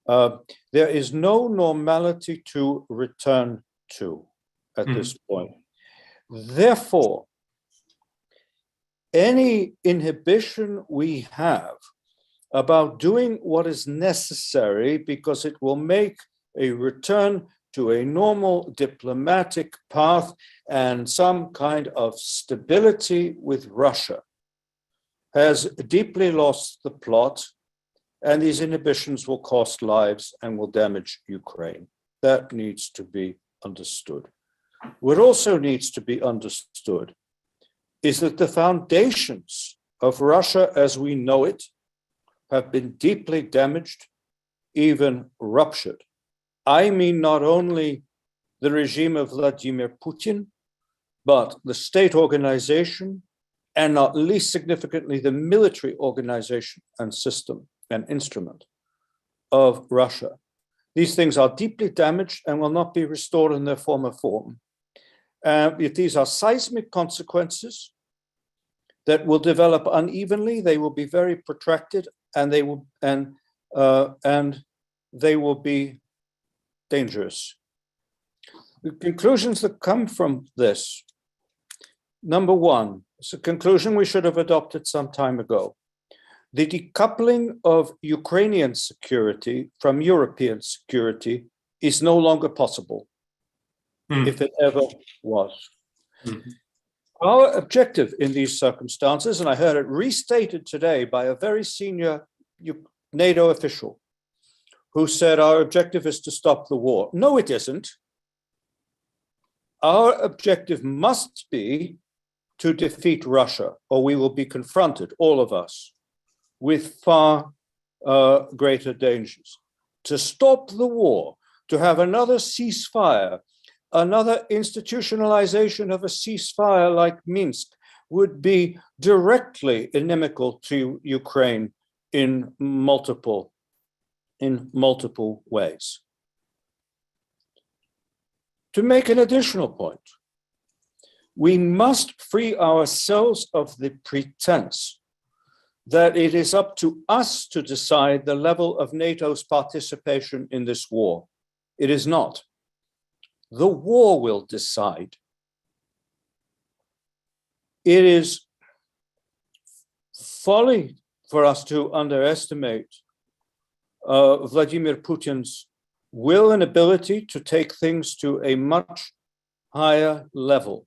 There is no normality to return to at this point. Therefore, any inhibition we have about doing what is necessary because it will make a return to a normal diplomatic path and some kind of stability with Russia has deeply lost the plot, and these inhibitions will cost lives and will damage Ukraine. That needs to be understood. What also needs to be understood is that the foundations of Russia as we know it have been deeply damaged, even ruptured. I mean not only the regime of Vladimir Putin, but the state organization, and not least significantly, the military organization and system and instrument of Russia. These things are deeply damaged and will not be restored in their former form. These are seismic consequences that will develop unevenly. They will be very protracted, and they will be dangerous. The conclusions that come from this, number one, it's a conclusion we should have adopted some time ago. The decoupling of Ukrainian security from European security is no longer possible, if it ever was. Our objective in these circumstances, and I heard it restated today by a very senior NATO official who said our objective is to stop the war. No, it isn't. Our objective must be to defeat Russia, or we will be confronted, all of us, with far greater dangers. To stop the war, to have another ceasefire, another institutionalization of a ceasefire like Minsk would be directly inimical to Ukraine in multiple ways. To make an additional point, We must free ourselves of the pretense that it is up to us to decide the level of NATO's participation in this war. It is not. The war will decide. It is folly for us to underestimate Vladimir Putin's will and ability to take things to a much higher level.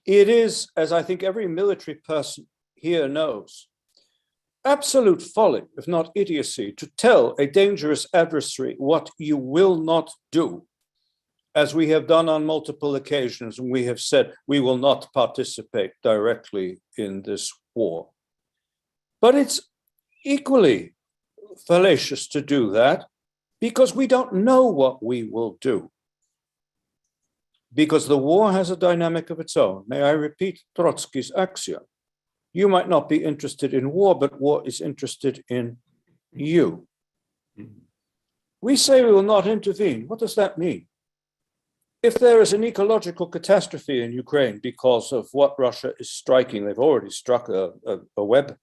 It is, as I think every military person here knows, absolute folly, if not idiocy, to tell a dangerous adversary what you will not do, as we have done on multiple occasions, and we have said we will not participate directly in this war. But it's equally fallacious to do that because we don't know what we will do. Because the war has a dynamic of its own. May I repeat Trotsky's axiom? You might not be interested in war, but war is interested in you. We say we will not intervene. What does that mean? If there is an ecological catastrophe in Ukraine because of what Russia is striking, they've already struck a web.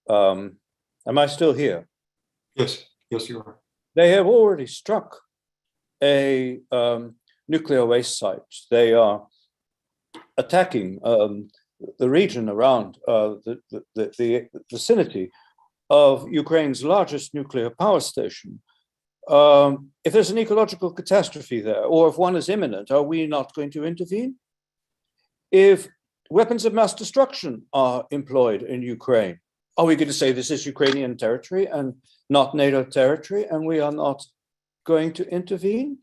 Am I still here? Yes, yes, you are. They have already struck a nuclear waste site. They are attacking the region around the vicinity of Ukraine's largest nuclear power station. If there's an ecological catastrophe there, or if one is imminent, are we not going to intervene? If weapons of mass destruction are employed in Ukraine, are we going to say this is Ukrainian territory and not NATO territory, and we are not going to intervene?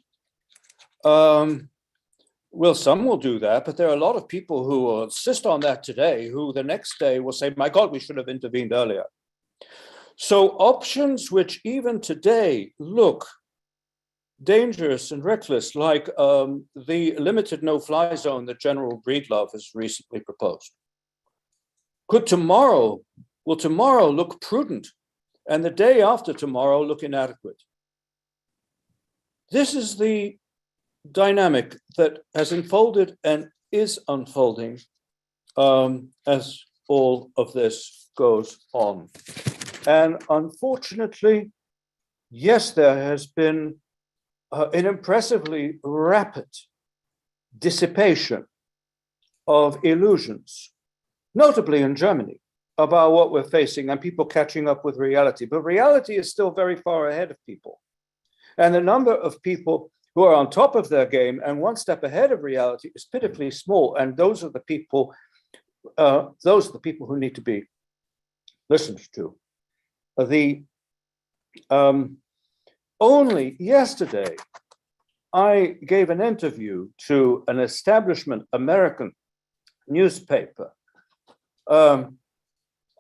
Well, some will do that, but there are a lot of people who will insist on that today, who the next day will say, my God, we should have intervened earlier. So options which even today look dangerous and reckless, like the limited no-fly zone that General Breedlove has recently proposed, will tomorrow look prudent, and the day after tomorrow look inadequate. This is the dynamic that has unfolded and is unfolding as all of this goes on. And unfortunately, yes, there has been an impressively rapid dissipation of illusions, notably in Germany, about what we're facing and people catching up with reality. But reality is still very far ahead of people. And the number of people who are on top of their game and one step ahead of reality is pitifully small. And those are the people who need to be listened to. Only yesterday, I gave an interview to an establishment American newspaper,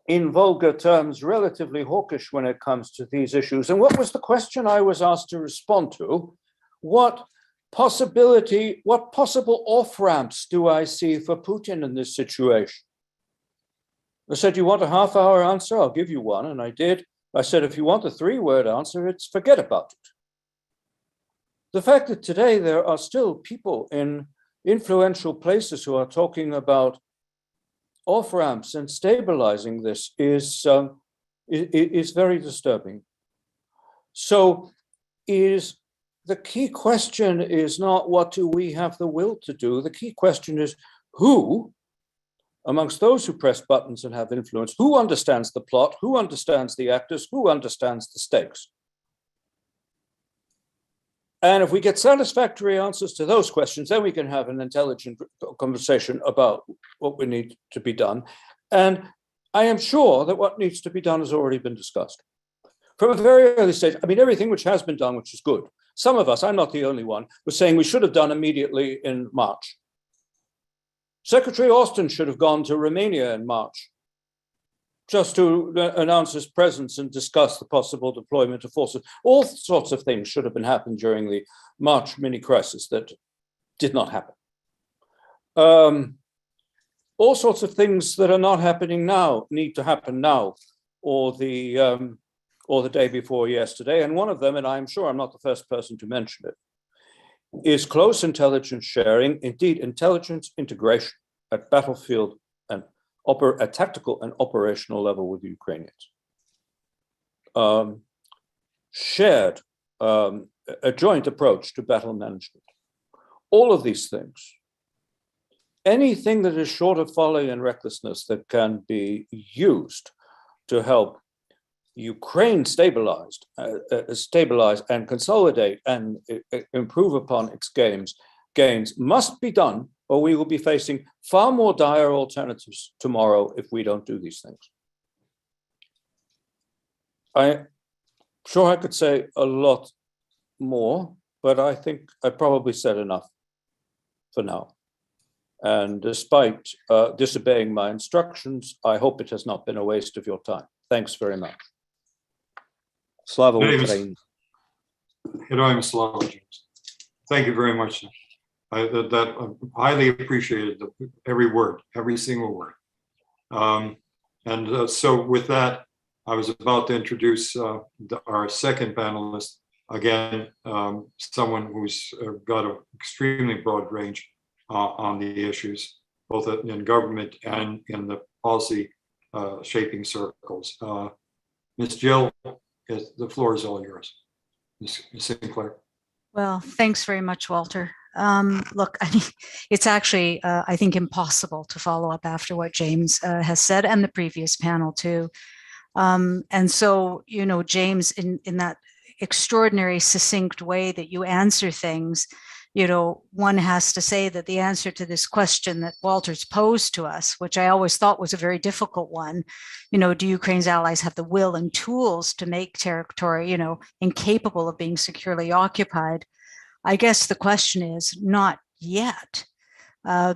in vulgar terms, relatively hawkish when it comes to these issues. And what was the question I was asked to respond to? What possible off-ramps do I see for Putin in this situation? I said, you want a half-hour answer? I'll give you one, and I did. I said, if you want a 3-word answer, it's forget about it. The fact that today there are still people in influential places who are talking about off-ramps and stabilizing this is very disturbing. So the key question is not what do we have the will to do? The key question is who, amongst those who press buttons and have influence, who understands the plot, who understands the actors, who understands the stakes? And if we get satisfactory answers to those questions, then we can have an intelligent conversation about what we need to be done. And I am sure that what needs to be done has already been discussed. From a very early stage, I mean, everything which has been done, which is good. Some of us, I'm not the only one, was saying we should have done immediately in March. Secretary Austin should have gone to Romania in March, just to announce his presence and discuss the possible deployment of forces. All sorts of things should have been happened during the March mini-crisis that did not happen. All sorts of things that are not happening now need to happen now, or the day before yesterday. And one of them, and I'm sure I'm not the first person to mention it, is close intelligence sharing, indeed intelligence integration. at battlefield and at tactical and operational level with the Ukrainians. Shared a joint approach to battle management. All of these things, anything that is short of folly and recklessness that can be used to help Ukraine stabilize and consolidate and improve upon its gains must be done, or we will be facing far more dire alternatives tomorrow if we don't do these things. I'm sure I could say a lot more, but I think I probably said enough for now. And despite disobeying my instructions, I hope it has not been a waste of your time. Thanks very much. Slava Ukraini. Heroyam Slava, James. Thank you very much. I highly appreciated every word, every single word. So with that, I was about to introduce our second panelist, again, someone who's got an extremely broad range on the issues, both in government and in the policy shaping circles. Ms. Jill, the floor is all yours. Ms. Sinclair. Well, thanks very much, Walter. Look, I mean, it's actually, I think, impossible to follow up after what James has said, and the previous panel too. And so, you know, James, in that extraordinary, succinct way that you answer things, you know, one has to say that the answer to this question that Walter's posed to us, which I always thought was a very difficult one, you know, do Ukraine's allies have the will and tools to make territory, you know, incapable of being securely occupied? I guess the question is not yet,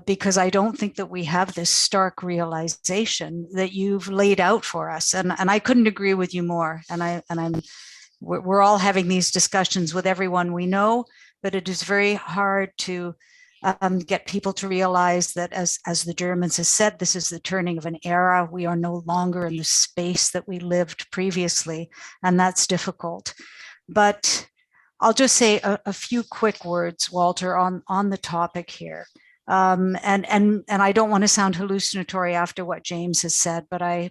because I don't think that we have this stark realization that you've laid out for us. And I couldn't agree with you more. We're all having these discussions with everyone we know, but it is very hard to get people to realize that, as the Germans have said, this is the turning of an era. We are no longer in the space that we lived previously, and that's difficult. But I'll just say a few quick words, Walter, on the topic here. And I don't want to sound hallucinatory after what James has said, but I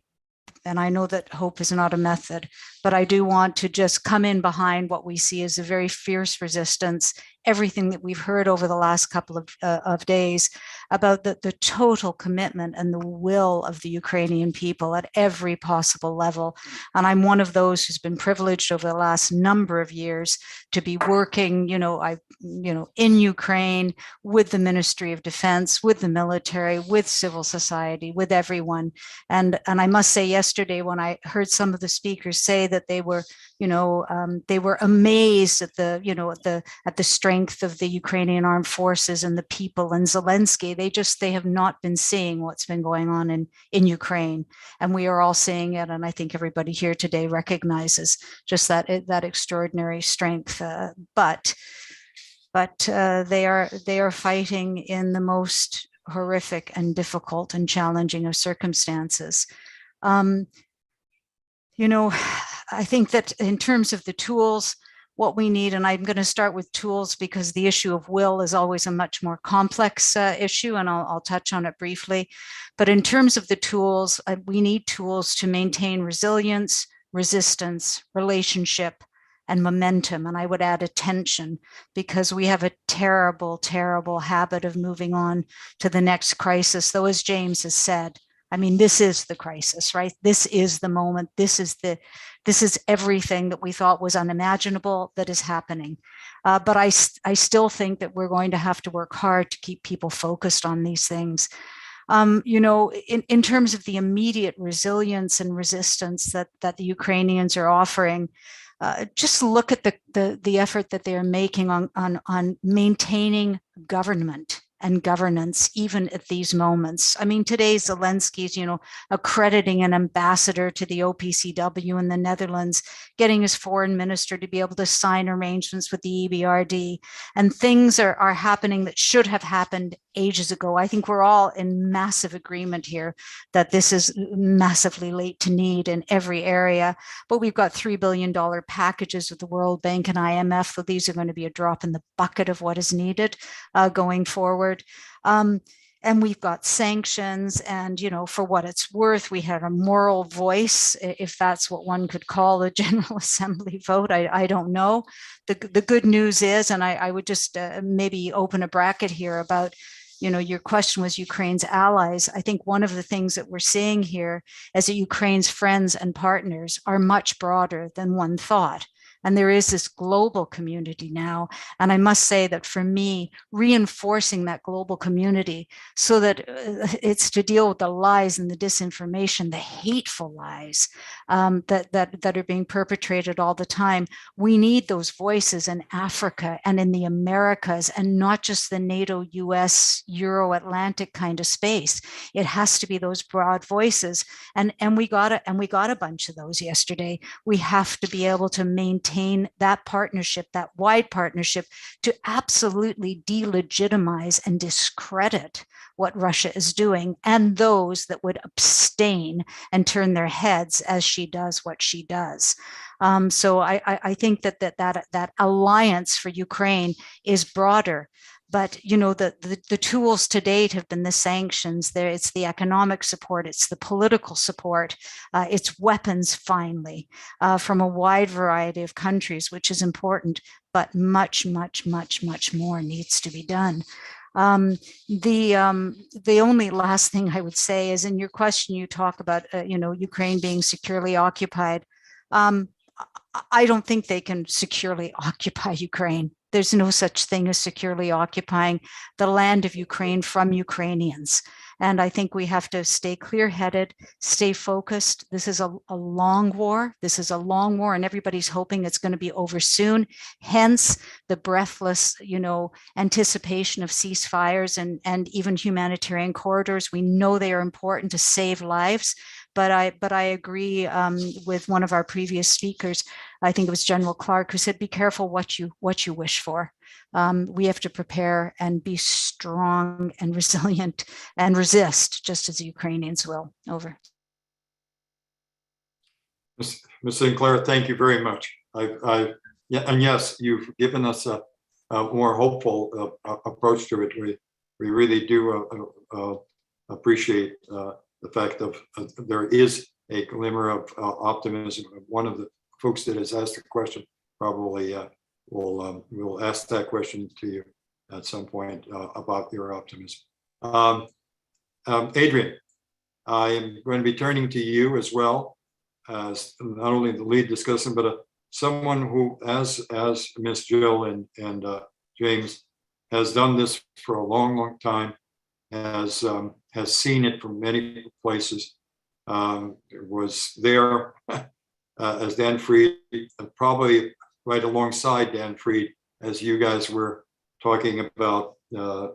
know that hope is not a method, but I do want to just come in behind what we see as a very fierce resistance, everything that we've heard over the last couple of days about the total commitment and the will of the Ukrainian people at every possible level. And I'm one of those who's been privileged over the last number of years to be working, in Ukraine with the Ministry of Defense, with the military, with civil society, with everyone. And I must say, yesterday when I heard some of the speakers say that they were amazed at the strength of the Ukrainian armed forces and the people and Zelensky. They have not been seeing what's been going on in Ukraine, and we are all seeing it. And I think everybody here today recognizes just that extraordinary strength. But they are fighting in the most horrific and difficult and challenging of circumstances. I think that in terms of the tools, what we need, and I'm going to start with tools because the issue of will is always a much more complex issue, and I'll touch on it briefly. But in terms of the tools, we need tools to maintain resilience, resistance, relationship, and momentum. And I would add attention, because we have a terrible, terrible habit of moving on to the next crisis. Though, as James has said, I mean, this is the crisis, right? This is the moment. This is everything that we thought was unimaginable that is happening. But I still think that we're going to have to work hard to keep people focused on these things. In terms of the immediate resilience and resistance that the Ukrainians are offering, just look at the effort that they are making on maintaining government and governance, even at these moments. I mean, today Zelensky's, accrediting an ambassador to the OPCW in the Netherlands, getting his foreign minister to be able to sign arrangements with the EBRD, and things are happening that should have happened ages ago. I think we're all in massive agreement here that this is massively late to need in every area, but we've got $3 billion packages with the World Bank and IMF, so these are going to be a drop in the bucket of what is needed going forward. And and we've got sanctions, and for what it's worth, we had a moral voice, if that's what one could call a General Assembly vote. I don't know. The good news is, and I would just maybe open a bracket here about, your question was Ukraine's allies. I think one of the things that we're seeing here is that Ukraine's friends and partners are much broader than one thought. And there is this global community now. And I must say that for me, reinforcing that global community so that it's to deal with the lies and the disinformation, the hateful lies that are being perpetrated all the time. We need those voices in Africa and in the Americas, and not just the NATO, US, Euro-Atlantic kind of space. It has to be those broad voices. And we got a bunch of those yesterday. We have to be able to maintain that partnership, that wide partnership, to absolutely delegitimize and discredit what Russia is doing, and those that would abstain and turn their heads as she does what she does. So I think that alliance for Ukraine is broader. But the tools to date have been the sanctions. It's the economic support, it's the political support, it's weapons finally from a wide variety of countries, which is important. But much, much, much, much more needs to be done. The only last thing I would say is, in your question, you talk about Ukraine being securely occupied. I don't think they can securely occupy Ukraine. There's no such thing as securely occupying the land of Ukraine from Ukrainians. And I think we have to stay clear-headed, stay focused. This is a long war. This is a long war, and everybody's hoping it's going to be over soon. Hence the breathless, anticipation of ceasefires and even humanitarian corridors. We know they are important to save lives. But I agree with one of our previous speakers. I think it was General Clark, who said, "Be careful what you wish for." We have to prepare and be strong and resilient and resist, just as the Ukrainians will. Over. Ms. Sinclair, thank you very much. And yes, you've given us a more hopeful approach to it. We really do appreciate the fact of there is a glimmer of optimism. One of the folks that has asked the question probably will ask that question to you at some point about your optimism. Adrian, I am going to be turning to you as well as not only the lead discussant, but someone who, as Ms. Jill and James, has done this for a long, long time, has seen it from many places, was there as Dan Fried, probably right alongside Dan Fried, as you guys were talking about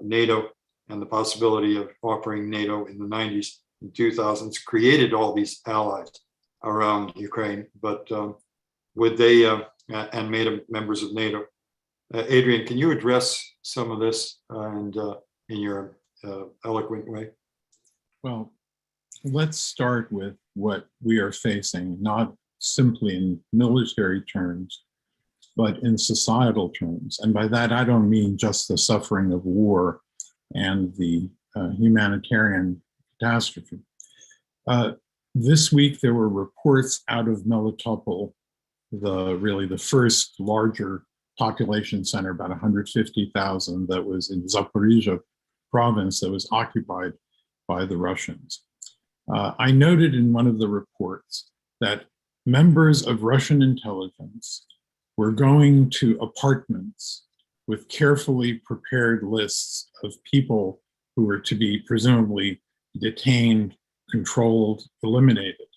NATO and the possibility of offering NATO in the 90s and 2000s, created all these allies around Ukraine, but would they, and made them members of NATO. Adrian, can you address some of this and in your eloquent way? Well, let's start with what we are facing, not simply in military terms, but in societal terms. And by that, I don't mean just the suffering of war and the humanitarian catastrophe. This week, there were reports out of Melitopol, really the first larger population center, about 150,000, that was in Zaryckyj province that was occupied by the Russians. I noted in one of the reports that members of Russian intelligence were going to apartments with carefully prepared lists of people who were to be presumably detained, controlled, eliminated.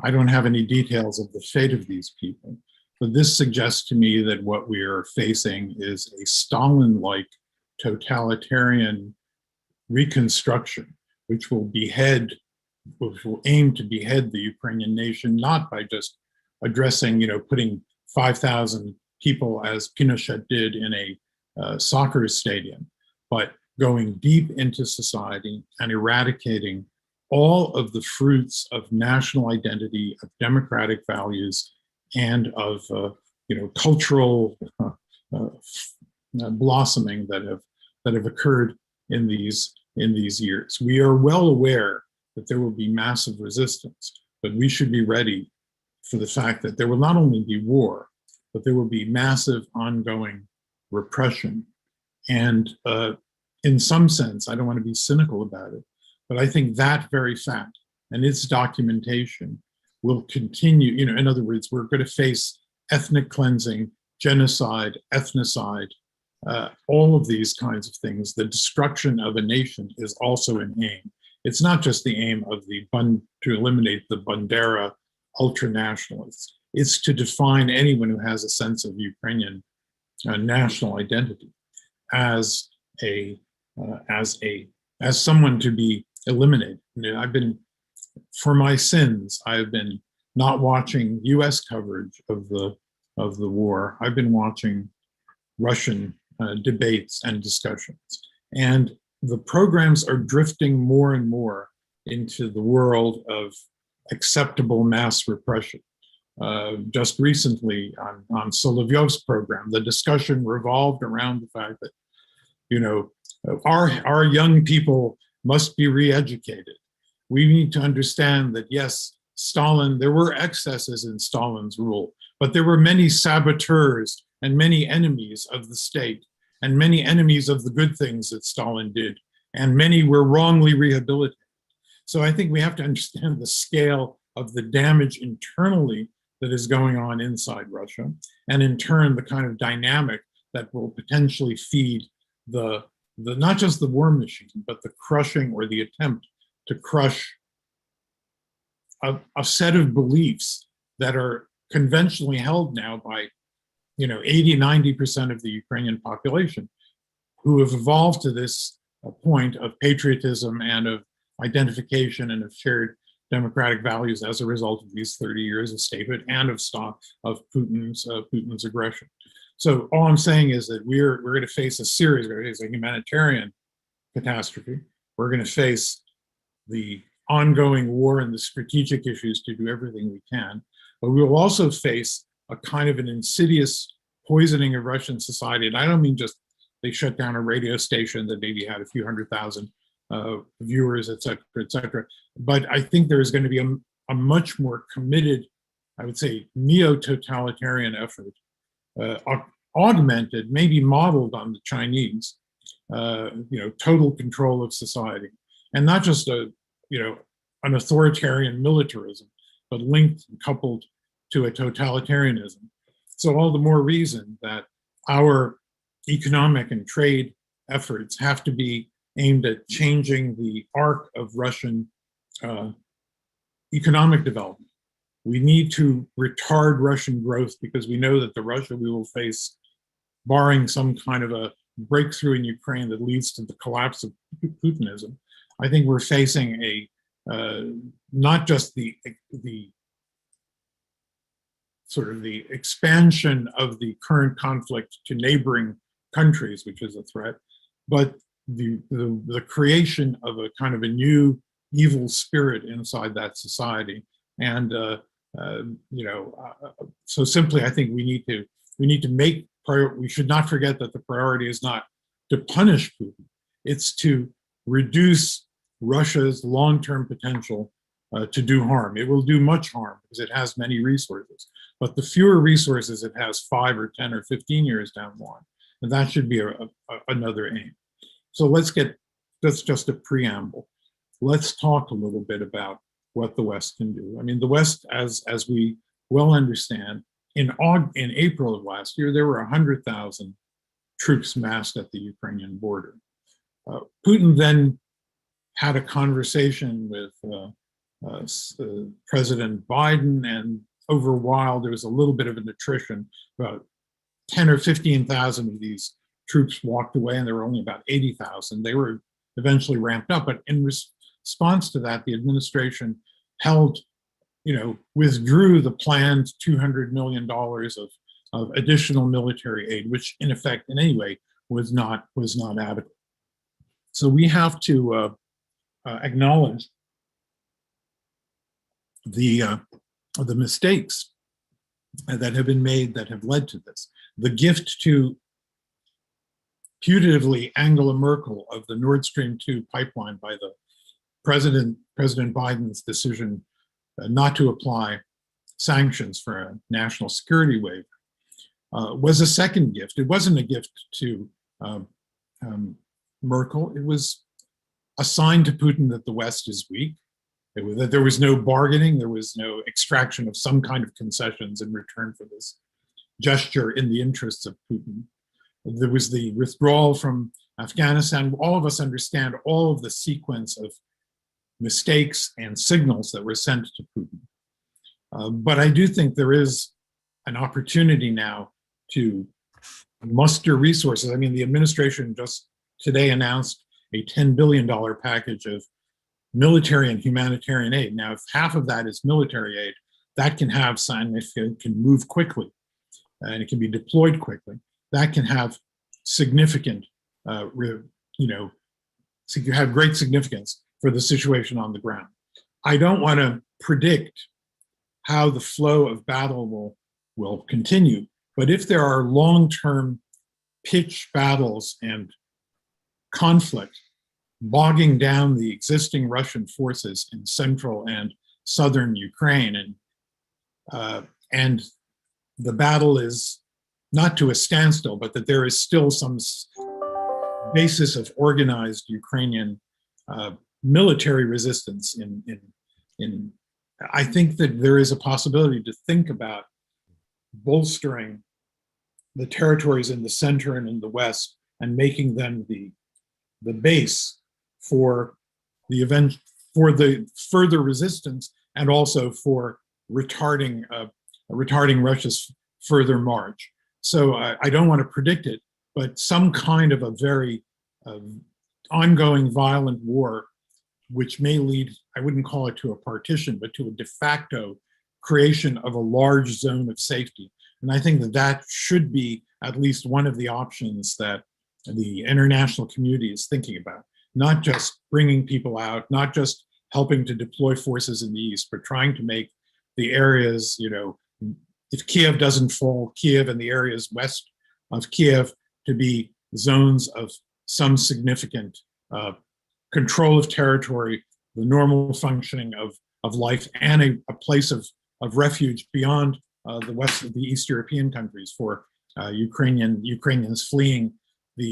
I don't have any details of the fate of these people, but this suggests to me that what we are facing is a Stalin-like totalitarian reconstruction, which will aim to behead the Ukrainian nation, not by just addressing, putting 5,000 people as Pinochet did in a soccer stadium, but going deep into society and eradicating all of the fruits of national identity, of democratic values, and of cultural blossoming that have occurred in these in these years. We are well aware that there will be massive resistance, but we should be ready for the fact that there will not only be war, but there will be massive ongoing repression. And in some sense, I don't want to be cynical about it, but I think that very fact and its documentation will continue. You know, in other words, we're going to face ethnic cleansing, genocide, ethnocide, all of these kinds of things. The destruction of a nation is also an aim. It's not just the aim of to eliminate the Bandera ultra-nationalists. It's to define anyone who has a sense of Ukrainian national identity as someone to be eliminated. You know, for my sins, I've been not watching US coverage of the war. I've been watching Russian debates and discussions. And the programs are drifting more and more into the world of acceptable mass repression. Just recently on Solovyov's program, the discussion revolved around the fact that, you know, our young people must be re-educated. We need to understand that, yes, there were excesses in Stalin's rule, but there were many saboteurs and many enemies of the state and many enemies of the good things that Stalin did, and many were wrongly rehabilitated. So I think we have to understand the scale of the damage internally that is going on inside Russia, and in turn, the kind of dynamic that will potentially feed the not just the war machine, but the crushing or the attempt to crush a set of beliefs that are conventionally held now by, you know, 80–90% of the Ukrainian population, who have evolved to this point of patriotism and of identification and of shared democratic values as a result of these 30 years of statehood and of Putin's aggression. So all I'm saying is that we're going to face a series, we're going to face a humanitarian catastrophe. We're going to face the ongoing war and the strategic issues to do everything we can, but we will also face a kind of an insidious poisoning of Russian society. And I don't mean just they shut down a radio station that maybe had a few 100,000 viewers, et cetera, but I think there is going to be a much more committed, I would say, neo-totalitarian effort, augmented, maybe modeled on the Chinese, total control of society, and not just an authoritarian militarism, but linked and coupled to a totalitarianism. So all the more reason that our economic and trade efforts have to be aimed at changing the arc of Russian economic development. We need to retard Russian growth because we know that the Russia we will face, barring some kind of a breakthrough in Ukraine that leads to the collapse of Putinism, I think we're facing a not just the sort of the expansion of the current conflict to neighboring countries, which is a threat, but the creation of a kind of a new evil spirit inside that society. And so simply, I think we need to we should not forget that the priority is not to punish Putin, it's to reduce Russia's long-term potential to do harm. It will do much harm because it has many resources, but the fewer resources it has 5 or 10 or 15 years down the line, and that should be another aim. So that's just a preamble. Let's talk a little bit about what the West can do. I mean, the West, as we well understand, in April of last year, there were 100,000 troops massed at the Ukrainian border. Putin then had a conversation with President Biden, and over a while, there was a little bit of an attrition. About 10 or 15,000 of these troops walked away, and there were only about 80,000. They were eventually ramped up, but in response to that, the administration withdrew the planned $200 million of additional military aid, which in effect, in any way, was not adequate. So we have to acknowledge the mistakes that have been made that have led to this. The gift to putatively Angela Merkel of the Nord Stream 2 pipeline by the President Biden's decision not to apply sanctions for a national security waiver was a second gift. It wasn't a gift to Merkel. It was a sign to Putin that the West is weak, that there was no bargaining, there was no extraction of some kind of concessions in return for this gesture in the interests of Putin. There was the withdrawal from Afghanistan. All of us understand all of the sequence of mistakes and signals that were sent to Putin. But I do think there is an opportunity now to muster resources. I mean, the administration just today announced a $10 billion package of military and humanitarian aid. Now, if half of that is military aid, that can have significant, can move quickly, and it can be deployed quickly. That can have significant, have great significance for the situation on the ground. I don't want to predict how the flow of battle will continue, but if there are long-term pitched battles and conflict bogging down the existing Russian forces in central and southern Ukraine, and the battle is not to a standstill, but that there is still some basis of organized Ukrainian military resistance I think that there is a possibility to think about bolstering the territories in the center and in the West and making them the base for the event, for the further resistance, and also for retarding Russia's further march. So I don't want to predict it, but some kind of a very ongoing violent war, which may lead, I wouldn't call it to a partition, but to a de facto creation of a large zone of safety. And I think that that should be at least one of the options that the international community is thinking about. Not just bringing people out, not just helping to deploy forces in the east, but trying to make the areas, if Kiev doesn't fall, Kiev and the areas west of Kiev to be zones of some significant control of territory, the normal functioning of life, and a place of refuge beyond the west of the East European countries for Ukrainians fleeing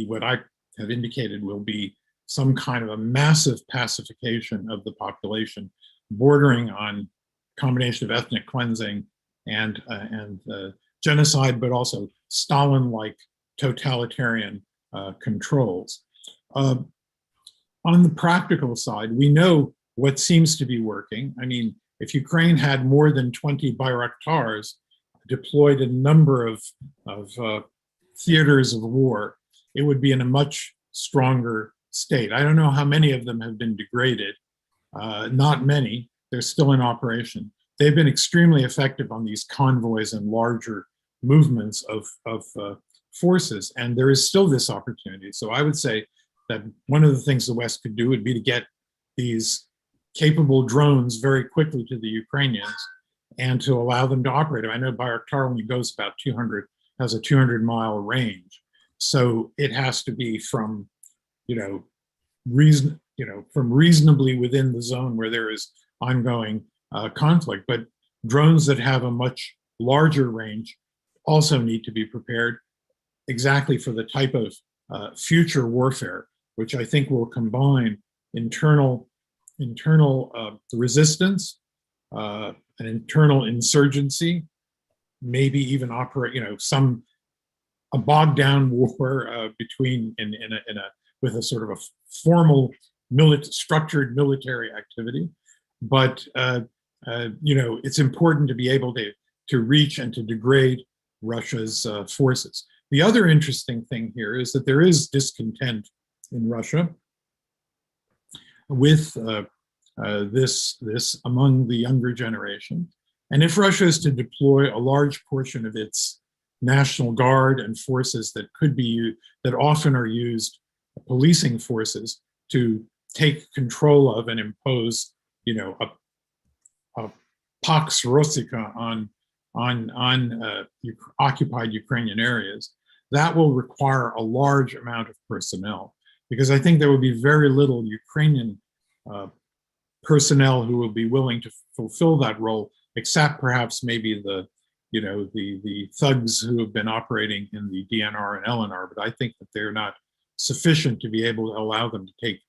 what I have indicated will be some kind of a massive pacification of the population, bordering on combination of ethnic cleansing and genocide, but also Stalin-like totalitarian controls. On the practical side, we know what seems to be working. I mean, if Ukraine had more than 20 Bayraktars deployed in a number of theaters of war, it would be in a much stronger state. I don't know how many of them have been degraded. Not many. They're still in operation. They've been extremely effective on these convoys and larger movements of forces, and there is still this opportunity. So I would say that one of the things the West could do would be to get these capable drones very quickly to the Ukrainians and to allow them to operate them. I know Bayraktar only goes about 200, has a 200-mile range. So it has to be from, from reasonably within the zone where there is ongoing conflict. But drones that have a much larger range also need to be prepared exactly for the type of future warfare, which I think will combine internal resistance, an internal insurgency, maybe even operate, a bogged down war between with a sort of a formal structured military activity. But it's important to be able to reach and to degrade Russia's forces. The other interesting thing here is that there is discontent in Russia with this among the younger generation. And if Russia is to deploy a large portion of its National Guard and forces that that often are used, policing forces, to take control of and impose, a Pax Russica on occupied Ukrainian areas, that will require a large amount of personnel, because I think there will be very little Ukrainian personnel who will be willing to fulfill that role, except perhaps maybe the thugs who have been operating in the DNR and LNR. But I think that they're not sufficient to be able to allow them to take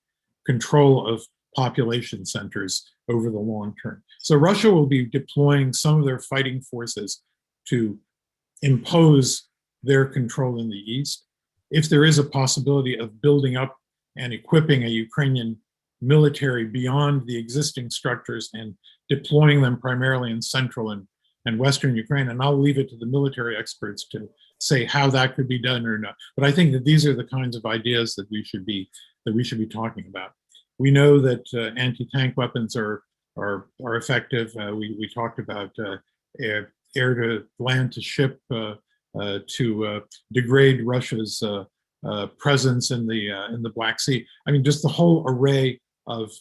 control of population centers over the long term. So Russia will be deploying some of their fighting forces to impose their control in the east. If there is a possibility of building up and equipping a Ukrainian military beyond the existing structures and deploying them primarily in central and western Ukraine, and I'll leave it to the military experts to say how that could be done or not. But I think that these are the kinds of ideas that we should be talking about. We know that anti-tank weapons are effective. We talked about air to land to ship to degrade Russia's presence in the Black Sea. I mean, just the whole array of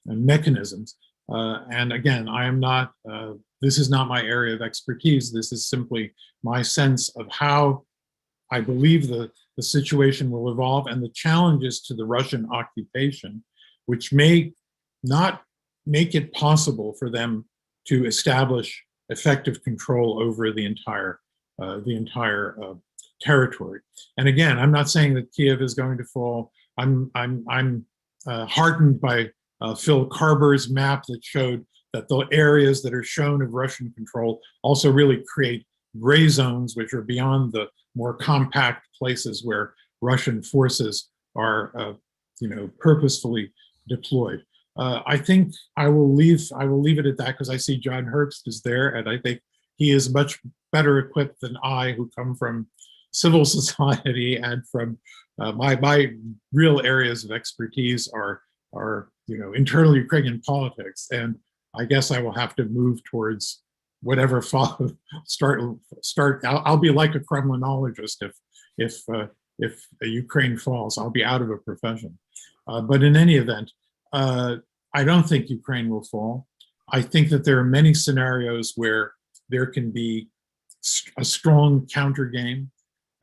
mechanisms. And again, I am not. This is not my area of expertise. This is simply my sense of how I believe the situation will evolve and the challenges to the Russian occupation, which may not make it possible for them to establish effective control over the entire territory. And again, I'm not saying that Kiev is going to fall. I'm heartened by Phil Carber's map that showed that the areas that are shown of Russian control also really create gray zones, which are beyond the more compact places where Russian forces are, purposefully deployed. I think I will leave it at that, because I see John Herbst is there, and I think he is much better equipped than I, who come from civil society and from my real areas of expertise are internal Ukrainian politics, and I guess I will have to move towards whatever start. I'll be like a Kremlinologist if Ukraine falls. I'll be out of a profession. But in any event, I don't think Ukraine will fall. I think that there are many scenarios where there can be a strong counter game,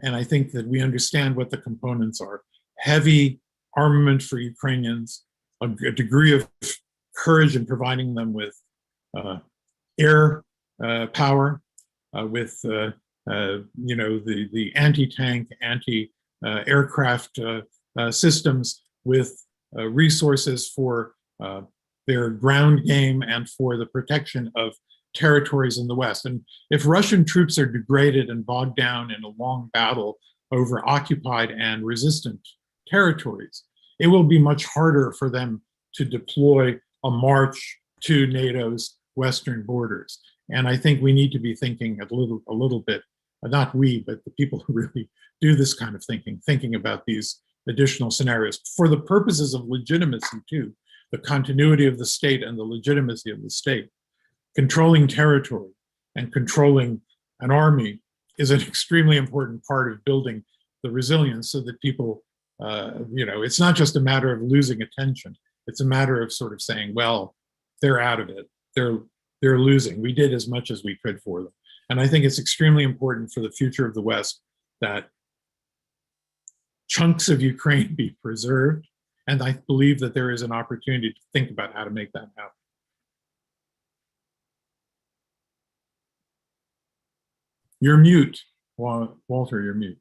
and I think that we understand what the components are. Heavy armament for Ukrainians, a degree of courage in providing them with air power, with the anti-tank, anti-aircraft systems, with resources for their ground game and for the protection of territories in the West. And if Russian troops are degraded and bogged down in a long battle over occupied and resistant territories, it will be much harder for them to deploy a march to NATO's western borders. And I think we need to be thinking a little bit, not we, but the people who really do this kind of thinking about these additional scenarios for the purposes of legitimacy too, the continuity of the state and the legitimacy of the state. Controlling territory and controlling an army is an extremely important part of building the resilience, so that people, it's not just a matter of losing attention. It's a matter of sort of saying, well, they're out of it. They're losing. We did as much as we could for them. And I think it's extremely important for the future of the West that chunks of Ukraine be preserved. And I believe that there is an opportunity to think about how to make that happen. You're mute, Walter, you're mute.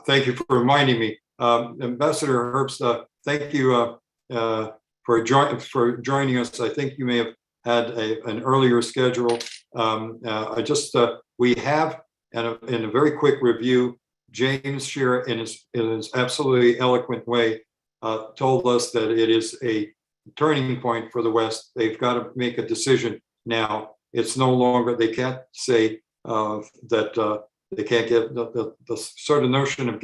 Thank you for reminding me. Ambassador Herbst, thank you for joining us. I think you may have had an earlier schedule. We have, in a very quick review, James Shearer, in his absolutely eloquent way, told us that it is a turning point for the West. They've got to make a decision now. It's no longer, they can't say that they can't get the sort of notion of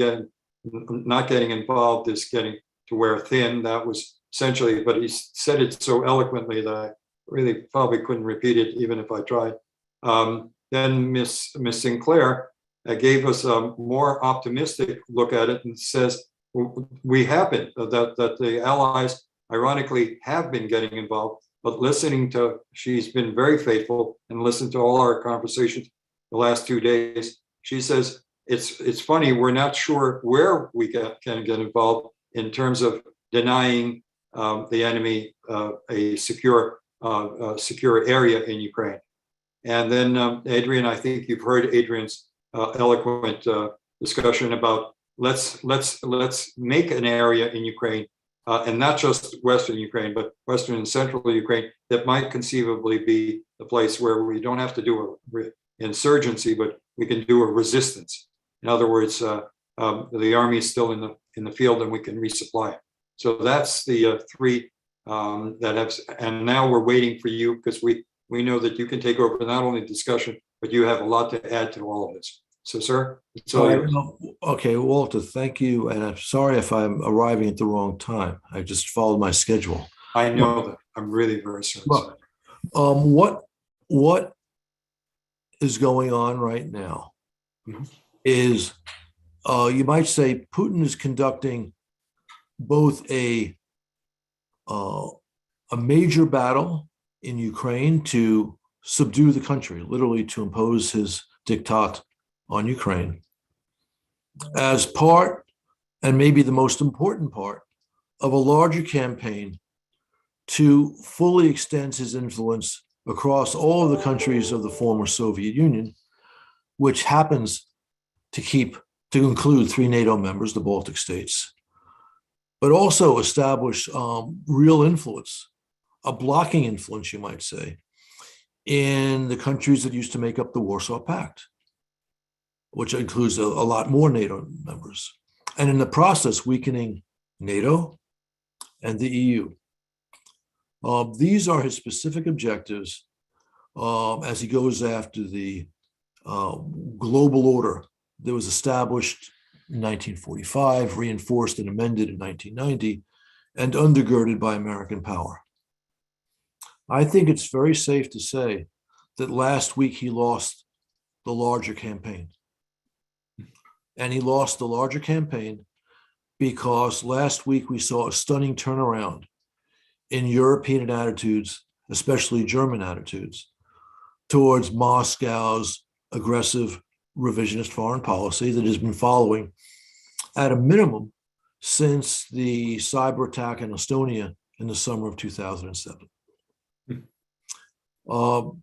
not getting involved is getting to wear thin. That was essentially, but he said it so eloquently that I really probably couldn't repeat it even if I tried. Then Miss Sinclair gave us a more optimistic look at it and says we have been, that the Allies ironically have been getting involved, but she's been very faithful and listened to all our conversations. the last 2 days. She says, it's funny, we're not sure where we can get involved in terms of denying the enemy a secure area in Ukraine. And then Adrian, I think you've heard Adrian's eloquent discussion about let's make an area in Ukraine, and not just Western Ukraine, but Western and Central Ukraine, that might conceivably be the place where we don't have to do an insurgency, but we can do a resistance. In other words, the army is still in the field, and we can resupply. So that's the three that have. And now we're waiting for you, because we know that you can take over not only discussion, but you have a lot to add to all of this. So, sir, it's all yours. Okay, Walter, thank you. And I'm sorry if I'm arriving at the wrong time. I just followed my schedule. I know that. I'm really very sorry. What is going on right now is, you might say, Putin is conducting both a major battle in Ukraine to subdue the country, literally to impose his diktat on Ukraine, as part, and maybe the most important part, of a larger campaign to fully extend his influence across all of the countries of the former Soviet Union, which happens to include 3 NATO members, the Baltic states, but also establish real influence, a blocking influence, you might say, in the countries that used to make up the Warsaw Pact, which includes a lot more NATO members, and in the process weakening NATO and the EU. These are his specific objectives as he goes after the global order that was established in 1945, reinforced and amended in 1990, and undergirded by American power. I think it's very safe to say that last week he lost the larger campaign. And he lost the larger campaign because last week we saw a stunning turnaround in European attitudes, especially German attitudes, towards Moscow's aggressive revisionist foreign policy that has been following at a minimum since the cyber attack in Estonia in the summer of 2007. Putin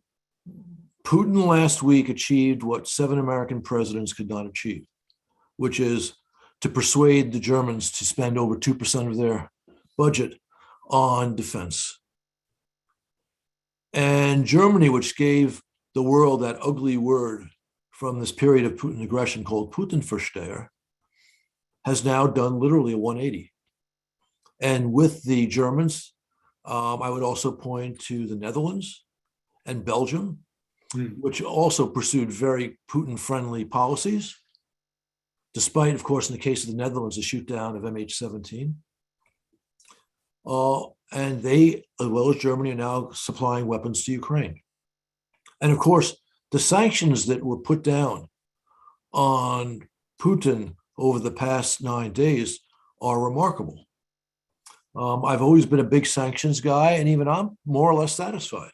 last week achieved what 7 American presidents could not achieve, which is to persuade the Germans to spend over 2% of their budget on defense. And Germany, which gave the world that ugly word from this period of Putin aggression called Putinversteher, has now done literally a 180. And with the Germans, I would also point to the Netherlands and Belgium, which also pursued very Putin-friendly policies, despite, of course, in the case of the Netherlands, the shoot down of MH17. And they, as well as Germany, are now supplying weapons to Ukraine. And of course, the sanctions that were put down on Putin over the past 9 days are remarkable. I've always been a big sanctions guy, and even I'm more or less satisfied.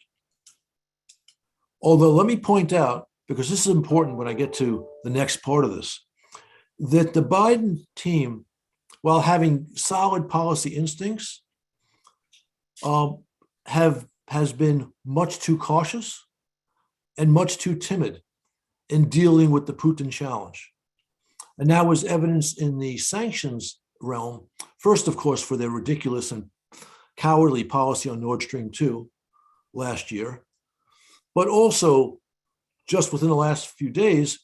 Although let me point out, because this is important when I get to the next part of this, that the Biden team, while having solid policy instincts, has been much too cautious and much too timid in dealing with the Putin challenge. And that was evidenced in the sanctions realm, first, of course, for their ridiculous and cowardly policy on Nord Stream 2 last year, but also just within the last few days,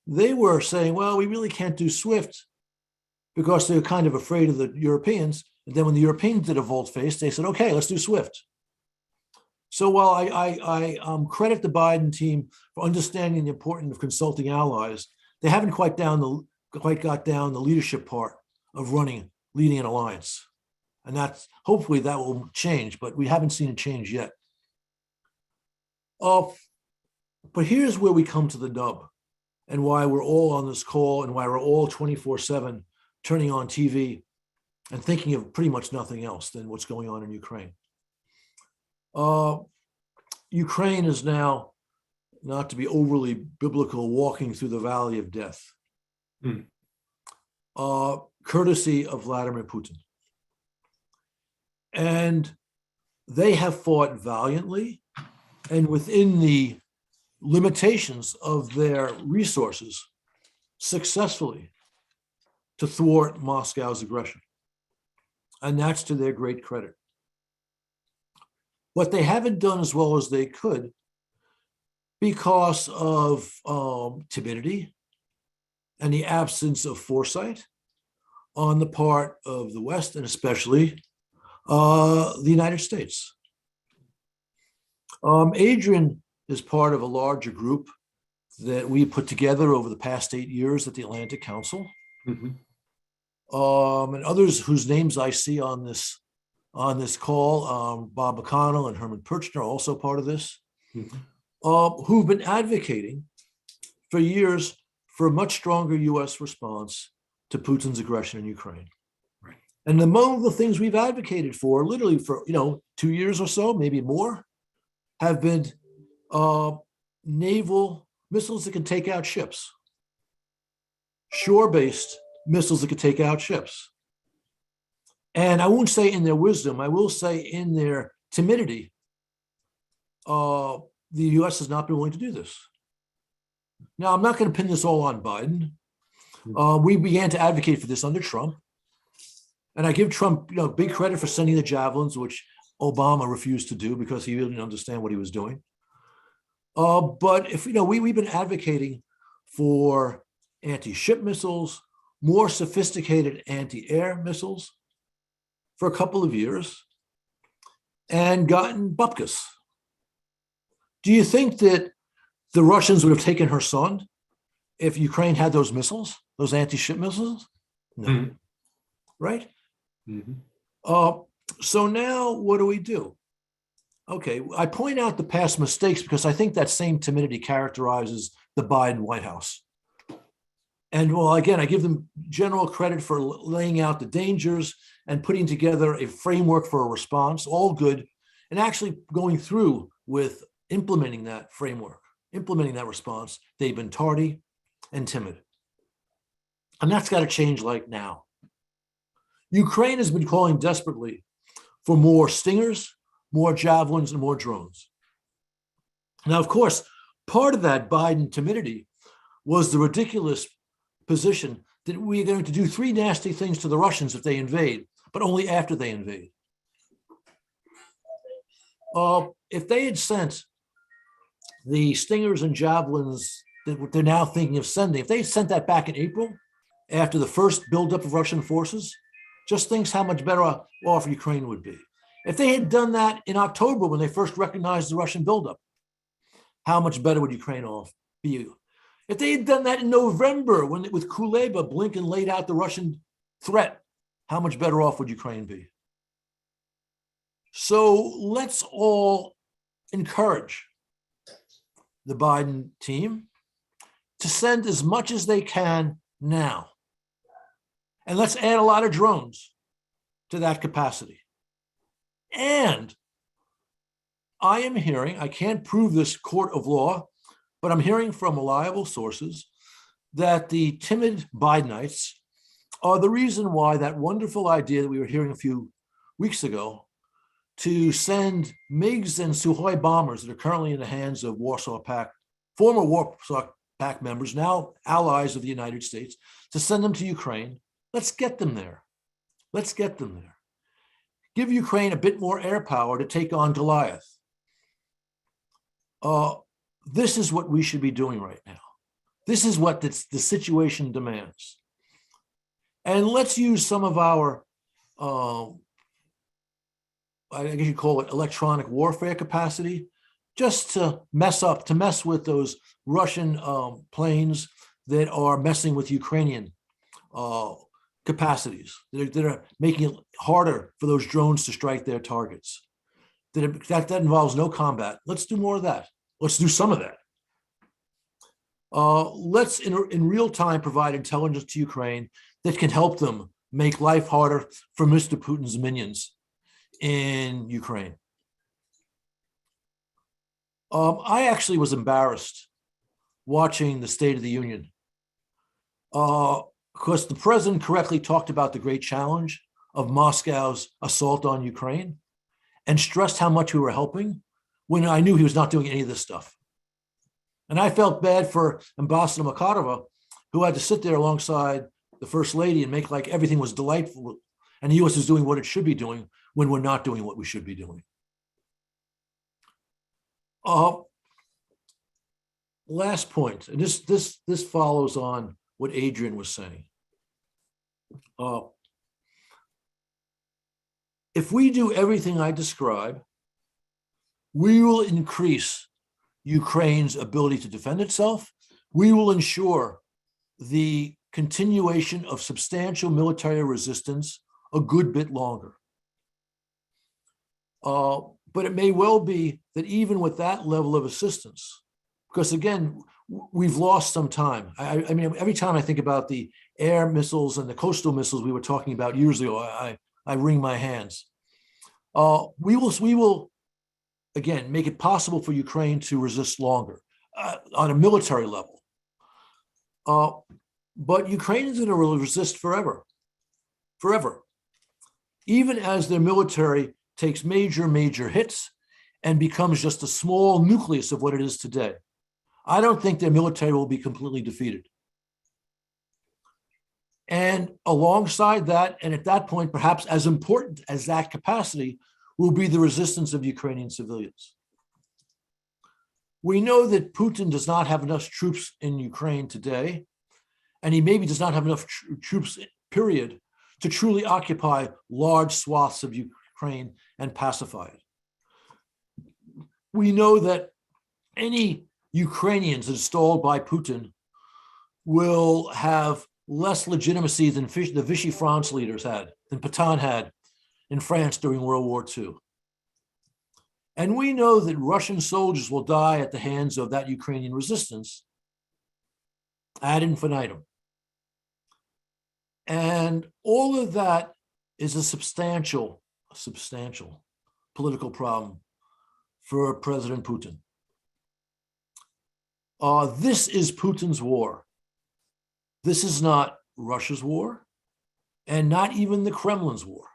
they were saying, well, we really can't do SWIFT because they're kind of afraid of the Europeans. And then when the Europeans did a volte-face, they said, okay, let's do SWIFT. So while I credit the Biden team for understanding the importance of consulting allies, they haven't quite got down the leadership part of leading an alliance. And that's, hopefully that will change, but we haven't seen it change yet. But here's where we come to the nub and why we're all on this call and why we're all 24/7 turning on TV and thinking of pretty much nothing else than what's going on in Ukraine. Ukraine is now not to be overly biblical, walking through the valley of death, courtesy of Vladimir Putin. And they have fought valiantly and within the limitations of their resources successfully to thwart Moscow's aggression. And that's to their great credit. What they haven't done as well as they could because of timidity and the absence of foresight on the part of the West, and especially the United States. Adrian is part of a larger group that we put together over the past 8 years at the Atlantic Council. And others whose names I see on this call, Bob McConnell and Herman Perchner are also part of this, who've been advocating for years for a much stronger U.S. response to Putin's aggression in Ukraine. Right. And among the things we've advocated for, literally for 2 years or so, maybe more, have been naval missiles that can take out ships, shore-based missiles that could take out ships. And I won't say in their wisdom, I will say in their timidity, the US has not been willing to do this. Now, I'm not going to pin this all on Biden. We began to advocate for this under Trump. And I give Trump big credit for sending the javelins, which Obama refused to do because he didn't understand what he was doing. But if we've been advocating for anti-ship missiles, more sophisticated anti-air missiles for a couple of years and gotten bupkis. Do you think that the Russians would have taken her son if Ukraine had those missiles, those anti-ship missiles? No. Right? So now what do we do? Okay, I point out the past mistakes because I think that same timidity characterizes the Biden White House. And well, again, I give them general credit for laying out the dangers and putting together a framework for a response, all good, and actually going through with implementing that framework, implementing that response. They've been tardy and timid. And that's got to change like now. Ukraine has been calling desperately for more Stingers, more Javelins, and more drones. Now, of course, part of that Biden timidity was the ridiculous position that we're going to do 3 nasty things to the Russians if they invade, but only after they invade. If they had sent the Stingers and Javelins that they're now thinking of sending, if they had sent that back in April, after the first buildup of Russian forces, just think how much better off Ukraine would be. If they had done that in October when they first recognized the Russian buildup, how much better would Ukraine be? If they had done that in November when with Kuleba, Blinken laid out the Russian threat, how much better off would Ukraine be? So let's all encourage the Biden team to send as much as they can now. And let's add a lot of drones to that capacity. And I am hearing, I can't prove this court of law, but I'm hearing from reliable sources that the timid Bidenites are the reason why that wonderful idea that we were hearing a few weeks ago to send MiGs and Sukhoi bombers that are currently in the hands of Warsaw Pact, former Warsaw Pact members, now allies of the United States, to send them to Ukraine. Let's get them there. Let's get them there. Give Ukraine a bit more air power to take on Goliath. This is what we should be doing right now. This is what the situation demands. And let's use some of our, I guess you call it electronic warfare capacity, just to mess with those Russian planes that are messing with Ukrainian capacities, that are making it harder for those drones to strike their targets. That involves no combat. Let's do more of that. Let's do some of that. Let's, in real time, provide intelligence to Ukraine that can help them make life harder for Mr. Putin's minions in Ukraine. I actually was embarrassed watching the State of the Union. Because the president correctly talked about the great challenge of Moscow's assault on Ukraine and stressed how much we were helping when I knew he was not doing any of this stuff. And I felt bad for Ambassador Makarova, who had to sit there alongside the First Lady and make like everything was delightful and the US is doing what it should be doing when we're not doing what we should be doing. Last point, and this follows on what Adrian was saying. If we do everything I describe, we will increase Ukraine's ability to defend itself. We will ensure the continuation of substantial military resistance a good bit longer. But it may well be that even with that level of assistance, because again, we've lost some time. I mean, every time I think about the air missiles and the coastal missiles we were talking about years ago, I wring my hands. We will again make it possible for Ukraine to resist longer on a military level. But Ukraine is going to resist forever, even as their military takes major hits and becomes just a small nucleus of what it is today. I don't think their military will be completely defeated. And alongside that, and at that point, perhaps as important as that capacity, will be the resistance of Ukrainian civilians. We know that Putin does not have enough troops in Ukraine today, and he maybe does not have enough troops, period, to truly occupy large swaths of Ukraine and pacify it. We know that any Ukrainians installed by Putin will have less legitimacy than the Vichy France leaders had, than Pétain had in France during World War II. And we know that Russian soldiers will die at the hands of that Ukrainian resistance ad infinitum. And all of that is a substantial political problem for President Putin. This is Putin's war. This is not Russia's war, and not even the Kremlin's war.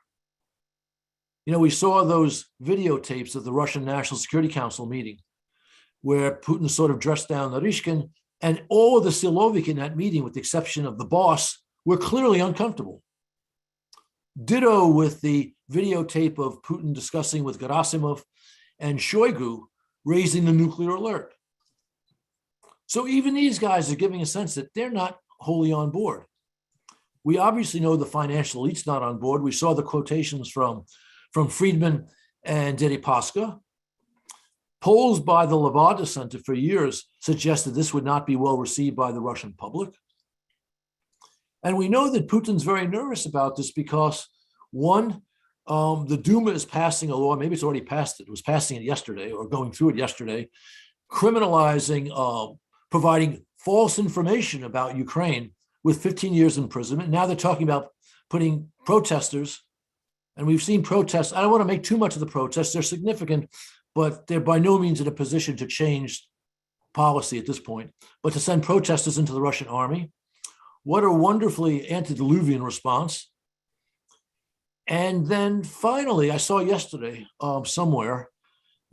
You know, we saw those videotapes of the Russian National Security Council meeting where Putin sort of dressed down Narishkin, and all of the Silovik in that meeting, with the exception of the boss, were clearly uncomfortable. Ditto with the videotape of Putin discussing with Gerasimov and Shoigu raising the nuclear alert. So even these guys are giving a sense that they're not wholly on board. We obviously know the financial elite's not on board. We saw the quotations from Friedman and Deripaska. Polls by the Levada Center for years suggested this would not be well received by the Russian public. And we know that Putin's very nervous about this because, one, the Duma is passing a law, maybe it's already passed it was passing it yesterday or going through it yesterday, criminalizing providing false information about Ukraine with 15 years imprisonment. Now they're talking about putting protesters, and we've seen protests. I don't want to make too much of the protests. They're significant, but they're by no means in a position to change policy at this point, but to send protesters into the Russian army. What a wonderfully antediluvian response. And then finally, I saw yesterday somewhere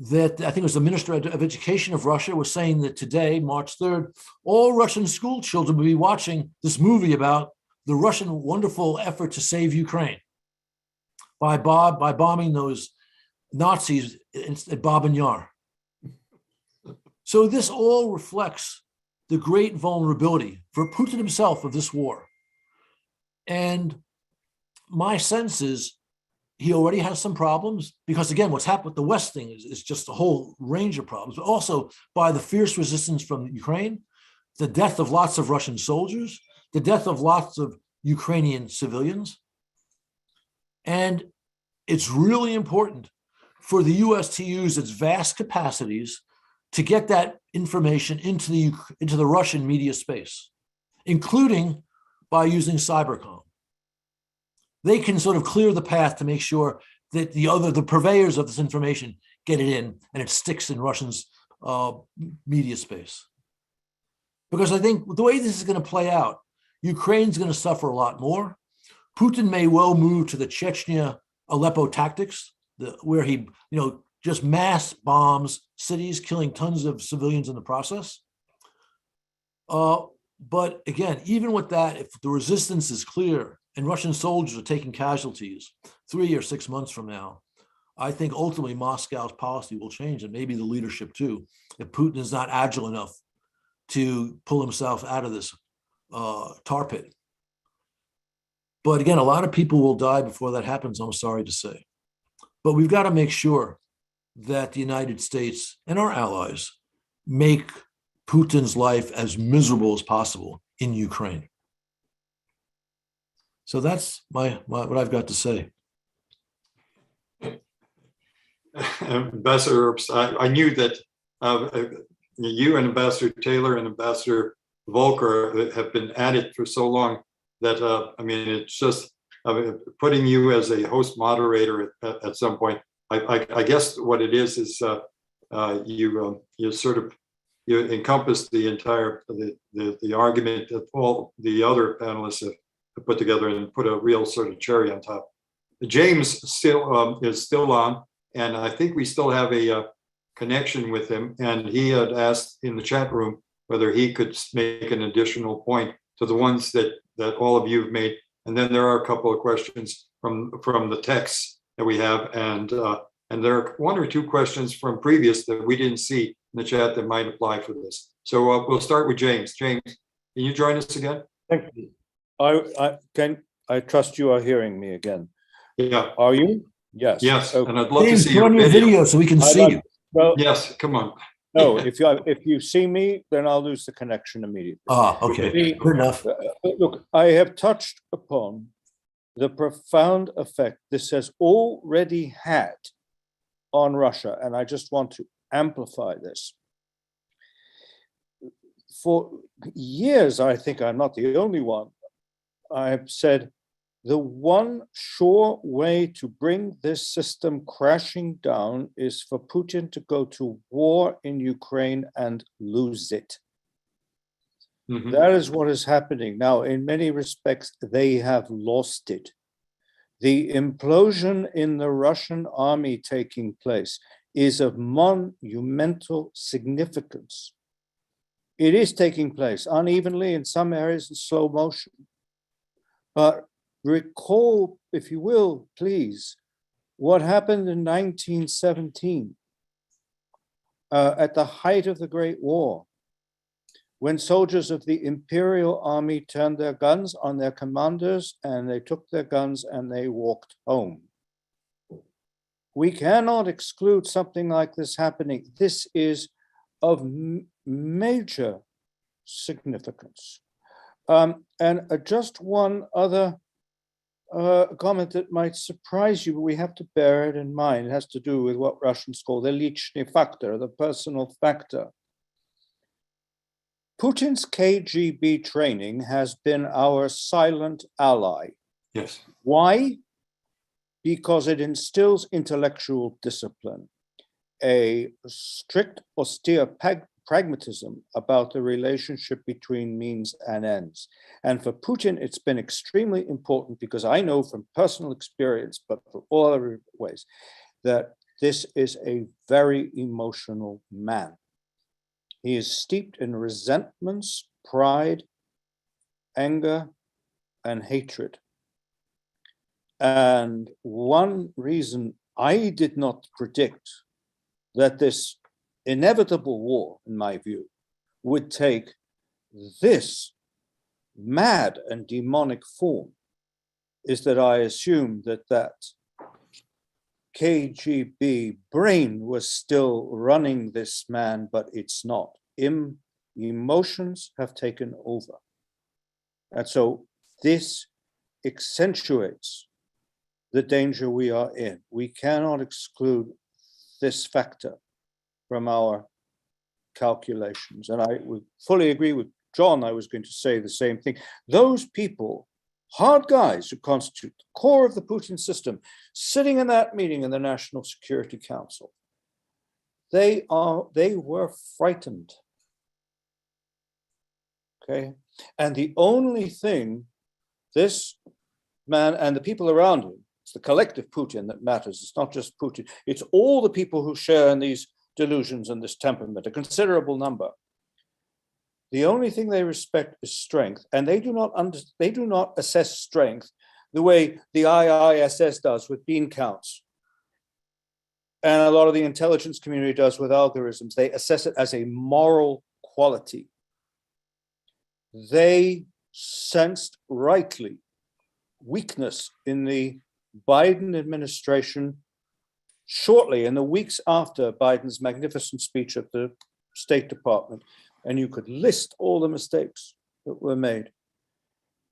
that I think it was the Minister of Education of Russia was saying that today, March 3rd, all Russian school children will be watching this movie about the Russian wonderful effort to save Ukraine by bombing those Nazis at Babin Yar. So this all reflects the great vulnerability for Putin himself of this war. And my sense is he already has some problems because, again, what's happened with the West thing is just a whole range of problems, but also by the fierce resistance from Ukraine, the death of lots of Russian soldiers, the death of lots of Ukrainian civilians. And it's really important for the US to use its vast capacities to get that information into the Russian media space, including by using cybercom. They can sort of clear the path to make sure that the purveyors of this information get it in and it sticks in Russians' media space. Because I think the way this is going to play out, Ukraine's going to suffer a lot more. Putin may well move to the Chechnya Aleppo tactics, where he, just mass bombs cities, killing tons of civilians in the process. But again, even with that, if the resistance is clear and Russian soldiers are taking casualties 3 or 6 months from now, I think ultimately Moscow's policy will change, and maybe the leadership too, if Putin is not agile enough to pull himself out of this tar pit. But again, a lot of people will die before that happens, I'm sorry to say. But we've got to make sure that the United States and our allies make Putin's life as miserable as possible in Ukraine. So that's what I've got to say. Ambassador, I knew that you and Ambassador Taylor and Ambassador Volker have been at it for so long that, it's just putting you as a host moderator at some point. I guess what it is you encompass the entire the argument that all the other panelists have put together and put a real sort of cherry on top. James still is still on, and I think we still have a connection with him. And he had asked in the chat room whether he could make an additional point to the ones that all of you have made. And then there are a couple of questions from the texts that we have, and there are 1 or 2 questions from previous that we didn't see in the chat that might apply for this. So we'll start with James. James, can you join us again? Thank you. I trust you are hearing me again. Yeah. Are you? Yes. Yes. Okay. And I'd love to James, see put your on your video so we can see you. Well, yes. Come on. No, if you see me, then I'll lose the connection immediately. Okay. Good enough. Look, I have touched upon the profound effect this has already had on Russia, and I just want to amplify this. For years, I think I'm not the only one, I have said the one sure way to bring this system crashing down is for Putin to go to war in Ukraine and lose it. Mm-hmm. That is what is happening now. In many respects, they have lost it. The implosion in the Russian army taking place is of monumental significance. It is taking place unevenly in some areas in slow motion. But recall, if you will, please, what happened in 1917 at the height of the Great War, when soldiers of the Imperial Army turned their guns on their commanders and they took their guns and they walked home. We cannot exclude something like this happening. This is of major significance. And just one other comment that might surprise you, but we have to bear it in mind. It has to do with what Russians call the lichny factor, the personal factor. Putin's KGB training has been our silent ally. Yes. Why? Because it instills intellectual discipline, a strict, austere pragmatism about the relationship between means and ends. And for Putin, it's been extremely important because I know from personal experience, but for all other ways, that this is a very emotional man. He is steeped in resentments, pride, anger, and hatred. And one reason I did not predict that this inevitable war, in my view, would take this mad and demonic form is that I assumed that KGB brain was still running this man, but it's not. Emotions have taken over. And so this accentuates the danger we are in. We cannot exclude this factor from our calculations. And I would fully agree with John. I was going to say the same thing. Those people, hard guys who constitute the core of the Putin system, sitting in that meeting in the National Security Council, They were frightened. Okay, and the only thing this man and the people around him, it's the collective Putin that matters. It's not just Putin. It's all the people who share in these delusions and this temperament, a considerable number. The only thing they respect is strength, and they do not assess strength the way the IISS does with bean counts, and a lot of the intelligence community does with algorithms. They assess it as a moral quality. They sensed rightly weakness in the Biden administration shortly in the weeks after Biden's magnificent speech at the State Department, and you could list all the mistakes that were made.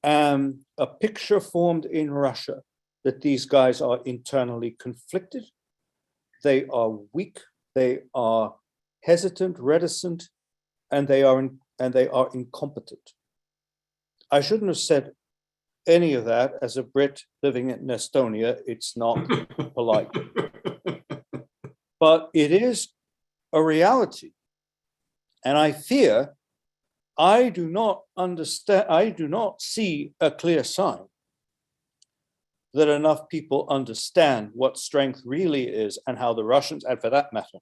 A picture formed in Russia that these guys are internally conflicted, they are weak, they are hesitant, reticent, and they are incompetent. I shouldn't have said any of that as a Brit living in Estonia. It's not polite. But it is a reality. And I fear I do not see a clear sign that enough people understand what strength really is and how the Russians, and for that matter,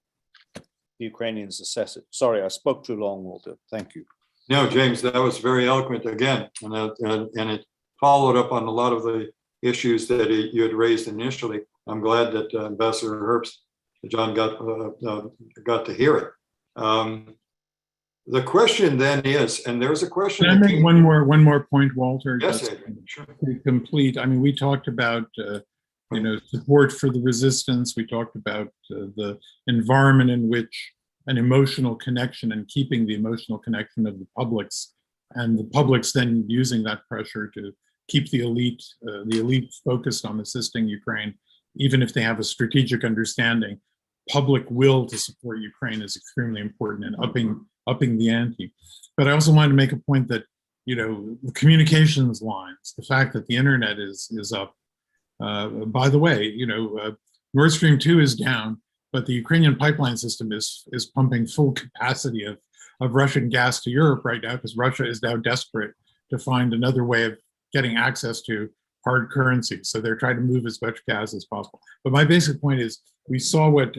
the Ukrainians assess it. Sorry, I spoke too long, Walter. Thank you. No, James, that was very eloquent again. And it followed up on a lot of the issues that you had raised initially. I'm glad that Ambassador Herbst, John got to hear it. The question then is, and there's a question. Can I make one more point, Walter? Yes, just Adrian, sure. to complete. I mean, we talked about support for the resistance. We talked about the environment in which an emotional connection and keeping the emotional connection of the publics, and the publics then using that pressure to keep the elite focused on assisting Ukraine, even if they have a strategic understanding. Public will to support Ukraine is extremely important in upping the ante. But I also wanted to make a point that, the communications lines, the fact that the internet is up. By the way, Nord Stream 2 is down, but the Ukrainian pipeline system is pumping full capacity of Russian gas to Europe right now, because Russia is now desperate to find another way of getting access to hard currency. So they're trying to move as much gas as possible. But my basic point is, we saw what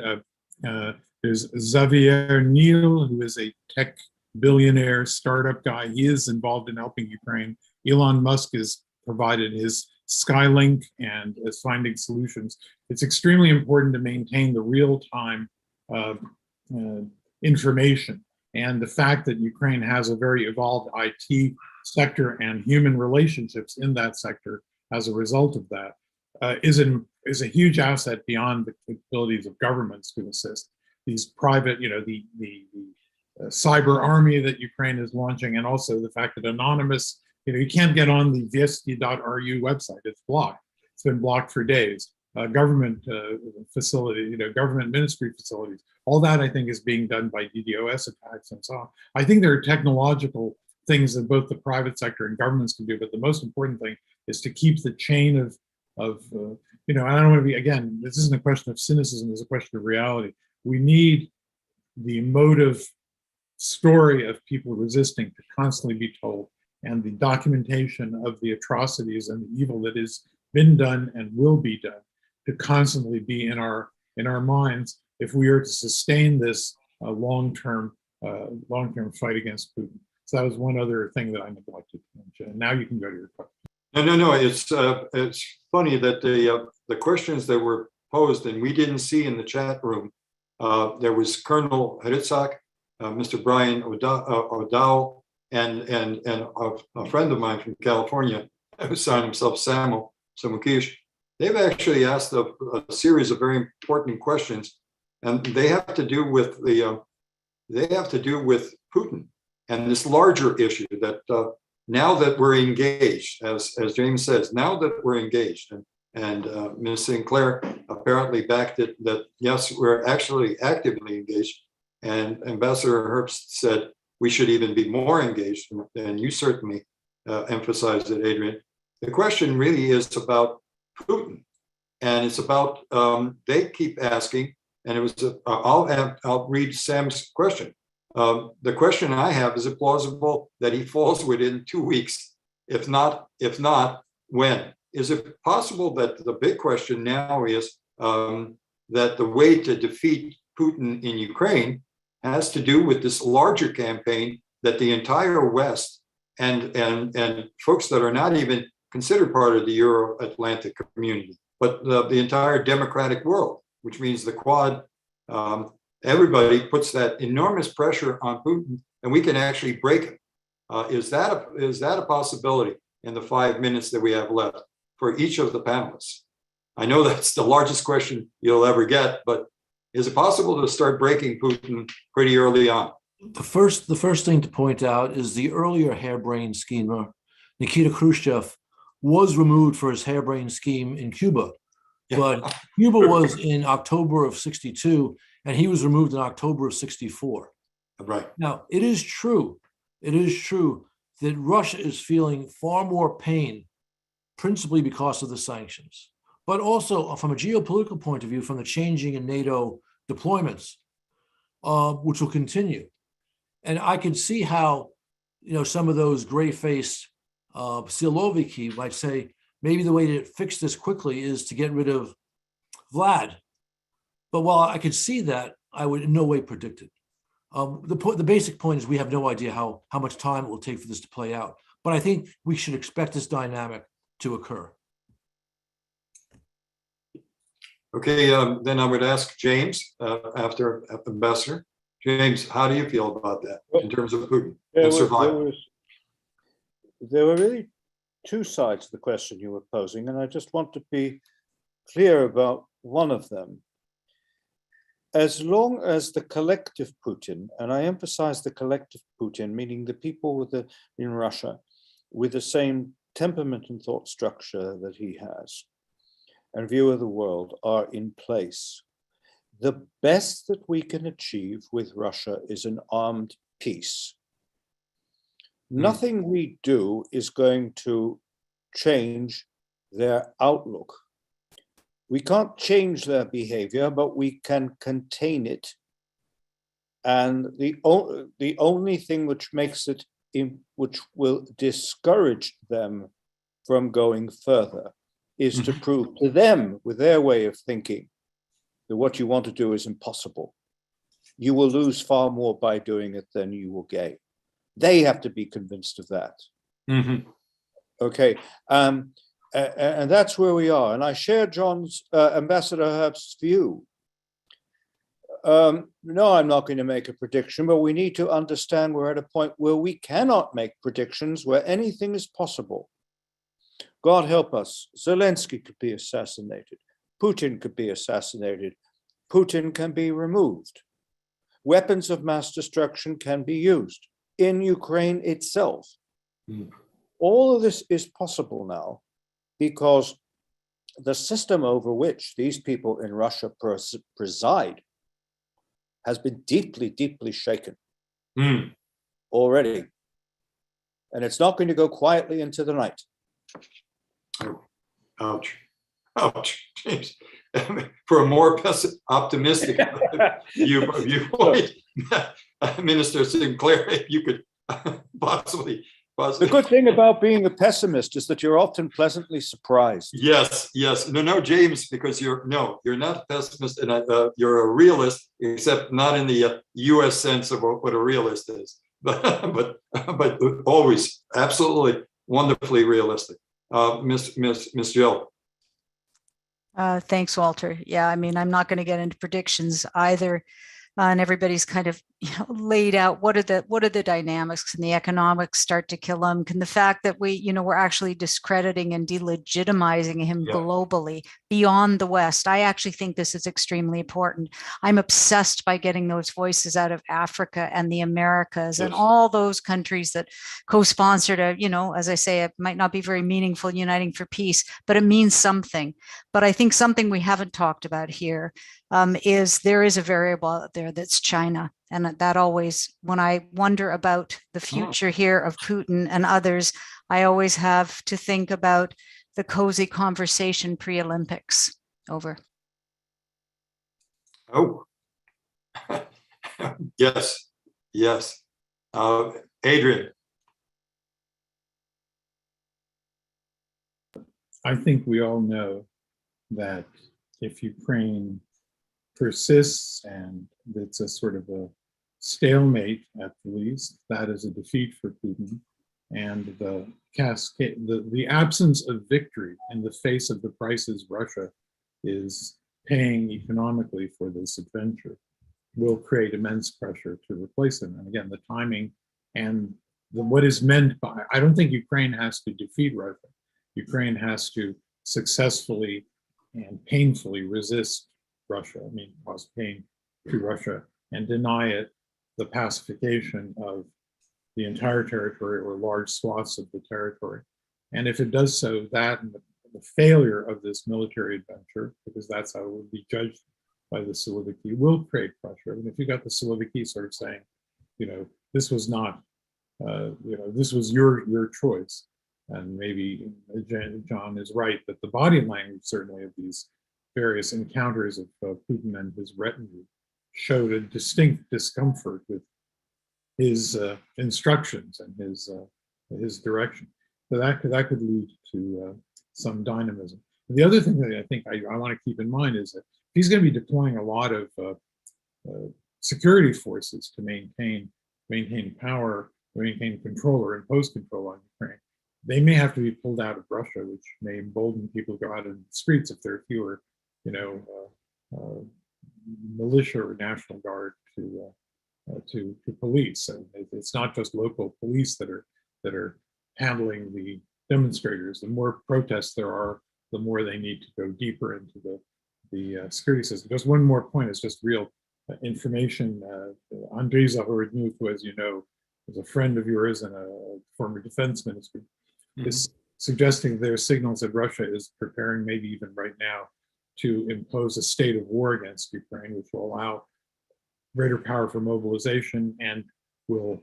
there's Zaryckyj, who is a tech billionaire startup guy. He is involved in helping Ukraine. Elon Musk has provided his Skylink and is finding solutions. It's extremely important to maintain the real-time information. And the fact that Ukraine has a very evolved IT sector and human relationships in that sector as a result of that is a huge asset beyond the capabilities of governments to assist. These private, the cyber army that Ukraine is launching, and also the fact that anonymous, you can't get on the viesti.ru website. It's blocked. It's been blocked for days. Government facility, government ministry facilities. All that, I think, is being done by DDoS attacks and so on. I think there are technological things that both the private sector and governments can do, but the most important thing is to keep the chain of and I don't want to be, again, this isn't a question of cynicism, it's a question of reality. We need the emotive story of people resisting to constantly be told, and the documentation of the atrocities and the evil that has been done and will be done to constantly be in our minds if we are to sustain this long-term fight against Putin. So that was one other thing that I neglected to mention. And now you can go to your question. No. It's funny that the questions that were posed, and we didn't see in the chat room. There was Colonel Hritzak, Mr. Brian O'Dowell, and a friend of mine from California who signed himself Samuel Samukish. They've actually asked a series of very important questions, and they have to do with Putin and this larger issue that. Now that we're engaged, as James says, now that we're engaged, and Ms. Sinclair apparently backed it, that yes, we're actually actively engaged, and Ambassador Herbst said we should even be more engaged, and you certainly emphasized it, Adrian. The question really is about Putin, and it's about, they keep asking, and it was, I'll read Sam's question. The question I have, is it plausible that he falls within 2 weeks? If not, when? Is it possible that the big question now is that the way to defeat Putin in Ukraine has to do with this larger campaign that the entire West and folks that are not even considered part of the Euro-Atlantic community, but the entire democratic world, which means the Quad, everybody puts that enormous pressure on Putin, and we can actually break it. Is that a possibility in the 5 minutes that we have left for each of the panelists? I know that's the largest question you'll ever get, but is it possible to start breaking Putin pretty early on? The first thing to point out is the earlier harebrained schemer, Nikita Khrushchev, was removed for his harebrained scheme in Cuba. But Cuba was in October of 62, and he was removed in October of 64. Right. Now, it is true that Russia is feeling far more pain, principally because of the sanctions, but also from a geopolitical point of view, from the changing in NATO deployments, which will continue. And I can see how, some of those gray-faced Siloviki might say, maybe the way to fix this quickly is to get rid of Vlad. But while I could see that, I would in no way predict it. The basic point is we have no idea how much time it will take for this to play out. But I think we should expect this dynamic to occur. Okay, then I would ask James after Ambassador. James, how do you feel about that in terms of Putin and survival? There were really two sides to the question you were posing, and I just want to be clear about one of them. As long as the collective Putin, and I emphasize the collective Putin, meaning the people in Russia with the same temperament and thought structure that he has and view of the world are in place, the best that we can achieve with Russia is an armed peace. Nothing we do is going to change their outlook. We can't change their behavior, but we can contain it. And the only thing which makes it, which will discourage them from going further, is to prove to them, with their way of thinking, that what you want to do is impossible. You will lose far more by doing it than you will gain. They have to be convinced of that. Okay. And that's where we are. And I share John's, Ambassador Herbst's view. No, I'm not going to make a prediction, but we need to understand we're at a point where we cannot make predictions, where anything is possible. God help us. Zelensky could be assassinated. Putin could be assassinated. Putin can be removed. Weapons of mass destruction can be used in Ukraine itself. All of this is possible now, because the system over which these people in Russia preside has been deeply, deeply shaken already. And it's not going to go quietly into the night. Ouch. Ouch. James. For a more optimistic viewpoint, Minister Sinclair, if you could possibly. The good thing about being a pessimist is that you're often pleasantly surprised. Yes. No, James, because you're not a pessimist, and you're a realist, except not in the U.S. sense of what a realist is, but always absolutely wonderfully realistic. Miss Jill. Thanks, Walter. Yeah, I mean, I'm not going to get into predictions either. And everybody's kind of laid out what are the dynamics, and the economics start to kill him. Can the fact that we're actually discrediting and delegitimizing him globally beyond the West? I actually think this is extremely important. I'm obsessed by getting those voices out of Africa and the Americas and all those countries that co-sponsored as I say, it might not be very meaningful uniting for peace, but it means something. But I think something we haven't talked about here is there is a variable out there that's China. And that always, when I wonder about the future here of Putin and others, I always have to think about the cozy conversation pre-Olympics. Over. Oh, yes, yes. Adrian. I think we all know that if Ukraine persists and it's a sort of a stalemate at the least, that is a defeat for Putin. And the cascade, the absence of victory in the face of the prices Russia is paying economically for this adventure will create immense pressure to replace him. And again, the timing and what is meant by, I don't think Ukraine has to defeat Russia. Ukraine has to successfully and painfully resist Russia, I mean, cause pain to Russia, and deny it the pacification of the entire territory or large swaths of the territory. And if it does so, that and the failure of this military adventure, because that's how it would be judged by the Zaryckyj, will create pressure. And if you got the Zaryckyj sort of saying, you know, this was not, you know, this was your choice. And maybe John is right that the body language, certainly, of these various encounters of Putin and his retinue showed a distinct discomfort with his instructions and his direction. So that could lead to some dynamism. The other thing that I think I want to keep in mind is that if he's going to be deploying a lot of security forces to maintain power, maintain control or impose control on Ukraine, they may have to be pulled out of Russia, which may embolden people to go out in the streets if there are fewer, you know, militia or National Guard to police. And it's not just local police that are handling the demonstrators. The more protests there are, the more they need to go deeper into the security system. Just one more point is just real information. Andriy Zaryckyj, who, as you know, is a friend of yours and a former defense minister, is suggesting there are signals that Russia is preparing, maybe even right now, to impose a state of war against Ukraine, which will allow greater power for mobilization and will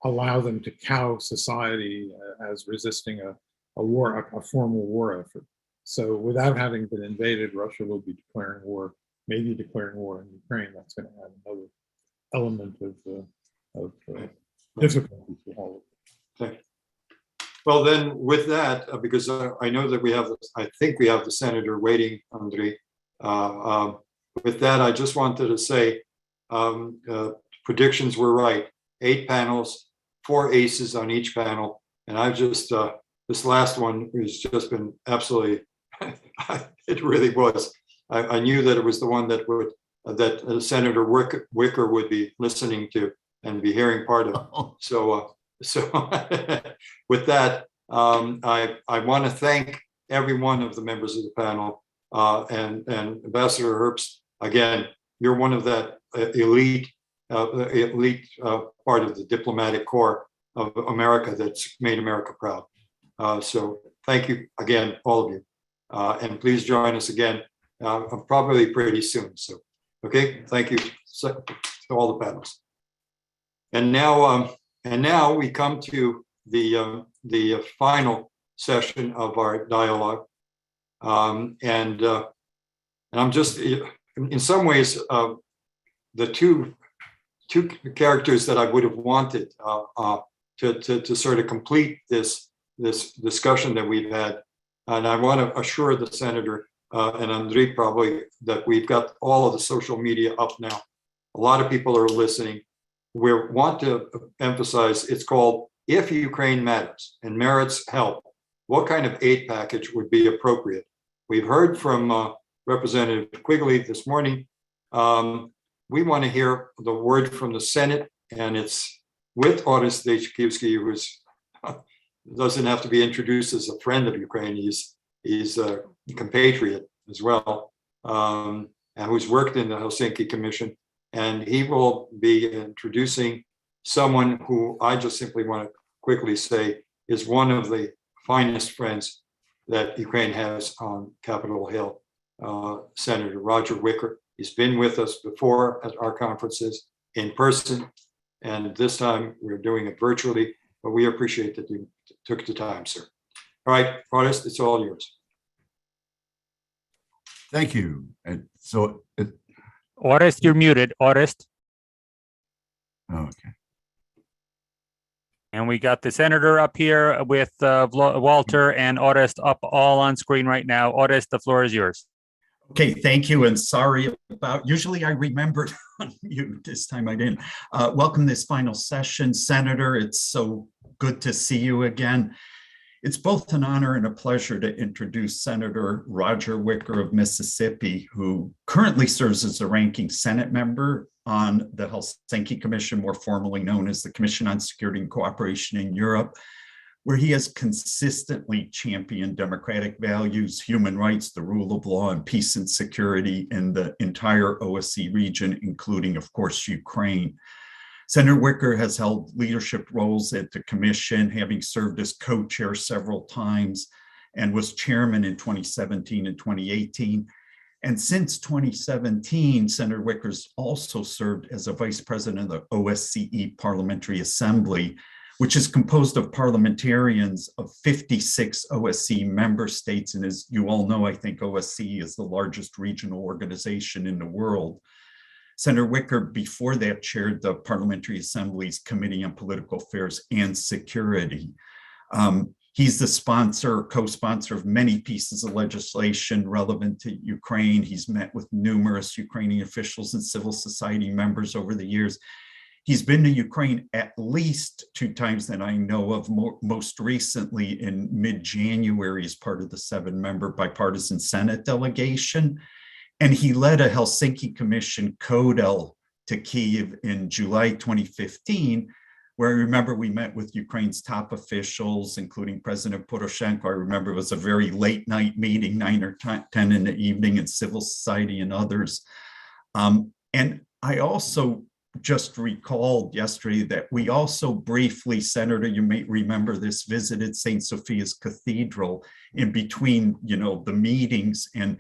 allow them to cow society as resisting a war, a formal war effort. So without having been invaded, Russia will be declaring war, maybe declaring war in Ukraine. That's going to add another element of difficulty to all of it. Okay. Well, then with that, because I know that I think we have the senator waiting, Andriy. With that, I just wanted to say predictions were right. 8 panels, 4 aces on each panel. And I've just, this last one has just been absolutely, it really was. I knew that it was the one that Senator Wicker would be listening to and be hearing part of. So with that, I want to thank every one of the members of the panel and Ambassador Herbst. Again, you're one of that elite part of the diplomatic corps of America that's made America proud. So thank you again, all of you, and please join us again, probably pretty soon. So, okay, thank you to all the panels. And now we come to the final session of our dialogue, and I'm just in some ways the two characters that I would have wanted to sort of complete this discussion that we've had, and I want to assure the senator and Andriy probably that we've got all of the social media up now. A lot of people are listening. We want to emphasize it's called If Ukraine Matters and Merits Help, what kind of aid package would be appropriate? We've heard from Representative Quigley this morning. We want to hear the word from the Senate, and it's with Zaryckyj, who doesn't have to be introduced as a friend of Ukraine. He's a compatriot as well, and who's worked in the Helsinki Commission. And he will be introducing someone who I just simply want to quickly say is one of the finest friends that Ukraine has on Capitol Hill, Senator Roger Wicker. He's been with us before at our conferences in person, and this time we're doing it virtually, but we appreciate that you took the time, sir. All right, Forrest, it's all yours. Thank you. And so Orest, you're muted. Orest. Okay. And we got the senator up here with Walter and Orest up all on screen right now. Orest, the floor is yours. Okay, thank you, and sorry about, usually I remembered on mute, this time I didn't. Welcome this final session, Senator. It's so good to see you again. It's both an honor and a pleasure to introduce Senator Roger Wicker of Mississippi, who currently serves as the ranking Senate member on the Helsinki Commission, more formally known as the Commission on Security and Cooperation in Europe, where he has consistently championed democratic values, human rights, the rule of law, and peace and security in the entire OSCE region, including, of course, Ukraine. Senator Wicker has held leadership roles at the Commission, having served as co-chair several times, and was chairman in 2017 and 2018. And since 2017, Senator Wicker's also served as a vice president of the OSCE Parliamentary Assembly, which is composed of parliamentarians of 56 OSCE member states. And as you all know, I think OSCE is the largest regional organization in the world. Senator Wicker, before that, chaired the Parliamentary Assembly's Committee on Political Affairs and Security. He's the sponsor, co-sponsor of many pieces of legislation relevant to Ukraine. He's met with numerous Ukrainian officials and civil society members over the years. He's been to Ukraine at least 2 times that I know of, most recently in mid-January as part of the 7-member bipartisan Senate delegation. And he led a Helsinki Commission CODEL to Kyiv in July 2015, where I remember we met with Ukraine's top officials, including President Poroshenko. I remember it was a very late night meeting, 9 or 10 in the evening, and civil society and others. And I also just recalled yesterday that we also briefly, Senator, you may remember this, visited St. Sophia's Cathedral in between, the meetings. And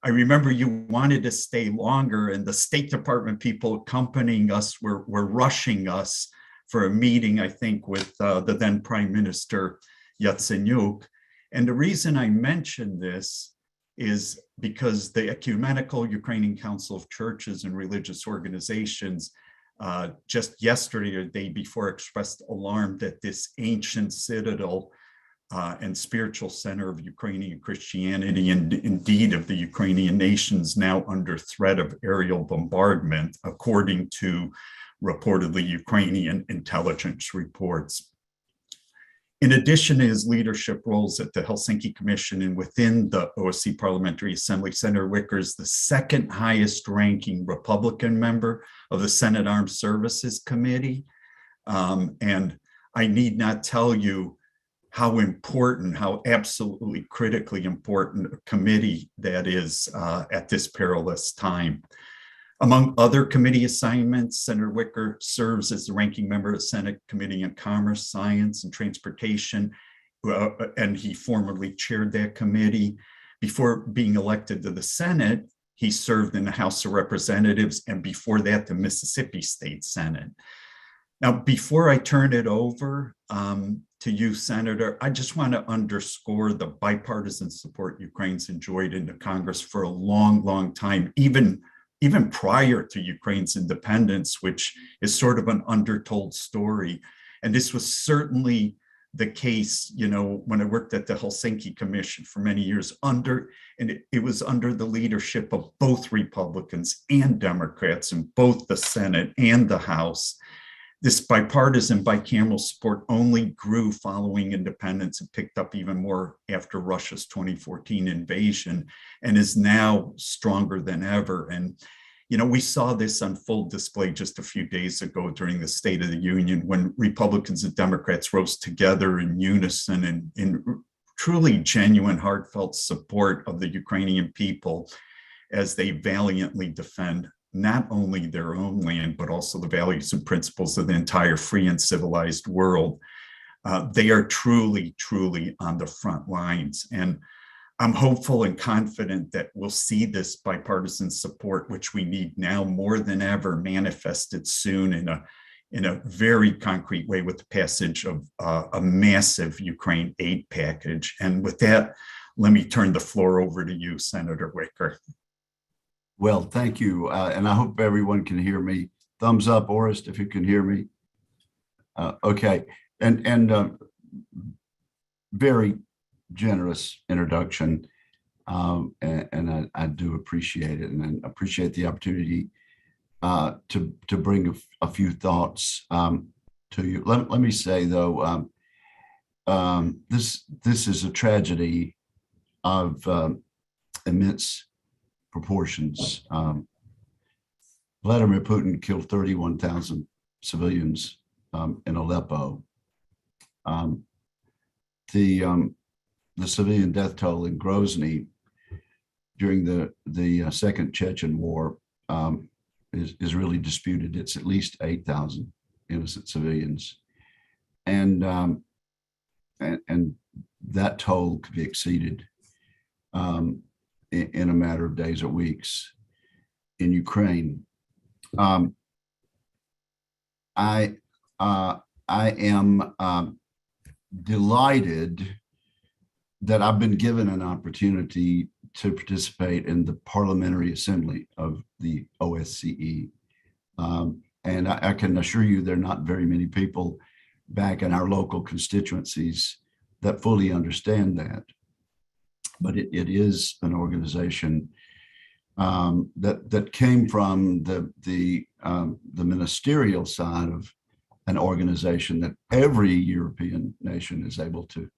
I remember you wanted to stay longer, and the State Department people accompanying us were rushing us for a meeting, I think, with the then Prime Minister Yatsenyuk. And the reason I mention this is because the Ecumenical Ukrainian Council of Churches and Religious Organizations just yesterday or the day before expressed alarm that this ancient citadel and spiritual center of Ukrainian Christianity, and indeed of the Ukrainian nations, now under threat of aerial bombardment, according to reportedly Ukrainian intelligence reports. In addition to his leadership roles at the Helsinki Commission and within the OSCE Parliamentary Assembly, Senator Wicker is the 2nd highest ranking Republican member of the Senate Armed Services Committee. And I need not tell you how important, how absolutely critically important a committee that is at this perilous time. Among other committee assignments, Senator Wicker serves as the ranking member of the Senate Committee on Commerce, Science, and Transportation, and he formerly chaired that committee. Before being elected to the Senate, he served in the House of Representatives, and before that, the Mississippi State Senate. Now, before I turn it over to you, Senator, I just want to underscore the bipartisan support Ukraine's enjoyed in the Congress for a long, long time, even prior to Ukraine's independence, which is sort of an undertold story. And this was certainly the case, when I worked at the Helsinki Commission for many years it was under the leadership of both Republicans and Democrats in both the Senate and the House. This bipartisan bicameral support only grew following independence and picked up even more after Russia's 2014 invasion, and is now stronger than ever. And, we saw this on full display just a few days ago during the State of the Union, when Republicans and Democrats rose together in unison in truly genuine, heartfelt support of the Ukrainian people as they valiantly defend not only their own land, but also the values and principles of the entire free and civilized world. They are truly, truly on the front lines. And I'm hopeful and confident that we'll see this bipartisan support, which we need now more than ever, manifested soon in a very concrete way with the passage of a massive Ukraine aid package. And with that, let me turn the floor over to you, Senator Wicker. Well, thank you. And I hope everyone can hear me. Thumbs up, Orest, if you can hear me. Okay. And very generous introduction. And I do appreciate it. And I appreciate the opportunity to bring a few thoughts to you. Let me say, though, this is a tragedy of immense proportions. Vladimir Putin killed 31,000 civilians in Aleppo. The civilian death toll in Grozny during the Second Chechen War is really disputed. It's at least 8,000 innocent civilians, and that toll could be exceeded in a matter of days or weeks in Ukraine. I am delighted that I've been given an opportunity to participate in the Parliamentary Assembly of the OSCE. And I can assure you there are not very many people back in our local constituencies that fully understand that. But it is an organization that came from the ministerial side of an organization that every European nation is able to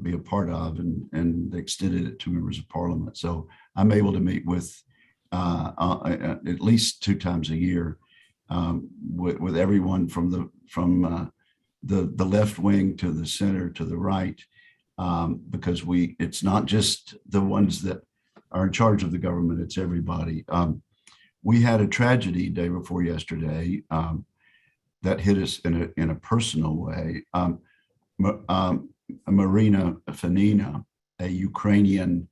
be a part of, and extended it to members of parliament. So I'm able to meet with at least 2 times a year with everyone from the left wing to the center to the right, because it's not just the ones that are in charge of the government, it's everybody. We had a tragedy day before yesterday that hit us in a personal way. Marina Fanina, a Ukrainian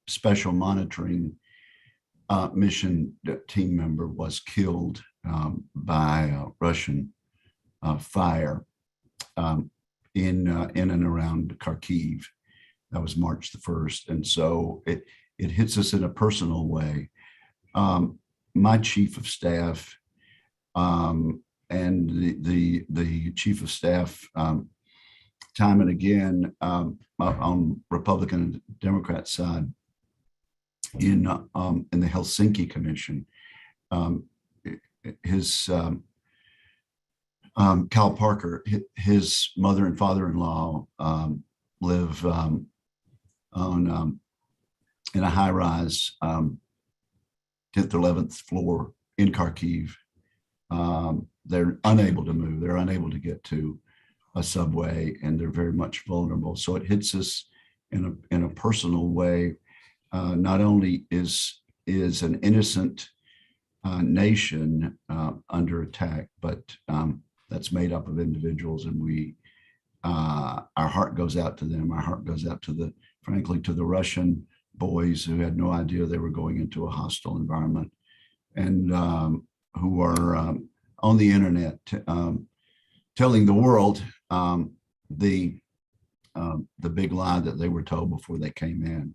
special monitoring mission team member, was killed by Russian fire in and around Kharkiv. That was March the 1st. And so it hits us in a personal way. My chief of staff and the chief of staff time and again on Republican and Democrat side in the Helsinki Commission, Cal Parker, his mother and father-in-law live in a high-rise 10th or 11th floor in Kharkiv. They're unable to move. They're unable to get to a subway, and they're very much vulnerable. So it hits us in a personal way. Not only is an innocent nation under attack, but that's made up of individuals, and our heart goes out to them. Our heart goes out frankly, to the Russian boys who had no idea they were going into a hostile environment, and who are on the internet telling the world the big lie that they were told before they came in.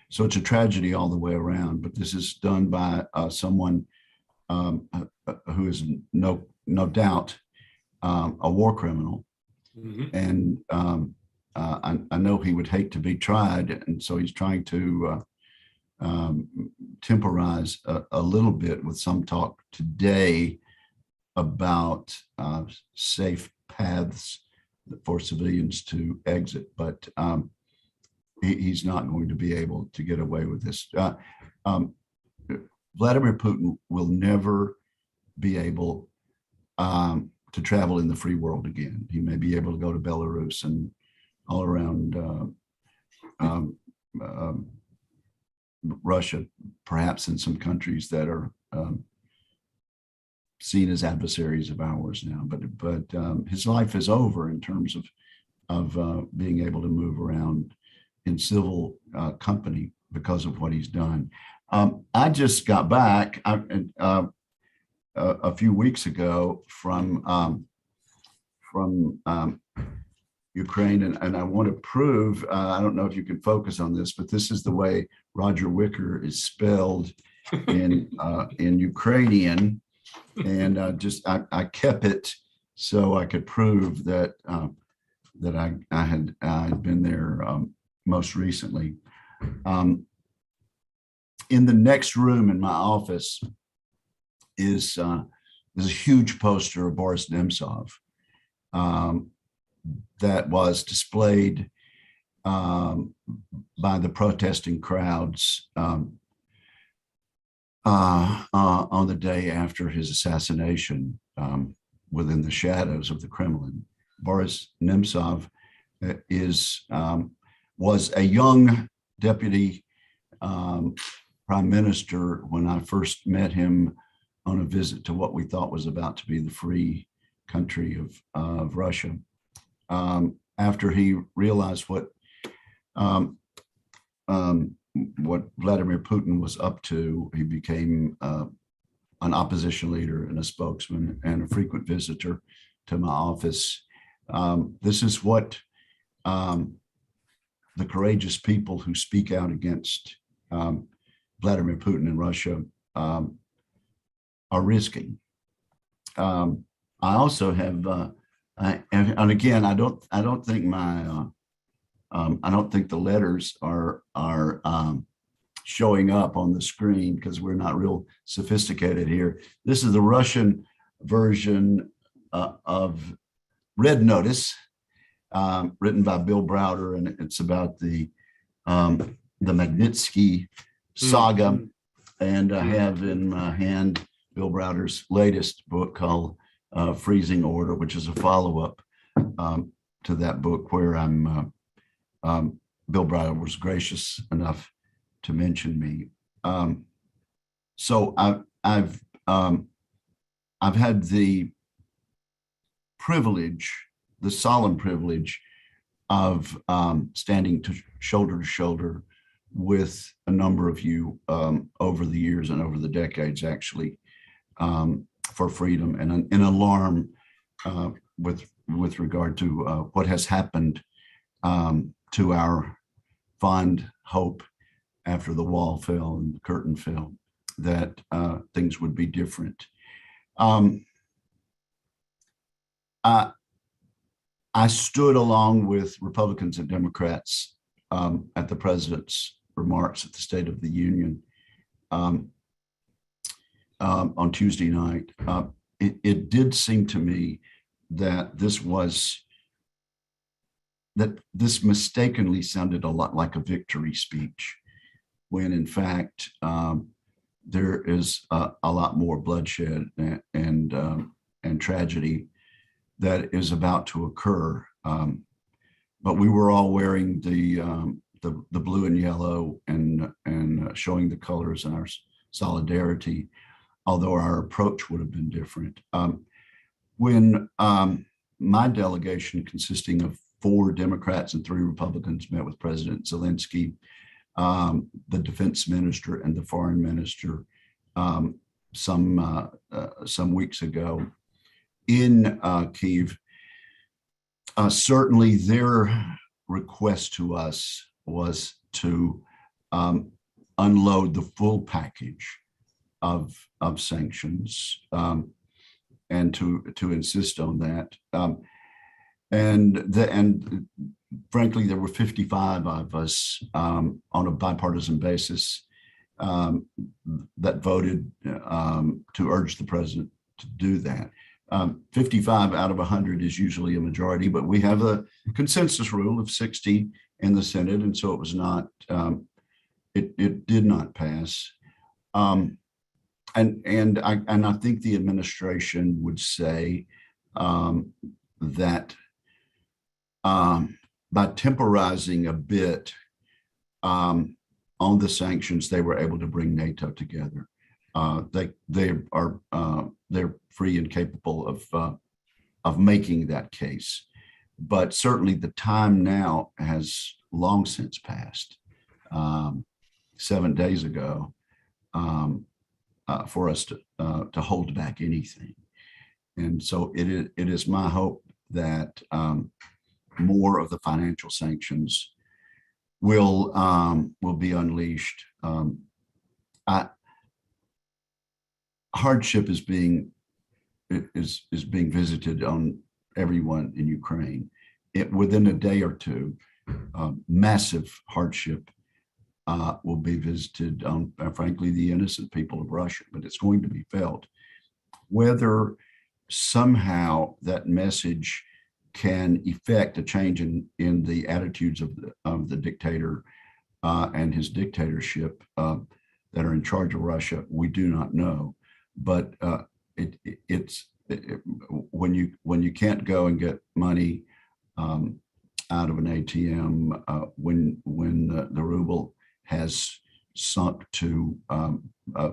So it's a tragedy all the way around. But this is done by someone who is no doubt a war criminal, and I know he would hate to be tried, and so he's trying to temporize a little bit with some talk today about safe paths for civilians to exit, but he's not going to be able to get away with this. Vladimir Putin will never be able to travel in the free world again. He may be able to go to Belarus and all around Russia, perhaps in some countries that are seen as adversaries of ours now, but his life is over in terms of being able to move around in civil company because of what he's done. I just got back a few weeks ago from Ukraine, and I want to prove, I don't know if you can focus on this, but this is the way Roger Wicker is spelled in Ukrainian, and I kept it so I could prove that I had been there most recently. In the next room in my office is a huge poster of Boris Nemtsov that was displayed by the protesting crowds on the day after his assassination within the shadows of the Kremlin. Boris Nemtsov was a young deputy prime minister when I first met him on a visit to what we thought was about to be the free country of Russia. After he realized what Vladimir Putin was up to, he became an opposition leader and a spokesman and a frequent visitor to my office. This is what the courageous people who speak out against Vladimir Putin and Russia are risking. I also have, and again, I don't think the letters are showing up on the screen because we're not real sophisticated here. This is the Russian version of Red Notice, written by Bill Browder, and it's about the Magnitsky saga. And I have in my hand Bill Browder's latest book called Freezing Order, which is a follow-up to that book where Bill Browder was gracious enough to mention me. So I've had the privilege, the solemn privilege of standing shoulder to shoulder with a number of you over the years and over the decades, actually, for freedom and an alarm with regard to what has happened to our fond hope after the wall fell and the curtain fell, that things would be different. I stood along with Republicans and Democrats at the president's remarks at the State of the Union on Tuesday night. It did seem to me that this mistakenly sounded a lot like a victory speech, when in fact there is a lot more bloodshed and tragedy that is about to occur. But we were all wearing the blue and yellow and showing the colors and our solidarity, although our approach would have been different. When my delegation, consisting of 4 Democrats and 3 Republicans, met with President Zelensky, the defense minister and the foreign minister some weeks ago in Kyiv, certainly their request to us was to unload the full package of sanctions and to insist on that. And frankly, there were 55 of us on a bipartisan basis that voted to urge the president to do that. 55 out of 100 is usually a majority, but we have a consensus rule of 60 in the Senate, and so it was not. It did not pass. And I think the administration would say that by temporizing a bit on the sanctions, they were able to bring NATO together. They're free and capable of making that case, but certainly the time now has long since passed, 7 days ago, for us to hold back anything. And so it is my hope that more of the financial sanctions will be unleashed. Hardship is being visited on everyone in Ukraine. Within a day or two, massive hardship will be visited on, frankly, the innocent people of Russia, but it's going to be felt. Whether somehow that message can effect a change in the attitudes of the dictator and his dictatorship that are in charge of Russia, we do not know. But when you can't go and get money out of an ATM, when the ruble has sunk to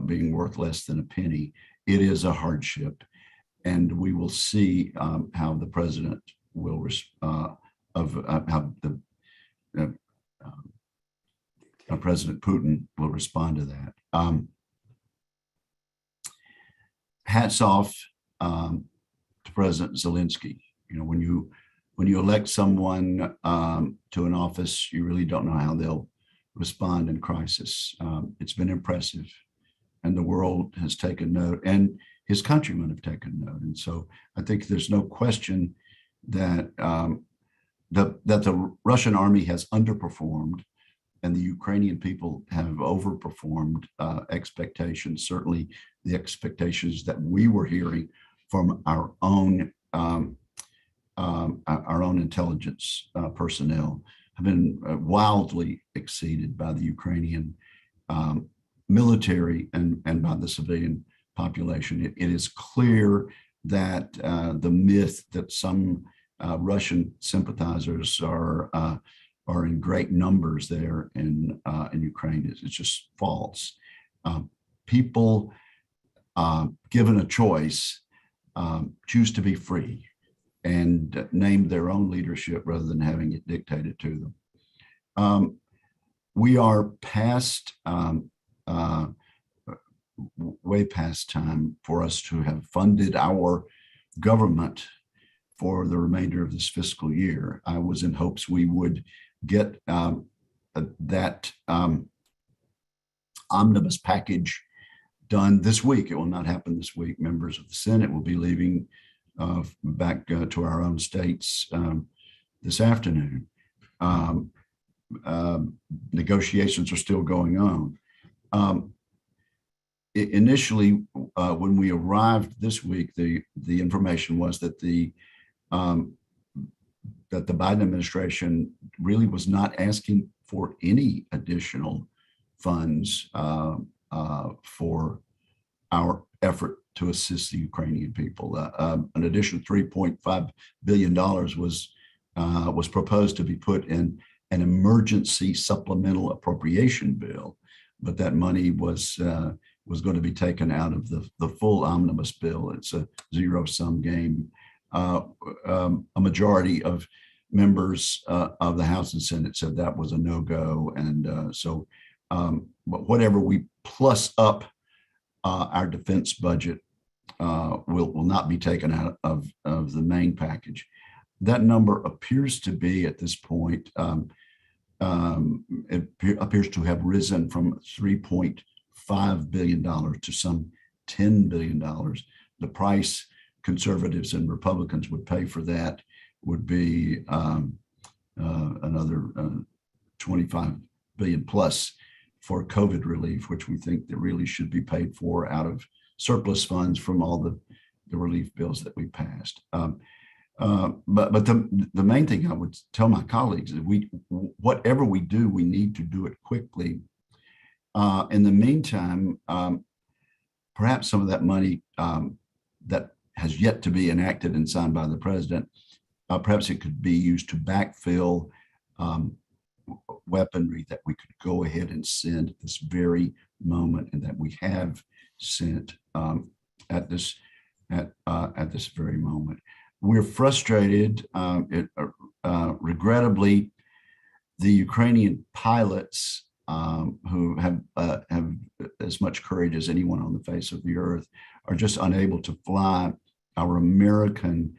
being worth less than a penny, it is a hardship, and we will see how the president will President Putin will respond to that. Hats off to President Zelensky. You know, when you elect someone to an office, you really don't know how they'll respond in crisis. It's been impressive, and the world has taken note, and his countrymen have taken note. And so I think there's no question that that the Russian army has underperformed and the Ukrainian people have overperformed expectations, certainly the expectations that we were hearing from our own intelligence personnel have been wildly exceeded by the Ukrainian military and by the civilian population. It is clear that the myth that some Russian sympathizers are in great numbers there in Ukraine is just false. People given a choice choose to be free and name their own leadership rather than having it dictated to them. We are past, way past time for us to have funded our government for the remainder of this fiscal year. I was in hopes we would get that omnibus package done this week. It will not happen this week. Members of the Senate will be leaving back to our own states this afternoon. Negotiations are still going on. Initially, when we arrived this week, the information was that the Biden administration really was not asking for any additional funds for our effort to assist the Ukrainian people. An additional $3.5 billion was proposed to be put in an emergency supplemental appropriation bill, but that money was going to be taken out of the full omnibus bill. It's a zero-sum game. A majority of members of the House and Senate said that was a no-go, and so whatever we plus up our defense budget will not be taken out of the main package. That number appears to be at this point, it appears to have risen from $3.5 billion to some $10 billion. The price conservatives and Republicans would pay for that would be another 25 billion plus for COVID relief, which we think that really should be paid for out of surplus funds from all the relief bills that we passed. But the main thing I would tell my colleagues is whatever we do, we need to do it quickly. In the meantime, perhaps some of that money that has yet to be enacted and signed by the president, perhaps it could be used to backfill weaponry that we could go ahead and send at this very moment, and that we have sent at this very moment. We're frustrated. Regrettably, the Ukrainian pilots who have as much courage as anyone on the face of the earth are just unable to fly our American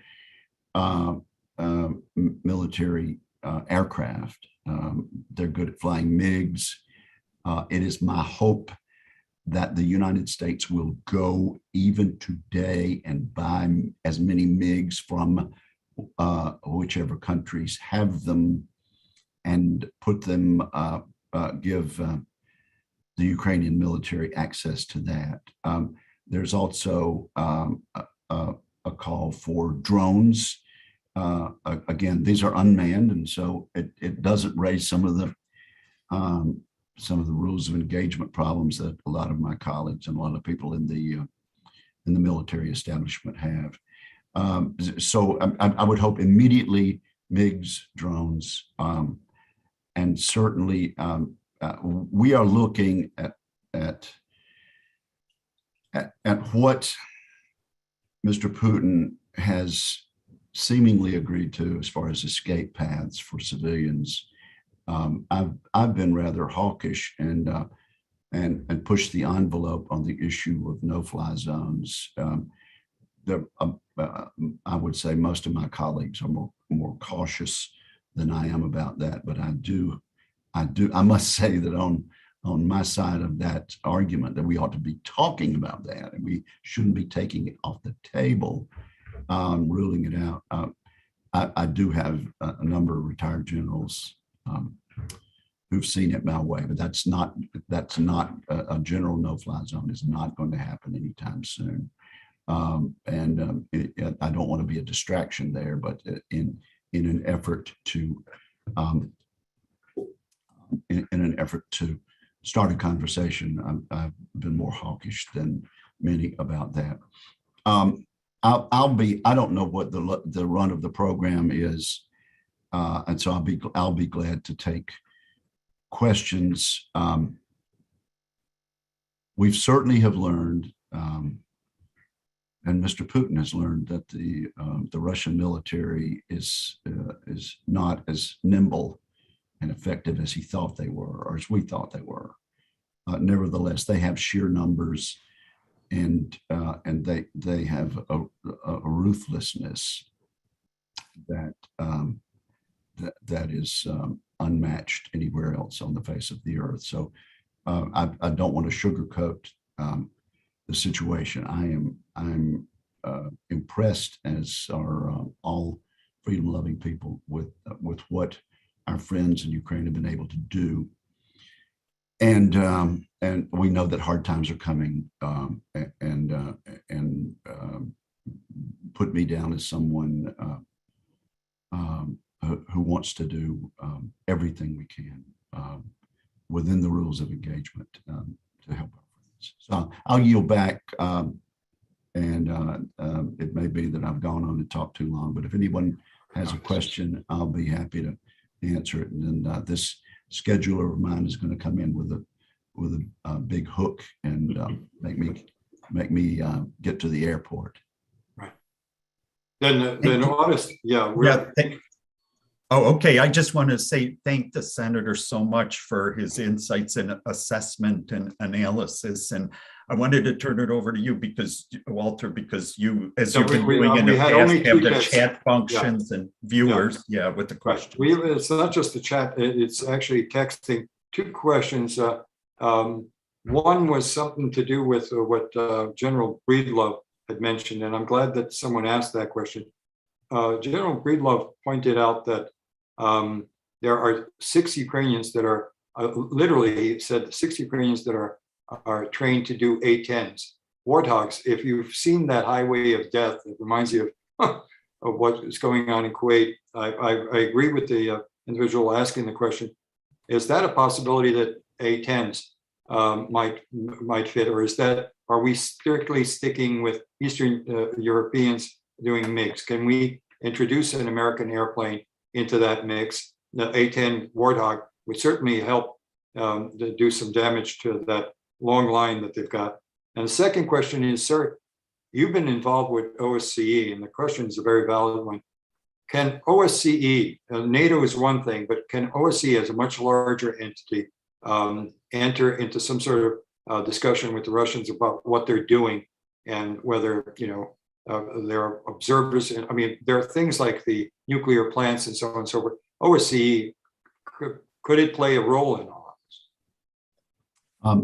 military aircraft. They're good at flying MiGs. It is my hope that the United States will go even today and buy as many MiGs from whichever countries have them and put them, give the Ukrainian military access to that. There's also a call for drones. Again, these are unmanned, and so it doesn't raise some of the rules of engagement problems that a lot of my colleagues and a lot of people in the military establishment have. So I would hope immediately MiGs, drones, and certainly we are looking at what Mr. Putin has seemingly agreed to as far as escape paths for civilians. I've been rather hawkish and pushed the envelope on the issue of no-fly zones. I would say most of my colleagues are more cautious than I am about that, but I must say that on my side of that argument, that we ought to be talking about that, and we shouldn't be taking it off the table, ruling it out. I do have a number of retired generals who've seen it my way, but that's not a general no-fly zone is not going to happen anytime soon. I don't want to be a distraction there, but in an effort to start a conversation, I've been more hawkish than many about that. I don't know what the run of the program is, and so I'll be glad to take questions. We've certainly have learned, and Mr. Putin has learned, that the Russian military is not as nimble and effective as he thought they were, or as we thought they were. Nevertheless, they have sheer numbers, and they have a ruthlessness that is unmatched anywhere else on the face of the earth. So I don't want to sugarcoat the situation. I'm impressed, as are all freedom-loving people, with what our friends in Ukraine have been able to do. And we know that hard times are coming, and put me down as someone who wants to do everything we can within the rules of engagement to help our friends. So I'll yield back, and it may be that I've gone on and talked too long, but if anyone has a question, I'll be happy to answer it. And then this scheduler of mine is going to come in with a big hook and make me get to the airport. Right. Then honest, yeah. Oh, okay. I just want to thank the senator so much for his insights and assessment and analysis. And I wanted to turn it over to you because, Walter, because you, as you've been doing in the past, have the chat functions and viewers, with the question. It's not just the chat, it's actually texting. Two questions. One was something to do with what General Breedlove had mentioned, and I'm glad that someone asked that question. General Breedlove pointed out that there are 6 Ukrainians that are, literally he said 6 Ukrainians that are trained to do A-10s, Warthogs. If you've seen that highway of death, it reminds you of what is going on in Kuwait. I agree with the individual asking the question. Is that a possibility that A-10s might fit, or are we strictly sticking with Eastern Europeans doing MiGs? Can we introduce an American airplane into that mix? The A-10 Warthog would certainly help to do some damage to that long line that they've got. And the second question is, sir, you've been involved with OSCE, and the question is a very valid one. Can OSCE, NATO is one thing, but can OSCE as a much larger entity enter into some sort of discussion with the Russians about what they're doing and whether, there are observers, and I mean, there are things like the nuclear plants and so on and so forth. OSCE, could it play a role in all of this?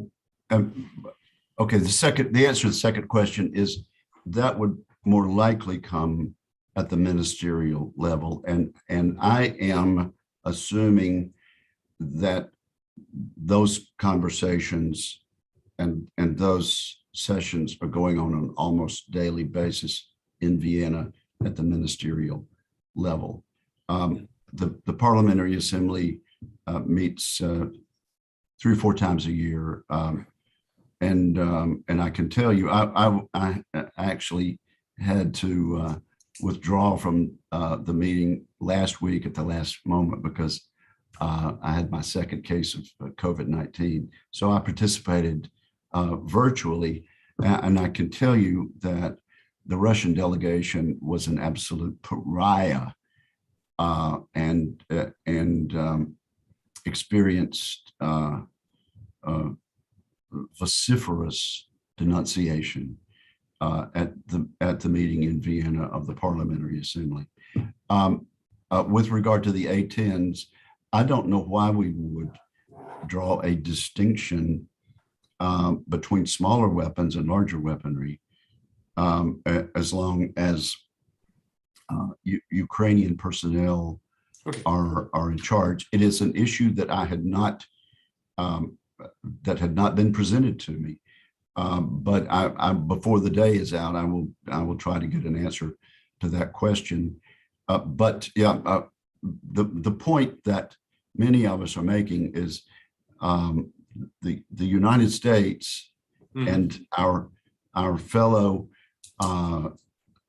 Okay, the answer to the second question is that would more likely come at the ministerial level, and I am assuming that those conversations and those sessions are going on an almost daily basis in Vienna at the ministerial level. The Parliamentary Assembly meets 3 or 4 times a year, and I can tell you, I actually had to withdraw from the meeting last week at the last moment because I had my second case of COVID-19. So I participated virtually, and I can tell you that the Russian delegation was an absolute pariah and experienced vociferous denunciation at the meeting in Vienna of the Parliamentary Assembly. With regard to the A-10s, I don't know why we would draw a distinction between smaller weapons and larger weaponry, as long as Ukrainian personnel are in charge. It is an issue that had not been presented to me. But before the day is out, I will try to get an answer to that question. But yeah, the point that many of us are making is the United States and our fellow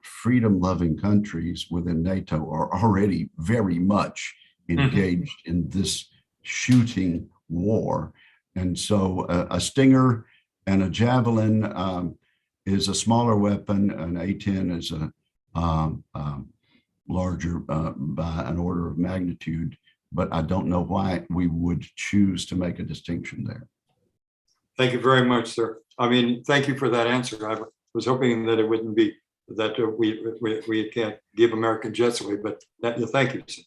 freedom-loving countries within NATO are already very much engaged in this shooting war. And so a Stinger and a Javelin is a smaller weapon. An A-10 is a larger by an order of magnitude, but I don't know why we would choose to make a distinction there. Thank you very much, sir. I mean, thank you for that answer. I was hoping that it wouldn't be that we can't give American jets away, but thank you, sir.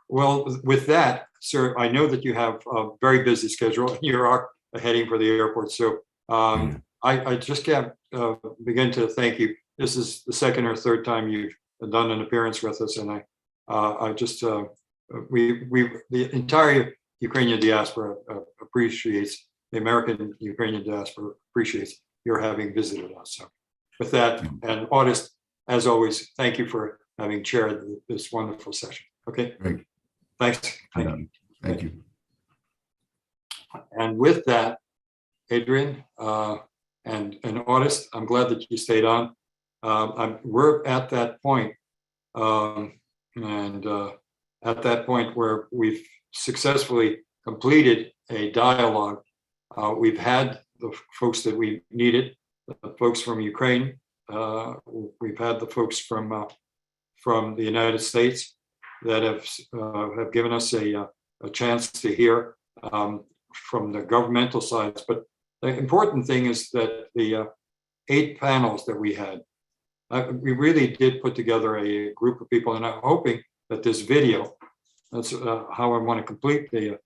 Well, with that, sir, I know that you have a very busy schedule and you are heading for the airport. So I just can't begin to thank you. This is the second or third time you've done an appearance with us, and I just the entire Ukrainian diaspora appreciates, the American Ukrainian diaspora appreciates your having visited us. So with that, and August, as always, thank you for having chaired this wonderful session. Okay. Great. Thanks. Thank you. And with that, Adrian and August, I'm glad that you stayed on. We're at that point, at that point where we've successfully completed a dialogue. We've had the folks that we needed, the folks from Ukraine. We've had the folks from the United States that have given us a chance to hear from the governmental sides. But the important thing is that the 8 panels that we had, we really did put together a group of people, and I'm hoping that this video, that's how I want to complete the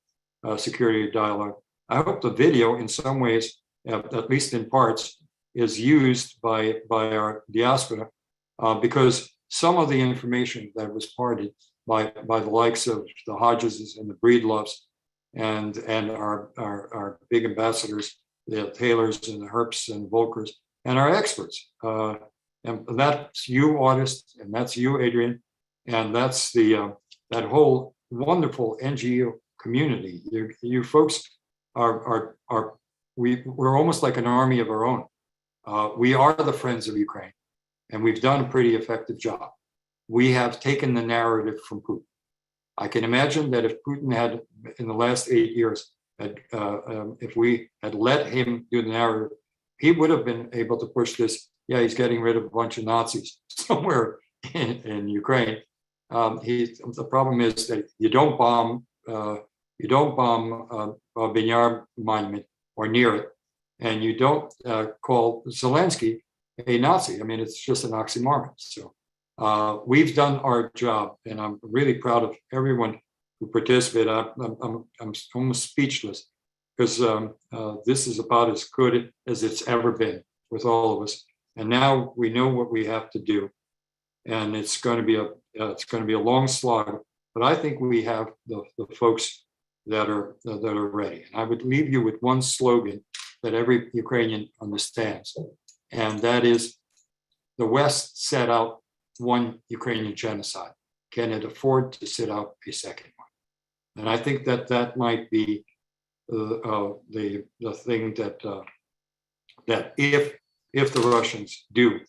security dialogue. I hope the video in some ways, at least in parts, is used by our diaspora, because some of the information that was parted by the likes of the Hodgeses and the Breedloves and our big ambassadors, the Taylors and the Herps and the Volkers, and our experts. And that's you, August, and that's you, Adrian, and that's the that whole wonderful NGO community. You folks we're almost like an army of our own. We are the friends of Ukraine, and we've done a pretty effective job. We have taken the narrative from Putin. I can imagine that if Putin had, in the last 8 years, if we had let him do the narrative, he would have been able to push this. Yeah, he's getting rid of a bunch of Nazis somewhere in Ukraine. The problem is that you don't bomb Binyar monument or near it, and you don't call Zelensky a Nazi. I mean, it's just an oxymoron. So we've done our job, and I'm really proud of everyone who participated. I'm almost speechless because this is about as good as it's ever been with all of us. And now we know what we have to do, and it's going to be a long slog. But I think we have the folks that are ready. And I would leave you with one slogan that every Ukrainian understands, and that is, the West set out one Ukrainian genocide. Can it afford to sit out a second one? And I think that might be the thing that if the Russians do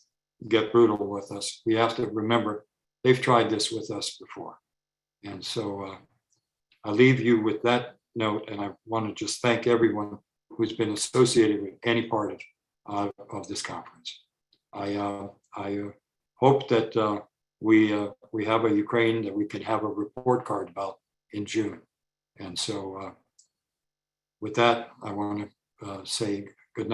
get brutal with us, we have to remember they've tried this with us before. And so I leave you with that note, and I want to just thank everyone who's been associated with any part of this conference. I hope that we have a Ukraine that we can have a report card about in June. And so with that, I want to say